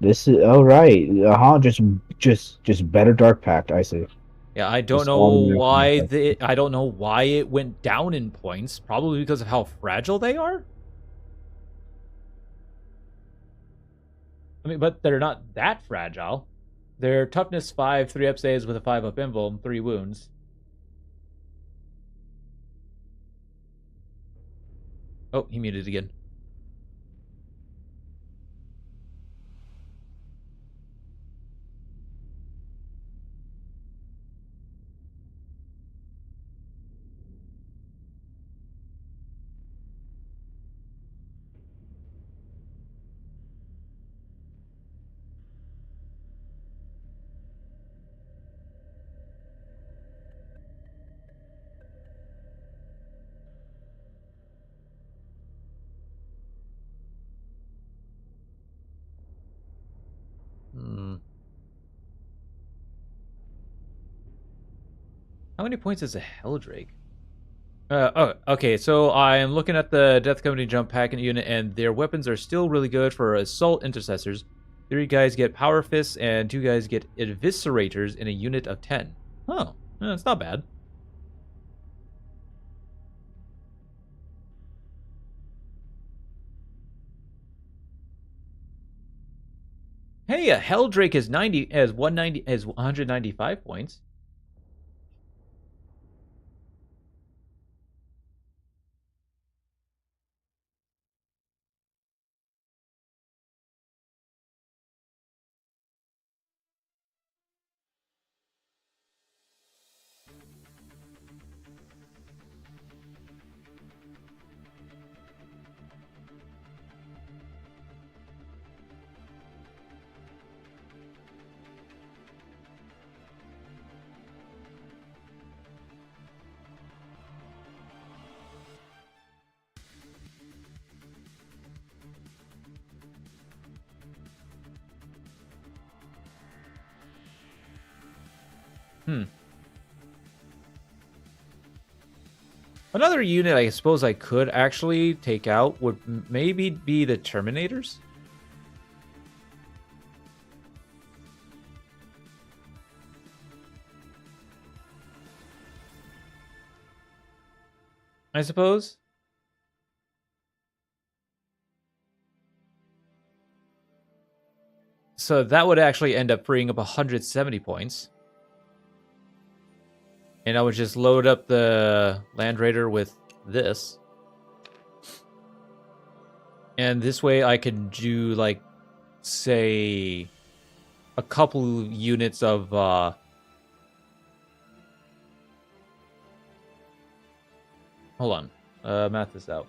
This is, oh right, just better Dark Pact, I see. Yeah, I don't Just know all the way why up. I don't know why it went down in points. Probably because of how fragile they are. I mean, but they're not that fragile. Their toughness 5, 3 up saves with a 5 up emblem, 3 wounds. Oh, he muted again. Hmm. How many points is a Helldrake? Okay, so I am looking at the Death Company Jump Pack unit, and their weapons are still really good for Assault Intercessors. 3 guys get Power Fists, and 2 guys get Eviscerators in a unit of 10. Oh, that's not bad. Hey, a Helldrake is 195 points. Hmm. Another unit I suppose I could actually take out would maybe be the Terminators. I suppose. So that would actually end up freeing up 170 points. And I would just load up the Land Raider with this. And this way I could do, like, say, a couple units of, hold on. Math this out.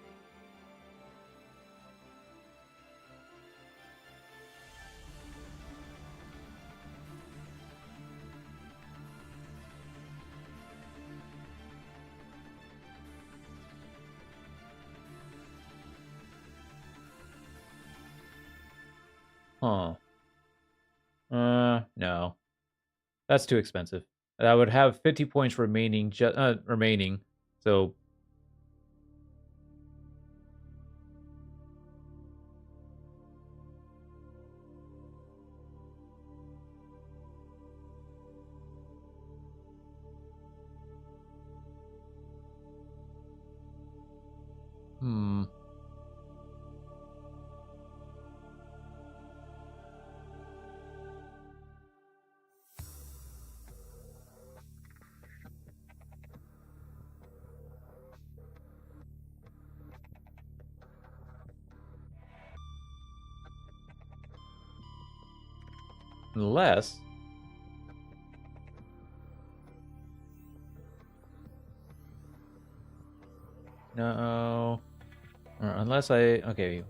Huh. No. That's too expensive. I would have 50 points remaining, remaining. So hmm. Unless no, or unless I okay.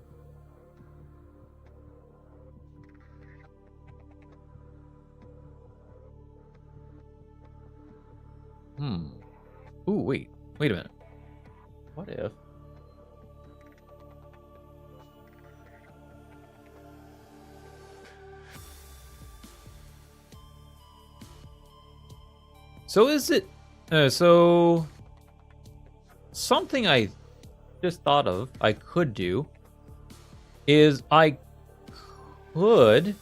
Hmm. Ooh, wait a minute. What if? So is it? So something I just thought of I could do is I could.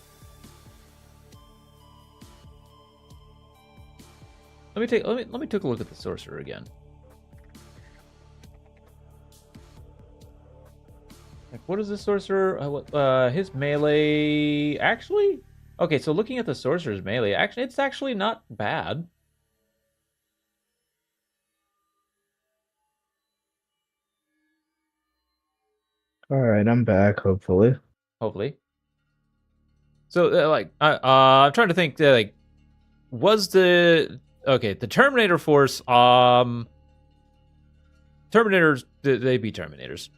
Let me take a look at the sorcerer again. Like, what is the sorcerer? His melee actually. Okay, so looking at the sorcerer's melee, actually, it's actually not bad. All right, I'm back. Hopefully. Hopefully. So, I'm trying to think. Like, was the Terminator Force? Terminators. They be Terminators.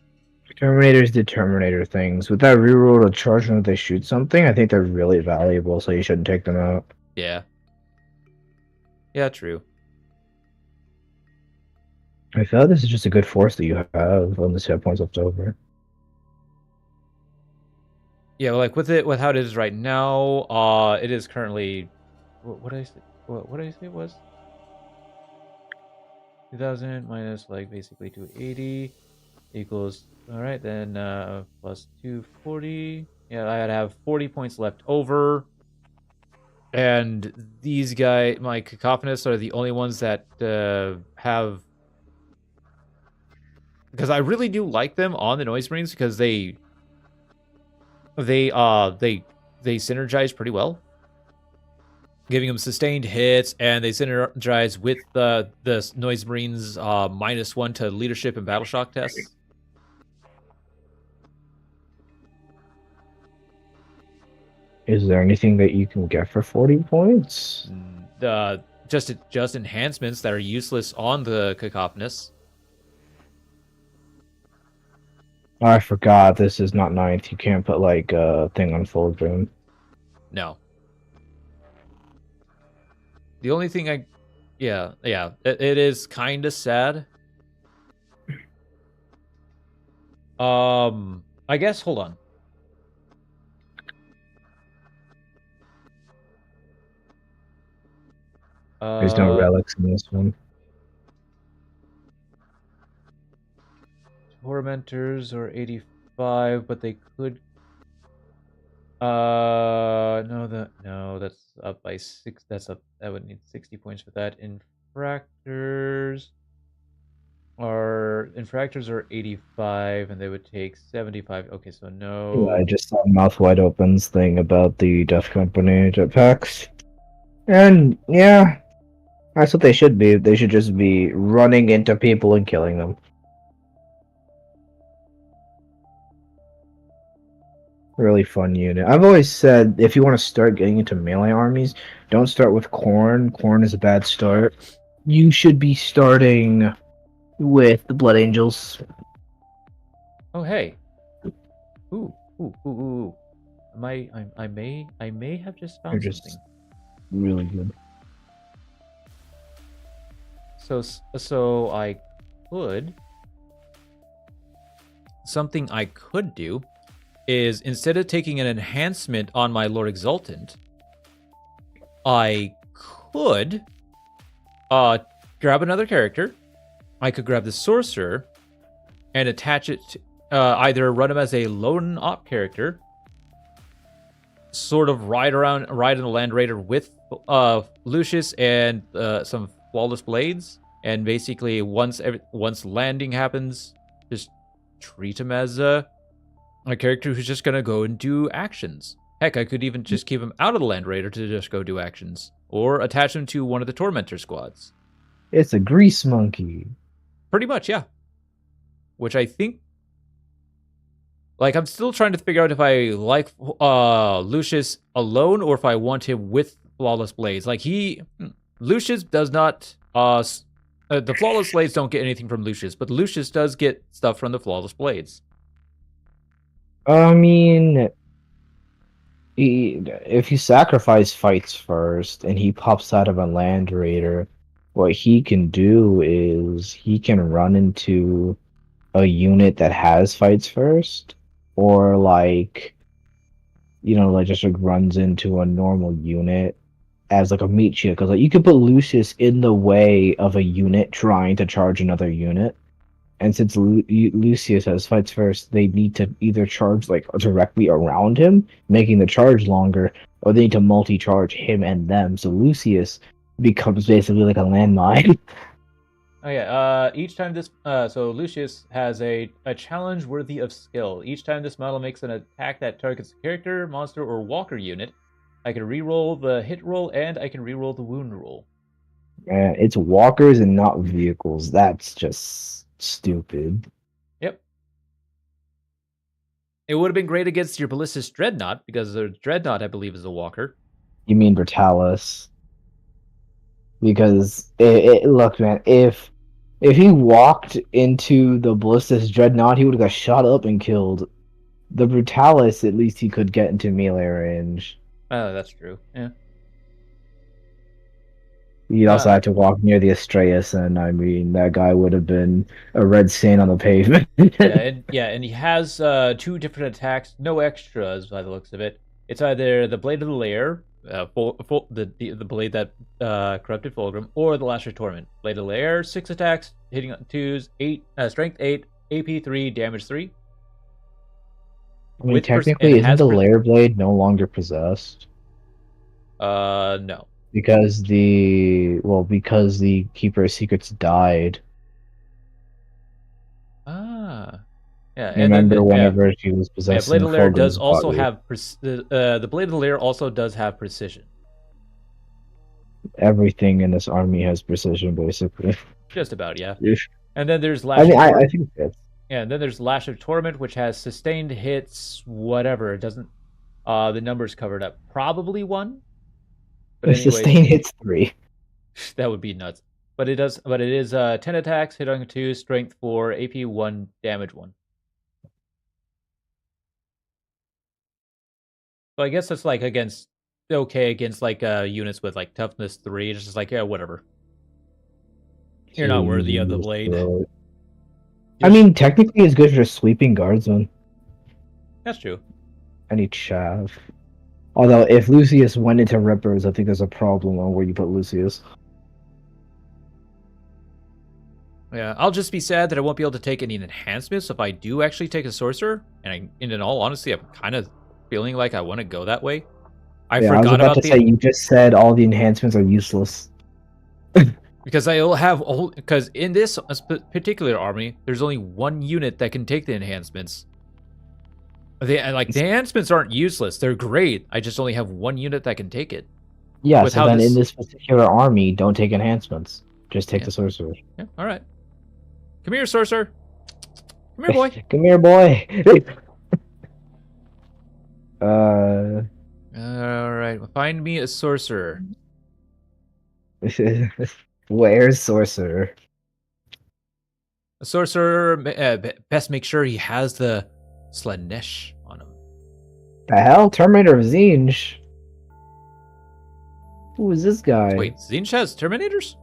Terminators do Terminator things. With that reroll to charge when they shoot something, I think they're really valuable, so you shouldn't take them out. Yeah. Yeah, true. I feel like this is just a good force that you have on the set points left over. Yeah, well, like with how it is right now, it is currently. What did I say? What did I say it was? 2,000 minus like basically 280 equals. All right, then plus 240. Yeah, I'd have 40 points left over. And these guys, my cacophonous, are the only ones that have. Because I really do like them on the Noise Marines because they synergize pretty well, giving them sustained hits, and they synergize with the Noise Marines -1 to leadership and battle shock tests. Is there anything that you can get for 40 points? Just enhancements that are useless on the cacophonous. Oh, I forgot this is not ninth. You can't put like a thing on full boom. No. The only thing it is kind of sad. I guess hold on. There's no relics in this one. Tormentors are 85, but they could. No, that's up by 6. That would need 60 points for that. Infractors are 85, and they would take 75. Okay, so no. Yeah, I just saw Mouth Wide Open's thing about the Death Company jetpacks. And yeah, that's what they should be. They should just be running into people and killing them. Really fun unit. I've always said if you want to start getting into melee armies, don't start with Khorne. Khorne is a bad start. You should be starting with the Blood Angels. Oh hey. Ooh. I may have just found something. Really good. So I could. Something I could do is instead of taking an enhancement on my Lord Exultant, I could grab another character. I could grab the Sorcerer and attach it to, either run him as a lone op character, sort of ride in the Land Raider with Lucius and some Flawless Blades, and basically once landing happens, just treat him as a character who's just gonna go and do actions. Heck, I could even just keep him out of the Land Raider to just go do actions, or attach him to one of the Tormentor squads. It's a grease monkey. Pretty much, yeah. Which I think, like, I'm still trying to figure out if I like Lucius alone or if I want him with Flawless Blades. Like, Lucius does not, the Flawless Blades don't get anything from Lucius, but Lucius does get stuff from the Flawless Blades. I mean, if you sacrifice fights first and he pops out of a Land Raider, what he can do is he can run into a unit that has fights first, or like just like runs into a normal unit as like a meat shield, because like you could put Lucius in the way of a unit trying to charge another unit, and since Lucius has fights first, they need to either charge like directly around him, making the charge longer, or they need to multi-charge him and them, so Lucius becomes basically like a landmine. Oh yeah, each time this, so Lucius has a challenge worthy of skill. Each time this model makes an attack that targets a character, monster, or walker unit, I can reroll the hit roll and I can reroll the wound roll. It's walkers and not vehicles. That's just stupid. Yep. It would have been great against your Ballistus Dreadnought, because the Dreadnought, I believe, is a walker. You mean Brutalis? Because look, man, if he walked into the Ballistus Dreadnought, he would have got shot up and killed. The Brutalis, at least he could get into melee range. Oh, that's true. Yeah. He'd also had to walk near the Astraeus, and I mean, that guy would have been a red stain on the pavement. and he has 2 different attacks, no extras by the looks of it. It's either the Blade of the Lair, the blade that corrupted Fulgrim, or the Lasher Torment. Blade of the Lair, 6 attacks, hitting on 2s, 8, strength 8, AP 3, damage 3. I mean, technically, isn't the Lair Blade no longer possessed? No. Because the Keeper of Secrets died. Ah. Yeah, and remember whenever she was possessed. Blade of the Lair does also have the Blade of the Lair also does have precision. Everything in this army has precision, basically. Just about, yeah. Yeah. And then there's Lash. I think that's. Yeah, and then there's Lash of Torment, which has sustained hits, whatever. It doesn't. The numbers covered up. Probably 1. But anyways, sustained hits 3. That would be nuts. But it does. But it is 10 attacks, hit on 2, strength 4, AP 1, damage 1. So I guess that's like against like units with like toughness 3. It's just like, yeah, whatever. You're not worthy of the blade. I mean, technically, it's good for sweeping guardsmen. That's true. Any chav. Although, if Lucius went into Rippers, I think there's a problem on where you put Lucius. Yeah, I'll just be sad that I won't be able to take any enhancements if I do actually take a sorcerer. And in all honesty, I'm kind of feeling like I want to go that way. I forgot about to say, you just said all the enhancements are useless. Because because in this particular army, there's only 1 unit that can take the enhancements. The enhancements aren't useless; they're great. I just only have 1 unit that can take it. Yeah, so then in this particular army, don't take enhancements. Just take the sorcerer. Yeah, all right. Come here, sorcerer. Come here, boy. Come here, boy. All right, find me a sorcerer. Where's sorcerer? A sorcerer, best make sure he has the Slanesh on him. The hell? Terminator of Zinj? Who is this guy? Wait, Zinj has Terminators?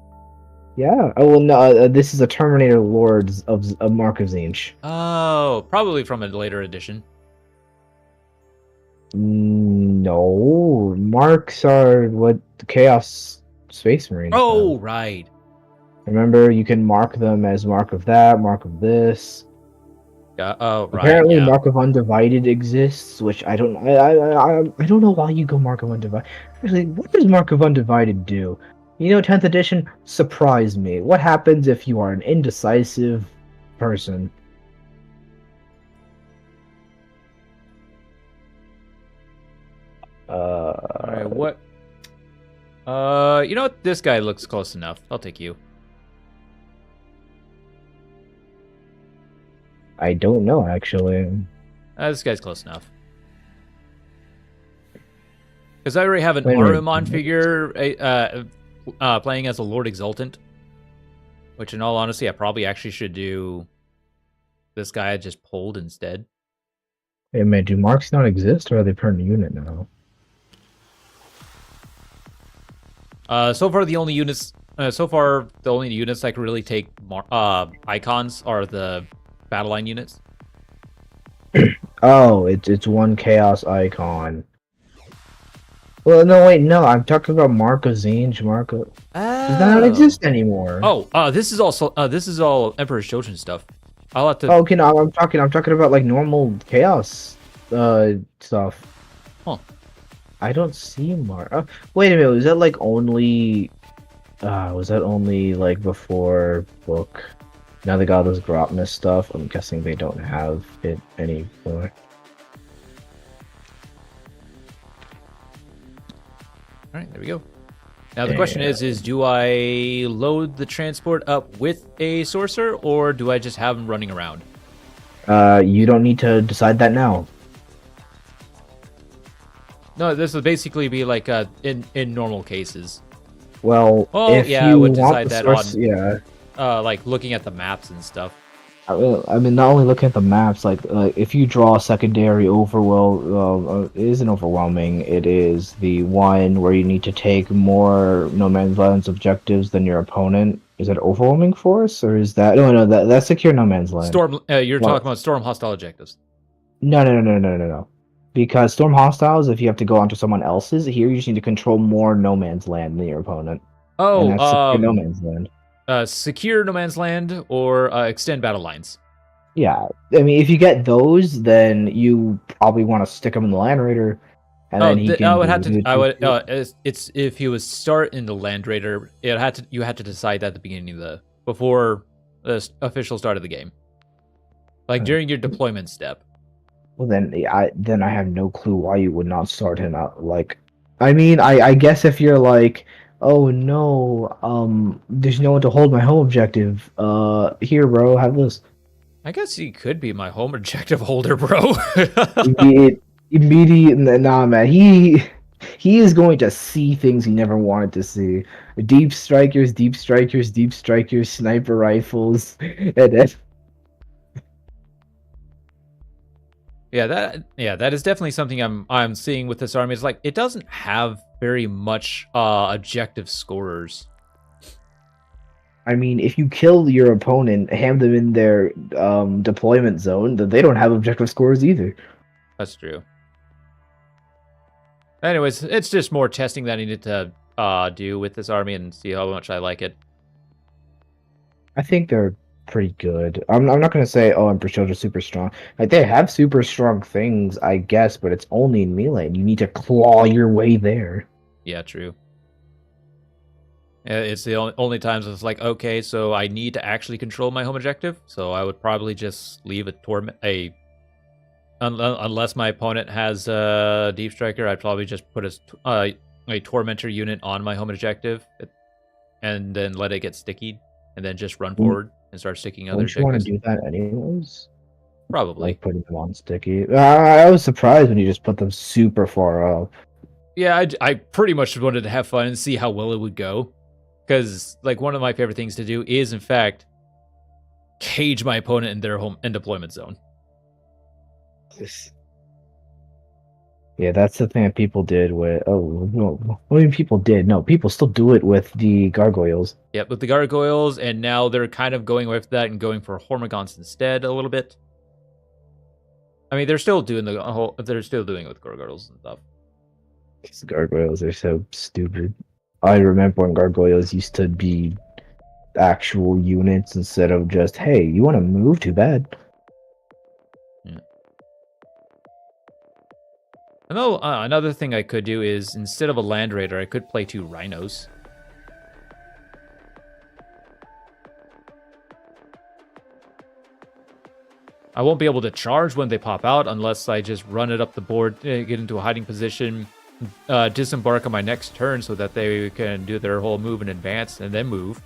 Yeah. Oh, well, no, this is a Terminator Lords of Mark of Zinj. Oh, probably from a later edition. No, marks are what the Chaos Space Marines Oh, have. right. Remember, you can mark them as mark of that, mark of this. Oh, right. Apparently, Yeah. mark of undivided exists, which I don't. I don't know why you go mark of undivided. Actually, what does mark of undivided do? You know, 10th edition, surprise me. What happens if you are an indecisive person? All right. What? You know what? This guy looks close enough. I'll take you. I don't know actually. This guy's close enough. Because I already have an Wait a minute. Ahriman figure playing as a Lord Exultant. Which, in all honesty, I probably actually should do this guy I just pulled instead. Wait a minute, do marks not exist, or are they per unit now? So far, the only units that can really take icons are the battle line units. Oh, it's one chaos icon. Well, no, wait, no, I'm talking about Mark of Zinj, Mark of... Does that not exist anymore? Oh, this is all Emperor's Children stuff. I'll have to. Oh, okay, no, I'm talking about like normal chaos, stuff. Huh. I don't see Mark. Wait a minute, was that like only? Was that only like before book? Now they got this Gropness stuff. I'm guessing they don't have it anymore. All right, there we go. Now the question is do I load the transport up with a sorcerer, or do I just have him running around? You don't need to decide that now. No, this would basically be like in normal cases. Well, Oh, if yeah, I you would want decide the that source, on yeah. like looking at the maps and stuff. I mean, not only looking at the maps, like if you draw a secondary it isn't overwhelming. It is the one where you need to take more No Man's Land's objectives than your opponent. Is that overwhelming force, or is that no, that's secure No Man's Land. Storm, you're Well, talking about storm hostile objectives. no. Because Storm Hostiles, if you have to go onto someone else's, here you just need to control more No Man's Land than your opponent, and Oh, that's secure No Man's Land. secure No Man's Land or extend battle lines. Yeah, I mean, if you get those, then you probably want to stick him in the Land Raider, and then he can. I would have to. I would. It's if he was start in the Land Raider, you had to decide that at the beginning of before the official start of the game, like during your deployment step. Well, then I have no clue why you would not start him out. Like, I mean, I guess if you're like, oh no, there's no one to hold my home objective. Here, bro, have this. I guess he could be my home objective holder, bro. Immediate, nah, man. He is going to see things he never wanted to see. Deep strikers, sniper rifles, and then Yeah, that is definitely something I'm seeing with this army. It's like it doesn't have very much objective scorers. I mean, if you kill your opponent, ham them in their deployment zone, then they don't have objective scores either. That's true. Anyways, it's just more testing that I needed to do with this army and see how much I like it. I think they're pretty good. I'm not gonna say, oh, Emperor's Children are super strong. Like they have super strong things, I guess, but it's only in melee, and you need to claw your way there. Yeah, true. It's the only times it's like, okay, so I need to actually control my home objective, so I would probably just leave unless my opponent has a Deep Striker, I'd probably just put a Tormentor unit on my home objective, and then let it get sticky, and then just run forward and start sticking other objectives. Don't you want to objectives. do that anyways? Probably. Like putting them on sticky. I was surprised when you just put them super far up. Yeah, I pretty much wanted to have fun and see how well it would go. Because, like, one of my favorite things to do is, in fact, cage my opponent in their home and deployment zone. Yeah, that's the thing that people did with... Oh, no. What do you mean people did? No, people still do it with the gargoyles. Yep, with the gargoyles, and now they're kind of going away from that and going for Hormigons instead a little bit. I mean, they're still doing the whole. They're still doing it with gargoyles and stuff. These gargoyles are so stupid. I remember when gargoyles used to be actual units instead of just, hey, you want to move? Too bad. Yeah. I know another thing I could do is instead of a land raider, I could play 2 rhinos. I won't be able to charge when they pop out unless I just run it up the board, get into a hiding position, disembark on my next turn so that they can do their whole move in advance and then move.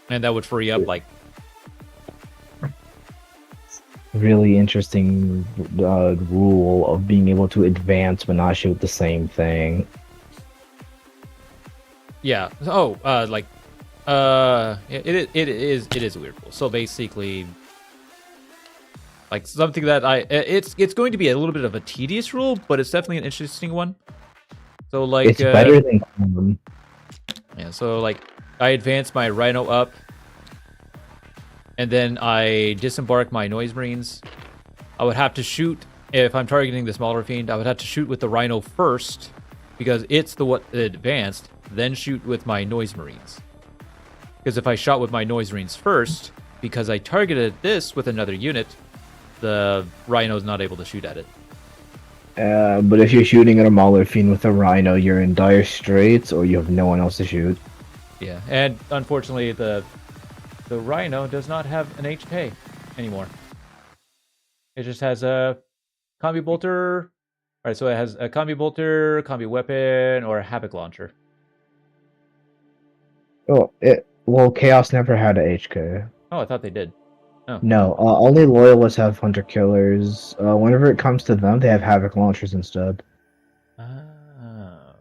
And that would free up, like... Really interesting rule of being able to advance but not shoot the same thing. Yeah. Oh, it is a weird rule. So basically, like something that it's going to be a little bit of a tedious rule, but it's definitely an interesting one. So like it's better than yeah. So like I advance my rhino up, and then I disembark my noise marines. I would have to shoot if I'm targeting the smaller fiend. I would have to shoot with the rhino first because it's the what advanced. Then shoot with my noise marines. Because if I shot with my noise marines first, because I targeted this with another unit, the rhino's not able to shoot at it. But if you're shooting at a mauler fiend with a rhino, you're in dire straits, or you have no one else to shoot. Yeah, and unfortunately, the rhino does not have an HK anymore. It just has a combi bolter. Alright, so it has a combi bolter, combi weapon, or a havoc launcher. Well, Chaos never had a HK. Oh, I thought they did. Oh. No, only Loyalists have Hunter Killers. Whenever it comes to them, they have Havoc Launchers instead. Oh.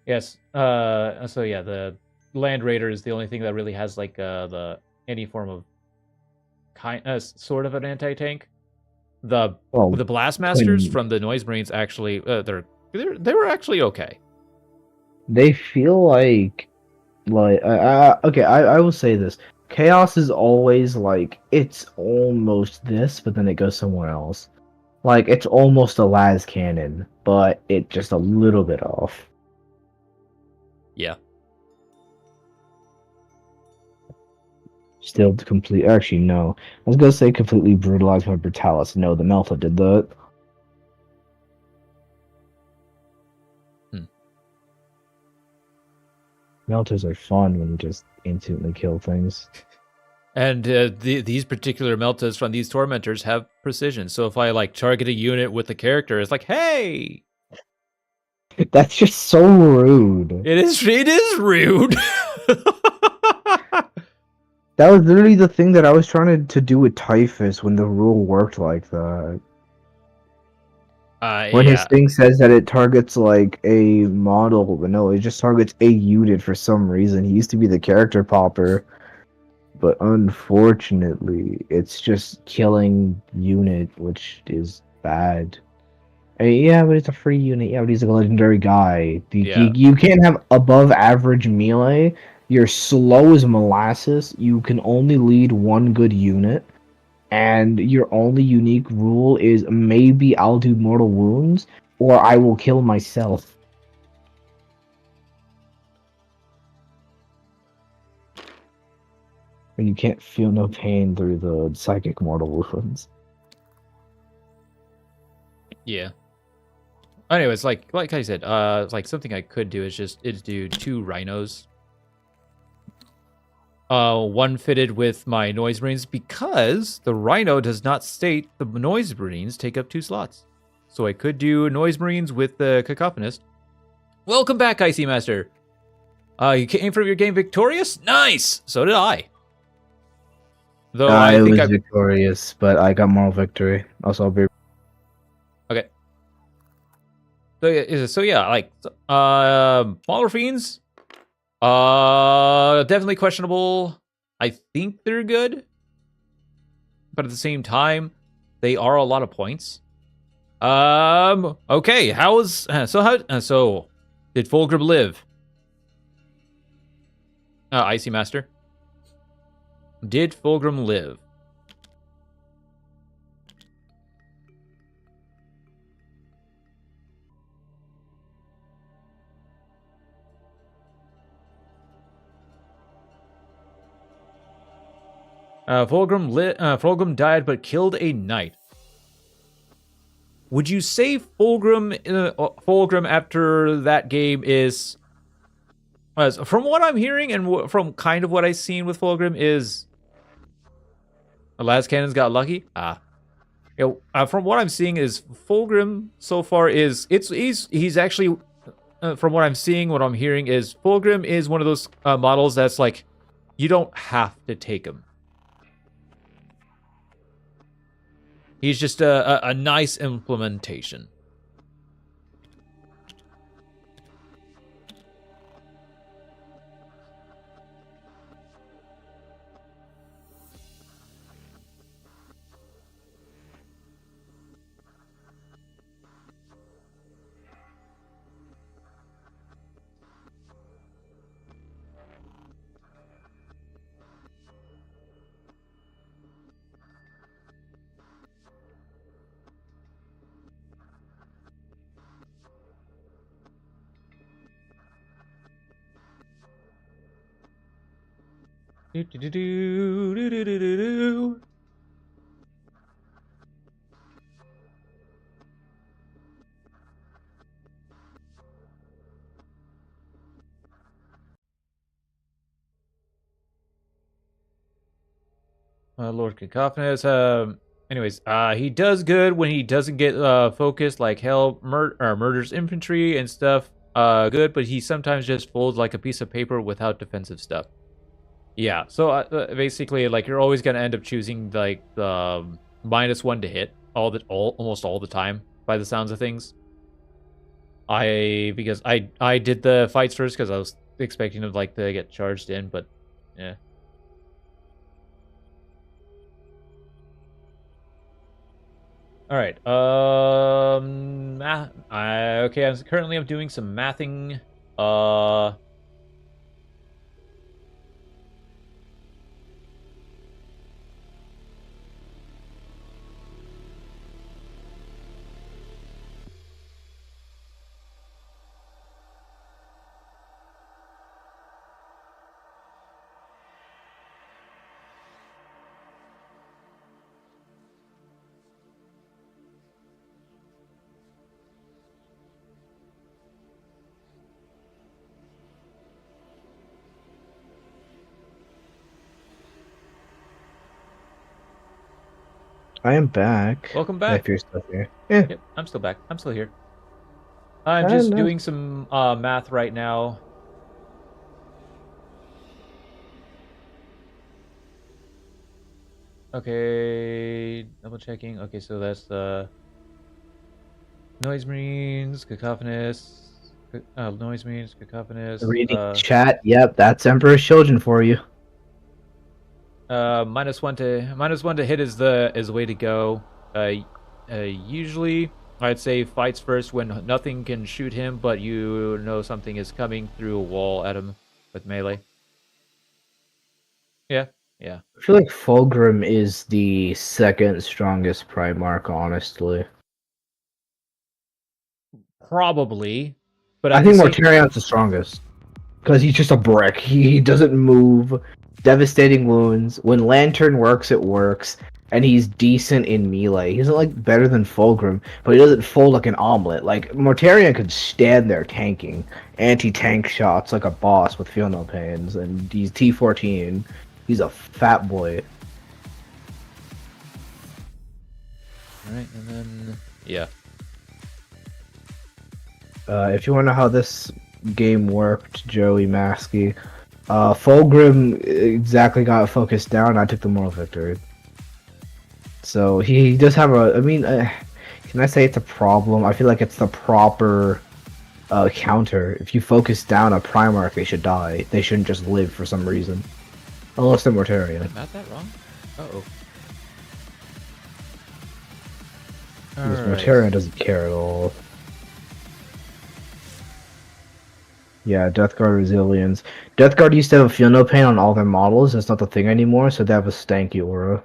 Yes. So yeah, the Land Raider is the only thing that really has like the any form of sort of an anti-tank. The Blastmasters from the Noise Marines actually they were actually okay. They feel like okay. I will say this: Chaos is always like it's almost this, but then it goes somewhere else. Like it's almost a las cannon, but it just a little bit off. Yeah. Still complete. Actually, no. I was gonna say completely brutalized my Brutalis. No, the Melta did that. Melters are fun when you just instantly kill things. And these particular meltas from these tormentors have precision. So if I like target a unit with the character, it's like, hey, that's just so rude. It is rude. That was literally the thing that I was trying to do with Typhus when the rule worked like that. When his thing says that it targets like a model, but no, it just targets a unit for some reason. He used to be the character popper, but unfortunately, it's just killing unit, which is bad. Yeah, but it's a free unit. Yeah, but he's a legendary guy. You can't have above average melee. You're slow as molasses. You can only lead one good unit. And your only unique rule is maybe I'll do mortal wounds or I will kill myself. And you can't feel no pain through the psychic mortal wounds. Yeah. Anyways, like I said, like something I could do is do 2 rhinos. One fitted with my Noise Marines because the Rhino does not state the Noise Marines take up 2 slots. So I could do Noise Marines with the Cacophonist. Welcome back, Icy Master. You came from your game victorious? Nice! So did I. Though I think was victorious, but I got moral victory. Also, I'll be... Okay. So yeah, like, Mauler Fiends... definitely questionable. I think they're good, but at the same time, they are a lot of points. Okay. So did Fulgrim live? Icy Master. Did Fulgrim live? Fulgrim died but killed a knight. Would you say Fulgrim after that game is... from what I'm hearing and from kind of what I've seen with Fulgrim is... Las Cannons got lucky? From what I'm seeing is Fulgrim so far is... He's actually... from what I'm seeing, what I'm hearing is Fulgrim is one of those models that's like... You don't have to take him. He's just a nice implementation. Do. Lord Cacophonous. Anyways, he does good when he doesn't get focused like hell, murders infantry and stuff. Good, but he sometimes just folds like a piece of paper without defensive stuff. Yeah, so basically, like, you're always gonna end up choosing like the -1 to hit almost all the time by the sounds of things. Because I did the fights first because I was expecting to like to get charged in, but yeah. All right. Okay. I'm doing some mathing. I am back. Welcome back. If you're still here. Yeah. Yep, I'm still back. I'm still here. I'm just nice. doing some math right now. Okay, double checking. Okay, so that's the Noise Marines, Cacophonous, Noise Marines, Cacophonous. Reading chat. Yep, that's Emperor's Children for you. -1 to hit is the way to go. Usually I'd say fights first when nothing can shoot him, but you know something is coming through a wall at him with melee. Yeah. I feel like Fulgrim is the second strongest Primarch, honestly. Probably, but I think Mortarion's the strongest. Because he's just a brick. He doesn't move. Devastating wounds. When Lantern works, it works. And he's decent in melee. He's not like better than Fulgrim, but he doesn't fold like an omelet. Like Mortarion could stand there tanking anti-tank shots like a boss with feel no pains, and he's T14. He's a fat boy. Alright, and then yeah. If you want to know how this game worked, Joey Maskey, Fulgrim exactly got focused down. I took the moral victory. So he does have a. I mean, can I say it's a problem? I feel like it's the proper counter. If you focus down a Primarch, they should die. They shouldn't just live for some reason. Unless they're Mortarion. Did I math that wrong? Uh-oh. Because Mortarion doesn't care at all. Yeah, Death Guard Resilience. Death Guard used to have a feel no pain on all their models. That's not the thing anymore, so they have a stanky aura.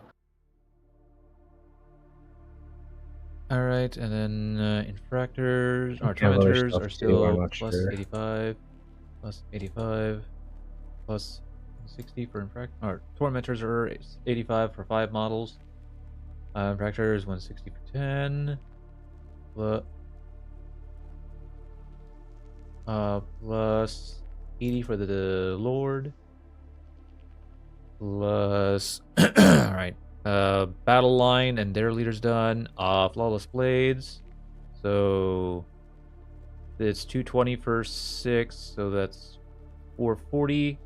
Alright, and then infractors, or They have other tormentors stuff are too, I'm still not plus sure. 85, plus 60 for infract, or tormentors are 85 for 5 models. Infractors 160 for 10. Plus 80 for the Lord. Plus alright. Battle line and their leader's done. Flawless blades. So it's 220 for 6, so that's 440.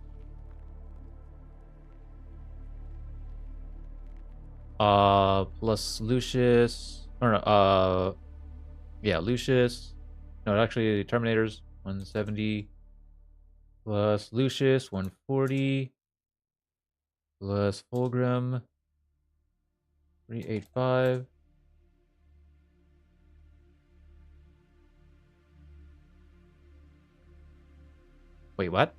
Plus Lucius. Or no, yeah, Lucius. No, actually Terminators 170. Plus Lucius 140. Plus Fulgrim 385. Wait, what?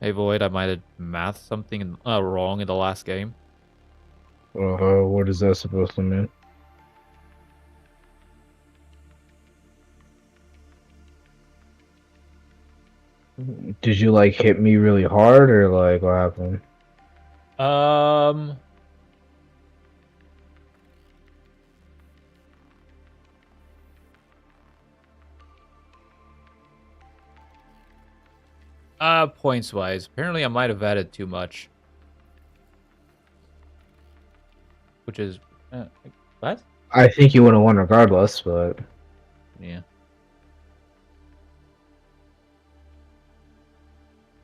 Hey Void, I might have mathed something wrong in the last game. What is that supposed to mean? Did you like hit me really hard or like what happened? Um, points wise, apparently I might have added too much. Which is, what? I think you would have won regardless, but Yeah.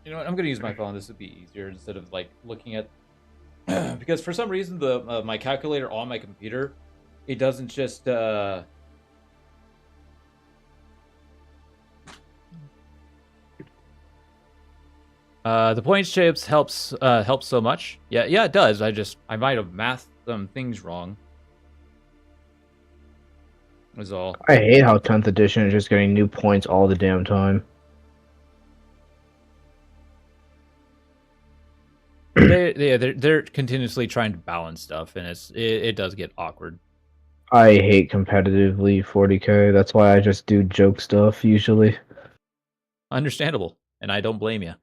You know what? I'm gonna use my phone. This would be easier instead of like looking at, because for some reason the my calculator on my computer, it doesn't just the point shapes helps so much. Yeah, it does. I might have mathed some things wrong. Was all. I hate how 10th edition is just getting new points all the damn time. They're continuously trying to balance stuff, and it does get awkward. I hate competitively 40k. That's why I just do joke stuff usually. Understandable, and I don't blame you.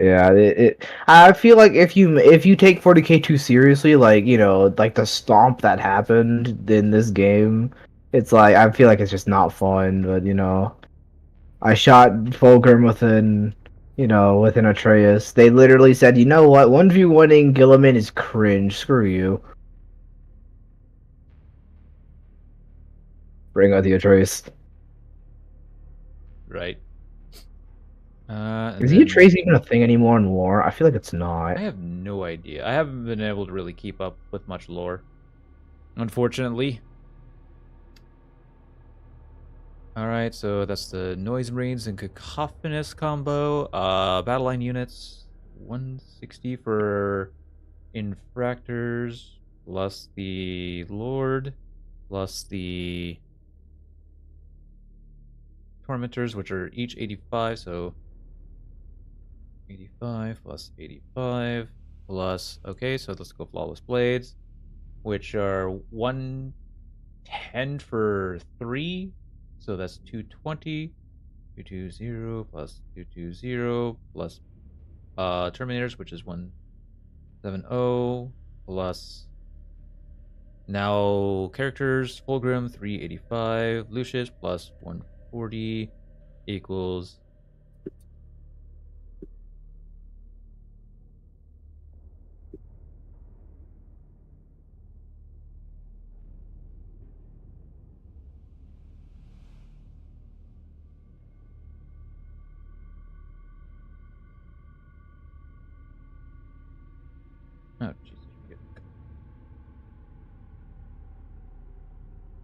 Yeah, I feel like if you take 40k too seriously, like like the stomp that happened in this game, it's like I feel like it's just not fun. But I shot Fulgrim within Atreus. They literally said, you know what, 1v1ing Gilliman is cringe. Screw you. Bring out the Atreus. Right. Is the Atreus even a thing anymore in lore? I feel like it's I not. have no idea. I haven't been able to really keep up with much lore, unfortunately. Alright, so that's the Noise Marines and Cacophonous combo. Battle line units, 160 for Infractors, plus the Lord, plus the Tormentors, which are each 85, so 85 plus 85 plus, okay, so let's go Flawless Blades, which are 110 for 3, so that's 220. 220 plus 220 plus Terminators, which is 170 plus now characters Fulgrim 385, Lucius plus 140 equals oh Jesus.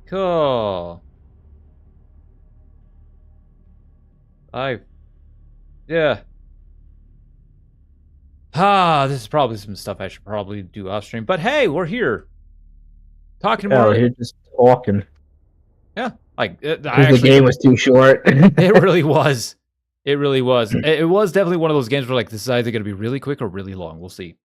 Cool. Yeah. This is probably some stuff I should probably do off stream. But hey, we're here. talking Oh, more. we're here just talking Yeah, like I because the actually, game was too short. it really was. It really was. It was definitely one of those games where like this is either going to be really quick or really long. We'll see.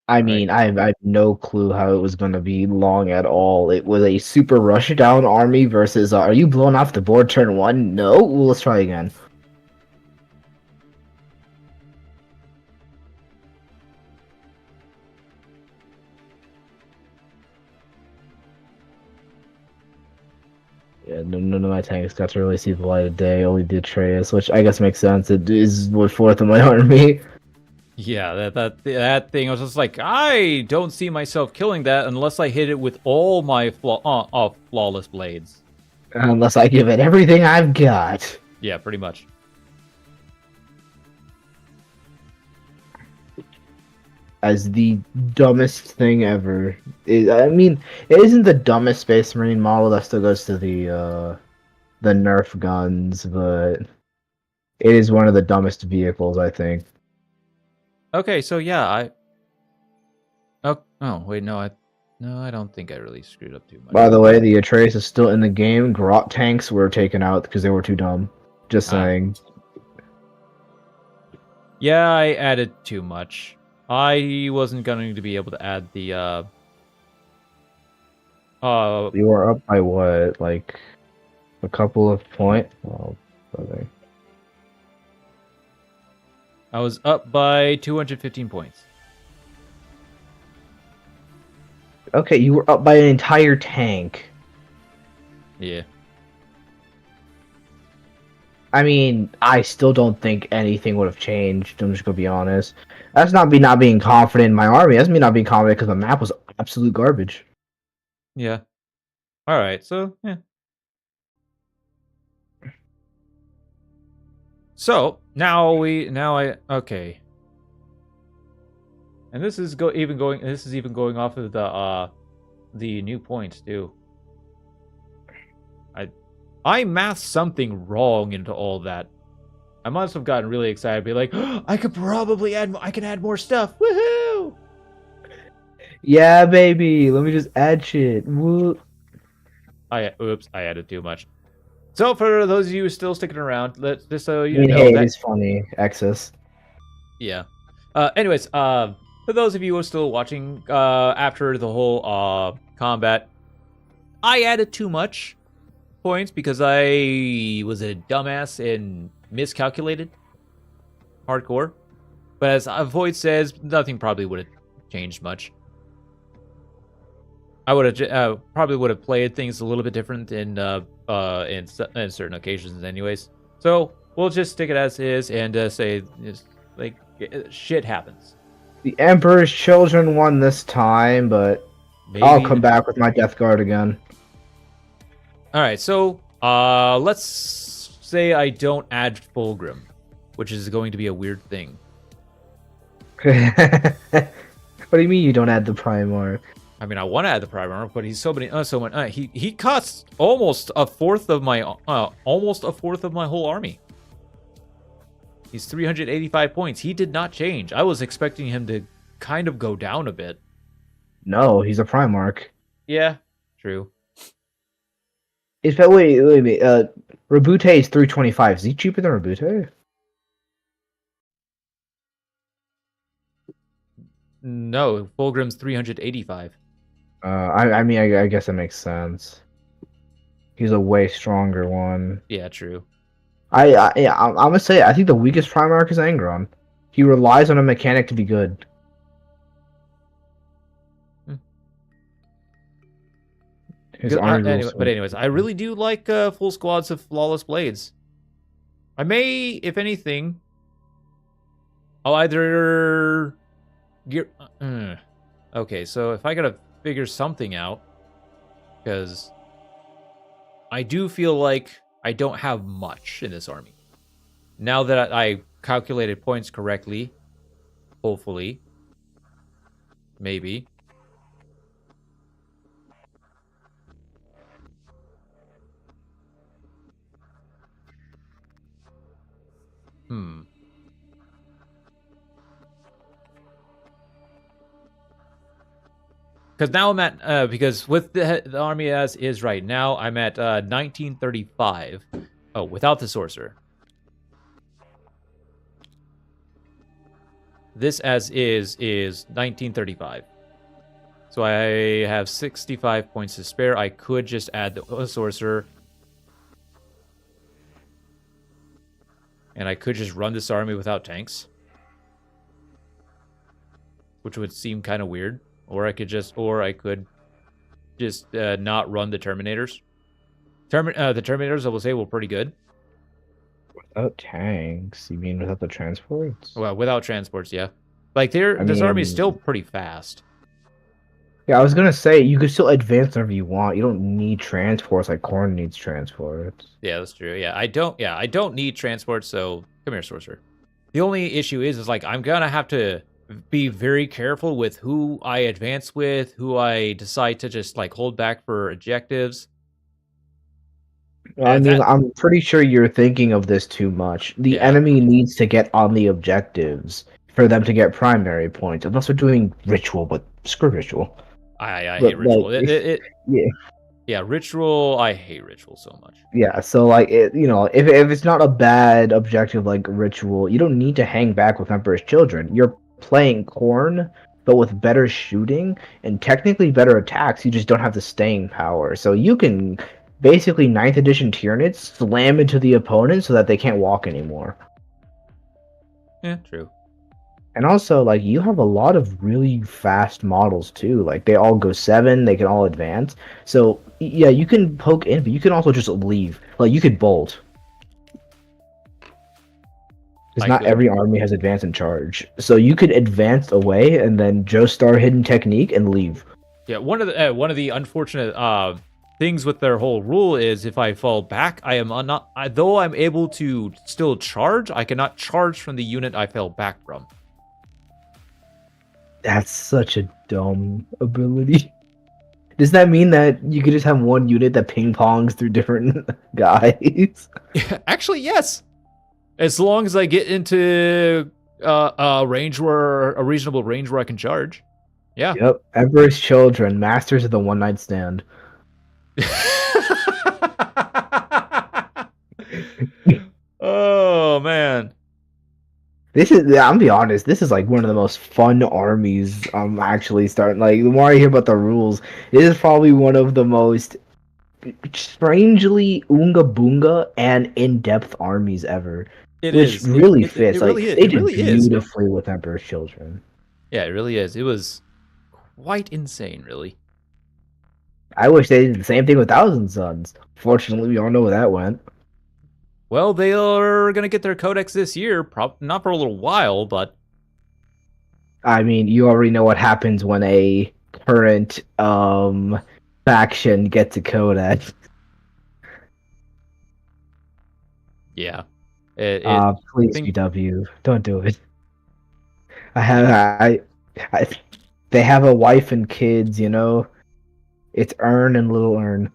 I All right. mean, I have no clue how it was going to be long at all. It was a super rush down army versus, are you blowing off the board turn one? No? Well, let's try again. Yeah, none of my tanks got to really see the light of day. Only did Atreus, which I guess makes sense. It is what fourth of my army. Yeah, that thing. I was just like, I don't see myself killing that unless I hit it with all my flawless blades. Unless I give it everything I've got. Yeah, pretty much. As the dumbest thing ever. I mean, it isn't the dumbest Space Marine model. That still goes to the Nerf guns, but it is one of the dumbest vehicles, I think. Okay, so yeah, oh wait, no, I don't think I really screwed up too much. By the way, the Atreus is still in the game. Grot tanks were taken out because they were too dumb. Just saying. Yeah, I added too much. I wasn't going to be able to add the You were up by what, like a couple of points? Oh, brother. I was up by 215 points. Okay, you were up by an entire tank. Yeah. I mean, I still don't think anything would have changed. I'm just gonna be honest. That's not me not being confident in my army. That's me not being confident because the map was absolute garbage. Yeah. All right. So, yeah. So, okay. And this is even going off of the new points too. I mathed something wrong into all that. I must have gotten really excited, be like, oh, I can add more stuff. Woohoo! Yeah, baby. Let me just add shit. Woo. Oops, I added too much. So for those of you still sticking around, just so I you mean, know hey, it that is funny. Excess. yeah. Anyways, for those of you who are still watching, after the whole combat, I added too much points because I was a dumbass and miscalculated hardcore. But as Void says, nothing probably would have changed much. I would have probably would have played things a little bit different in certain occasions, anyways. So we'll just stick it as is and say, like, shit happens. The Emperor's children won this time, but Maybe I'll come back with my Death Guard again. All right, so let's say I don't add Fulgrim, which is going to be a weird thing. What do you mean you don't add the Primarch? I mean, I want to add the Primarch, but he's he costs almost a fourth of my whole army. He's 385 points. He did not change. I was expecting him to kind of go down a bit. No, he's a Primarch. Yeah, true. Wait a minute. Rabute is 325. Is he cheaper than Rabute? No, Fulgrim's 385. I mean, I guess that makes sense. He's a way stronger one. Yeah, true. I'm gonna say I think the weakest Primarch is Angron. He relies on a mechanic to be good. His army Anyways, I really do like full squads of flawless blades. I may, if anything, I'll either okay, so if I gotta figure something out, because I do feel like I don't have much in this army. Now that I calculated points correctly, hopefully, maybe. Because now I'm at because with the army as is right now, I'm at 1935. Oh, without the sorcerer. This as is 1935. So I have 65 points to spare. I could just add the sorcerer. And I could just run this army without tanks. Which would seem kind of weird. Or I could just not run the Terminators. The Terminators, I will say, were pretty good. Without tanks? You mean without the transports? Well, without transports, yeah. Like, this army is still pretty fast. Yeah, I was gonna say, you could still advance whenever you want. You don't need transports like Corn needs transports. Yeah, that's true. Yeah, I don't need transports, so come here, Sorcerer. The only issue is like, I'm gonna have to be very careful with who I advance with, who I decide to just, like, hold back for objectives. I mean, I'm pretty sure you're thinking of this too much. The enemy needs to get on the objectives for them to get primary points, unless they're doing ritual, but screw ritual. I hate ritual. Like, Yeah, ritual. I hate ritual so much. Yeah, so like if it's not a bad objective like ritual, you don't need to hang back with Emperor's Children. You're playing Corn, but with better shooting and technically better attacks. You just don't have the staying power, so you can basically 9th edition Tyranids slam into the opponent so that they can't walk anymore. Yeah, true. And also, like, you have a lot of really fast models too. Like, they all go 7, they can all advance. So, yeah, you can poke in, but you can also just leave. Like, you could bolt. Because not every army has advance and charge. So you could advance away and then Joestar hidden technique and leave. Yeah, one of the unfortunate things with their whole rule is if I fall back, I am not. Though I'm able to still charge, I cannot charge from the unit I fell back from. That's such a dumb ability. Does that mean that you could just have one unit that ping pongs through different guys? Actually, yes. As long as I get into a reasonable range where I can charge. Yeah. Yep. Emperor's Children, masters of the one night stand. Oh man. I'm gonna be honest, this is like one of the most fun armies I'm actually starting. Like, the more I hear about the rules, it is probably one of the most strangely Oonga Boonga and in-depth armies ever. Which really fits. It really they did beautifully with Emperor's Children. Yeah, it really is. It was quite insane, really. I wish they did the same thing with Thousand Suns. Fortunately, we all know where that went. Well, they are going to get their Codex this year. Not for a little while, but... I mean, you already know what happens when a current faction gets a Codex. Yeah. Please, GW, don't do it. They have a wife and kids, you know? It's Ern and Little Ern.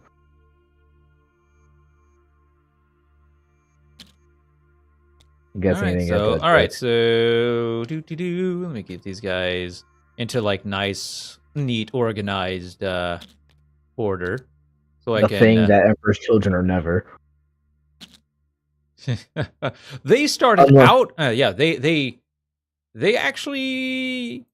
Alright, so let me get these guys into like nice, neat, organized order. So the thing that Emperor's Children are never. They started out yeah, they actually,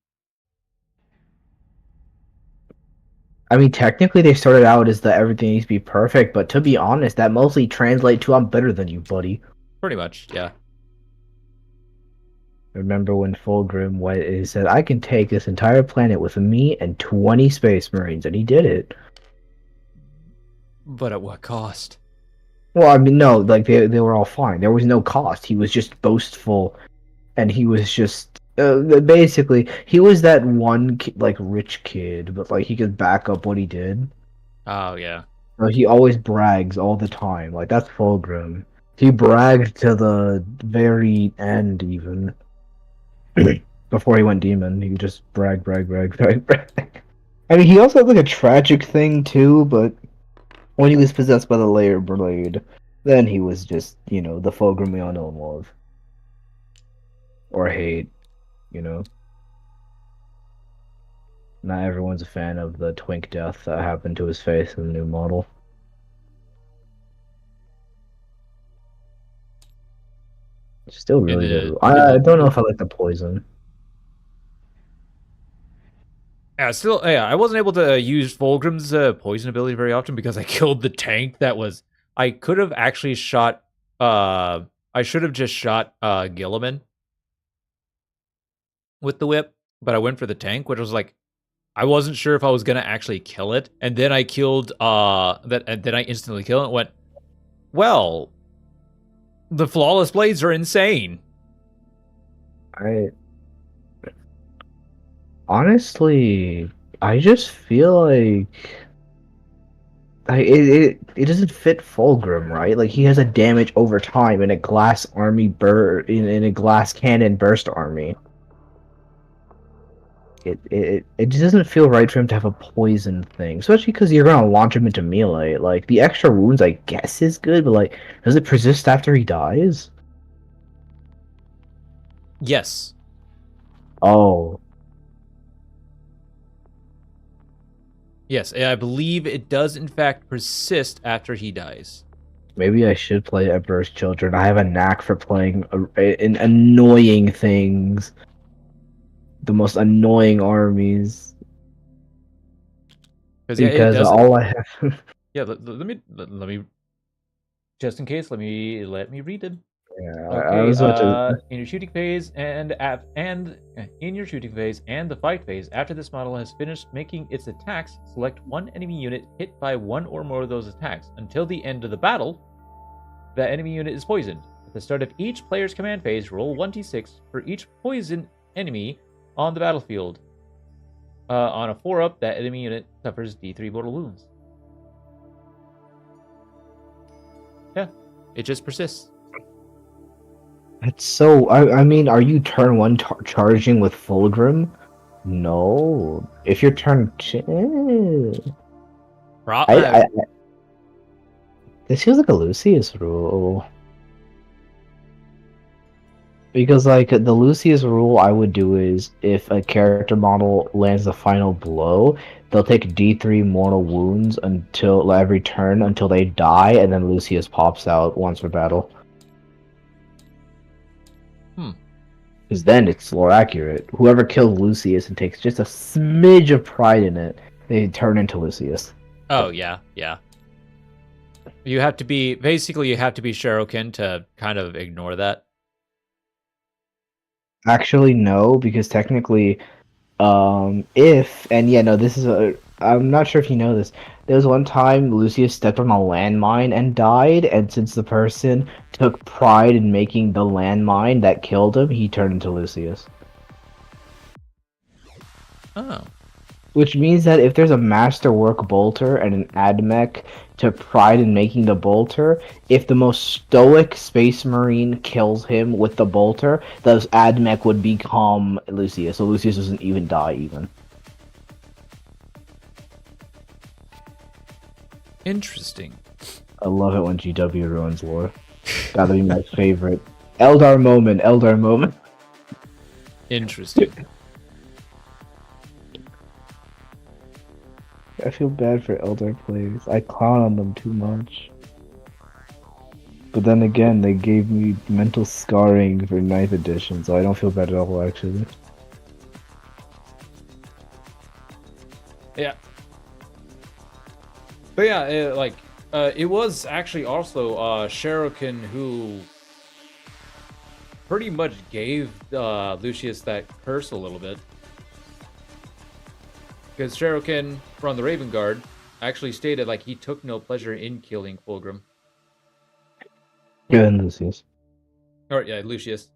I mean, technically they started out as the everything needs to be perfect, but to be honest, that mostly translates to I'm better than you, buddy. Pretty much, yeah. Remember when Fulgrim said, I can take this entire planet with me and 20 Space Marines, and he did it. But at what cost? Well, I mean, no, like, they were all fine. There was no cost. He was just boastful, and he was just, basically, he was that one, rich kid, but, like, he could back up what he did. Oh, yeah. He always brags all the time. Like, that's Fulgrim. He bragged to the very end, even. Before he went demon, he would just brag. I mean, he also had like a tragic thing too, but when he was possessed by the Layer Blade, then he was just, the Fulgrim we all know and love. Or hate, Not everyone's a fan of the twink death that happened to his face in the new model. Still In really the good. in I the don't know if I like the poison. Yeah, still, yeah, I wasn't able to use Fulgrim's poison ability very often because I killed the tank that was. I could have actually shot. I should have just shot Gilliman with the whip, but I went for the tank, which was like I wasn't sure if I was gonna actually kill it, and then I killed that, and then I instantly killed it. And went well. The flawless blades are insane. I honestly, I just feel like it doesn't fit Fulgrim, right? Like he has a damage over time in a glass army in a glass cannon burst army. It just doesn't feel right for him to have a poison thing, especially because you're gonna launch him into melee. Like the extra wounds, I guess, is good, but like, does it persist after he dies? Yes. Oh, Yes, I believe it does in fact persist after he dies. maybe I should play Emperor's Children. I have a knack for playing in annoying things, the most annoying armies, Because yeah, it because does. all I have. Yeah, let me just in case. Let me read it. Yeah, I Okay, was about to. in your shooting phase and in your shooting phase and the fight phase, after this model has finished making its attacks, select one enemy unit hit by one or more of those attacks. Until the end of the battle, that enemy unit is poisoned. At the start of each player's command phase, roll 1d6 for each poison enemy on the battlefield. On a 4-up, that enemy unit suffers d3 mortal wounds. Yeah, it just persists. That's so. I mean, are you turn one charging with Fulgrim? No. If you're turn two, I this feels like a Lucius rule. Because like the Lucius rule I would do is if a character model lands the final blow, they'll take D3 mortal wounds until every turn until they die, and then Lucius pops out once per battle. Because then it's more accurate. Whoever kills Lucius and takes just a smidge of pride in it, they turn into Lucius. Oh yeah, yeah. You have to be Sherokin to kind of ignore that. Actually, no, because technically, if and yeah, no, this is a. I'm not sure if you know this. There was one time Lucius stepped on a landmine and died, and since the person took pride in making the landmine that killed him, he turned into Lucius. Oh. Which means that if there's a masterwork bolter and an admech took pride in making the bolter, if the most stoic space marine kills him with the bolter, the admech would become Lucius, so Lucius doesn't even die even. Interesting. I love it when GW ruins lore. Gotta be my favorite. Eldar moment, Eldar moment. Interesting. I feel bad for Eldar players. I clown on them too much. But then again, they gave me mental scarring for 9th edition, so I don't feel bad at all, actually. Yeah. But yeah, it was actually also Sherokin who pretty much gave Lucius that curse a little bit. Because Sherokin from the Raven Guard actually stated like he took no pleasure in killing Fulgrim. Yeah, and Lucius. Or yeah, Lucius.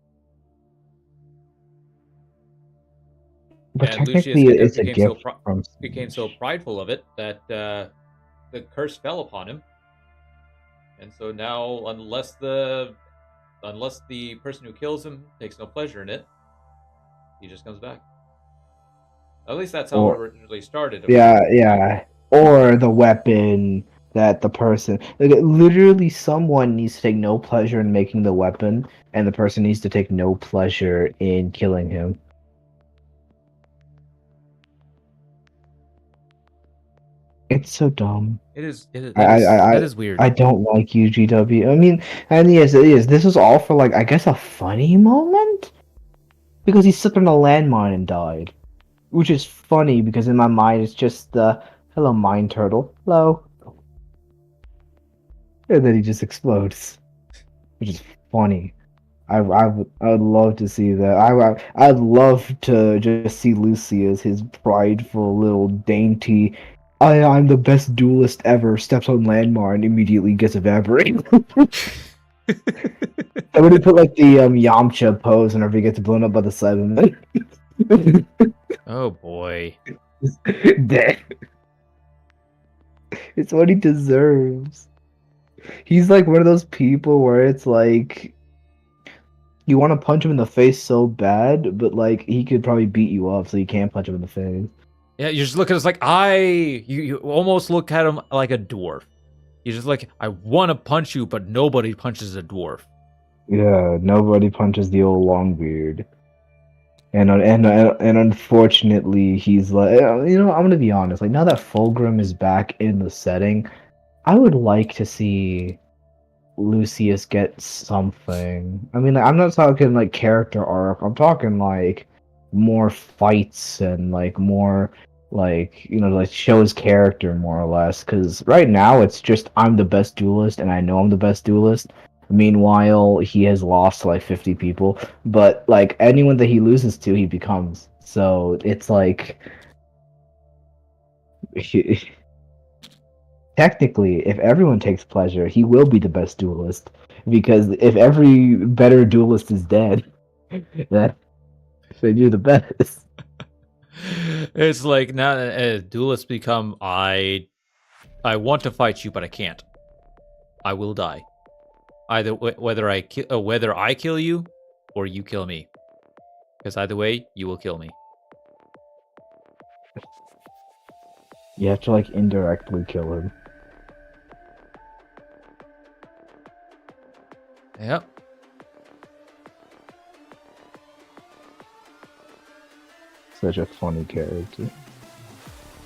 But And Lucius technically, it's a gift from became so prideful of it that the curse fell upon him. And so now, unless the person who kills him takes no pleasure in it, he just comes back. At least that's how it originally started. Yeah. Or the weapon that the person... Like, literally, someone needs to take no pleasure in making the weapon, and the person needs to take no pleasure in killing him. It's so dumb. It is. I That is weird. I don't like UGW. I mean, and yes, it is. This was all for like I guess a funny moment because he slipped on a landmine and died, which is funny because in my mind it's just the hello mine turtle, hello, and then he just explodes, which is funny. I would love to see that. I'd love to just see Lucius, his prideful little dainty. I'm the best duelist ever. Steps on landmine, immediately gets evaporated. I would put like the Yamcha pose whenever he gets blown up by the Cybermen. Oh boy. Dead. It's what he deserves. He's like one of those people where it's like you want to punch him in the face so bad, but like he could probably beat you up, so you can't punch him in the face. Yeah, you just look at us like you almost look at him like a dwarf. You're just like, I want to punch you, but nobody punches a dwarf. Yeah, nobody punches the old Longbeard. And unfortunately, he's like, you know, I'm gonna be honest. Like now that Fulgrim is back in the setting, I would like to see Lucius get something. I mean, like, I'm not talking like character arc. I'm talking like more fights and like more like like show his character more or less. Because right now it's just I'm the best duelist and I know I'm the best duelist. Meanwhile, he has lost to like 50 people, but like anyone that he loses to, he becomes. So it's like technically, if everyone takes pleasure, he will be the best duelist. Because if every better duelist is dead, then you're the best. It's like now duelists become I want to fight you, but I can't. I will die. Either whether I kill you or you kill me, because either way you will kill me. You have to like indirectly kill him. Yep. Such a funny character.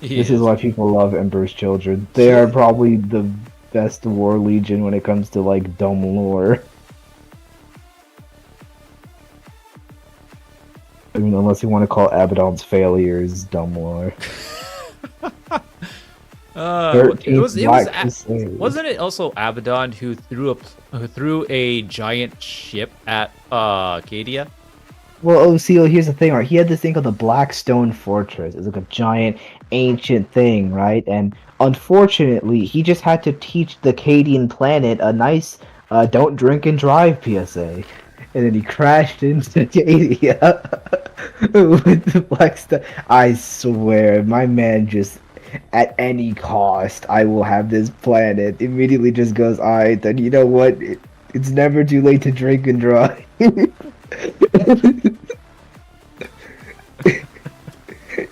He This is why people love Emperor's Children. They are probably the best war legion when it comes to like dumb lore. I mean, unless you want to call Abaddon's failures dumb lore. Wasn't it also Abaddon who threw a giant ship at Acadia? Well, here's the thing, right? He had this thing called the Blackstone Fortress. It's like a giant, ancient thing, right? And unfortunately, he just had to teach the Cadian planet a nice don't drink and drive PSA. And then he crashed into Acadia with the Blackstone. I swear, my man just, at any cost, I will have this planet. Immediately just goes, alright, then you know what? It's never too late to drink and drive.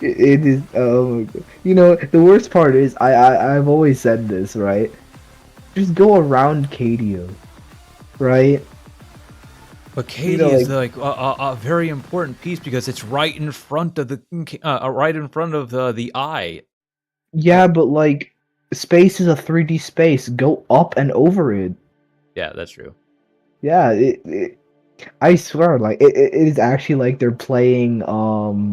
It is. Oh my god! You know the worst part is I've always said this, right? Just go around Cadia, right? But Cadia is like a very important piece because it's right in front of the the eye. Yeah, but like space is a 3D space. Go up and over it. Yeah, that's true. Yeah, I swear, like it is actually like they're playing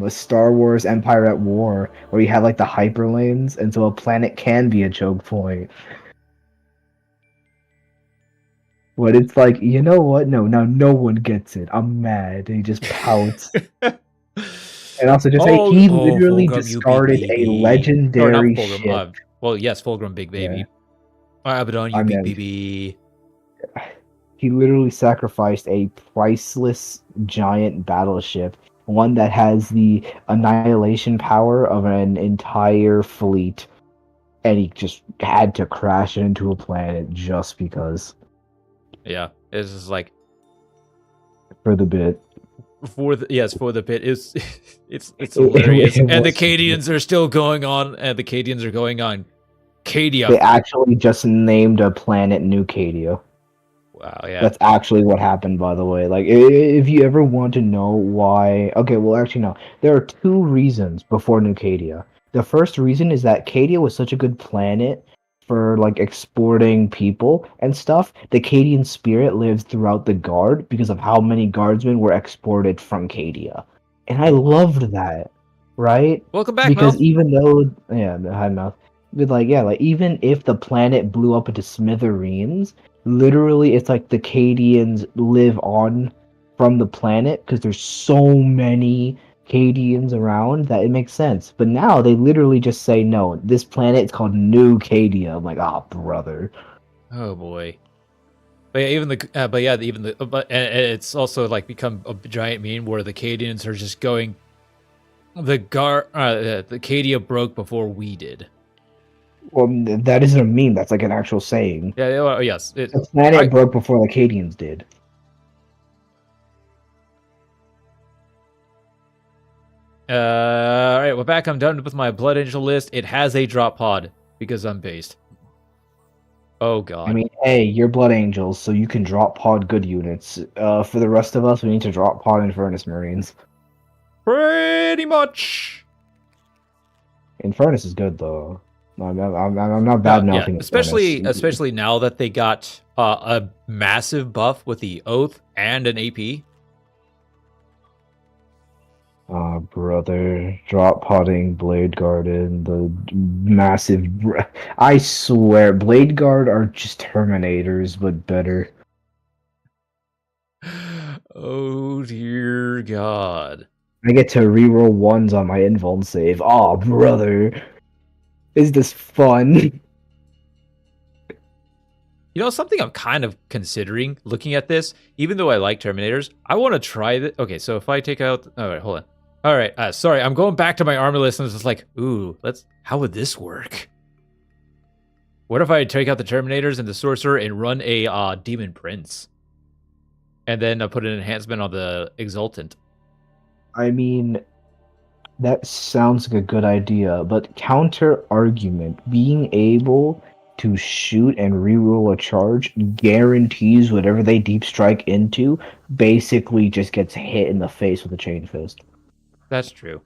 Star Wars Empire at War, where you have like the hyperlanes, and so a planet can be a choke point. But it's like, you know what? No, now no one gets it. I'm mad. And he just pouts. And also, just he literally Fulgrim, discarded a legendary ship. Well, yes, Fulgrim, big baby. Yeah. Abaddon, you big baby. He literally sacrificed a priceless giant battleship, one that has the annihilation power of an entire fleet, and he just had to crash into a planet just because. Yeah, it's just like for the bit. For the bit. It's hilarious, and the Cadians are still going on, and the Cadians are going on. Cadia. They actually just named a planet New Cadia. Wow, yeah. That's actually what happened, by the way. Like, if you ever want to know why... Okay, well, actually, no. There are two reasons before New Cadia. The first reason is that Cadia was such a good planet for like exporting people and stuff. The Cadian spirit lives throughout the guard because of how many guardsmen were exported from Cadia. And I Oh my. loved that, right? Welcome back, Because Mel. even though yeah, the high mouth. But like yeah, like even if the planet blew up into smithereens, literally it's like the Cadians live on from the planet because there's so many Cadians around that it makes sense. But now they literally just say no. This planet is called New Cadia. I'm like, oh brother. Oh boy. But yeah, and it's also like become a giant meme where the Cadians are just going, the Cadia broke before we did. Well, that isn't a meme. That's like an actual saying. Yeah, well, yes. The planet broke before the Cadians did. All right, well, back. I'm done with my Blood Angel list. It has a drop pod because I'm based. Oh god. I mean, hey, you're Blood Angels, so you can drop pod good units. For the rest of us, we need to drop pod Infernus Marines. Pretty much. Infernus is good though. I'm not bad mouthing. Especially now that they got a massive buff with the Oath and an AP. Brother, drop potting, Blade Garden, the massive. I swear, Blade Guard are just Terminators, but better. Oh dear God. I get to reroll ones on my invuln save. Oh, brother. Is this fun? You know, something I'm kind of considering looking at this, even though I like Terminators, I want to try this. Okay, so if I take out. All right, hold on. All right, sorry, I'm going back to my armor list and it's just like, ooh, how would this work? What if I take out the Terminators and the Sorcerer and run a Demon Prince? And then put an enhancement on the Exultant. I mean, that sounds like a good idea, but counter argument, being able to shoot and reroll a charge guarantees whatever they deep strike into basically just gets hit in the face with a chain fist. That's true.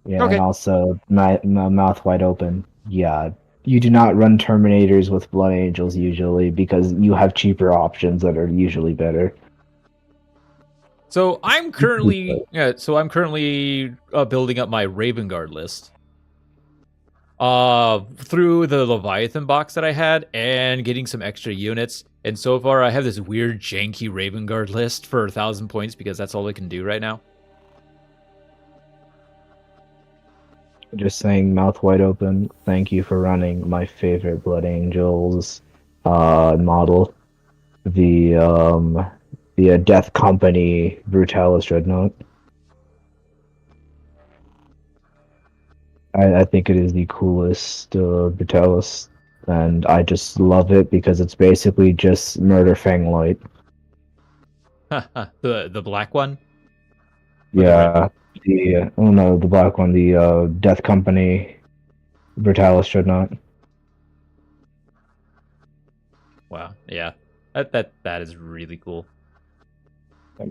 Yeah, okay. And also my mouth wide open. Yeah, you do not run Terminators with Blood Angels usually because you have cheaper options that are usually better. So I'm currently building up my Raven Guard list. Through the Leviathan box that I had and getting some extra units. And so far I have this weird janky Raven Guard list for 1,000 points because that's all I can do right now. Just saying, mouth wide open. Thank you for running my favorite Blood Angels model. The Death Company Brutalis Dreadnought. I think it is the coolest Brutalis, and I just love it because it's basically just Murder Fang Light. The black one? Yeah, the black one, the Death Company Brutalis Dreadnought. Wow, yeah, that is really cool.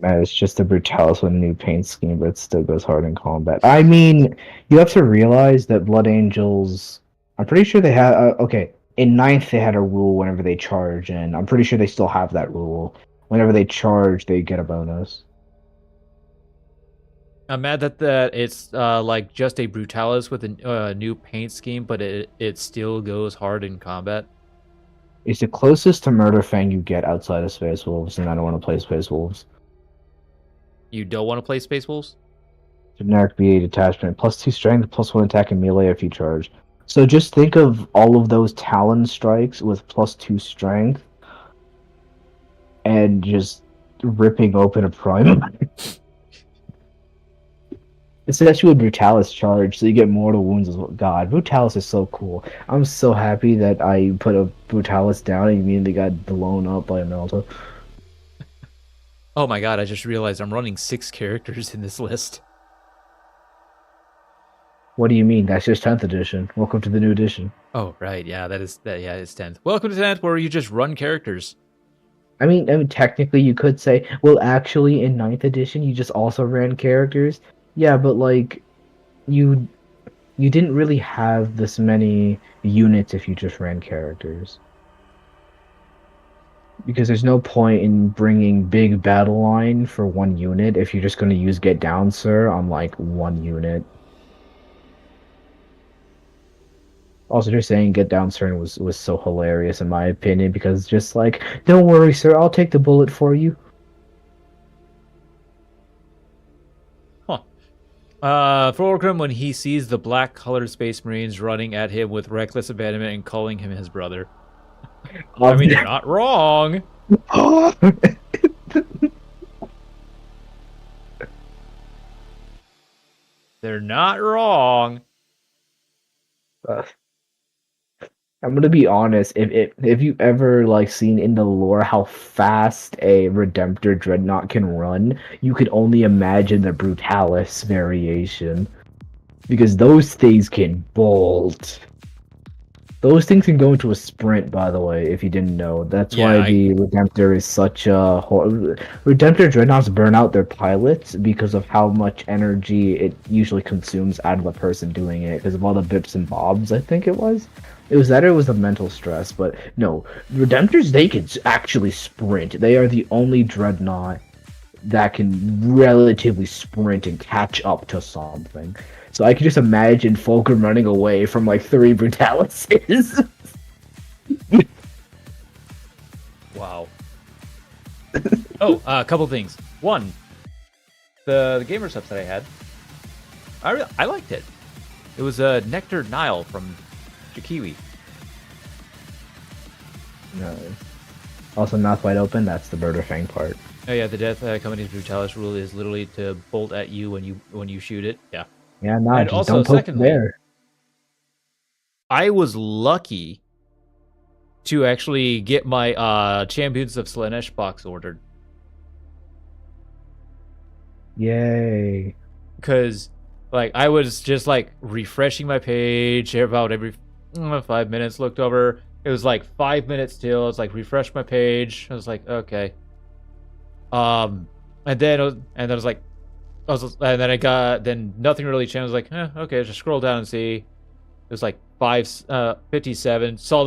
Man, it's just a Brutalis with a new paint scheme, but it still goes hard in combat. I mean, you have to realize that Blood Angels. I'm pretty sure they had. Okay, in 9th they had a rule whenever they charge, and I'm pretty sure they still have that rule. Whenever they charge, they get a bonus. I'm mad that it's like just a Brutalis with a new paint scheme, but it still goes hard in combat. It's the closest to Murder Fang you get outside of Space Wolves, and I don't want to play Space Wolves. You don't want to play Space Wolves? Generic BA detachment, +2 strength, +1 attack and melee if you charge. So just think of all of those Talon strikes with +2 strength, and just ripping open a Prime. Especially with Brutalis charge, so you get mortal wounds as well. God, Brutalis is so cool. I'm so happy that I put a Brutalis down and immediately got blown up by a Melta. Oh my god, I just realized I'm running 6 characters in this list. What do you mean? That's just 10th edition. Welcome to the new edition. Oh, right, yeah, it's 10th. Welcome to 10th, where you just run characters. I mean, technically you could say, well, actually, in 9th edition, you just also ran characters. Yeah, but, like, you you didn't really have this many units if you just ran characters. Because there's no point in bringing big battle line for one unit if you're just going to use get down sir on like one unit. Also, just saying get down sir was so hilarious in my opinion because just like, don't worry sir, I'll take the bullet for you. Fulcrum, when he sees the black-colored Space Marines running at him with reckless abandonment and calling him his brother. I mean, they're not wrong. They're not wrong. I'm gonna be honest. If you ever like seen in the lore how fast a Redemptor Dreadnought can run, you could only imagine the Brutalis variation, because those things can bolt. Those things can go into a sprint, by the way, if you didn't know. That's why the Redemptor is such a Redemptor Dreadnoughts burn out their pilots because of how much energy it usually consumes out of a person doing it, because of all the bips and bobs, I think it was. It was that or it was the mental stress, but no. Redemptors, they can actually sprint. They are the only Dreadnought that can relatively sprint and catch up to something. So I can just imagine Fulcrum running away from like 3 Brutalises. Wow. Oh, a couple things. One, the gamer subs that I had, I liked it. It was Nectar Nile from Chikiwi. No. Also, mouth wide open. That's the Bird of Fang part. Oh yeah, the Death Company's Brutalis rule is literally to bolt at you when you shoot it. Yeah. Yeah, no, And just also, don't poke secondly, there. I was lucky to actually get my Champions of Slaanesh box ordered. Yay. Because, like, I was just, like, refreshing my page about every 5 minutes, looked over. It was, like, 5 minutes still. I was, like, refresh my page. I was like, okay. And then I was like, then nothing really changed. I was like, okay, just scroll down and see. It was like 5:57. Saw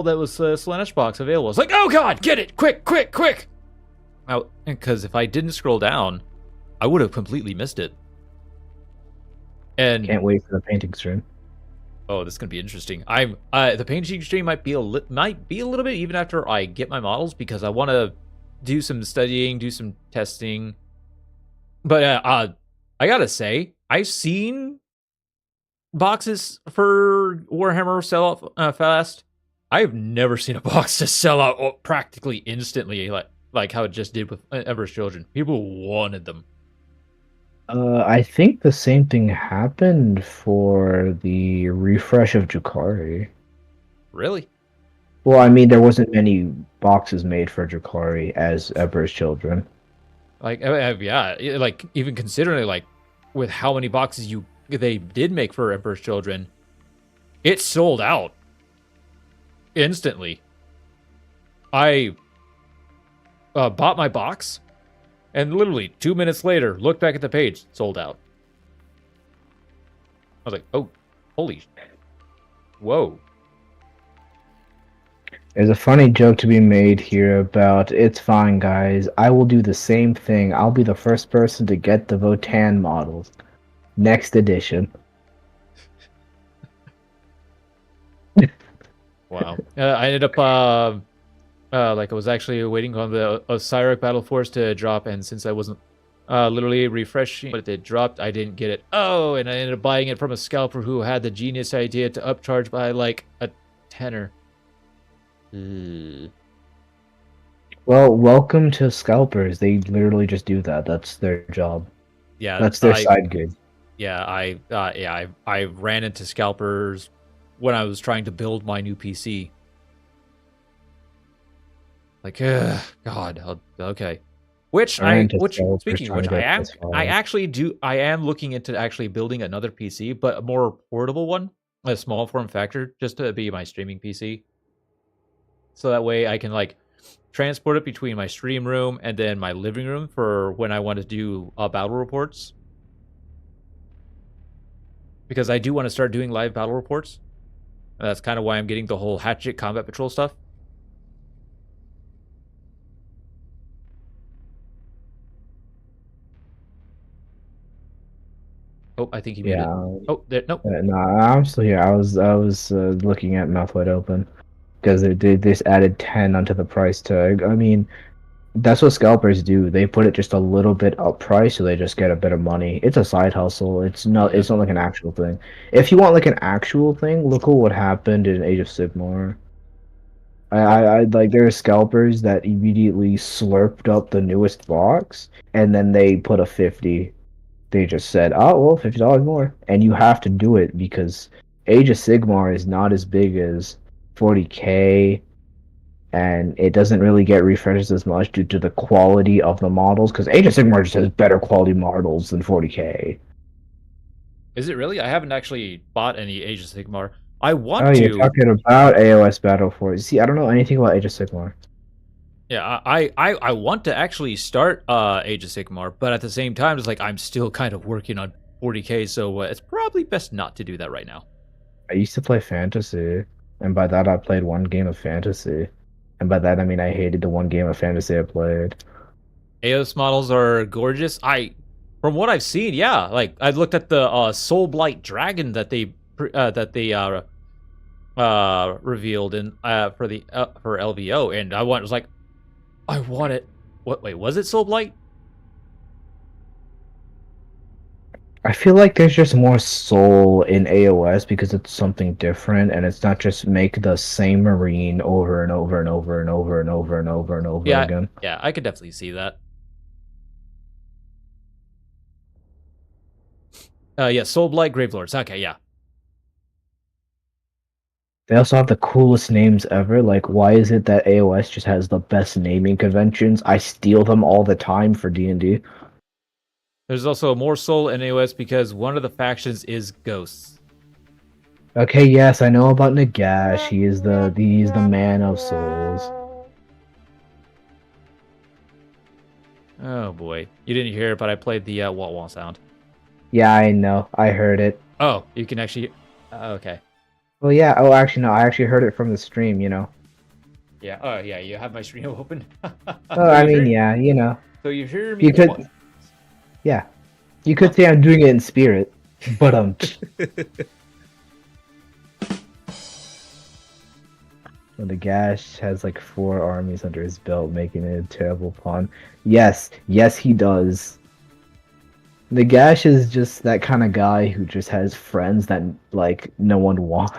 that was Slaanesh box available. I was like, oh god, get it, quick! Because if I didn't scroll down, I would have completely missed it. And Can't wait for the painting stream. oh, this is gonna be interesting. The painting stream might be a little bit even after I get my models, because I want to do some studying, do some testing. But I gotta say, I've seen boxes for Warhammer sell out fast. I've never seen a box just sell out practically instantly, like how it just did with Emperor's Children. People wanted them. I think the same thing happened for the refresh of Jakari. Really? Well, I mean, there wasn't many boxes made for Jakari as Emperor's Children. Like, yeah, like even considering like with how many boxes they did make for Emperor's Children, it sold out instantly. I bought my box, and literally 2 minutes later, looked back at the page, sold out. I was like, oh, holy, whoa. There's a funny joke to be made here about, it's fine, guys. I will do the same thing. I'll be the first person to get the Votan models. Next edition. Wow. I ended up, like, I was actually waiting on the Cyric Battle Force to drop, and since I wasn't literally refreshing but it dropped, I didn't get it. Oh, and I ended up buying it from a scalper who had the genius idea to upcharge by, like, a tenner. Well, welcome to scalpers. They literally just do that. That's their job. Yeah, that's their side gig. Yeah, I ran into scalpers when I was trying to build my new PC. Like, God, okay. Speaking of which, I am looking into actually building another PC, but a more portable one, a small form factor, just to be my streaming PC. So that way I can, like, transport it between my stream room and then my living room for when I want to do battle reports. because I do want to start doing live battle reports. That's kind of why I'm getting the whole hatchet combat patrol stuff. Oh, I think he muted. Oh, there, nope. No, I'm still here. I was looking at mouth wide open because they just added 10 onto the price tag. I mean, that's what scalpers do. They put it just a little bit up price so they just get a bit of money. It's a side hustle. It's not. Yeah. It's not like an actual thing. If you want like an actual thing, look at what happened in Age of Sigmar. I like there are scalpers that immediately slurped up the newest box and then they put a 50. They just said, "Oh well, $50 more," and you have to do it because Age of Sigmar is not as big as 40K, and it doesn't really get refreshes as much due to the quality of the models. Because Age of Sigmar just has better quality models than 40K. Is it really? I haven't actually bought any Age of Sigmar. I want Oh, to. you're talking about AOS Battle for. See, I don't know anything about Age of Sigmar. Yeah, I want to actually start Age of Sigmar, but at the same time, it's like I'm still kind of working on 40K, so it's probably best not to do that right now. I used to play fantasy, and by that I played one game of fantasy, and by that I mean I hated the one game of fantasy I played. AOS models are gorgeous. From what I've seen, yeah, like I looked at the Soul Blight Dragon that they revealed in for LVO, and was like, I want it. What? Wait, was it Soul Blight? I feel like there's just more soul in AOS because it's something different, and it's not just make the same marine over and over and over and over and over and over and over again. Yeah, I could definitely see that. Yeah, Soul Blight Gravelords. Okay, yeah. They also have the coolest names ever. Like, why is it that AOS just has the best naming conventions? I steal them all the time for D&D. There's also more soul in AOS because one of the factions is ghosts. Okay, yes, I know about Nagash. He's the man of souls. Oh boy, you didn't hear it, but I played the wah wah sound. Yeah, I know. I heard it. Oh, you can actually. Okay. Well, yeah. Oh, actually, no. I actually heard it from the stream. You know. Yeah. Oh, yeah. You have my stream open. Oh, I mean, yeah. You know. So you hear me? You could. Yeah. You could say I'm doing it in spirit, but Well, the Gash has like 4 armies under his belt, making it a terrible pawn. Yes, yes, he does. The Gash is just that kind of guy who just has friends that like no one wants.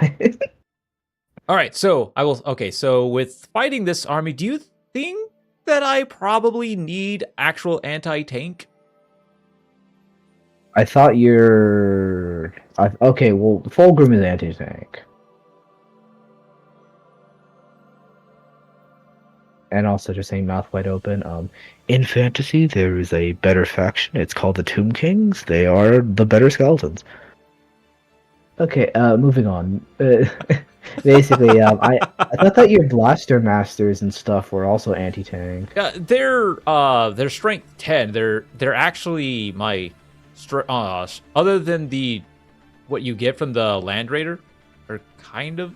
All right, so I will. Okay, so with fighting this army, do you think that I probably need actual anti-tank? I thought you're. Okay, well, Fulgrim is anti-tank. And also, just saying mouth wide open. In fantasy, there is a better faction. It's called the Tomb Kings. They are the better skeletons. Okay, moving on. Basically, I thought that your Blaster Masters and stuff were also anti-tank. Yeah, they're strength 10. They're actually my other than what you get from the Land Raider, are kind of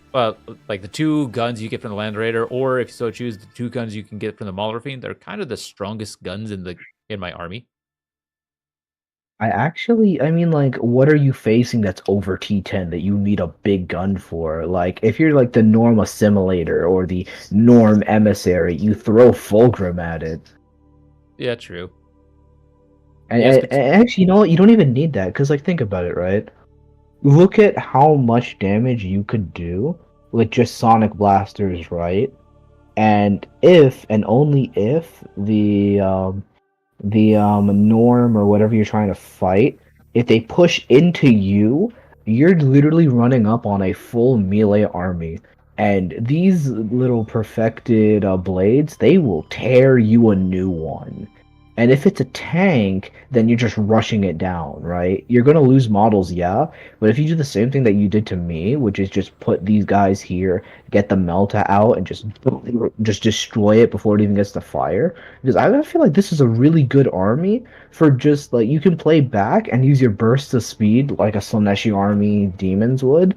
like the 2 guns you get from the Land Raider, or if you so choose, the 2 guns you can get from the Mauler Fiend. They're kind of the strongest guns in my army. I mean, like, what are you facing that's over T10 that you need a big gun for? Like, if you're like the Norm Assimilator or the Norm Emissary, you throw Fulgrim at it. Yeah, true. And, Yes, and actually, you know what? You don't even need that, because, like, think about it, right? Look at how much damage you could do with just Sonic Blasters, right? And if, and only if, the norm or whatever you're trying to fight, if they push into you, you're literally running up on a full melee army. And these little perfected blades, they will tear you a new one. And if it's a tank, then you're just rushing it down, right? You're gonna lose models, yeah. But if you do the same thing that you did to me, which is just put these guys here, get the Melta out, and just destroy it before it even gets to fire, because I feel like this is a really good army for just like you can play back and use your burst of speed like a Slaneshi army demons would,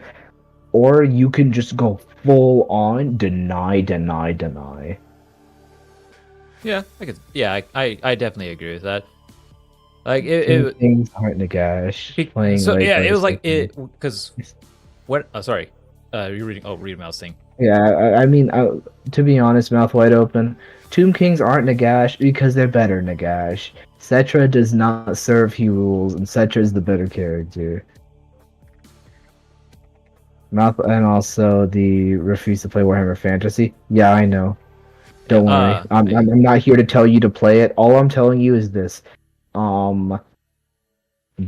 or you can just go full on deny, deny, deny. Yeah, I could. Yeah, I definitely agree with that. Like Two things aren't Nagash playing so like yeah, it was like second. it because what? Oh, sorry. You're reading. Oh, read mouse thing. Yeah, I mean, to be honest, mouth wide open, Tomb Kings aren't Nagash because they're better Nagash. Cetra does not serve he rules, and Cetra is the better character. Mouth, and also the refuse to play Warhammer Fantasy. Yeah, I know. Don't worry. I'm not here to tell you to play it. All I'm telling you is this. Um,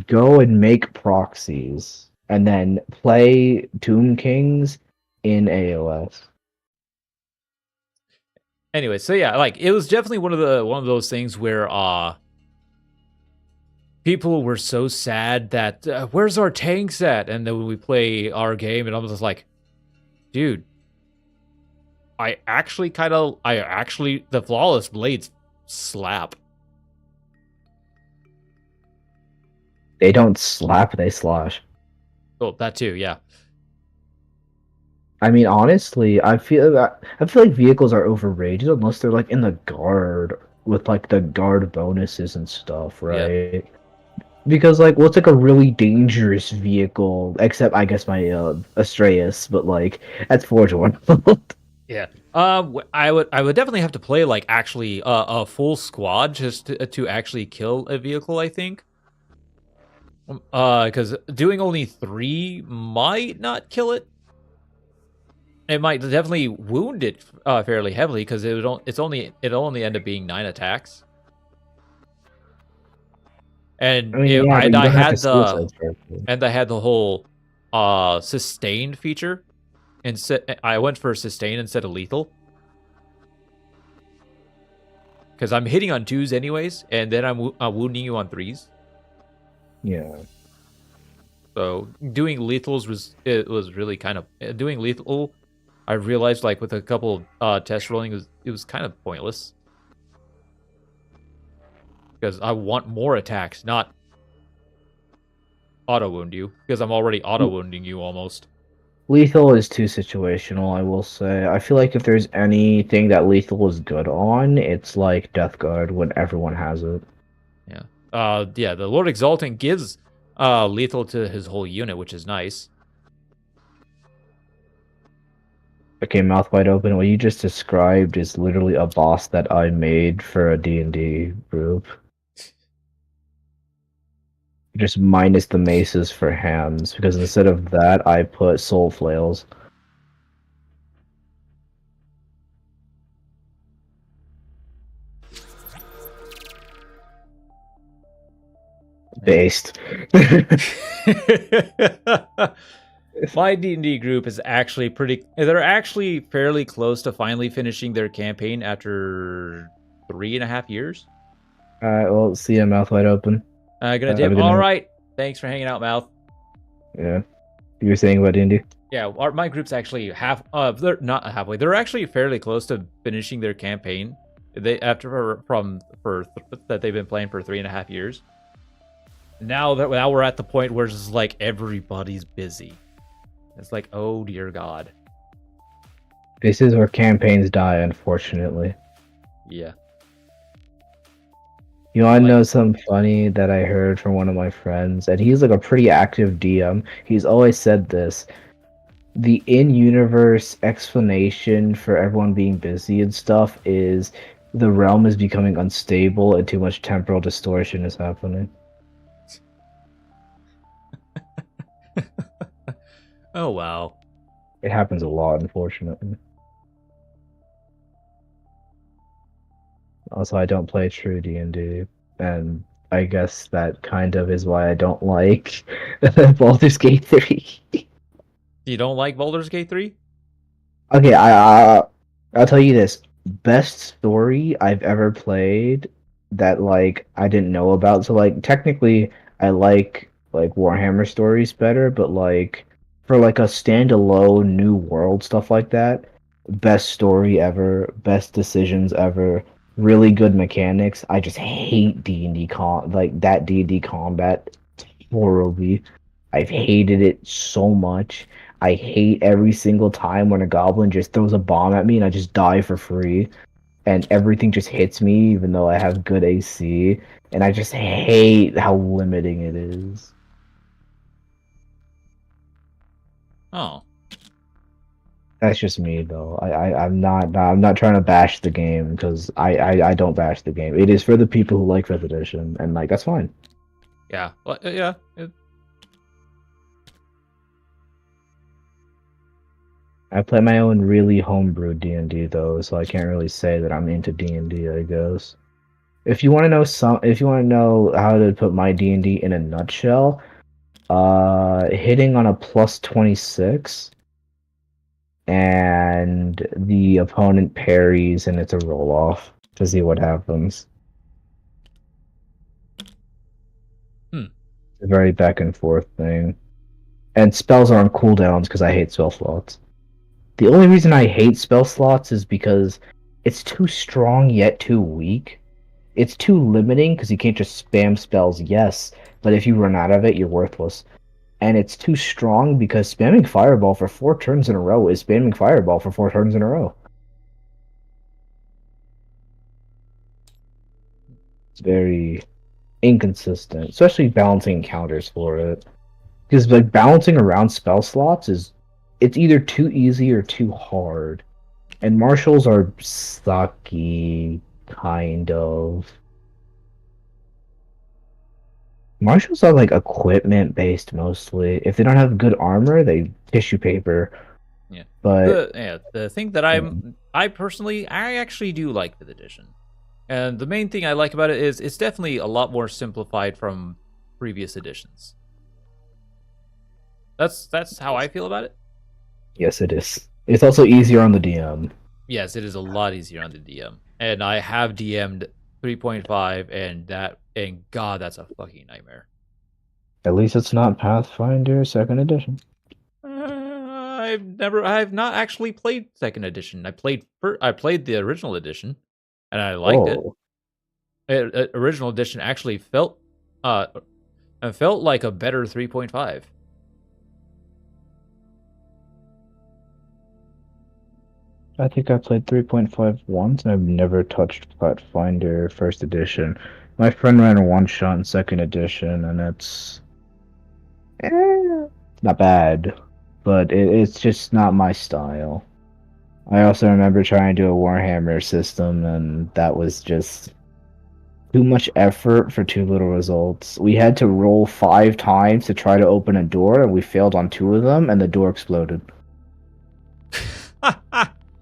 go and make proxies, and then play Tomb Kings in AOS. Anyway, so yeah, like it was definitely one of those things where people were so sad that where's our tanks at? And then when we play our game, and I'm just like, dude, I actually the flawless blades slap. They don't slap, they slash. Oh, that too, yeah. I mean, honestly, I feel like vehicles are overrated unless they're like in the guard with like the guard bonuses and stuff, right? Because like, what's like a really dangerous vehicle? Except I guess my Astraeus, but like that's Forge One. Yeah. I would definitely have to play like actually a full squad just to actually kill a vehicle, I think. Because doing only 3 might not kill it. It might definitely wound it fairly heavily because it'll only end up being 9 attacks. And I mean, yeah, but you I don't have had to suicide strike. I had the whole sustained feature. I went for sustain instead of lethal. Because I'm hitting on 2s anyways, and then I'm wounding you on 3s. Yeah. So doing lethals was really kind of doing lethal. I realized like with a couple test rolling it was kind of pointless because I want more attacks, not auto wound you because I'm already auto wounding you almost. Lethal is too situational, I will say. I feel like if there's anything that Lethal is good on, it's like Death Guard when everyone has it. Yeah. Yeah. The Lord Exaltant gives lethal to his whole unit, which is nice. Okay, mouth wide open. What you just described is literally a boss that I made for a D&D group. Just minus the maces for hands, because instead of that, I put soul flails. Based. My D&D group is actually they're actually fairly close to finally finishing their campaign after 3.5 years. Alright, well, see ya, mouth wide open. Gonna dip. All right. Thanks for hanging out, Mouth. Yeah. You were saying about D&D? Yeah, my group's actually they're not halfway. They're actually fairly close to finishing their campaign. They that they've been playing for 3.5 years. Now we're at the point where it's just like everybody's busy. It's like, oh dear God. This is where campaigns die, unfortunately. Yeah. You want to know something funny that I heard from one of my friends? And he's like a pretty active DM. He's always said this. The in-universe explanation for everyone being busy and stuff is the realm is becoming unstable and too much temporal distortion is happening. Oh, wow. It happens a lot, unfortunately. Also, I don't play true D&D, and I guess that kind of is why I don't like Baldur's Gate 3. You don't like Baldur's Gate 3? Okay, I'll tell you this. Best story I've ever played, that like I didn't know about. So like technically I like Warhammer stories better, but like for like a standalone new world stuff like that, best story ever, best decisions ever, really good mechanics. I just hate D&D like that D&D combat horribly. I've hated it so much. I hate every single time when a goblin just throws a bomb at me and I just die for free and everything just hits me even though I have good AC, and I just hate how limiting it is. Oh, That's just me though. I'm not trying to bash the game because I don't bash the game. It is for the people who like Fifth Edition, and like that's fine. yeah. Well, yeah. I play my own really homebrew D&D though, so I can't really say that I'm into D&D, I guess. If you want to know how to put my D&D in a nutshell, hitting on a plus 26 and the opponent parries and it's a roll off to see what happens. It's a very back and forth thing. And spells are on cooldowns because I hate spell slots. The only reason I hate spell slots is because it's too strong yet too weak. It's too limiting because you can't just spam spells, yes, but if you run out of it, you're worthless. And it's too strong because spamming Fireball for 4 turns in a row is spamming Fireball for 4 turns in a row. It's very inconsistent, especially balancing counters for it. Because like balancing around spell slots it's either too easy or too hard. And marshals are sucky, kind of. Marshals are like equipment based mostly. If they don't have good armor, they tissue paper. Yeah. But The thing that I personally actually do like Fifth Edition, and the main thing I like about it is it's definitely a lot more simplified from previous editions. That's how I feel about it. yes, it is. It's also easier on the DM. Yes, it is a lot easier on the DM, and I have DM'd 3.5, and God, that's a fucking nightmare. At least it's not Pathfinder Second Edition. I've not actually played Second Edition. I played the original edition, and I liked it. Original edition actually felt like a better 3.5. I think I played 3.5 once, and I've never touched Pathfinder First Edition. My friend ran a one-shot in Second Edition, and it's not bad, but it's just not my style. I also remember trying to do a Warhammer system, and that was just too much effort for too little results. We had to roll 5 times to try to open a door, and we failed on 2 of them, and the door exploded.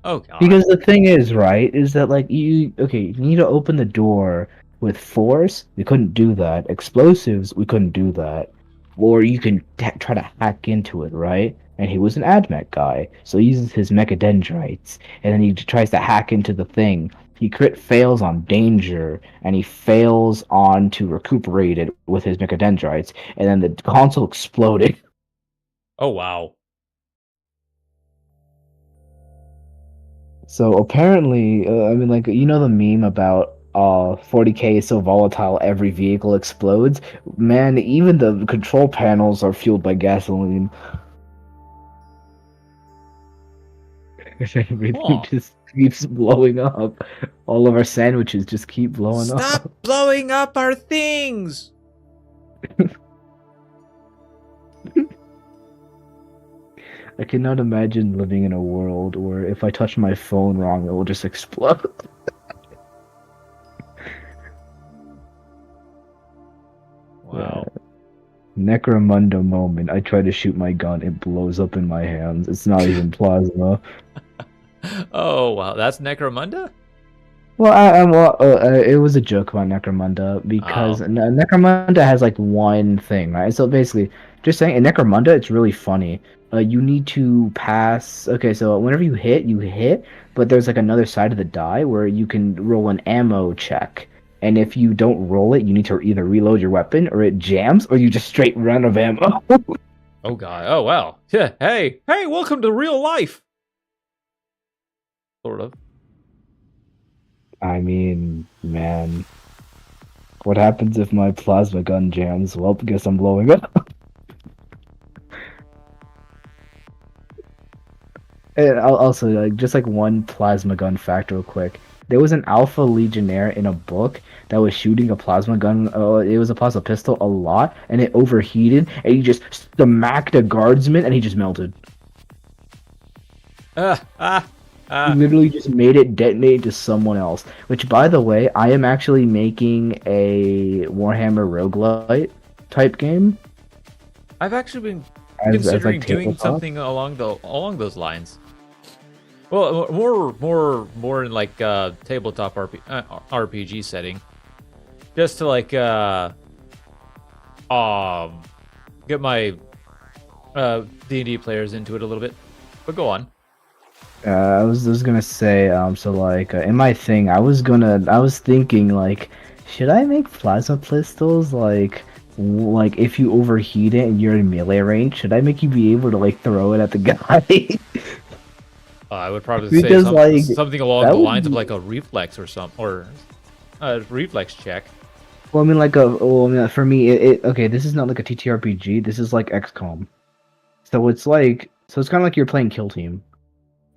Oh God. Because the thing is, right, is that like you need to open the door with force. We couldn't do that. Explosives, we couldn't do that. Or you can try to hack into it, right? And he was an AdMech guy, so he uses his mechadendrites, and then he tries to hack into the thing. He crit fails on danger, and he fails on to recuperate it with his mechadendrites, and then the console exploded. Oh wow. So apparently, I mean, like, you know the meme about 40K is so volatile every vehicle explodes? Man, even the control panels are fueled by gasoline. Everything just keeps blowing up. All of our sandwiches just keep blowing up. Stop blowing up our things! I cannot imagine living in a world where if I touch my phone wrong, it will just explode. Wow. Yeah. Necromunda moment. I try to shoot my gun, it blows up in my hands. It's not even plasma. Oh wow, that's Necromunda? Well, it was a joke about Necromunda because Necromunda has like one thing, right? So basically, just saying in Necromunda, it's really funny. You need to pass. Okay, so whenever you hit, but there's like another side of the die where you can roll an ammo check, and if you don't roll it, you need to either reload your weapon, or it jams, or you just straight run out of ammo. Oh god. Oh wow. Yeah. Hey, welcome to real life. Sort of. I mean, man, what happens if my plasma gun jams? Well, guess I'm blowing up. And also, like, just like one plasma gun fact, real quick. There was an Alpha Legionnaire in a book that was shooting a plasma gun. It was a plasma pistol a lot, and it overheated, and he just smacked a guardsman, and he just melted. He literally just made it detonate into someone else. Which, by the way, I am actually making a Warhammer roguelite type game. I've actually been As considering like doing tabletop. something along those lines. Well, more in like tabletop RPG setting, just to like get my D&D players into it a little bit. But go on. I was gonna say, so like in my thing, I was thinking like, should I make plasma pistols like if you overheat it and you're in melee range, should I make you be able to like throw it at the guy? I would probably Because, say like, something along that the would lines of be- like a reflex or a reflex check. Well, I mean, for me, okay, this is not like a TTRPG. This is like XCOM. So it's kind of like you're playing Kill Team,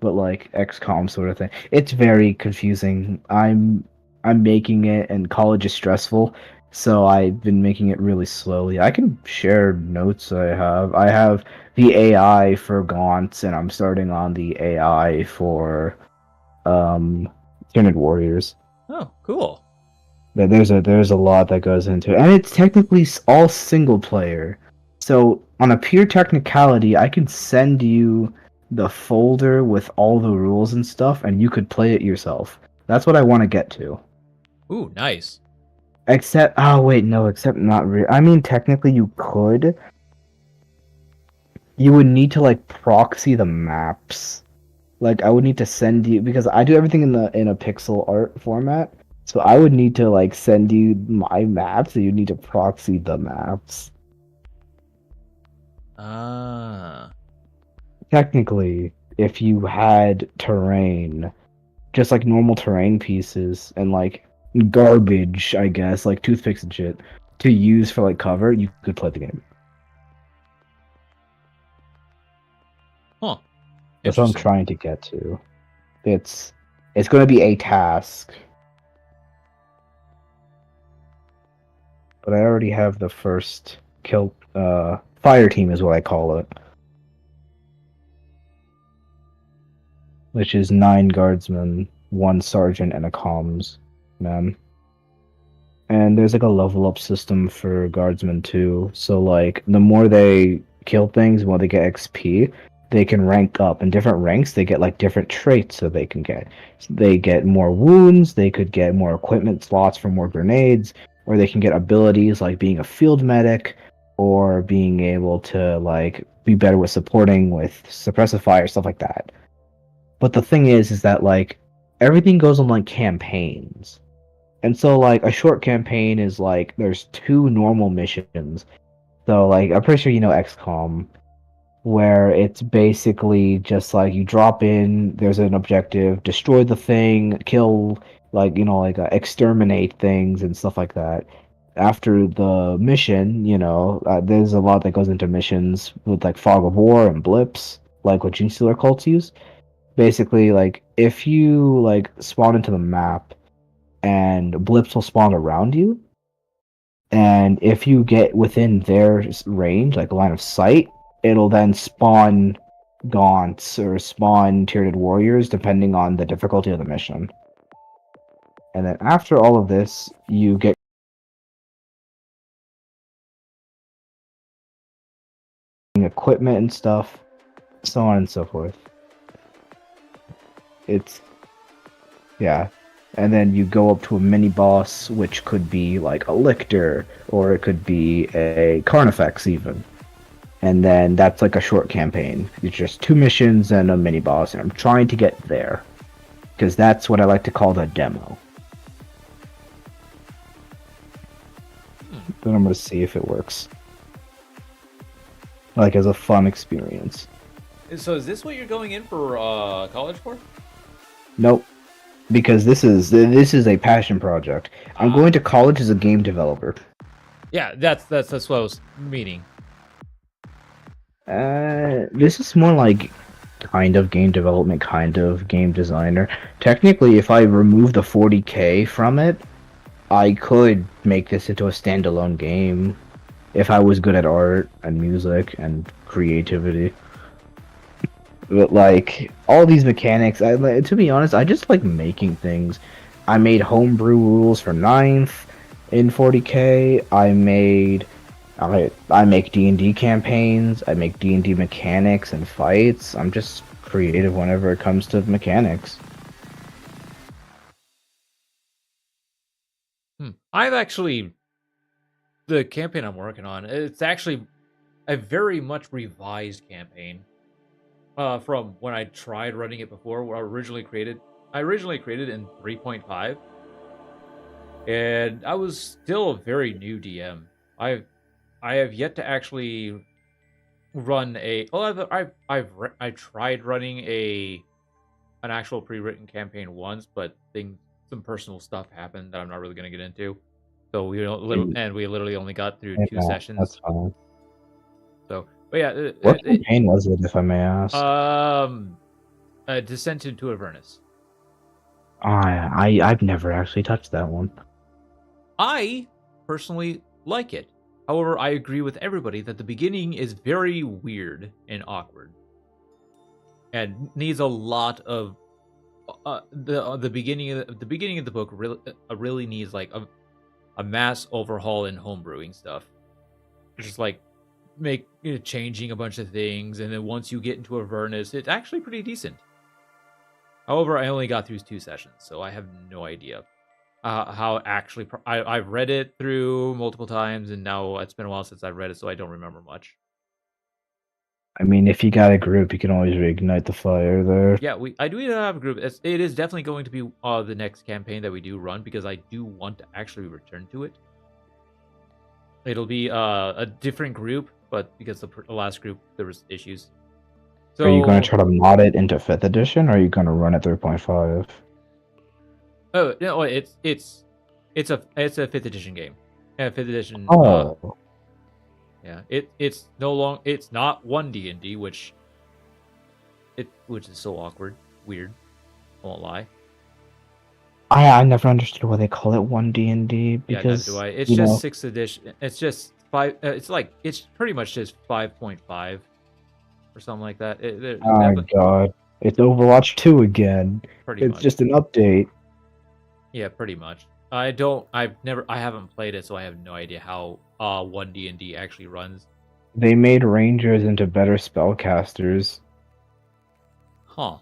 but like XCOM sort of thing. It's very confusing. I'm making it, and college is stressful, so I've been making it really slowly. I can share notes I have. I have the AI for Gaunts, and I'm starting on the AI for Tynid Warriors. Oh, cool. There's a lot that goes into it, and it's technically all single player. So on a pure technicality, I can send you the folder with all the rules and stuff, and you could play it yourself. That's what I want to get to. Ooh, nice. Except, oh wait, no, except not really. I mean, technically you could. You would need to like proxy the maps. Like I would need to send you, because I do everything in a pixel art format. So I would need to like send you my maps, so you need to proxy the maps. Ah. Technically, if you had terrain, just like normal terrain pieces and like garbage, I guess, like toothpicks and shit, to use for like cover, you could play the game. Huh. That's what I'm Interesting. trying to get to. It's going to be a task, but I already have the first kill. Fire team is what I call it, which is 9 guardsmen, 1 sergeant, and a comms man. And there's like a level up system for guardsmen too. So like the more they kill things, the more they get XP, they can rank up. In different ranks, they get like different traits that they can get. They get more wounds, they could get more equipment slots for more grenades, or they can get abilities like being a field medic, or being able to like be better with supporting with suppressive fire, stuff like that. But the thing is that like everything goes on like campaigns. And so like a short campaign is like there's 2 normal missions. So like I'm pretty sure you know XCOM, where it's basically just like you drop in, there's an objective, destroy the thing, kill, like, exterminate things and stuff like that. After the mission, there's a lot that goes into missions with like fog of war and blips, like what gene stealer cults use. Basically, like if you like spawn into the map, and blips will spawn around you, and if you get within their range, like line of sight, it'll then spawn gaunts or spawn tiered warriors depending on the difficulty of the mission. And then after all of this, you get equipment and stuff, so on and so forth. Yeah. And then you go up to a mini boss, which could be like a lictor, or it could be a carnifex even. And then that's like a short campaign. It's just 2 missions and a mini boss, and I'm trying to get there, because that's what I like to call the demo. then I'm gonna see if it works. Like as a fun experience. So is this what you're going in for college for? Nope. Because this is a passion project. I'm going to college as a game developer. Yeah, that's what I was meaning. This is more like kind of game development, kind of game designer. Technically, if I remove the 40K from it, I could make this into a standalone game if I was good at art and music and creativity. But like all these mechanics, to be honest, I just like making things. I made homebrew rules for 9th in 40K. I make D&D campaigns. I make D&D mechanics and fights. I'm just creative whenever it comes to mechanics. I've actually the campaign I'm working on. It's actually a very much revised campaign. From when I tried running it before, I originally created in 3.5, and I was still a very new DM. I have yet to actually run a. Well, I tried running an actual pre-written campaign once, but some personal stuff happened that I'm not really going to get into. So we literally only got through 2 sessions. That's fine. So, but yeah, what campaign was it, if I may ask? Descent into Avernus. I've never actually touched that one. I personally like it. However, I agree with everybody that the beginning is very weird and awkward, and needs a lot of the beginning of the book really needs like a mass overhaul in homebrewing stuff. Just like changing a bunch of things, and then once you get into Avernus, it's actually pretty decent. However, I only got through 2 sessions, so I have no idea how actually. I've read it through multiple times, and now it's been a while since I've read it, so I don't remember much. I mean, if you got a group, you can always reignite the fire there. Yeah, I do have a group. It is definitely going to be the next campaign that we do run, because I do want to actually return to it. It'll be a different group, but because the last group there was issues. So, are you going to try to mod it into 5th edition, or are you going to run it 3.5? Oh no, it's a 5th edition game. Yeah, 5th edition. Oh. Yeah, it's not 1 D&D, which is so awkward, weird. Won't lie. I never understood why they call it 1 D&D, because yeah, neither do I. It's just 6th edition. It's just 5. It's pretty much just 5.5 or something like that. Oh my god, it's Overwatch 2 again. It's much. Just an update. Yeah, pretty much. I haven't played it, so I have no idea how 1 D&D actually runs. They made rangers into better spellcasters. Huh.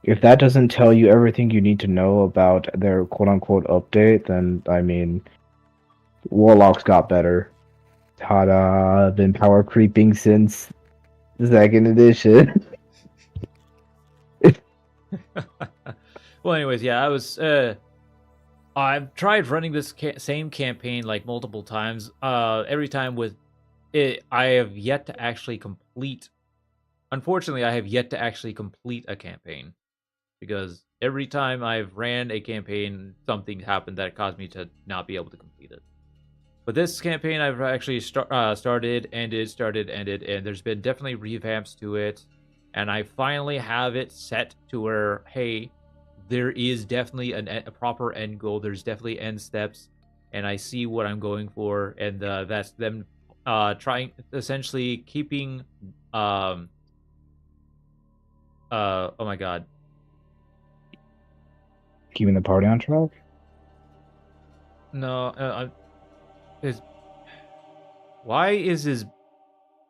If that doesn't tell you everything you need to know about their quote-unquote update, then, I mean, warlocks got better. Ta-da! Been power creeping since the 2nd edition. Well, anyways, yeah, I've tried running this same campaign like multiple times. Every time with it, I have yet to actually complete. Unfortunately, I have yet to actually complete a campaign, because every time I've ran a campaign, something happened that caused me to not be able to complete it. But this campaign, I've actually started, ended, and there's been definitely revamps to it, and I finally have it set to where, hey, there is definitely a proper end goal. There's definitely end steps, and I see what I'm going for, and that's them trying, essentially keeping oh my god, Keeping the party on track? no, why is his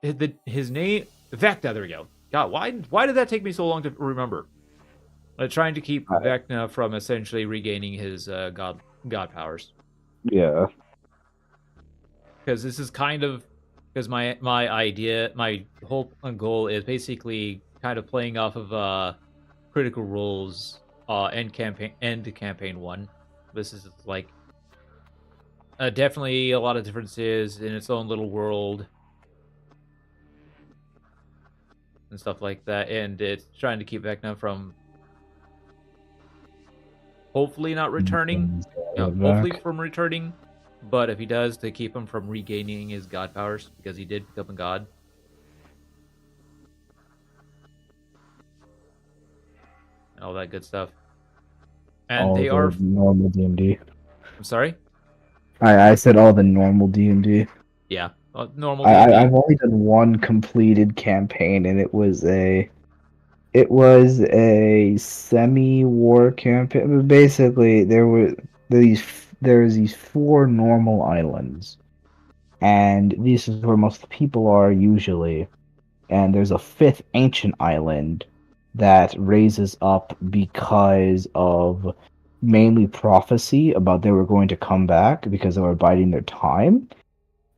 name Vecna? There we go. God, why did that take me so long to remember? Trying to keep Vecna from essentially regaining his god powers. Yeah. Because this is kind of, because my idea, my whole goal is basically kind of playing off of Critical Role's end campaign 1. This is like Definitely a lot of differences in its own little world and stuff like that, and it's trying to keep Vecna from hopefully not returning. Hopefully Back. from returning, but if he does, to keep him from regaining his god powers because he did become a god. And all that good stuff. And All they the are. normal D&D. I'm sorry. I said all the normal D&D. Yeah, normal D and I've D. only done one completed campaign, and it was a semi-war campaign. Basically, there's these four normal islands, and this is where most of the people are usually. And there's a fifth ancient island that raises up because of mainly prophecy about they were going to come back because they were biding their time,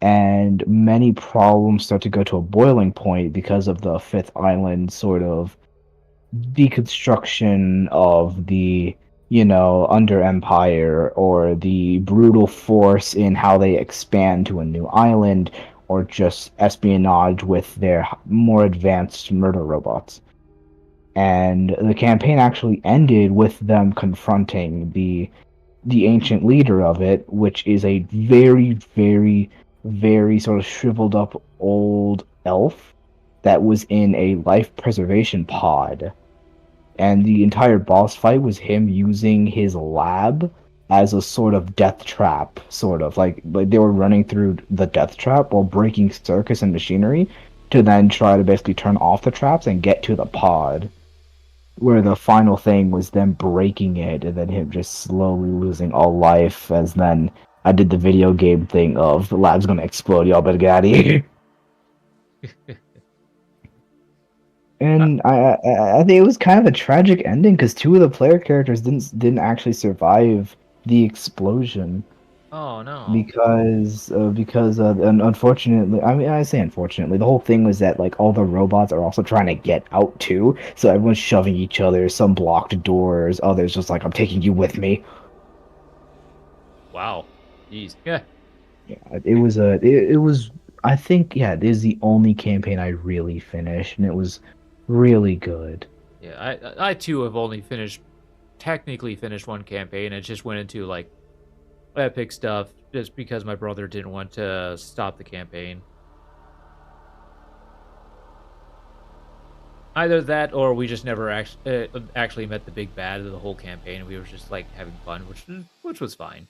and many problems start to go to a boiling point because of the fifth island sort of deconstruction of the under empire, or the brutal force in how they expand to a new island, or just espionage with their more advanced murder robots. And the campaign actually ended with them confronting the ancient leader of it, which is a very, very, very sort of shriveled up old elf that was in a life preservation pod. And the entire boss fight was him using his lab as a sort of death trap, sort of like they were running through the death trap while breaking circus and machinery to then try to basically turn off the traps and get to the pod, where the final thing was them breaking it and then him just slowly losing all life. As then I did the video game thing of the lab's gonna explode, y'all better get out of here. And I think it was kind of a tragic ending because two of the player characters didn't actually survive the explosion Oh no. because and unfortunately, I mean, I say unfortunately, the whole thing was that like all the robots are also trying to get out too, so everyone's shoving each other. Some blocked doors, others just like, I'm taking you with me. Wow. Jeez. Yeah. Yeah, it was, I think, yeah, it is the only campaign I really finished, and it was really good. Yeah. I too have only technically finished one campaign. It just went into like epic stuff just because my brother didn't want to stop the campaign. Either that, or we just never actually met the big bad of the whole campaign. We were just like having fun, which was fine.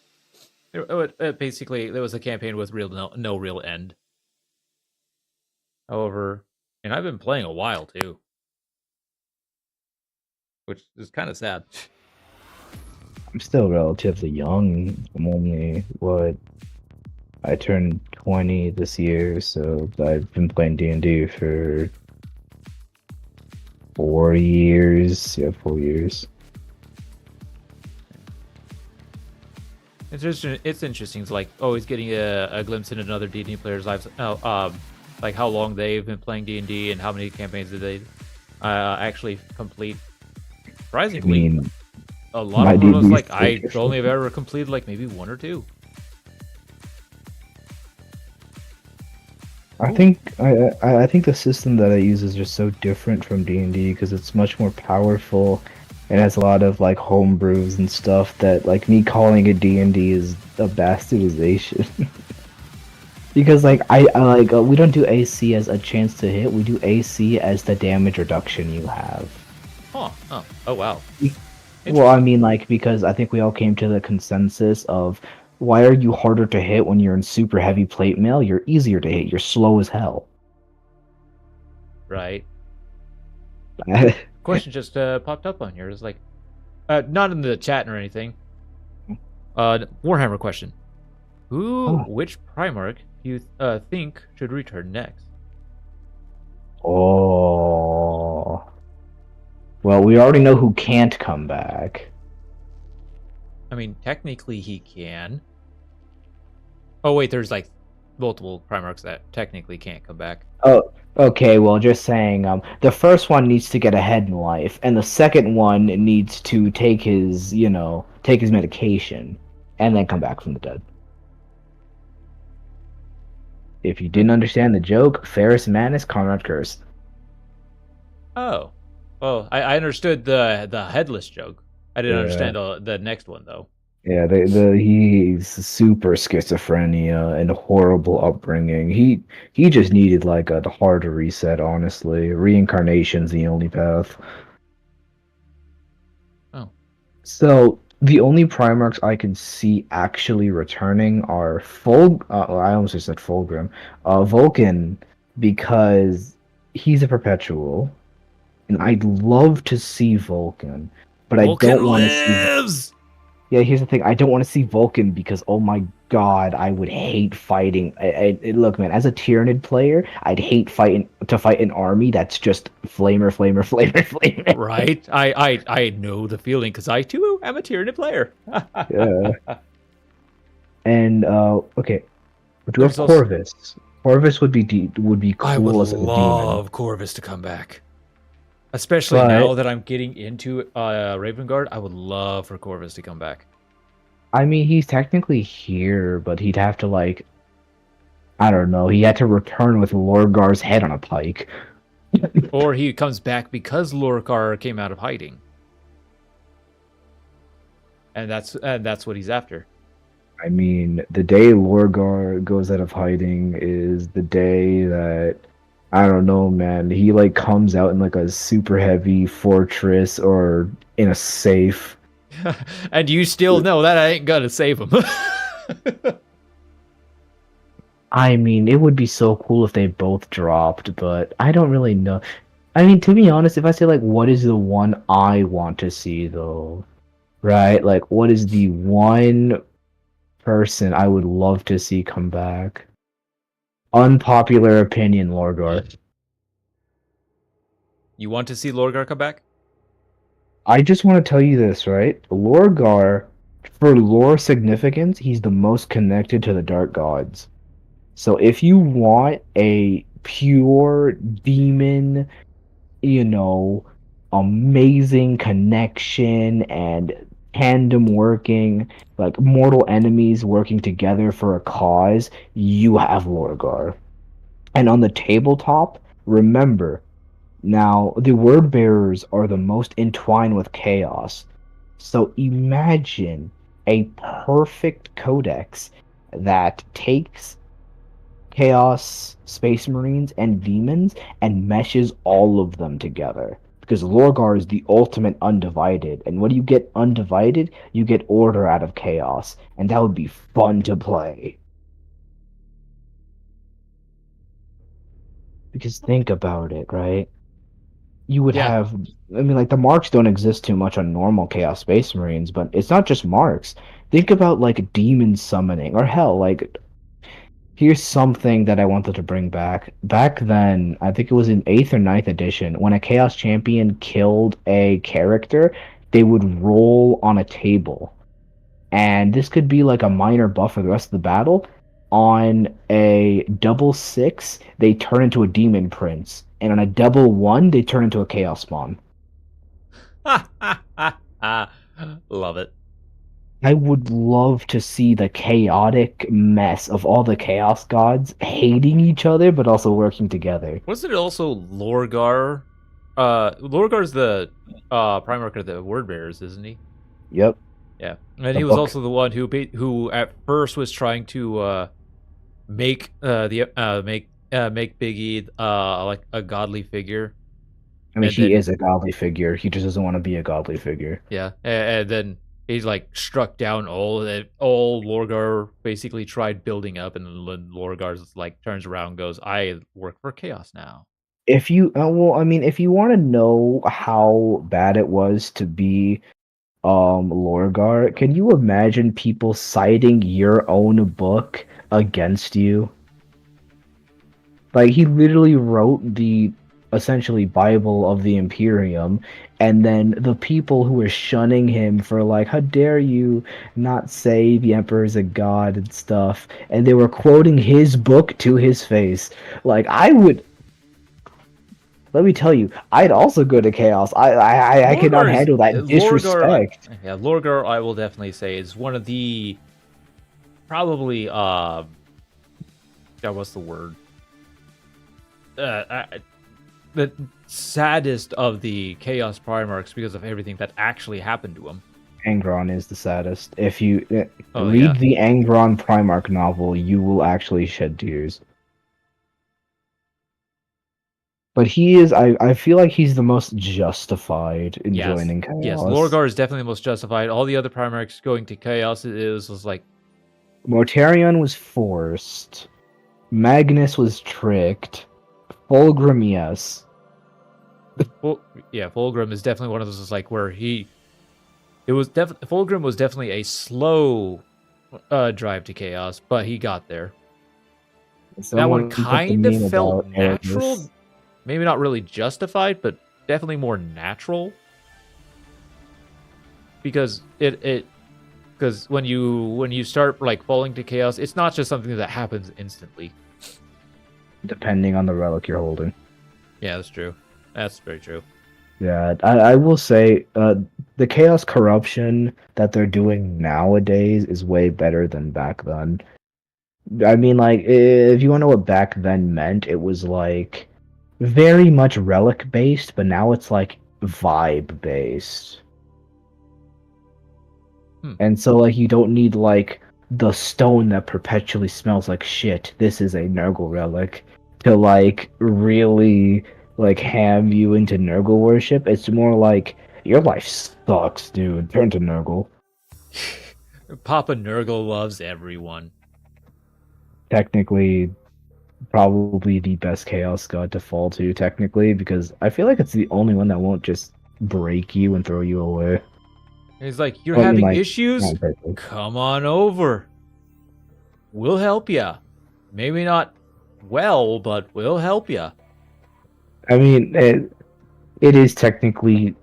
Basically, there was a campaign with no real end. However, and I've been playing a while too, which is kind of sad. I'm still relatively young. I'm only what, I turned 20 this year, so I've been playing D&D for 4 years. Yeah, 4 years. It's interesting. It's like always getting a glimpse into another D&D player's lives. Like how long they've been playing D&D and how many campaigns did they actually complete. I Surprisingly, mean, a lot my of them was D&D like I is only have ever completed like maybe one or two. I think the system that I use is just so different from D&D because it's much more powerful. It has a lot of like home brews and stuff that like me calling it D&D is a bastardization. Because like I like we don't do AC as a chance to hit. We do AC as the damage reduction you have. Huh. Oh wow. Well, I mean, like, because I think we all came to the consensus of why are you harder to hit when you're in super heavy plate mail? You're easier to hit. You're slow as hell. Right. Question just popped up on here. It's like, not in the chat or anything. Warhammer question. Which Primarch do you think should return next? Oh. Well, we already know who can't come back. I mean, technically he can. Oh wait, there's like multiple Primarchs that technically can't come back. Oh, okay. Well, just saying, the first one needs to get ahead in life, and the second one needs to take his medication, and then come back from the dead. If you didn't understand the joke, Ferris Manus, Conrad Curse. Oh. Well, I understood the headless joke. I didn't Yeah. understand the next one though. Yeah, he's super schizophrenia and horrible upbringing. He just needed like a hard reset, honestly. Reincarnation's the only path. Oh. So the only Primarchs I can see actually returning are I almost just said Fulgrim, Vulcan, because he's a perpetual, and I'd love to see Vulcan, but I don't Vulcan want to see. lives. Yeah, here's the thing. I don't want to see Vulcan because, oh my god, I would hate fighting. Look, man, as a Tyranid player, I'd hate to fight an army that's just flamer, flamer, flamer, flamer. Right? I know the feeling because I too am a Tyranid player. Yeah. And okay, we do have There's also Corvus. Corvus would be I would cool as like a demon, love Corvus to come back. Especially but now that I'm getting into Ravengard, I would love for Corvus to come back. I mean, he's technically here, but he'd have to like, I don't know, he had to return with Lorgar's head on a pike. Or he comes back because Lorcar came out of hiding. And that's what he's after. I mean, the day Lorgar goes out of hiding is the day that I don't know, man. He like comes out in like a super heavy fortress or in a safe. And you still know that I ain't gonna save him. I mean, it would be so cool if they both dropped, but I don't really know. I mean, to be honest, if I say like what is the one I want to see though, right? Like what is the one person I would love to see come back? Unpopular opinion, Lorgar. You want to see Lorgar come back? I just want to tell you this, right? Lorgar, for lore significance, he's the most connected to the Dark Gods. So if you want a pure demon, you know, amazing connection and tandem working, like mortal enemies working together for a cause, you have Lorgar. And on the tabletop, remember, now, the word bearers are the most entwined with chaos. So imagine a perfect codex that takes chaos, space marines, and demons and meshes all of them together. Because Lorgar is the ultimate undivided, and when you get undivided, you get order out of chaos, and that would be fun to play. Because think about it, right? You would Yeah. have, I mean, like the marks don't exist too much on normal Chaos Space Marines, but it's not just marks. Think about like demon summoning, or hell, like here's something that I wanted to bring back. Back then, I think it was in 8th or ninth edition, when a Chaos Champion killed a character, they would roll on a table. And this could be like a minor buff for the rest of the battle. On a double 6, they turn into a demon prince, and on a double 1, they turn into a chaos spawn. Love it. I would love to see the chaotic mess of all the chaos gods hating each other but also working together. Wasn't it also Lorgar? Lorgar's the Primarch of the Word Bearers, isn't he? Yep. Yeah, and The he was book. also the one who at first was trying to make make Biggie like a godly figure. I mean, And he then is a godly figure. He just doesn't want to be a godly figure. yeah, and then he's like struck down all Lorgar basically tried building up, and then Lorgar's like turns around and goes, "I work for Chaos now." If you, well, I mean, if you want to know how bad it was to be Lorgar, can you imagine people citing your own book against you? Like he literally wrote the essentially Bible of the Imperium, and then the people who were shunning him for like, how dare you not say the Emperor's a god and stuff, and they were quoting his book to his face. Like I would, let me tell you, I'd also go to Chaos. I cannot Lorgar is handle that disrespect. Yeah, Lorgar, I will definitely say is one of the probably God, what's the word? The saddest of the Chaos Primarchs because of everything that actually happened to him. Angron is the saddest. If you Oh, read yeah. the Angron Primarch novel, you will actually shed tears. But he is, I feel like he's the most justified in Yes. joining Chaos. Yes, Lorgar is definitely the most justified. All the other Primarchs going to Chaos was like... Mortarion was forced. Magnus was tricked. Fulgrim, yes. Well, yeah, Fulgrim is definitely one of those like where he... Fulgrim was definitely a slow drive to Chaos, but he got there. That one Someone put the kind of meme felt about natural. Erebus. Maybe not really justified, but definitely more natural. Because because when you start like falling to Chaos, it's not just something that happens instantly. Depending on the relic you're holding. Yeah, that's true. That's very true. Yeah, I will say the Chaos Corruption that they're doing nowadays is way better than back then. I mean, like, if you want to know what back then meant, it was like very much relic based, but now it's like vibe based. And so, like, you don't need like the stone that perpetually smells like shit. This is a Nurgle relic to like really like ham you into Nurgle worship. It's more like your life sucks, dude. Turn to Nurgle. Papa Nurgle loves everyone. Technically, probably the best Chaos God to fall to, technically, because I feel like it's the only one that won't just break you and throw you away. He's like, you're Well, I mean, having like, issues? not perfectly. Come on over. We'll help ya. Maybe not well, but we'll help ya. I mean, it is technically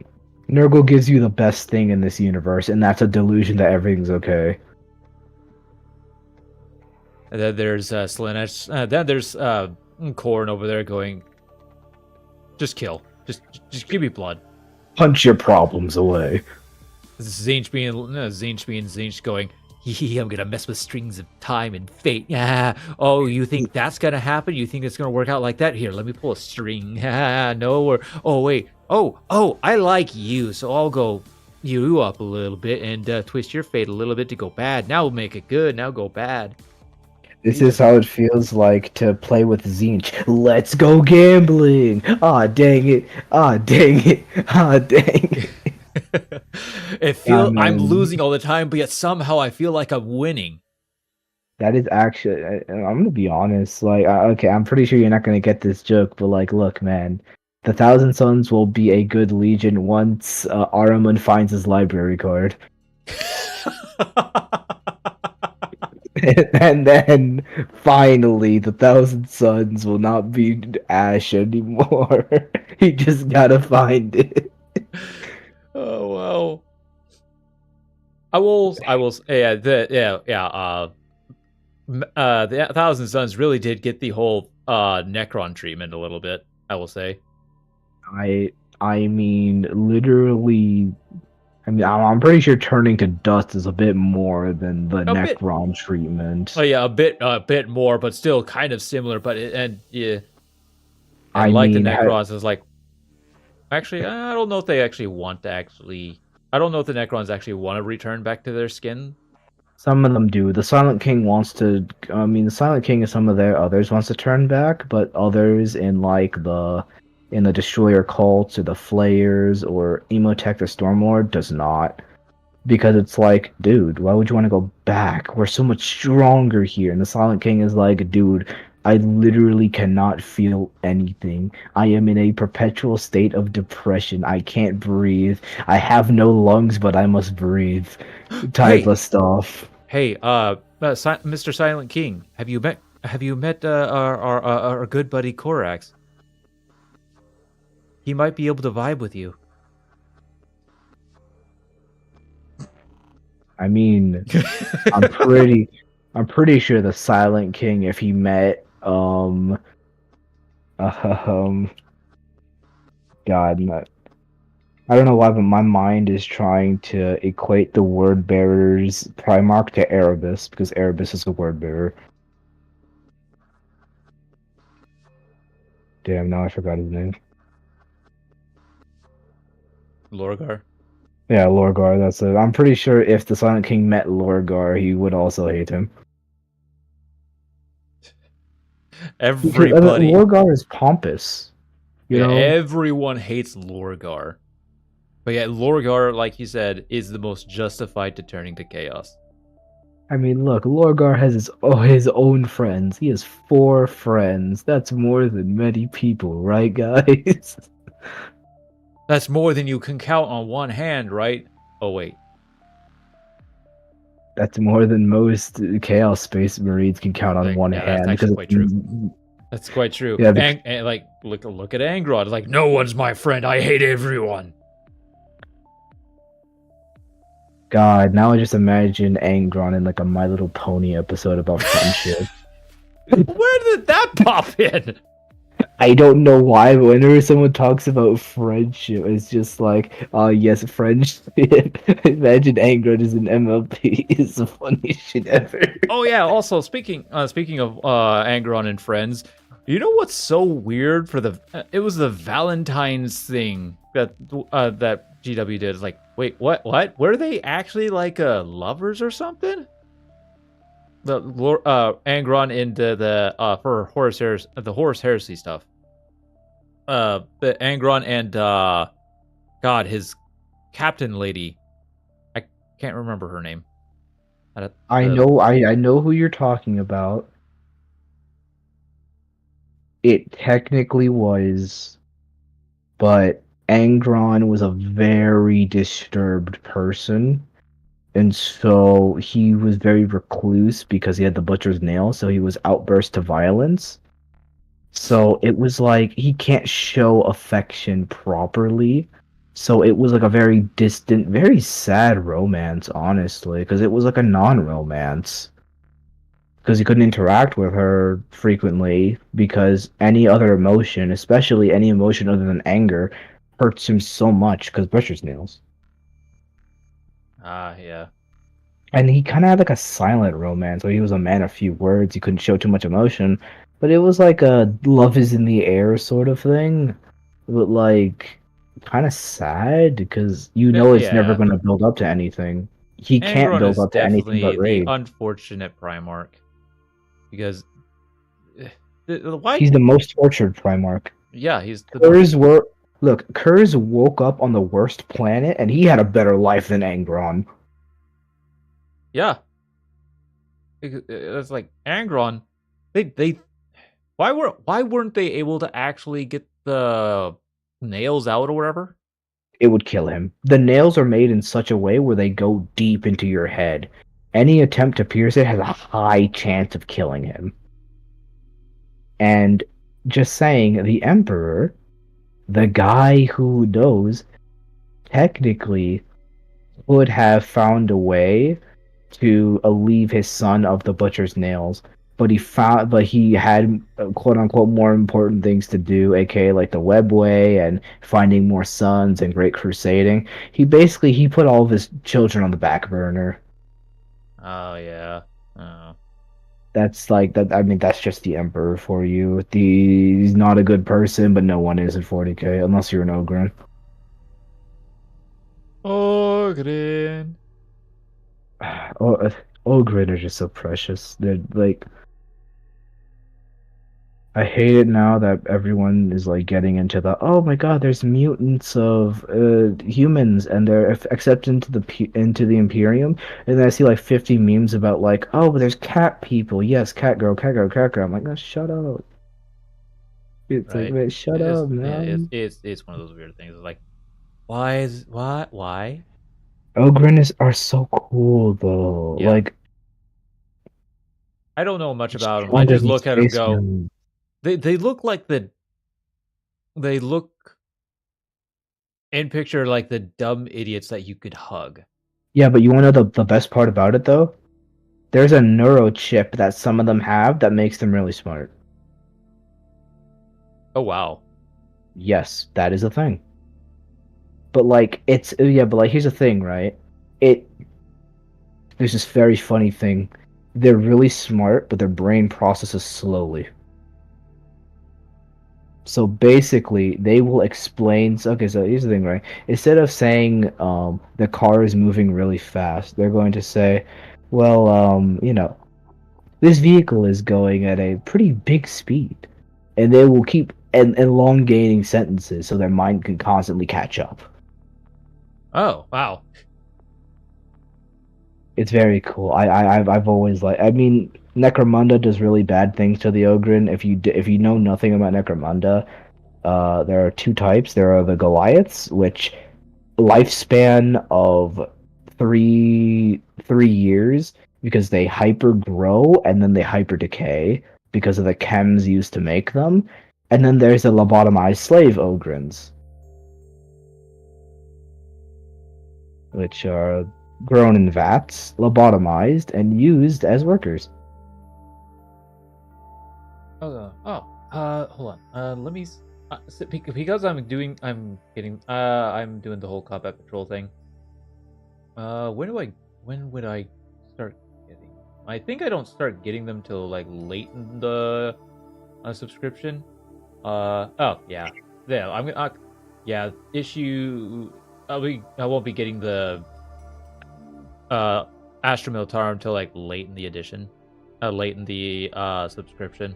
Nurgle gives you the best thing in this universe, and that's a delusion that everything's okay. And then there's Slanesh. Then there's Korn over there going, just kill. Just give me blood. Punch your problems away. Zinch being Zinch going, I'm gonna mess with strings of time and fate. Yeah. Oh, you think that's gonna happen? You think it's gonna work out like that? Here, let me pull a string. No, or oh wait. Oh, I like you, so I'll go you up a little bit and twist your fate a little bit to go bad. Now we'll make it good. Now go bad. This is how it feels like to play with Zinch. Let's go gambling! Ah, dang it! Ah, dang it! Ah, dang it! I'm losing all the time, but yet somehow I feel like I'm winning. That is actually, I'm gonna be honest. Like, okay, I'm pretty sure you're not gonna get this joke, but like, look, man, the Thousand Sons will be a good legion once Ahriman finds his library card. And then finally, the Thousand Sons will not be Ash anymore. He just gotta find it. Oh wow. I will. Yeah. The Thousand Sons really did get the whole Necron treatment a little bit. I will say. I mean, literally. I mean, I'm pretty sure turning to dust is a bit more than the Necron treatment. Oh yeah, a bit more, but still kind of similar. But yeah, I like mean, the Necrons is like. Actually, I don't know if they actually want to actually. I don't know if the Necrons actually want to return back to their skin. Some of them do. The Silent King wants to. I mean, the Silent King and some of their others wants to turn back, but others in like the Destroyer cults or the Flayers or Emotech the Stormlord does not. Because it's like, dude, why would you want to go back? We're so much stronger here. And the Silent King is like, dude, I literally cannot feel anything. I am in a perpetual state of depression. I can't breathe. I have no lungs, but I must breathe. Type of stuff. Hey, Mr. Silent King, have you met our good buddy Korax? He might be able to vibe with you. I mean, I'm pretty sure the Silent King, if he met God, I don't know why, but my mind is trying to equate the word bearer's Primarch to Erebus, because Erebus is a word bearer. Damn, now I forgot his name. Lorgar. Yeah, Lorgar, that's it. I'm pretty sure if the Silent King met Lorgar, he would also hate him. Because Everybody. Lorgar is pompous, you Yeah, know? everyone hates Lorgar. But yeah, Lorgar, like he said, is the most justified to turning to chaos. I mean, look, Lorgar has his own friends. He has 4 friends. That's more than many people, right, guys? That's more than you can count on one hand, right? Oh wait. That's more than most Chaos Space Marines can count on Like, one yeah, that's hand. actually Because quite true. That's quite true. yeah, And like look at Angron. Like, no one's my friend. I hate everyone. God, now I just imagine Angron in like a My Little Pony episode about friendship. Where did that pop in? I don't know why, but whenever someone talks about friendship, it's just like, oh yes, friendship. Imagine Angron is an MLP. It's the funniest shit ever. Oh yeah. Also, speaking of Angron and friends, you know what's so weird for the? It was the Valentine's thing that GW did. It's like, wait, what? What? Were they actually like lovers or something? Angron into the for Horus Heresy, the Horus Heresy stuff. The Angron and God, his captain lady. I can't remember her name. I know who you're talking about. It technically was, but Angron was a very disturbed person. And so he was very recluse because he had the butcher's nail, so he was outburst to violence. So it was like he can't show affection properly. So it was like a very distant, very sad romance, honestly, because it was like a non-romance. Because he couldn't interact with her frequently because any other emotion, especially any emotion other than anger, hurts him so much because butcher's nails. Yeah. And he kind of had like a silent romance where he was a man of few words. He couldn't show too much emotion, but it was like a love is in the air sort of thing, but like kind of sad because you know it's never Yeah. going to build up to anything. He can't Angron build is up to anything definitely but the rage. unfortunate Primarch because why? He's the most tortured Primarch. Yeah, he's the Kurz were look. Kurz woke up on the worst planet, and he had a better life than Angron. yeah. It's like Angron. They why weren't they able to actually get the nails out or whatever? It would kill him. The nails are made in such a way where they go deep into your head. Any attempt to pierce it has a high chance of killing him. And just saying, the Emperor, the guy who knows, technically would have found a way to alleviate his son of the butcher's nails. But he had quote unquote more important things to do, aka like the webway and finding more sons and great crusading. He put all of his children on the back burner. Oh yeah. Oh. That's like that. I mean, that's just the Emperor for you. He's not a good person, but no one is in 40k unless you're an Ogren. Ogren. Oh, Ogren are just so precious. They're like I hate it now that everyone is like getting into the oh my god, there's mutants of humans and they're accepted into the Imperium, and then I see like 50 memes about like oh but there's cat people, yes, cat girl, cat girl, cat girl. I'm like, oh, shut up. It's like, Right. man, shut up, man. It's one of those weird things. It's like, why? Ogren are so cool though. Yeah. Like I don't know much about them. I stronger just than look at them, Space go. Marines. They look like they look in picture like the dumb idiots that you could hug. Yeah, but you want to know the best part about it though? There's a neurochip that some of them have that makes them really smart. Oh wow. Yes, that is a thing. But like it's yeah, but like here's the thing, right? It there's this very funny thing. They're really smart, but their brain processes slowly. So basically, they will explain. Okay, so here's the thing, right? Instead of saying the car is moving really fast, they're going to say, well, this vehicle is going at a pretty big speed, and they will keep elongating sentences so their mind can constantly catch up. Oh, wow. It's very cool. I've always like. I mean, Necromunda does really bad things to the Ogren. If you know nothing about Necromunda, there are two types. There are the Goliaths, which lifespan of three years because they hyper grow and then they hyper decay because of the chems used to make them. And then there's the lobotomized slave Ogrins, which are grown in vats, lobotomized, and used as workers. Hold on. Let me. Because I'm doing the whole combat patrol thing. When would I start getting? I think I don't start getting them till like late in the subscription. Oh yeah, yeah. I'm gonna. Yeah, issue. I won't be getting the Astra Militarum until like late in the edition, late in the subscription.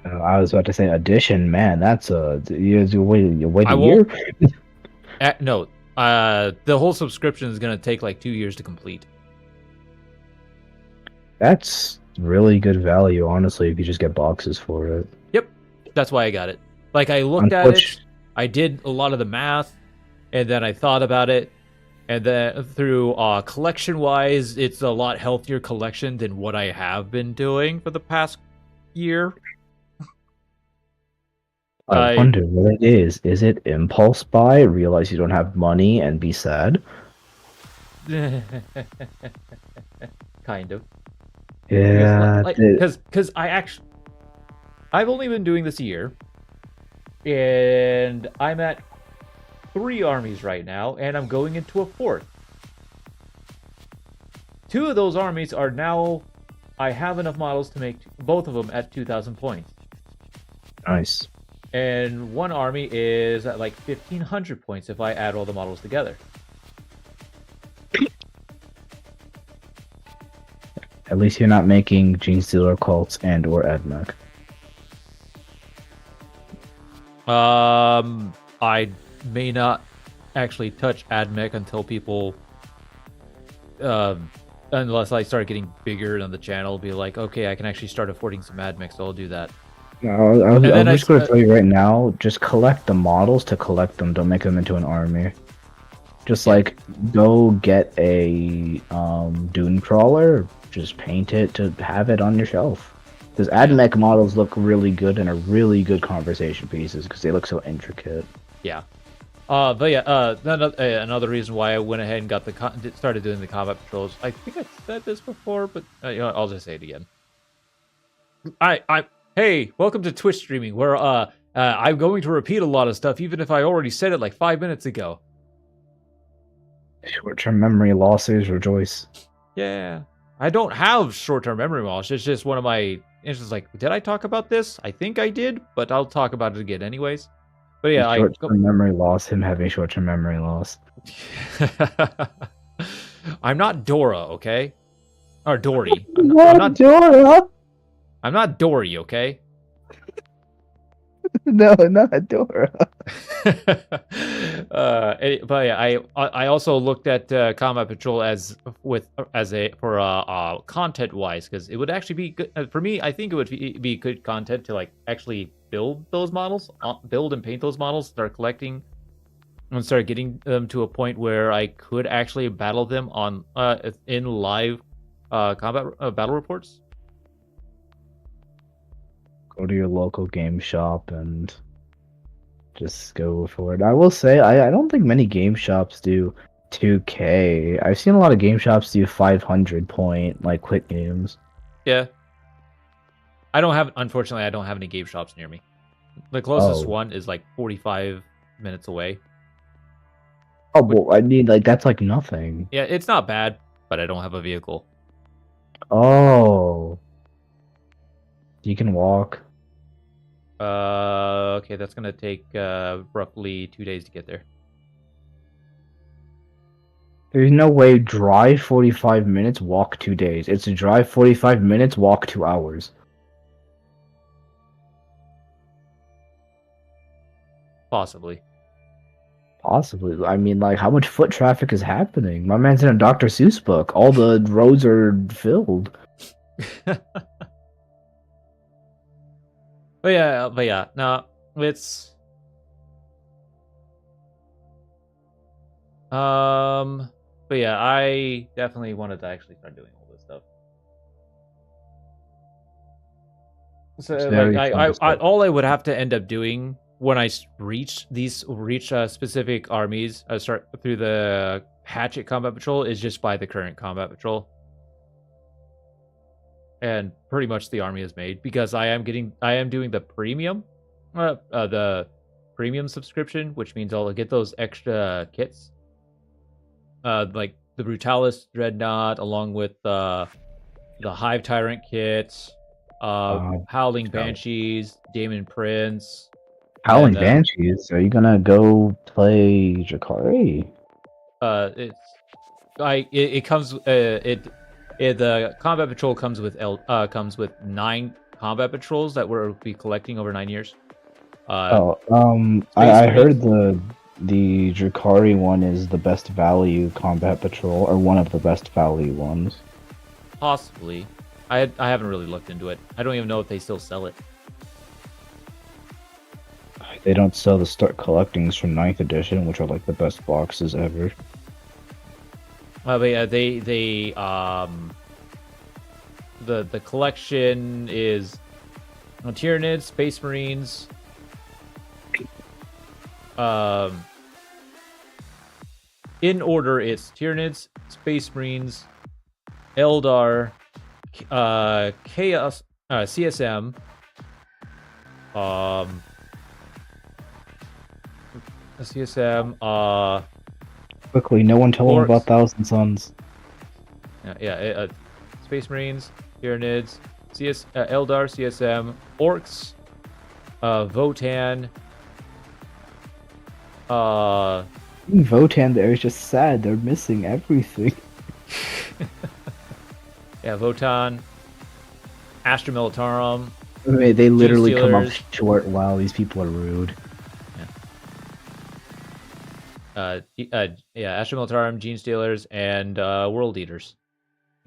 I was about to say addition, man. That's you wait I a won't. year. No, the whole subscription is gonna take like 2 years to complete. That's really good value, honestly, if you just get boxes for it. Yep, that's why I got it. Like I looked at it, I did a lot of the math, and then I thought about it, and then through collection-wise, it's a lot healthier collection than what I have been doing for the past year. I wonder what it is. Is it impulse buy? Realize you don't have money and be sad? Kind of. Yeah. Because I've only been doing this a year, and I'm at 3 armies right now, and I'm going into a 4th. 2 of those armies are now. I have enough models to make both of them at 2,000 points. Nice. And one army is at like 1,500 points if I add all the models together. At least you're not making Gene Stealer cults and or Edmech. I may not actually touch AdMech until people, unless I start getting bigger on the channel, be like, okay, I can actually start affording some AdMech, so I'll do that. I'm just going to tell you right now, just collect the models to collect them. Don't make them into an army. Just like go get a Dune Crawler, just paint it to have it on your shelf. Because AdMech models look really good and are really good conversation pieces because they look so intricate. Yeah. But yeah, another reason why I went ahead and got started doing the combat patrols. I think I said this before, but I'll just say it again. Hey, welcome to Twitch streaming, where I'm going to repeat a lot of stuff, even if I already said it like 5 minutes ago. Short-term memory losses, rejoice. Yeah, I don't have short-term memory loss. It's just one of my. It's just like, did I talk about this? I think I did, but I'll talk about it again anyways. But yeah, short-term memory loss. Him having short-term memory loss. I'm not Dora, okay? Or Dory. I'm not Dora. I'm not Dory, okay? No, not Dora. But yeah, I also looked at Combat Patrol for content wise, because it would actually be good for me. I think it would be good content to like actually build those models, build and paint those models, start collecting, and start getting them to a point where I could actually battle them on in live combat battle reports. Go to your local game shop and just go for it. I will say, I don't think many game shops do 2K. I've seen a lot of game shops do 500 point, like, quick games. Yeah. Unfortunately, I don't have any game shops near me. The closest one is like 45 minutes away. Oh, well, I mean, like, that's like nothing. Yeah, it's not bad, but I don't have a vehicle. Oh. You can walk. Okay, that's gonna take roughly 2 days to get there. There's no way drive 45 minutes, walk 2 days. It's a drive 45 minutes, walk 2 hours. Possibly. Possibly. I mean, like, how much foot traffic is happening? My man's in a Dr. Seuss book. All the roads are filled. But yeah, no, it's but yeah, I definitely wanted to actually start doing all this stuff. So It's like very fun to start. all I would have to end up doing when I reach specific armies, start through the hatchet combat patrol is just buy the current combat patrol. And pretty much the army is made because I am doing the premium subscription, which means I'll get those extra kits, like the Brutalis Dreadnought, along with the Hive Tyrant kit, Howling Banshees, Daemon Prince, Howling and Banshees? Are you gonna go play Jakari? it comes the combat patrol comes with 9 combat patrols that we'll be collecting over 9 years. I Marines. heard the Jakari one is the best value combat patrol, or one of the best value ones. Possibly. I haven't really looked into it. I don't even know if they still sell it. They don't sell the start collectings from 9th edition, which are like the best boxes ever. But yeah, the collection is Tyranids, Space Marines, in order it's Tyranids, Space Marines, Eldar, Chaos, CSM, CSM, Quickly, no one tell them Orcs. about Thousand Suns. Space Marines, Tyranids, Eldar, CSM, Orcs, Votan. Votan there is just sad. They're missing everything. Yeah, Votan, Astra Militarum. I mean, they literally come up Stealers. short. Wow, these people are rude. Astra Militarum, Gene Stealers, and World Eaters.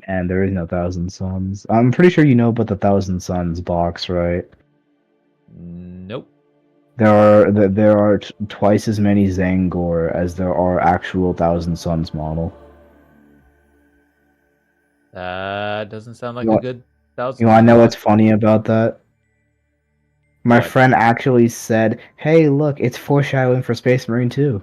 And there is no Thousand Suns. I'm pretty sure you know about the Thousand Suns box, right? Nope. There are twice as many Zangor as there are actual Thousand Suns model. That doesn't sound like You a want- good thousand. You wanna know what's funny about that? My What? friend actually said, "Hey, look, it's foreshadowing for Space Marine 2."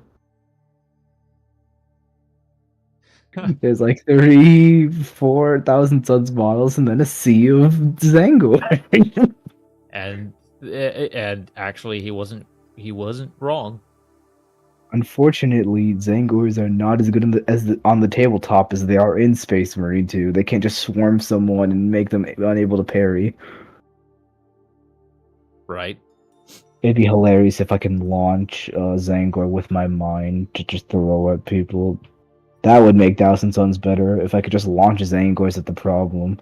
There's like 3,000-4,000 Suns models and then a sea of Zangor. And actually, he wasn't wrong. Unfortunately, Zangors are not as good on the tabletop as they are in Space Marine 2. They can't just swarm someone and make them unable to parry. Right. It'd be hilarious if I can launch Zangor with my mind to just throw at people. That would make Thousand Suns better if I could just launch Zangors at the problem.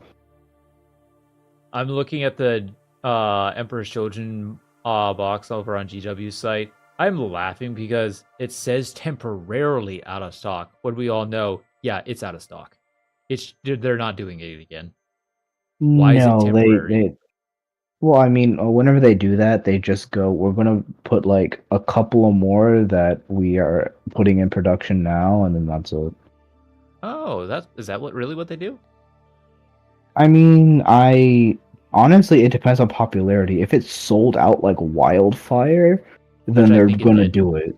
I'm looking at the Emperor's Children box over on GW's site. I'm laughing because it says temporarily out of stock. When we all know, yeah, it's out of stock. They're not doing it again. Why is it temporary? Well, I mean, whenever they do that, they just go, we're gonna put like a couple of more that we are putting in production now, and then that's it. Oh, is that really what they do? I mean, honestly, it depends on popularity. If it's sold out like wildfire, then Which I they're think it gonna did. do it.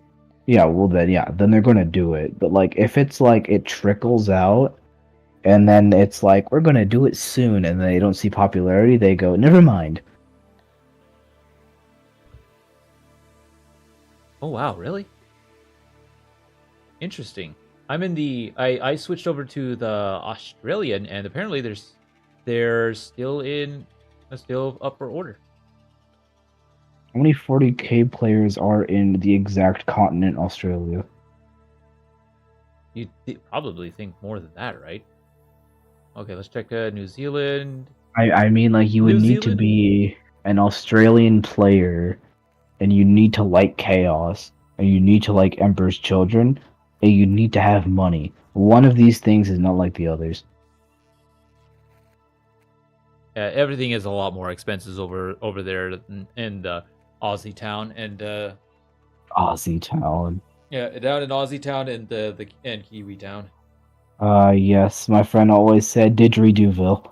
Yeah, well then they're gonna do it. But like if it's like it trickles out and then it's like we're gonna do it soon and they don't see popularity, they go, never mind. Oh wow, really? Interesting. I'm in the I switched over to the Australian, and apparently they're still up for order. How many 40K players are in the exact continent Australia? You'd probably think more than that, right? Okay, let's check New Zealand. I mean, like, you would New need to Zealand? be an Australian player, and you need to like chaos, and you need to like Emperor's Children, and you need to have money. One of these things is not like the others. Everything is a lot more expensive over there in Aussie town, and Aussie town. yeah, down in Aussie town and the and Kiwi town. Yes, my friend always said didgeridoo'ville.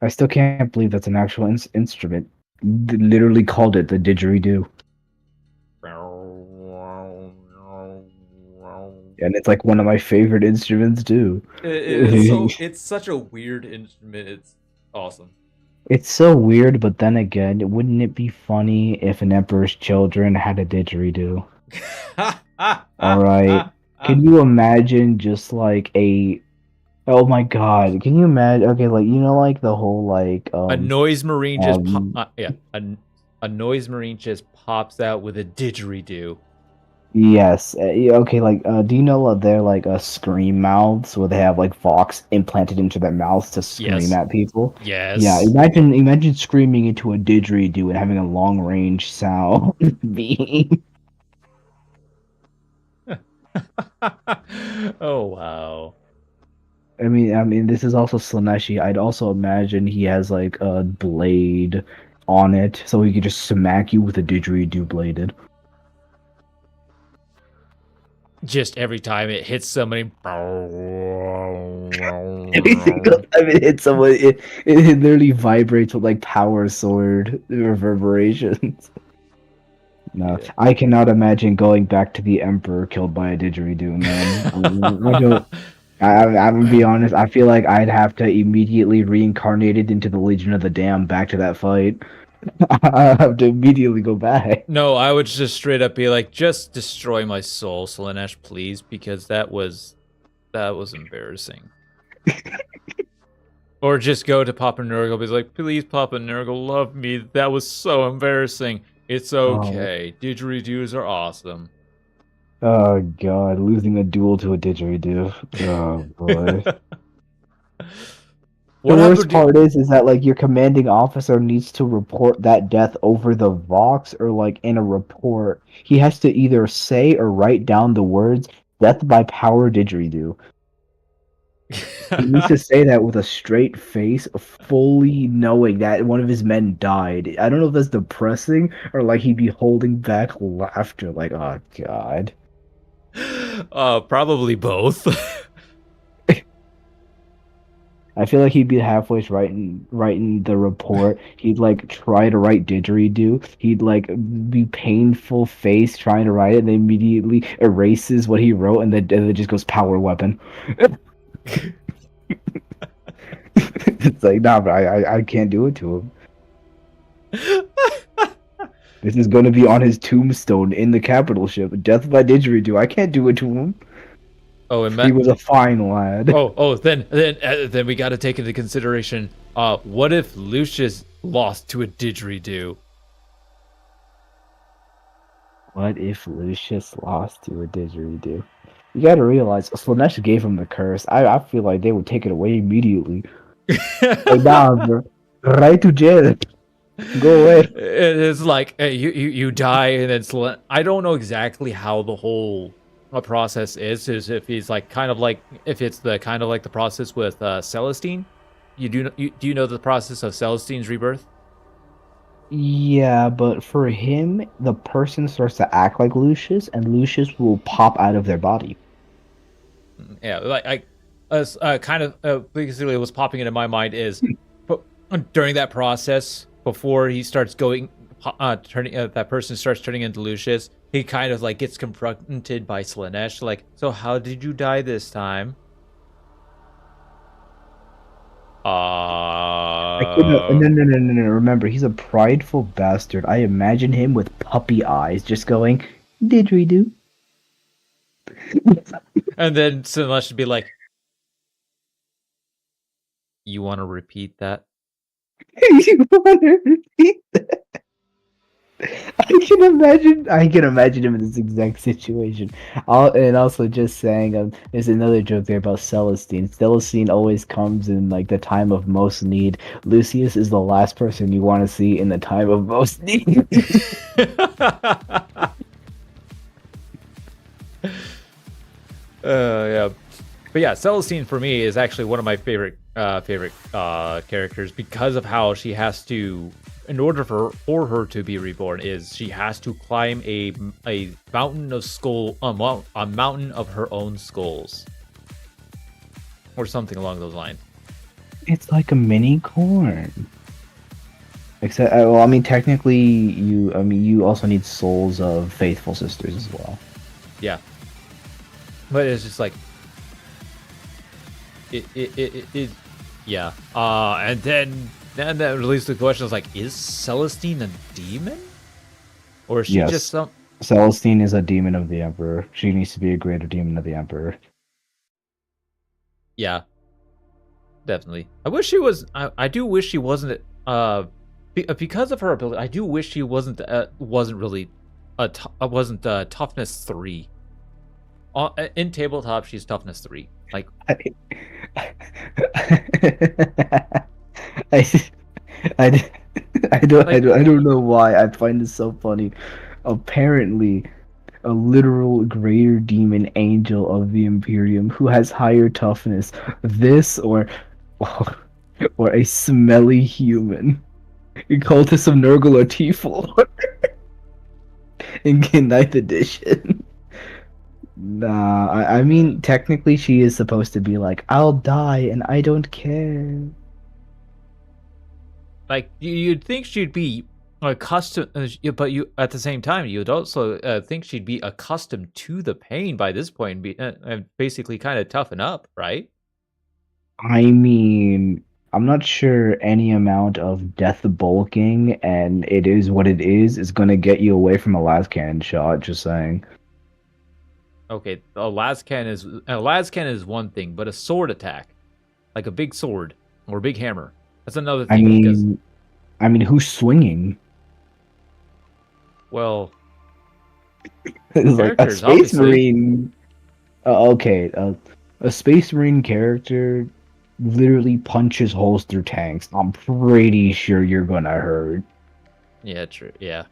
I still can't believe that's an actual instrument. Literally called it the didgeridoo. And it's like one of my favorite instruments too. It's such a weird instrument. It's awesome. It's so weird, but then again, wouldn't it be funny if an Emperor's Children had a didgeridoo? Alright. Can you imagine just like a oh my god, can you imagine okay, like you know like the whole like A noise marine just um a noise marine just pops out with a didgeridoo. yes, yeah, okay, like do you know they're like scream mouths where they have like Vox implanted into their mouths to scream Yes. at people? Yeah, Yes. imagine screaming into a didgeridoo and having a long range sound being Oh wow. I mean, this is also Slaneshi. I'd also imagine he has like a blade on it, so he could just smack you with a didgeridoo bladed. Just every time it hits somebody. Every single time it hits someone, it literally vibrates with like power sword reverberations. No, Yeah. I cannot imagine going back to the Emperor killed by a didgeridoo, man. I don't. I'm gonna be honest. I feel like I'd have to immediately reincarnated into the Legion of the Damned back to that fight. I have to immediately go back. No, I would just straight up be like, just destroy my soul, Selenesh, please, because that was embarrassing. Or just go to Papa Nurgle, be like, please, Papa Nurgle, love me. That was so embarrassing. It's Oh, okay. Didgeridoos are awesome. oh God, losing a duel to a didgeridoo. Oh boy. The What worst happened to part is that like your commanding officer needs to report that death over the Vox or like in a report. He has to either say or write down the words "death by power didgeridoo." He needs to say that with a straight face, fully knowing that one of his men died. I don't know if that's depressing or like he'd be holding back laughter. Like, oh God. Probably both. I feel like he'd be halfway writing the report. He'd like try to write didgeridoo. He'd like be painful face trying to write it, and then immediately erases what he wrote, and then it just goes power weapon. It's like nah, but I can't do it to him. This is going to be on his tombstone in the capital ship. Death by didgeridoo. I can't do it to him. Oh, and He was a fine lad. then we got to take into consideration. What if Lucius lost to a didgeridoo? What if Lucius lost to a didgeridoo? You gotta realize, Slanesh gave him the curse. I feel like they would take it away immediately. Like, nah, bro. Right to jail. Go away. It's like you die and then I don't know exactly how the whole process is if he's like kind of like if it's the kind of like the process with Celestine. Do you know the process of Celestine's rebirth? Yeah, but for him, the person starts to act like Lucius, and Lucius will pop out of their body. Yeah, like kind of basically what's popping into my mind is but during that process before he starts going turning that person starts turning into Lucius, he kind of like gets confronted by Slanesh like, so how did you die this time? No. Remember, he's a prideful bastard. I imagine him with puppy eyes, just going, "Didgeridoo." And then Slanesh should be like, you want to repeat that? You want to repeat that? I can imagine him in this exact situation. And also just saying, there's another joke there about Celestine. Celestine always comes in like the time of most need. Lucius is the last person you want to see in the time of most need. Yeah, but yeah, Celestine for me is actually one of my favorite characters because of how she has to, in order for her to be reborn, is she has to climb a mountain of a mountain of her own skulls, or something along those lines. It's like a mini corn. Except, well, I mean, technically, you also need souls of faithful sisters as well. Yeah, but it's just like it yeah. And then that released the question. I was like, is Celestine a demon, or is she Yes. just some? Celestine is a demon of the Emperor. She needs to be a greater demon of the Emperor. Yeah, definitely. I wish she was. I do wish she wasn't. Because of her ability, I do wish she wasn't really wasn't toughness 3. In tabletop, she's toughness 3. Like, I, I, I don't know why I find this so funny. Apparently, a literal greater demon angel of the Imperium who has higher toughness, this or a smelly human, cultist of Nurgle or T4 in 9th edition. Nah, I mean, technically she is supposed to be like, I'll die and I don't care. like you'd think she'd be accustomed, but you at the same time you'd also think she'd be accustomed to the pain by this point, and basically kind of toughen up, right? I mean, I'm not sure any amount of death bulking and it is what it is going to get you away from a las cannon shot, just saying. Okay, a lascan is one thing, but a sword attack, like a big sword or a big hammer, that's another I thing. Because, mean, who's swinging? well, It's like a characters, space obviously. marine. Okay, a space marine character literally punches holes through tanks. I'm pretty sure you're gonna hurt. Yeah, true. Yeah.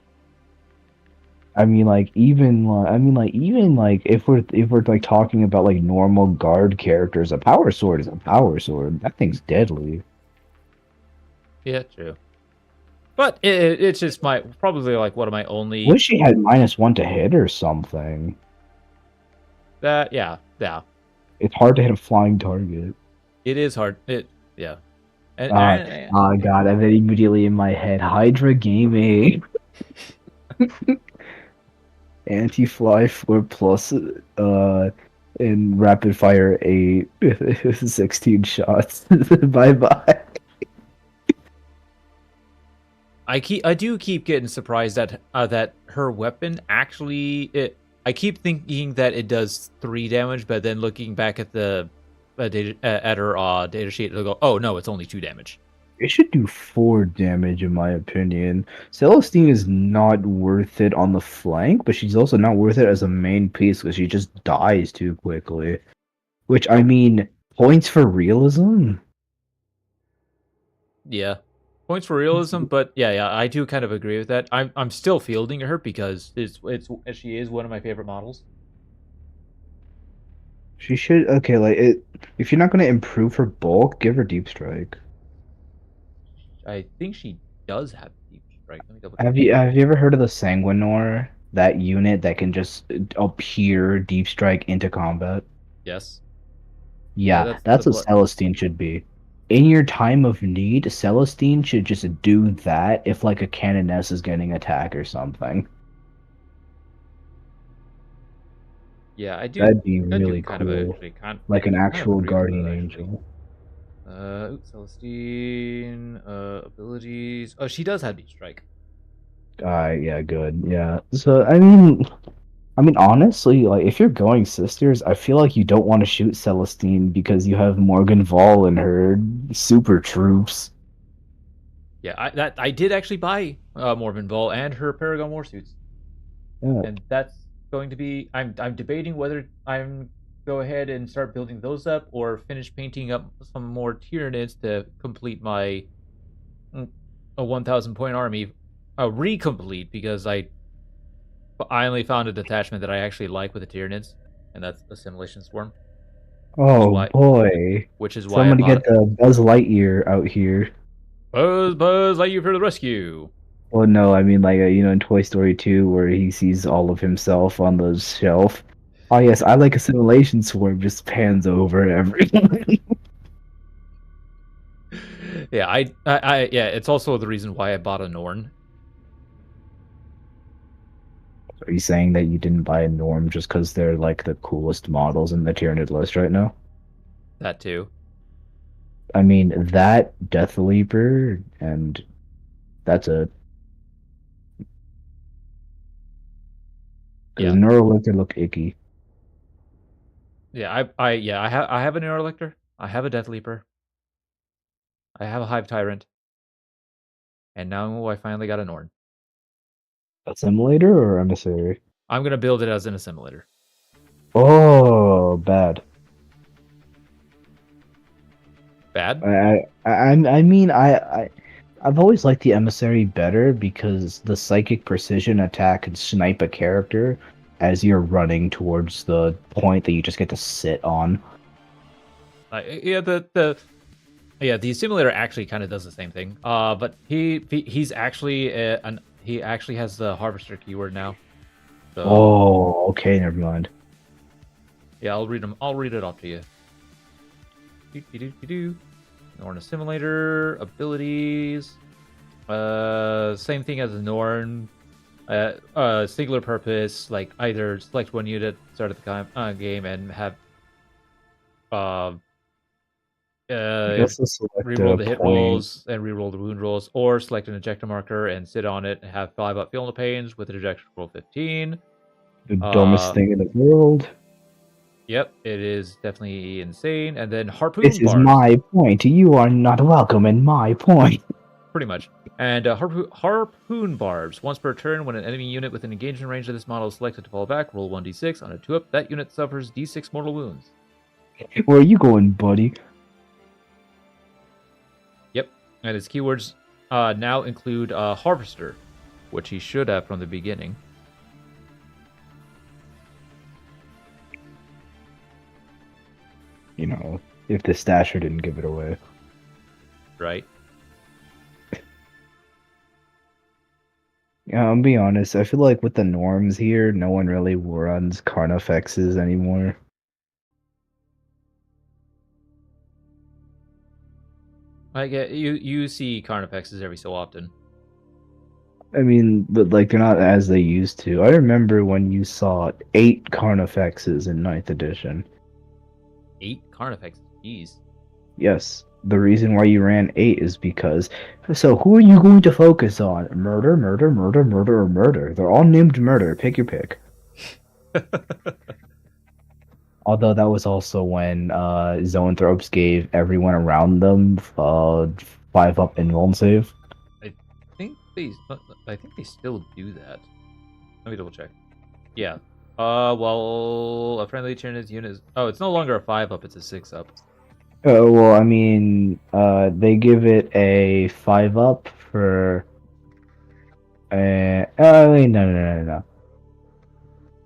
I mean, like even like if we're like talking about like normal guard characters, a power sword is a power sword. That thing's deadly. Yeah, true. But it's just probably like one of my only. Wish she had -1 to hit or something. Yeah. It's hard to hit a flying target. It is hard. Yeah. Oh god, I bet immediately in my head, Hydra Gaming. Anti-fly 4+ in rapid fire 8 16 shots. Bye bye. I do keep getting surprised that her weapon actually I keep thinking that it does 3 damage, but then looking back at the at her data sheet, it'll go, oh no, it's only 2 damage. It should do 4 damage in my opinion. Celestine is not worth it on the flank, but she's also not worth it as a main piece because she just dies too quickly. Which, I mean, points for realism? Yeah. Points for realism, but yeah, I do kind of agree with that. I'm still fielding her because she is one of my favorite models. She should, okay, like, if you're not going to improve her bulk, give her Deep Strike. I think she does have deep strike. Let me double Have you ever heard of the Sanguinor? That unit that can just appear Deep Strike into combat? Yes. Yeah, that's what Celestine should be. In your time of need, Celestine should just do that if like a Canoness is getting attack or something. Yeah, I do. That'd be really cool. Like an actual guardian angel. Celestine, abilities. Oh, she does have deep strike. Yeah, good. Yeah. So I mean, honestly, like if you're going sisters, I feel like you don't want to shoot Celestine because you have Morgan Val and her super troops. Yeah, I did actually buy Morbin Ball and her Paragon Warsuits. Yeah. And that's going to be I'm debating whether I'm go ahead and start building those up or finish painting up some more Tyranids to complete my a 1,000 point army, recomplete, because I only found a detachment that I actually like with the Tyranids, and that's Assimilation Swarm. Oh why- boy. Which is why I Somebody bought get the Buzz Lightyear out here. Buzz Lightyear for the rescue. Well, no, I mean like in Toy Story 2 where he sees all of himself on the shelf. Oh yes, I like Assimilation Swarm just pans over everyone. Yeah, yeah, it's also the reason why I bought a Norn. Are you saying that you didn't buy a Norm just because they're like the coolest models in the Tyranid list right now? That too. I mean that Death Leaper and that's it. Because Yeah. Neurolictor look icky. Yeah, I have an Neurolictor. I have a Death Leaper. I have a Hive Tyrant. And now I finally got a Norn. Assimilator or Emissary? I'm gonna build it as an assimilator. Oh, bad. Bad? I mean, I've always liked the Emissary better because the psychic precision attack can snipe a character as you're running towards the point that you just get to sit on. Yeah, the assimilator actually kind of does the same thing. But he's actually he actually has the harvester keyword now. So Oh, okay, never mind. yeah, I'll read them. I'll read it off to you. Norn assimilator abilities. Same thing as a Norn. Singular purpose, like either select one unit, start at the game, and have Guess the select reroll the hit point. rolls and reroll the wound rolls, or select an ejector marker and sit on it and have 5 up feel no pains with an ejection roll 15. The dumbest thing in the world. Yep, it is definitely insane. And then harpoon This is barbs. my point. You are not welcome in my point. Pretty much. And harpoon barbs. Once per turn, when an enemy unit within engagement range of this model is selected to fall back, roll 1d6. On a 2-up, that unit suffers d6 mortal wounds. Where are you going, buddy? Yep. And his keywords now include harvester, which he should have from the beginning. You know, if the stasher didn't give it away. Right? Yeah, I'll be honest. I feel like with the norms here, no one really runs Carnifexes anymore. I get you see Carnifexes every so often. I mean, but like they're not as they used to. I remember when you saw 8 Carnifexes in 9th edition. 8 Carnifexes? Jeez. Yes. The reason why you ran 8 is because... So, who are you going to focus on? Murder, murder, murder, murder, or murder? They're all named murder. Pick your pick. Although that was also when Zoanthropes gave everyone around them 5-up invuln save. I think they still do that. Let me double check. Yeah. Well, a friendly Tyranid unit is... Oh, it's no longer a 5-up, it's a 6-up. Well, I mean, they give it a 5-up for... no.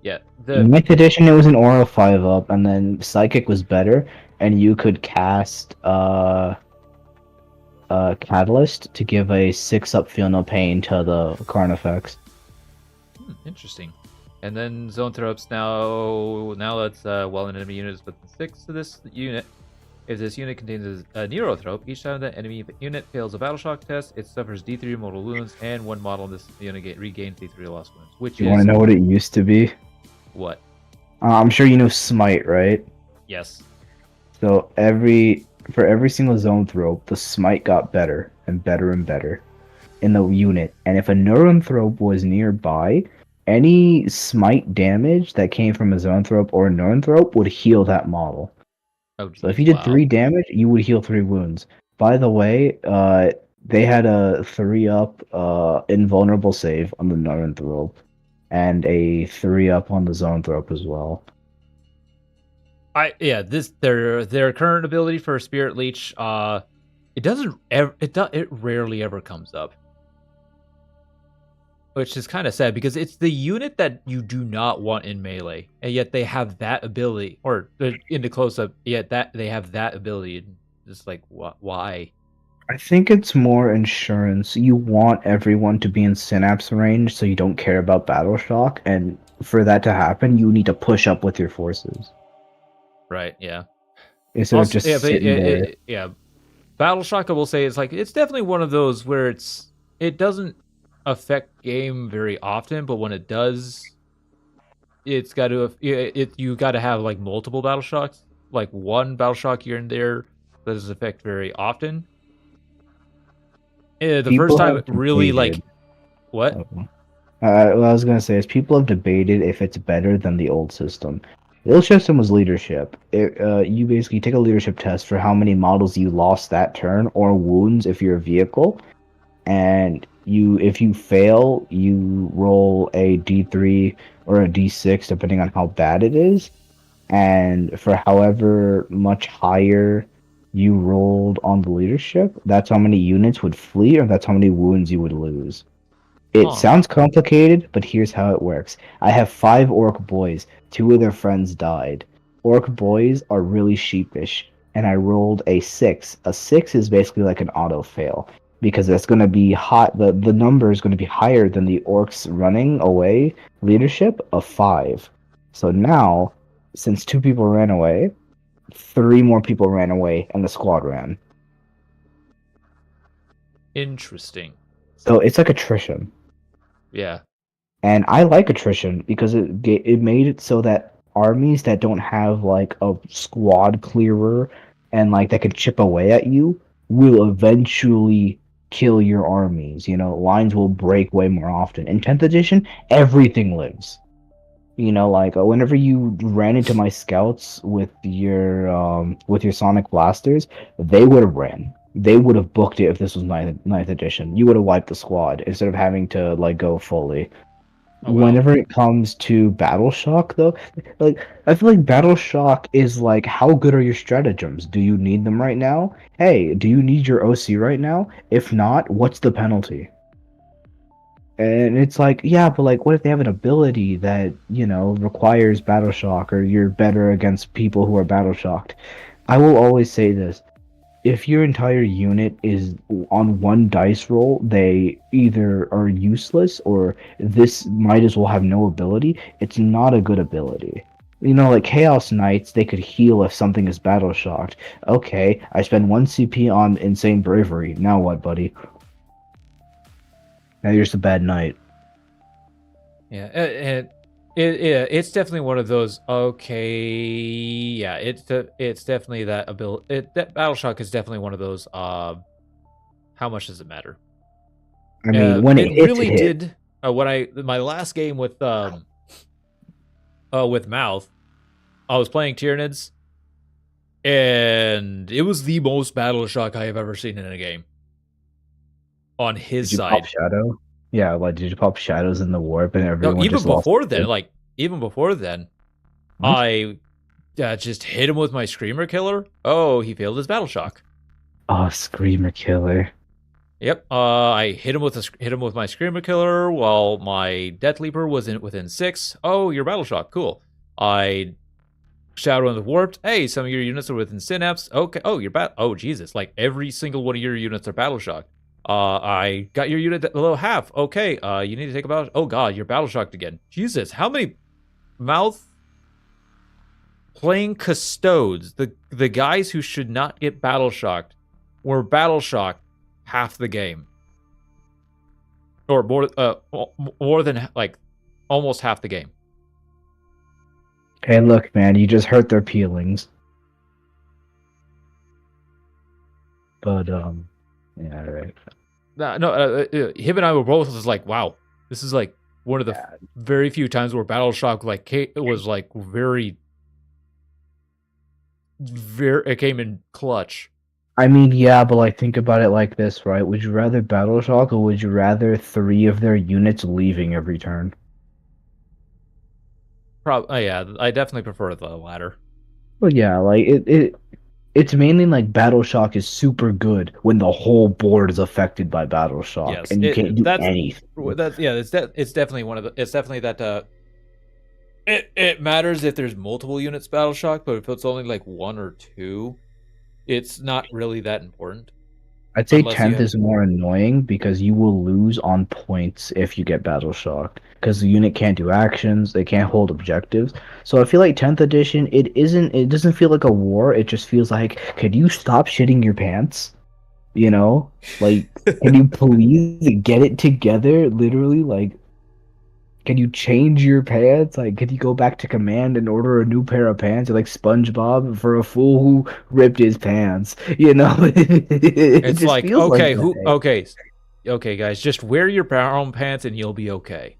Yeah, In 9th edition, it was an aura 5-up, and then Psychic was better, and you could cast Catalyst to give a 6-up Feel No Pain to the Carnifex. Interesting. And then Zoanthropes now lets while an enemy unit is within 6 to this unit. If this unit contains a Neurothrope, each time that enemy unit fails a battle shock test, it suffers D3 mortal wounds, and one model in this unit regains D3 lost wounds. Which You want to know what it used to be? What? I'm sure you know Smite, right? Yes. So for every single Zoanthrope, the Smite got better and better and better in the unit. And if a Neurothrope was nearby, any Smite damage that came from a Zoanthrope or a Neurothrope would heal that model. Oh, geez, So if you did 3 damage, you would heal 3 wounds. By the way, They had a 3-up invulnerable save on the Northern Thrope, and a 3-up on the Zone Thrope as well. Their current ability for Spirit Leech, it rarely ever comes up. Which is kind of sad because it's the unit that you do not want in melee, and yet they have that ability, or in the close-up, yet that they have that ability. Just like, why? I think it's more insurance. You want everyone to be in synapse range so you don't care about battle shock, and for that to happen, you need to push up with your forces. Right, yeah. Instead of just sitting there. Yeah. Battle shock, I will say, is like, it's definitely one of those where it doesn't affect game very often, but when it does, it's got to you got to have like multiple battle shocks, like one battle shock here and there that does affect very often. The People first time have it really debated. what? What I was gonna say is people have debated if it's better than the old system. The old system was leadership. You basically take a leadership test for how many models you lost that turn, or wounds if you're a vehicle, and if you fail, you roll a D3 or a D6 depending on how bad it is, and for however much higher you rolled on the leadership, that's how many units would flee, or that's how many wounds you would lose. It Huh. sounds complicated, but here's how it works. I have 5 orc boys. 2 of their friends died. Orc boys are really sheepish, and I rolled a 6. A 6 is basically like an auto fail because that's going to be hot. The number is going to be higher than the orcs running away leadership of 5. So now, since 2 people ran away, 3 more people ran away, and the squad ran. Interesting. So it's like attrition. Yeah. And I like attrition because it made it so that armies that don't have like a squad clearer and like that can chip away at you will eventually kill your armies. You know, lines will break way more often. In 10th edition, everything lives. You know, like whenever you ran into my scouts with your sonic blasters, they would have ran. They would have booked it if this was ninth edition. You would have wiped the squad instead of having to like go fully. Oh wow. Whenever it comes to battle shock though, like I feel like battle shock is like how good are your stratagems? Do you need them right now? Hey, do you need your OC right now? If not, what's the penalty? And it's like, yeah, but like what if they have an ability that, you know, requires battle shock, or you're better against people who are battle shocked? I will always say this. If your entire unit is on one dice roll, they either are useless or this might as well have no ability. It's not a good ability. You know, like Chaos Knights, they could heal if something is battle shocked. Okay, I spend 1 CP on Insane Bravery. Now what, buddy? Now you're just a bad knight. Yeah, and it's definitely one of those. Okay, yeah, it's definitely that ability. That battle shock is definitely one of those. How much does it matter? I mean, when it It hits, it really hits. did. When my last game with Mouth, I was playing Tyranids, and it was the most battle shock I have ever seen in a game. On his Did you pop side, Shadow? Yeah, like did you pop Shadows in the warp and no, everyone just lost? even before then, What? I just hit him with my Screamer Killer. Oh, he failed his battle shock. Oh, Screamer Killer. Yep. I hit him with my Screamer Killer while my Death Leaper was within 6. Oh, your battle shock. Cool. I Shadow in the Warped. Hey, some of your units are within Synapse. Okay. Oh, oh, Jesus. Like every single one of your units are battle shocked. I got your unit below half. Okay. You need to take a battle. Oh God, you're battle shocked again. Jesus, how many Mouth playing Custodes, the guys who should not get battle shocked, were battle shocked half the game, or more than like almost half the game. Hey, look, man, you just hurt their feelings. But yeah, right. Him and I were both just like, wow, this is like one of the very few times where battle shock was like very, it came in clutch. I mean, yeah, but like think about it like this, right? Would you rather Battle Shock or would you rather 3 of their units leaving every turn? Yeah, I definitely prefer the latter. Well, yeah, like it's mainly like Battle Shock is super good when the whole board is affected by Battle Shock Yes, and you can't do anything. it's definitely one of the it's definitely that it matters if there's multiple units battle shock, but if it's only like one or two, it's not really that important I'd say unless you 10th have. is more annoying because you will lose on points if you get Battle Shocked. Because the unit can't do actions, they can't hold objectives. So I feel like 10th edition, it doesn't feel like a war, it just feels like, could you stop shitting your pants? You know? Like, can you please get it together? Literally, like, can you change your pants? Like, could you go back to command and order a new pair of pants? Like SpongeBob for a fool who ripped his pants. You know, it It's just like feels like okay, that. okay, guys, just wear your own pants and you'll be okay.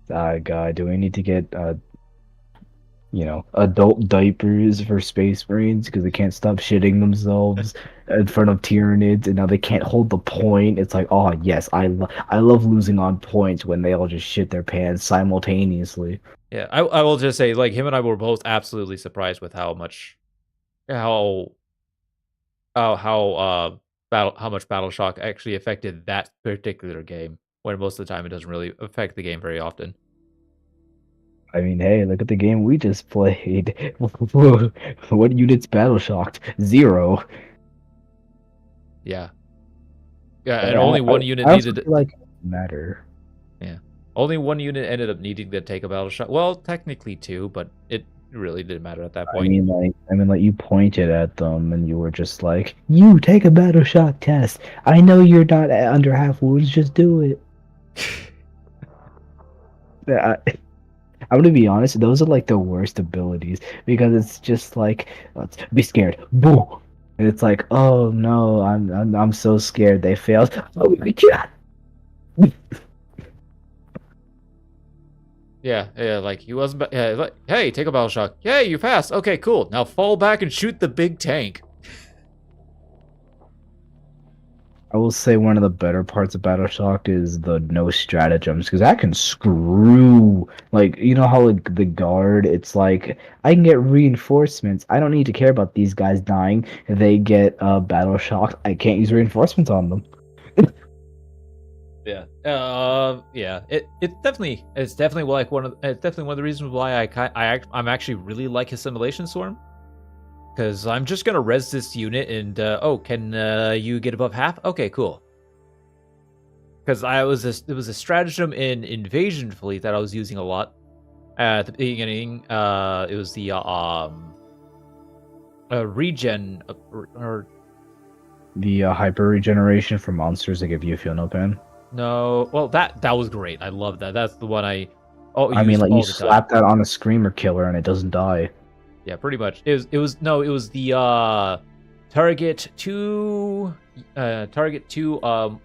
God, do we need to get adult diapers for Space Marines because they can't stop shitting themselves in front of Tyranids, and now they can't hold the point. It's like, oh yes, I love losing on points when they all just shit their pants simultaneously. Yeah, I will just say like him and I were both absolutely surprised with how how much battle shock actually affected that particular game. When most of the time it doesn't really affect the game very often. I mean, hey, look at the game we just played. What units battle shocked? Zero. Yeah. Yeah, I, and only I, one unit I also needed. feel like it doesn't matter. Yeah, only one unit ended up needing to take a battle shot. Well, technically two, but it really didn't matter at that point. I mean, like you pointed at them and you were just like, "You take a battle shock test. I know you're not under half wounds. Just do it." I, I'm gonna be honest. Those are like the worst abilities because it's just like, let's be scared. Boo. And it's like, oh no, I'm so scared. They failed. Oh my god. Yeah, yeah, like he wasn't. Yeah, like, hey, take a battle shot. Yay, you passed. Okay, cool. Now fall back and shoot the big tank. I will say one of the better parts of Battleshock is the no stratagems because that can screw. Like you know how like the guard, it's like I can get reinforcements. I don't need to care about these guys dying. They get battle shocked. I can't use reinforcements on them. Yeah. Yeah. It's definitely like it's definitely one of the reasons why I'm actually really like Assimilation Swarm. Because I'm just gonna res this unit and oh, can you get above half? Okay, cool. Because it was a stratagem in Invasion Fleet that I was using a lot at the beginning. It was the regen or The hyper regeneration for monsters that give you a feel no pain. no, well that was great. I love that. That's the one I I mean, used like all you the time. slap that on a screamer killer and it doesn't die. Yeah, pretty much. It was the target two Remember,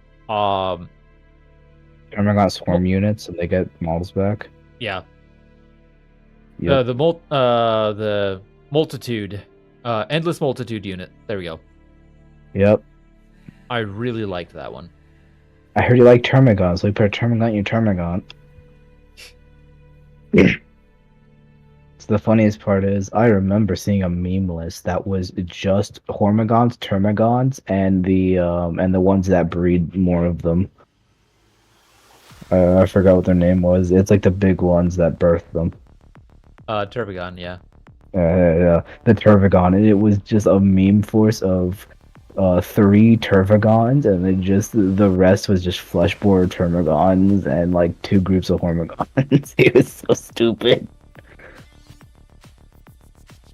I got swarm units and they get models back. yeah. Yep. The multitude endless multitude unit. There we go. Yep. I really liked that one. I heard you like Termagant, so you put a Termagant in your Termagant. So the funniest part is, I remember seeing a meme list that was just Hormagons, Termagants, and the ones that breed more of them. I forgot what their name was. It's like the big ones that birth them. Turbigon, yeah. Yeah, the Tervagon, and it was just a meme force of 3 Tervagons, and then just the rest was just fleshboard Termagons and like 2 groups of Hormagons. It was so stupid.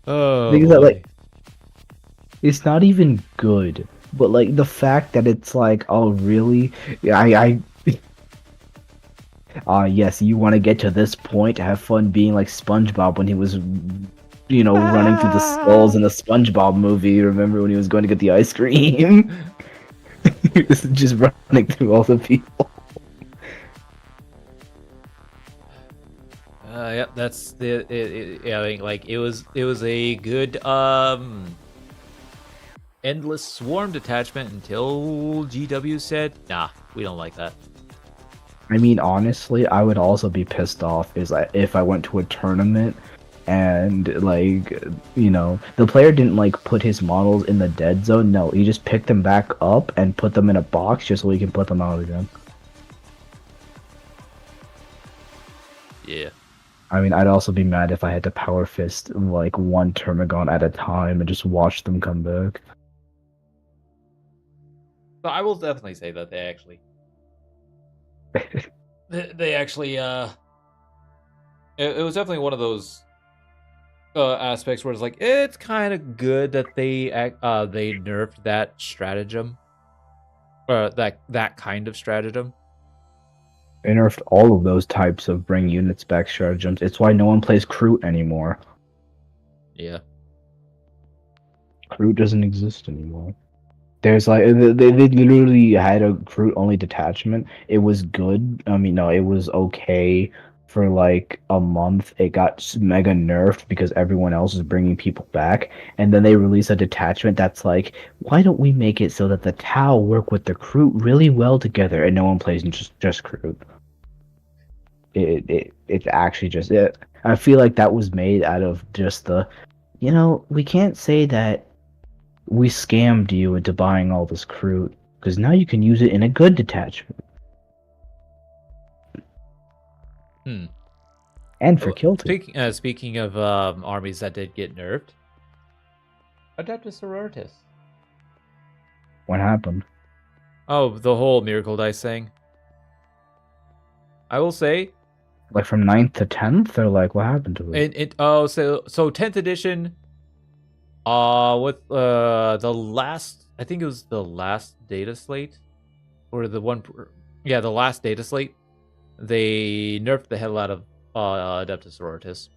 Oh, Because that, boy. like, it's not even good, but like the fact that it's like, oh really? I yes, you want to get to this point, have fun being like SpongeBob when he was, running through the skulls in the SpongeBob movie. Remember when he was going to get the ice cream? He was just running through all the people. Yep, that's the. Yeah, I think like it was a good endless swarm detachment until GW said, nah, we don't like that. I mean, honestly, I would also be pissed off if I went to a tournament and like, the player didn't like put his models in the dead zone. No, he just picked them back up and put them in a box just so he can put them out again. Yeah. I mean, I'd also be mad if I had to power fist like one Termagon at a time and just watch them come back. But I will definitely say that they actually it was definitely one of those aspects where it's like it's kind of good that they nerfed that stratagem, that kind of stratagem. They nerfed all of those types of bring units back stratagems. It's why no one plays Kroot anymore. Yeah. Kroot doesn't exist anymore. There's like they literally had a Kroot only detachment. It was good. I mean, no, it was okay for like a month. It got mega nerfed because everyone else is bringing people back, and then they release a detachment that's like, why don't we make it so that the Tau work with the Kroot really well together, and no one plays just Kroot. It's actually just it. I feel like that was made out of just we can't say that we scammed you into buying all this Kroot, because now you can use it in a good detachment. And for kill team. Speaking of armies that did get nerfed, Adeptus Sororitas. What happened? Oh, the whole Miracle Dice thing. I will say, like from 9th to 10th, or like what happened to it? So 10th edition. With the last, I think it was the last data slate, or the last data slate. They nerfed the hell out of Adeptus Sororitas.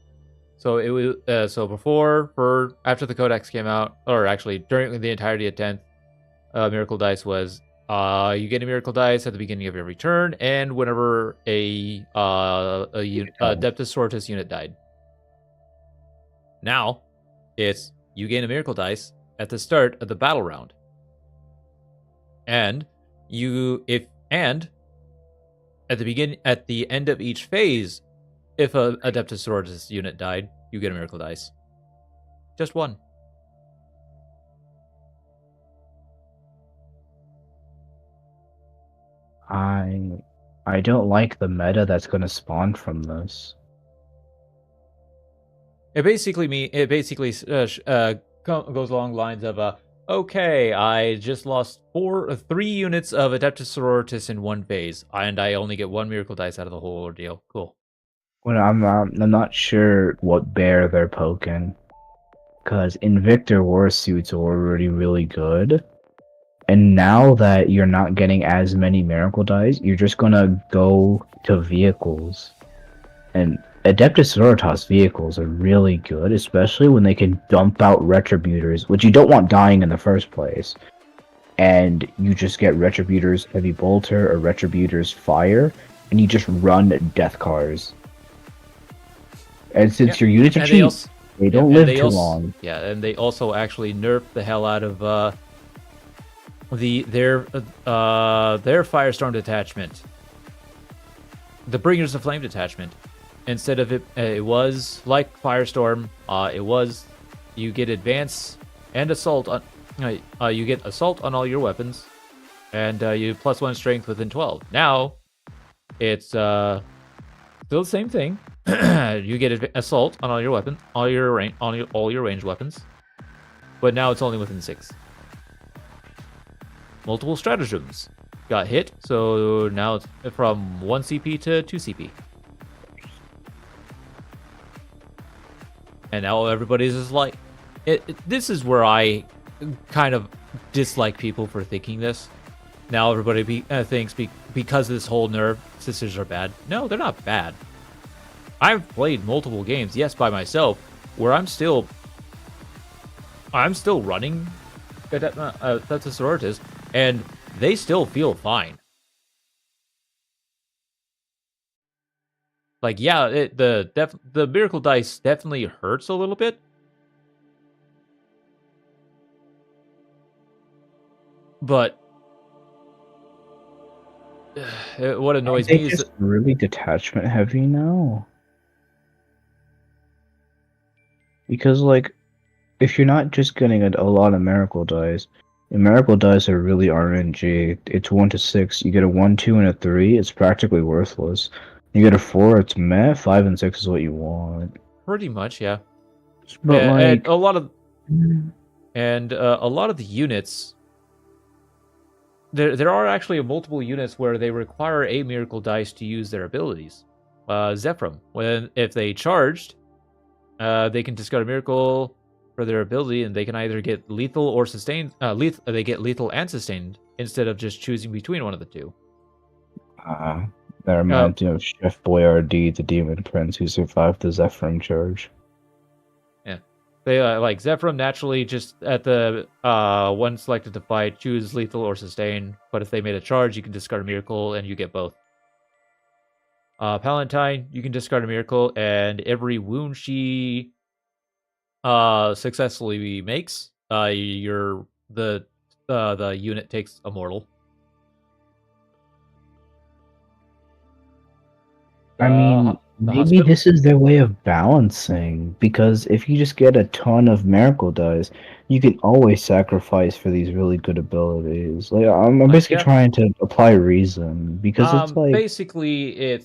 So it was after the Codex came out, or actually during the entirety of 10th, Miracle Dice was you get a Miracle Dice at the beginning of every turn, and whenever a Adeptus Sororitas unit died. Now, it's you gain a Miracle Dice at the start of the battle round, and at the end of each phase, if a Adeptus Sororitas unit died, you get a Miracle Dice. Just one. I don't like the meta that's going to spawn from this. It basically goes along the lines of okay, I just lost 3 units of Adeptus Sororitas in one phase, and I only get 1 Miracle Dice out of the whole ordeal. Cool. Well, I'm not sure what bear they're poking, because Invictor Warsuits are already really good, and now that you're not getting as many Miracle Dice, you're just gonna go to vehicles, and Adeptus Sororitas vehicles are really good, especially when they can dump out Retributors, which you don't want dying in the first place. And you just get Retributors Heavy Bolter or Retributors Fire, and you just run Death Cars. And since your units are cheap, they don't live too long. Yeah, and they also actually nerfed the hell out of their Firestorm detachment. The Bringers of Flame detachment. Instead of it was like Firestorm. You get advance and assault on. You get assault on all your weapons, and you +1 strength within 12. Now, it's still the same thing. You get assault on all your weapons, all your ranged weapons, but now it's only within 6. Multiple stratagems got hit, so now it's from 1 CP to 2 CP. And now everybody's just like, this is where I kind of dislike people for thinking this. Now everybody thinks because of this whole nerf, sisters are bad. No, they're not bad. I've played multiple games, yes, by myself, where I'm still running Adeptus Sororitas, and they still feel fine. Like, yeah, the Miracle Dice definitely hurts a little bit. But what Are annoys they me is just that, really detachment heavy now? Because, like, if you're not just getting a lot of miracle dice, and miracle dice are really RNG. It's 1 to 6. You get a 1, 2, and a 3, it's practically worthless. You get a 4, it's meh. 5 and 6 is what you want. pretty much, yeah. But, And like, a lot of mm, the units, there are actually multiple units where they require a miracle dice to use their abilities. Zephyrum, if they charged, they can discard a miracle for their ability, and they can either get lethal or sustained. They get lethal and sustained instead of just choosing between one of the two. uh, that Uh, reminds me of Chef Boyardee, the demon prince who survived the Zephyrum charge. yeah, they like Zephyrum naturally just at the one selected to fight, choose lethal or sustain. But if they made a charge, you can discard a miracle and you get both. Palantine, you can discard a miracle, and every wound she successfully makes, the unit takes a mortal. I mean, The maybe hospital. this is their way of balancing, because if you just get a ton of miracle dice, you can always sacrifice for these really good abilities. Like, I'm basically Yeah. trying to apply reason, because it's like, Basically,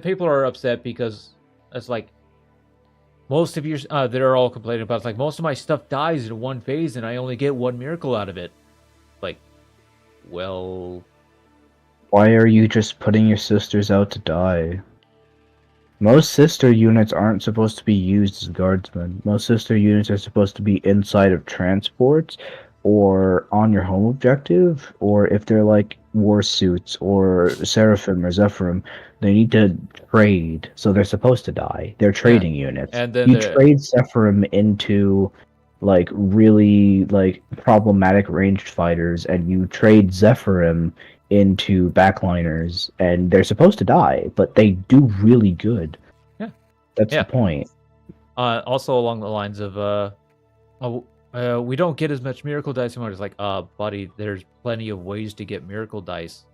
people are upset because it's like most of your they're all complaining about. It's like most of my stuff dies in one phase, and I only get one miracle out of it. Like, well, why are you just putting your sisters out to die? Most sister units aren't supposed to be used as guardsmen. Most sister units are supposed to be inside of transports or on your home objective, or if they're like war suits or Seraphim or Zephyrim, they need to trade, so they're supposed to die. They're yeah. trading units. And then You the trade Zephyrim into like really like problematic ranged fighters, and you trade Zephyrim into backliners, and they're supposed to die, but they do really good. yeah, That's the yeah. point. Also along the lines of we don't get as much miracle dice anymore. It's like, buddy, there's plenty of ways to get miracle dice.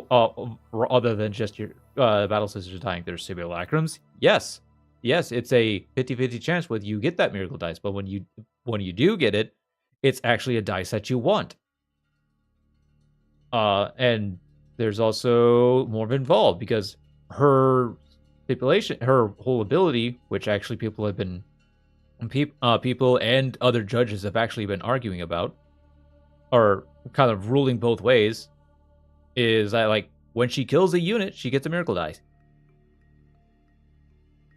Other than just your battle sisters dying. There's simulacrums. Yes. Yes, it's a 50-50 chance whether you get that miracle dice, but when you do get it, it's actually a dice that you want. And there's also more involved because her stipulation, her whole ability, which actually people and other judges have actually been arguing about, or kind of ruling both ways, is that like when she kills a unit, she gets a miracle dice.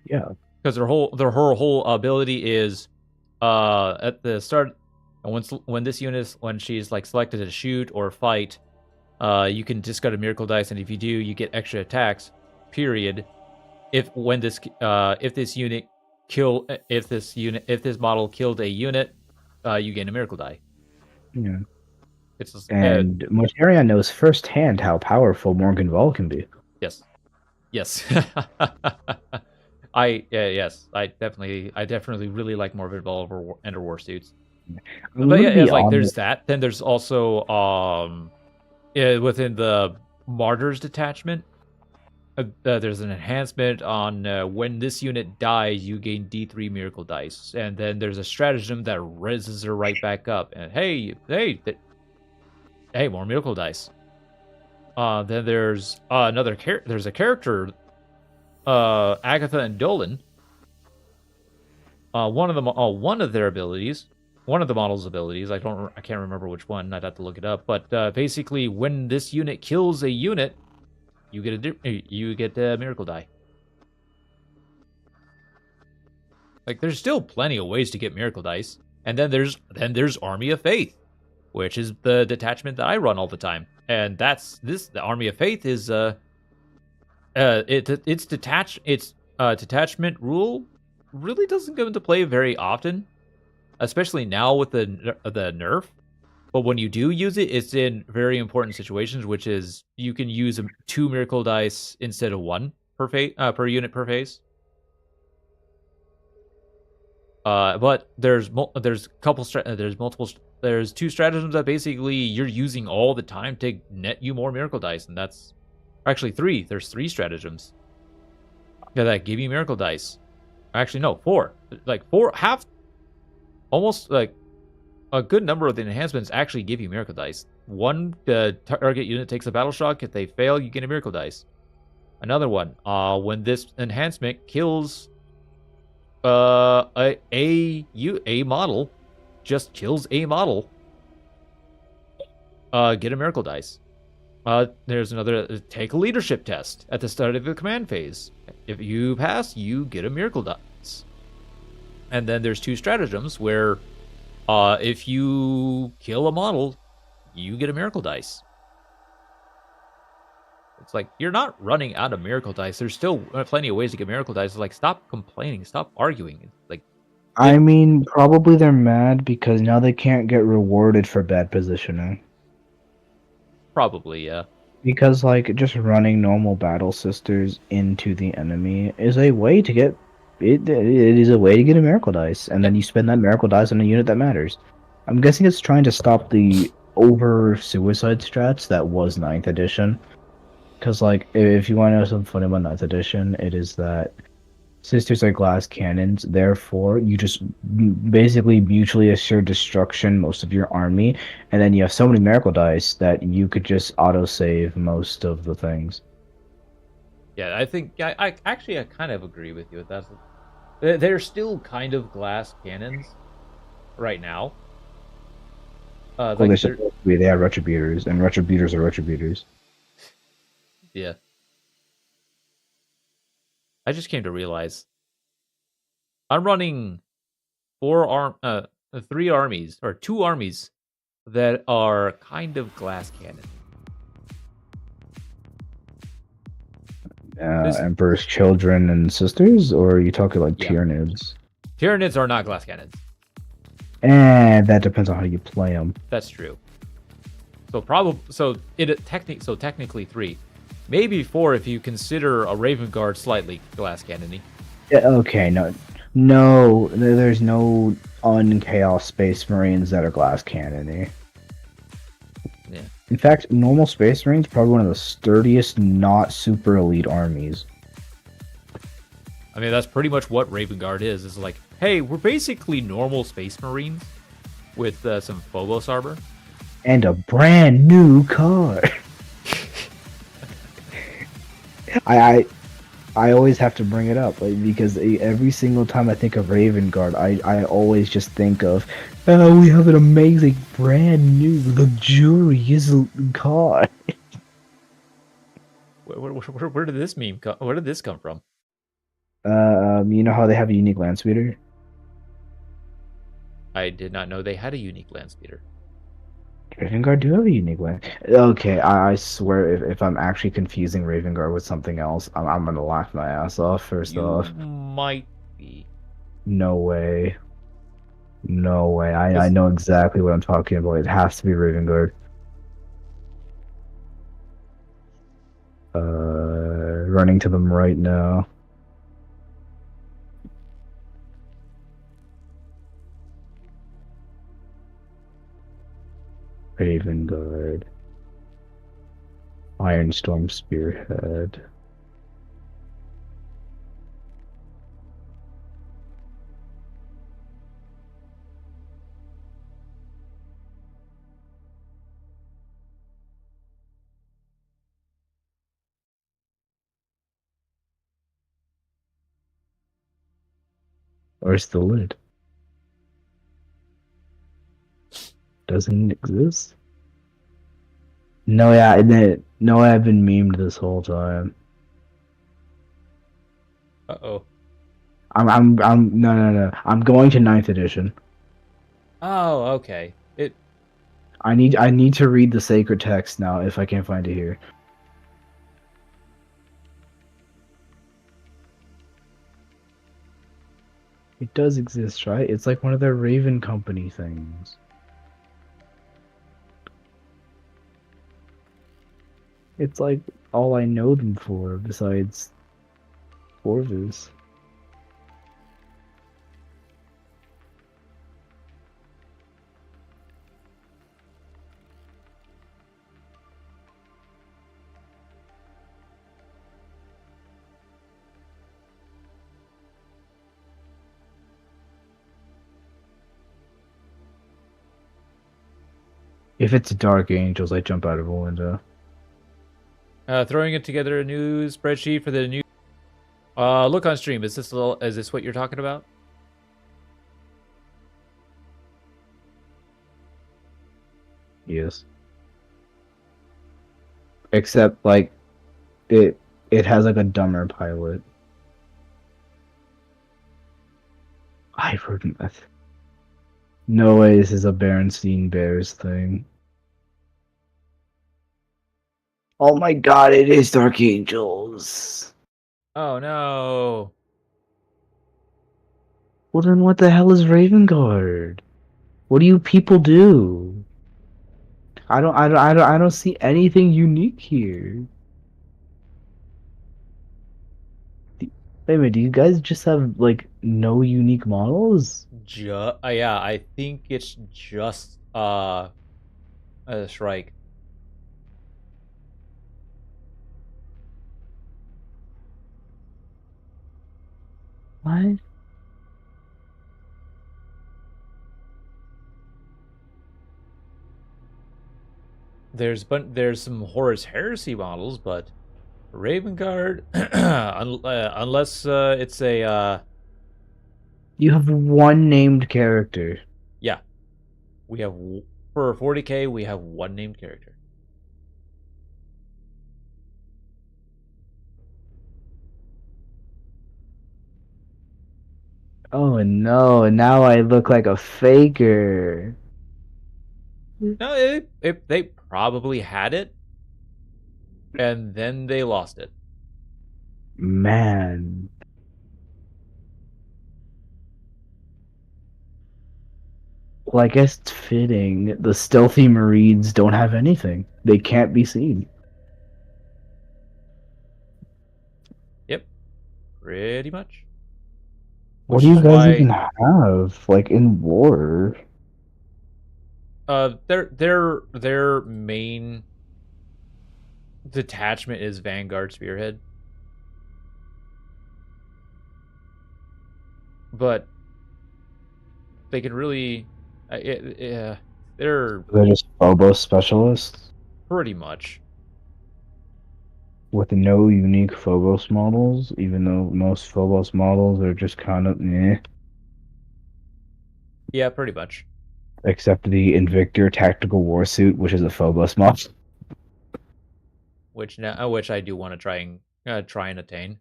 Yeah. Because her whole ability is at the start, when this unit, when she's like selected to shoot or fight, you can discard a miracle dice, and if you do, you get extra attacks. Period. If this model killed a unit, you gain a miracle die. Yeah. It's just, And Mortaria knows firsthand how powerful Morgan Wall can be. yes, yes. Yes, I definitely really like Morbid Ball over Ender War suits. I'm But yeah, gonna be it's like there's honest. that. Then there's also within the Martyrs detachment, there's an enhancement on when this unit dies, you gain D3 miracle dice, and then there's a stratagem that raises her right back up. And hey, more miracle dice. Then there's there's a character, Agatha and Dolan. One of their abilities, one of the model's abilities. I can't remember which one. I'd have to look it up. But basically, when this unit kills a unit, you get a miracle die. Like, there's still plenty of ways to get miracle dice, and then there's Army of Faith, which is the detachment that I run all the time, and the Army of Faith is its detachment rule really doesn't come into play very often, especially now with the nerf. But when you do use it, it's in very important situations, which is you can use 2 miracle dice instead of 1 per unit per phase. But there's multiple there's 2 stratagems that basically you're using all the time to net you more miracle dice, and that's actually 3. There's 3 stratagems that give you miracle dice. Actually, no, 4. Like 4, half, almost like a good number of the enhancements actually give you miracle dice. One, the target unit takes a battle shock. If they fail, you get a miracle dice. Another one, when this enhancement kills a model, just kills a model, get a miracle dice. There's another, take a leadership test at the start of the command phase. If you pass, you get a miracle dice. And then there's 2 stratagems where if you kill a model, you get a miracle dice. It's like, you're not running out of miracle dice. There's still plenty of ways to get miracle dice. It's like, stop complaining, stop arguing. It's like, I mean, probably they're mad because now they can't get rewarded for bad positioning. probably, yeah. Because, like, just running normal battle sisters into the enemy is a way to get... It is a way to get a miracle dice, and then you spend that miracle dice on a unit that matters. I'm guessing it's trying to stop the over-suicide strats that was 9th edition. Because, like, if you want to know something funny about 9th edition, it is that sisters are glass cannons, therefore you just basically mutually assure destruction most of your army, and then you have so many miracle dice that you could just autosave most of the things. Yeah, I think, I actually, I kind of agree with you with that. They're still kind of glass cannons right now. Well, Like, they're supposed to be. They have retributors, and retributors are retributors. yeah. I just came to realize I'm running 3 armies, or 2 armies that are kind of glass cannon. Emperor's children and sisters, or are you talking like Yeah. Tyranids? Tyranids are not glass cannons. And that depends on how you play them. That's true. So technically 3, maybe 4 if you consider a Raven Guard slightly glass cannony. Yeah, okay, no, there's no un-chaos Space Marines that are glass cannony. Yeah. In fact, normal Space Marines probably one of the sturdiest, not super elite armies. I mean, that's pretty much what Raven Guard is. It's like, hey, we're basically normal Space Marines with some Phobos armor. And a brand new card. I always have to bring it up, like, because every single time I think of Raven Guard, I always just think of, oh, we have an amazing, brand new, luxurious card. Where did this meme come? Where did this come from? You know how they have a unique land speeder? I did not know they had a unique land speeder. Raven Guard do have a unique land. Okay, I swear, if I'm actually confusing Raven Guard with something else, I'm gonna laugh my ass off. First off, might be. No way. No way. I know exactly what I'm talking about. It has to be Raven Guard. Running to them right now. Raven Guard. Ironstorm Spearhead. Where's the lid? Doesn't it exist? No, yeah, no, I've been memed this whole time. Uh-oh. No. I'm going to 9th edition. Oh, okay. I need to read the sacred text now if I can't find it here. It does exist, right? It's like one of their Raven Company things. It's like all I know them for besides Orvis. If it's Dark Angels, I jump out of a window. Throwing it together a new spreadsheet for the new. Look on stream. Is this what you're talking about? Yes. Except like it has like a dumber pilot. I've heard that. No way this is a Berenstein Bears thing. Oh my god, it is Dark Angels. Oh no. Well then what the hell is Ravengard? What do you people do? I don't see anything unique here. Wait a minute, do you guys just have like no unique models? Yeah, I think it's just a strike. What? There's some Horus Heresy models, but Ravengard, unless it's a You have one named character. yeah, we have for 40k we have one named character. Oh no, now I look like a faker. No, they probably had it, and then they lost it. Man. Well, I guess it's fitting. The stealthy Marines don't have anything. They can't be seen. Yep, pretty much. What Which do is you guys why even have, like, in war? their main detachment is Vanguard Spearhead. But they can really they're They're just Phobos specialists pretty much. with no unique Phobos models, even though most Phobos models are just kind of eh. Yeah, pretty much. Except the Invictor Tactical Warsuit, which is a Phobos mod. Which I do want to try and attain.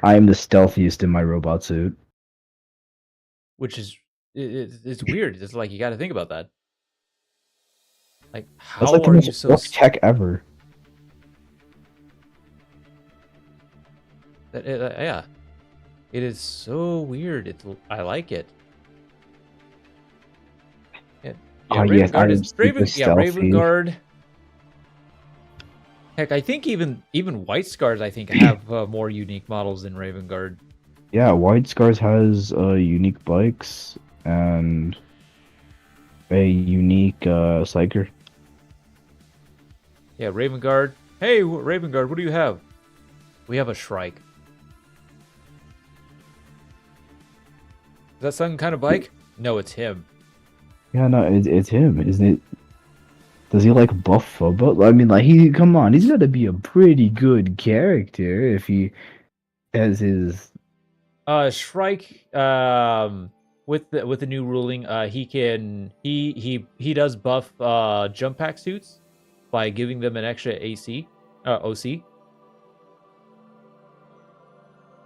I am the stealthiest in my robot suit. Which is it's weird. It's like you got to think about that. Like, That's how like the are you most so stealth tech ever. yeah? It is so weird. I like it. Yeah, Oh yes, I Ravengard am super stealthy. Ravengard. Heck, I think even White Scars I think have more unique models than Ravengard. Yeah, White Scars has unique bikes and a unique psyker. Yeah, Ravengard. Hey, Ravengard, what do you have? We have a Shrike. Is that some kind of bike? No, it's him. Yeah, no, it's him, isn't it? Does he like buff Phobo? I mean, like come on, he's gotta be a pretty good character if he has his. Shrike. With the new ruling, he does buff jump pack suits by giving them an extra OC.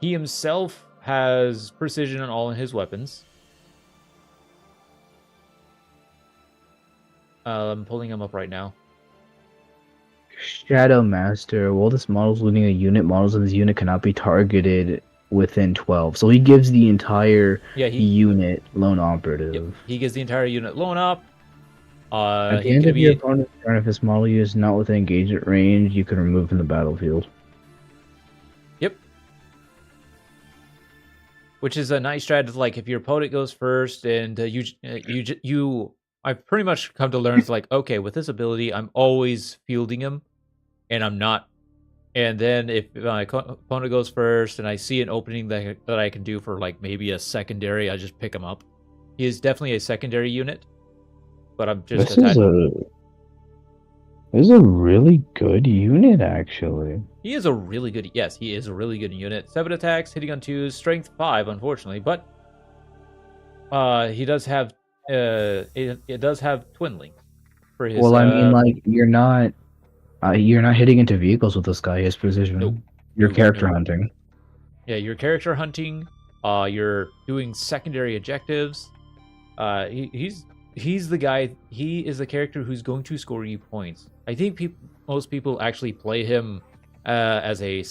He himself has precision on all of his weapons. I'm pulling him up right now. Shadow Master. Well, this model's looting a unit. Models in this unit cannot be targeted within 12. So he gives the entire unit lone operative. Yep, he gives the entire unit lone op. At the end of your opponent's turn, if this model is not within engagement range, you can remove from the battlefield. Yep. Which is a nice strategy. Like if your opponent goes first, and I've pretty much come to learn it's like, okay, with this ability, I'm always fielding him, and I'm not. And then if my opponent goes first, and I see an opening that I can do for like maybe a secondary, I just pick him up. He is definitely a secondary unit. but I'm just This is a really good unit, actually. He is a really good. Yes, he is a really good unit. 7 attacks, hitting on 2s, strength 5, unfortunately, but he does have it does have twin link for his. Well, I mean, like you're not hitting into vehicles with this guy. His precision. Nope. You're Nope, character nope. hunting. Yeah, you're character hunting. You're doing secondary objectives. He's the guy. He is the character who's going to score you points. I think most people actually play him as a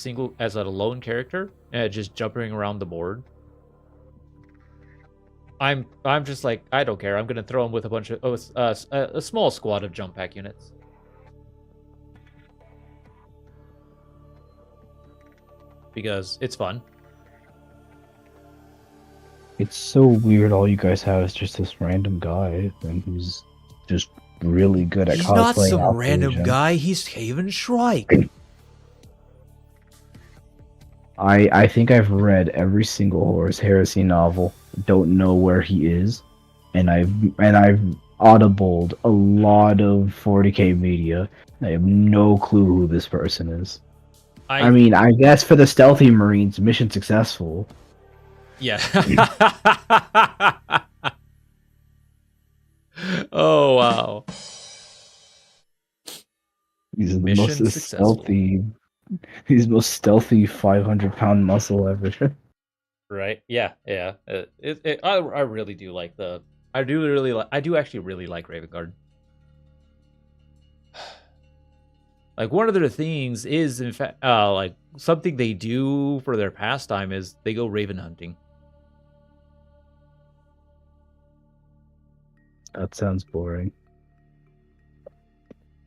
lone character, just jumping around the board. I'm just like, I don't care. I'm gonna throw him with a bunch of a small squad of jump pack units. Because it's fun. It's so weird. All you guys have is just this random guy, and he's just really good at He's cosplaying. not some Alpha random Legion. guy. He's Haven Shrike. I think I've read every single Horus Heresy novel. Don't know where he is, and I've audibled a lot of 40k media. I have no clue who this person is. I mean, I guess for the stealthy Marines, mission successful. Yeah. Oh wow. He's the Mission most successful. stealthy. He's the most stealthy 500-pound muscle ever. Right? Yeah, yeah. I really do like the. I do actually really like Raven Guard. Like one of their things is in fact like something they do for their pastime is they go raven hunting. That sounds boring.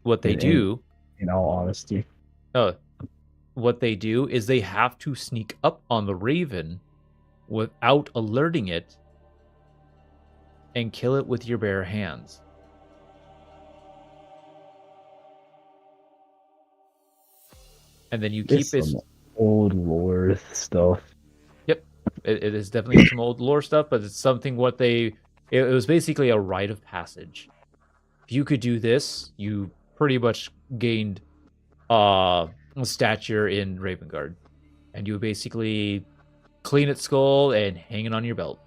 What they do, in all honesty. What they do is they have to sneak up on the raven without alerting it and kill it with your bare hands. And then you keep it. Some old lore stuff. Yep, it is definitely some old lore stuff, but it's something it was basically a rite of passage. If you could do this, you pretty much gained stature in Raven Guard, and you would basically clean its skull and hang it on your belt.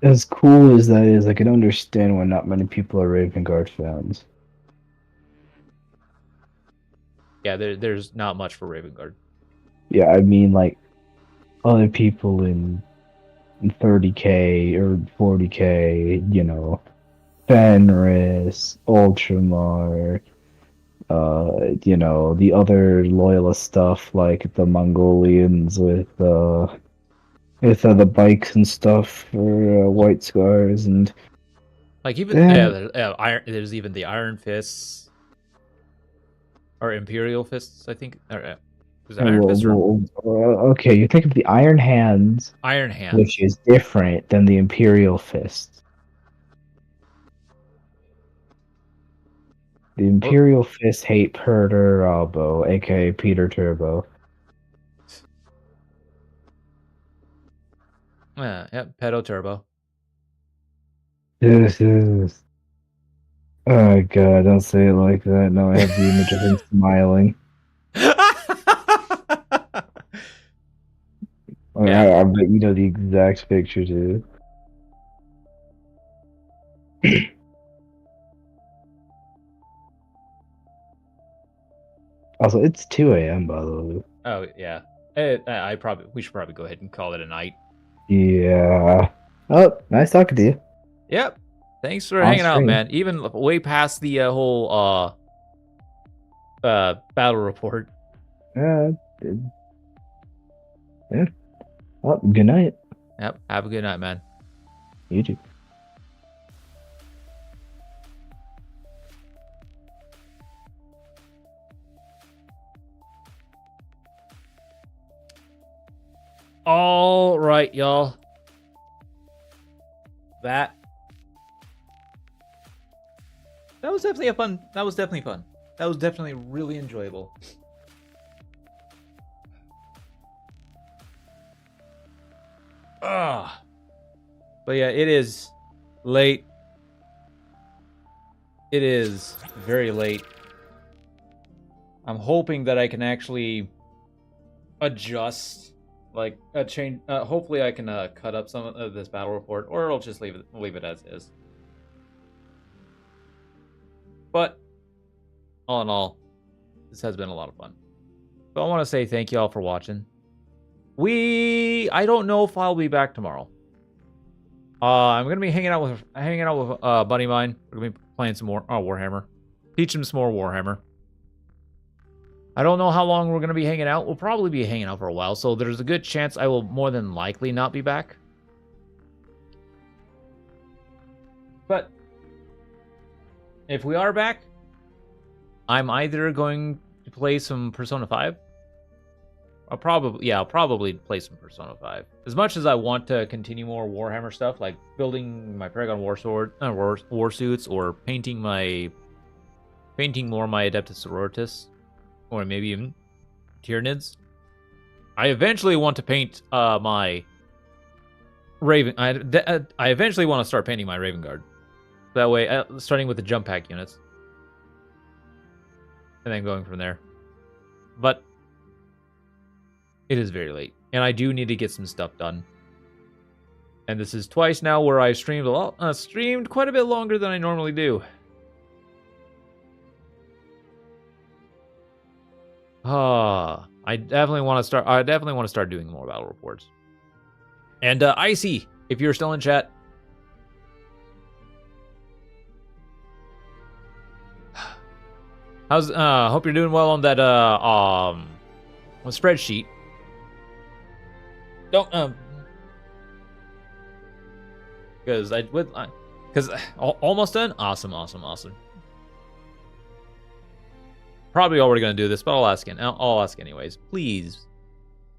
As cool as that is, I can understand why not many people are Raven Guard fans. Yeah, there's not much for Raven Guard. Yeah, I mean, like, other people in 30k or 40k, you know, Fenris, Ultramar, you know, the other loyalist stuff like the Mongolians with the bikes and stuff for White Scars and Like even there's even the Iron Fists or Imperial Fists, I think. Was it Iron Fists or okay, you think of the Iron Hands, Iron Hands, which is different than the Imperial Fists. The Imperial Fists hate Perder Albo, aka Peter Turbo. Yeah, Pedo Turbo. This is. Oh god, don't say it like that. Now I have the image of him smiling. Yeah. I bet you know the exact picture too. Also, it's 2 a.m. by the way. Oh yeah. We should probably go ahead and call it a night. Yeah. Oh, nice talking to you. Yep. Thanks for On hanging out, stream. man. Even way past the whole battle report. Yeah. Well, good night. Yep. Have a good night, man. You too. All right, y'all. That was definitely fun. That was definitely really enjoyable. But yeah, it is late. It is very late. I'm hoping that I can actually adjust, like a change. Hopefully, I can cut up some of this battle report, or I'll just leave it as is. But all in all, this has been a lot of fun. So I want to say thank you all for watching. I don't know if I'll be back tomorrow. I'm gonna be hanging out with a buddy of mine. We're gonna be playing some more Warhammer. Teach him some more Warhammer. I don't know how long we're gonna be hanging out. We'll probably be hanging out for a while, so there's a good chance I will more than likely not be back. But if we are back, I'm either going to play some Persona 5. I'll probably play some Persona 5. As much as I want to continue more Warhammer stuff, like building my Paragon war suits, or painting more my Adeptus Sororitas, or maybe even Tyranids. I eventually want to paint my Raven. I eventually want to start painting my Raven Guard. That way, starting with the jump pack units, and then going from there. But it is very late, and I do need to get some stuff done. And this is twice now where I streamed quite a bit longer than I normally do. I definitely want to start doing more battle reports. And Icy, if you're still in chat, hope you're doing well on that spreadsheet. Don't because almost done. Awesome. Probably already gonna do this, but I'll ask anyways. Please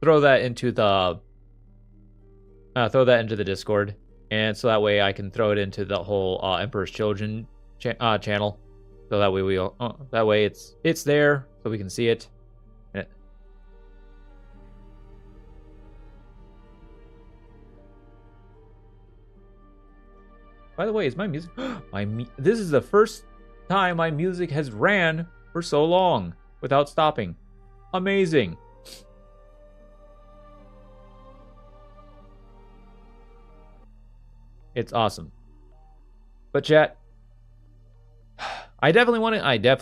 throw that into the Discord, and so that way I can throw it into the whole Emperor's Children channel. So that way it's there so we can see it. By the way, is my music? This is the first time my music has ran for so long without stopping. Amazing. It's awesome. But chat, I definitely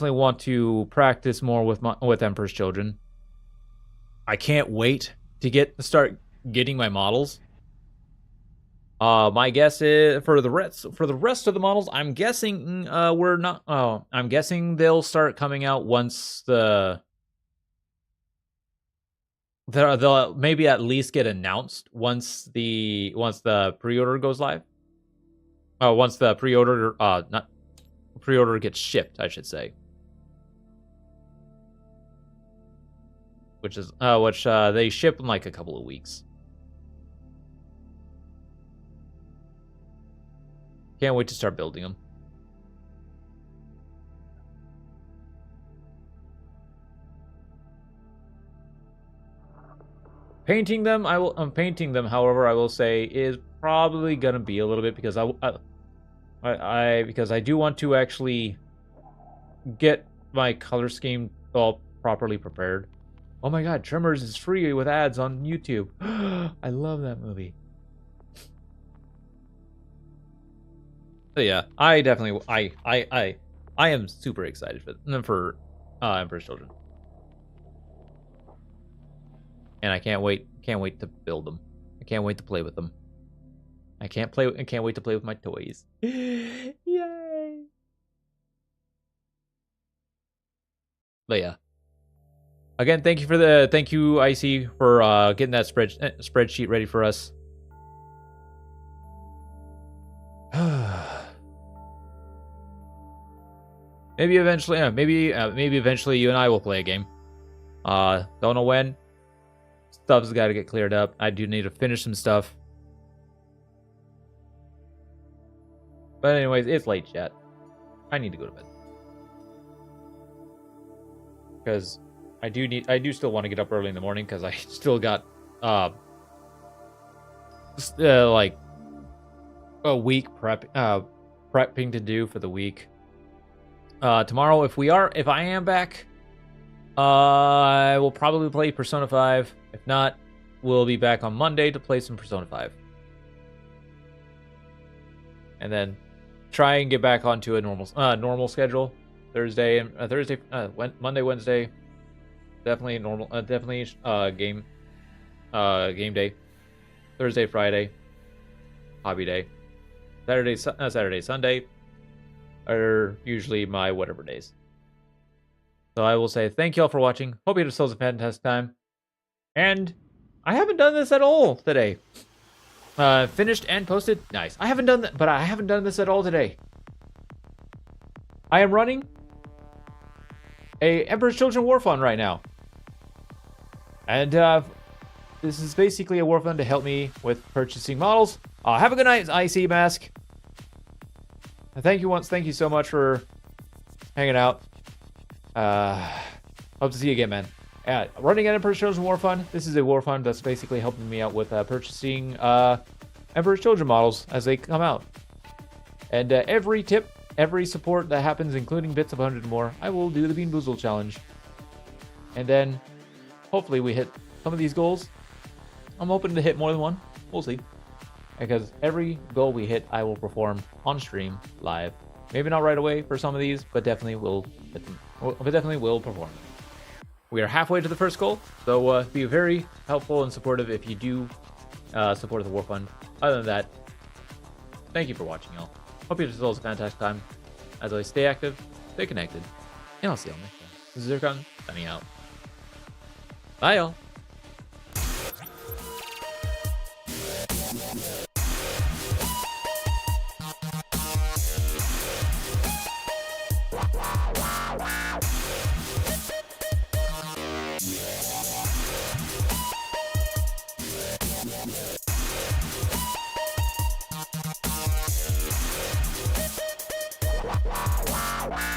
want to practice more with Emperor's Children. I can't wait to start getting my models. My guess is for the rest of the models, I'm guessing I'm guessing they'll start coming out once they'll maybe at least get announced once the pre-order goes live. Once the pre-order gets shipped, I should say. Which they ship in like a couple of weeks. Can't wait to start building them. Painting them, however, I will say is probably gonna be a little bit because because I do want to actually get my color scheme all properly prepared. Oh my god, Tremors is free with ads on YouTube. I love that movie. But yeah, I am super excited for Emperor's Children. And I can't wait to build them. I can't wait to play with them. I can't wait to play with my toys. Yay! But yeah. Again, thank you Icy for getting that spreadsheet ready for us. Maybe eventually you and I will play a game. Don't know when. Stuff's got to get cleared up. I do need to finish some stuff. But anyways, it's late, chat. I need to go to bed. Because I do still want to get up early in the morning because I still got like a week prepping to do for the week. Tomorrow, if I am back, I will probably play Persona 5. If not, we'll be back on Monday to play some Persona 5. And then try and get back onto a normal schedule. Monday, Wednesday, definitely normal. Game day. Thursday, Friday, hobby day. Saturday, Sunday are usually my whatever days. So I will say thank you all for watching. Hope you had yourselves a fantastic time. And I haven't done this at all today. Finished and posted. Nice. I haven't done that, but I haven't done this at all today. I am running a Emperor's Children War Fund right now. And this is basically a war fund to help me with purchasing models. Have a good night, IC Mask. And thank you so much for hanging out. Hope to see you again, man. Running an Emperor's Children War Fund. This is a war fund that's basically helping me out with purchasing Emperor's Children models as they come out. And every tip, every support that happens, including bits of 100 more, I will do the Bean Boozle challenge. And then hopefully we hit some of these goals. I'm hoping to hit more than one. We'll see. Because every goal we hit, I will perform on stream, live. Maybe not right away for some of these, but definitely will hit them. But definitely will perform. We are halfway to the first goal, so be very helpful and supportive if you do support the War Fund. Other than that, thank you for watching, y'all. Hope you had a fantastic time. As always, stay active, stay connected, and I'll see y'all next time. This is Zircon, signing out. Bye, y'all. Wow.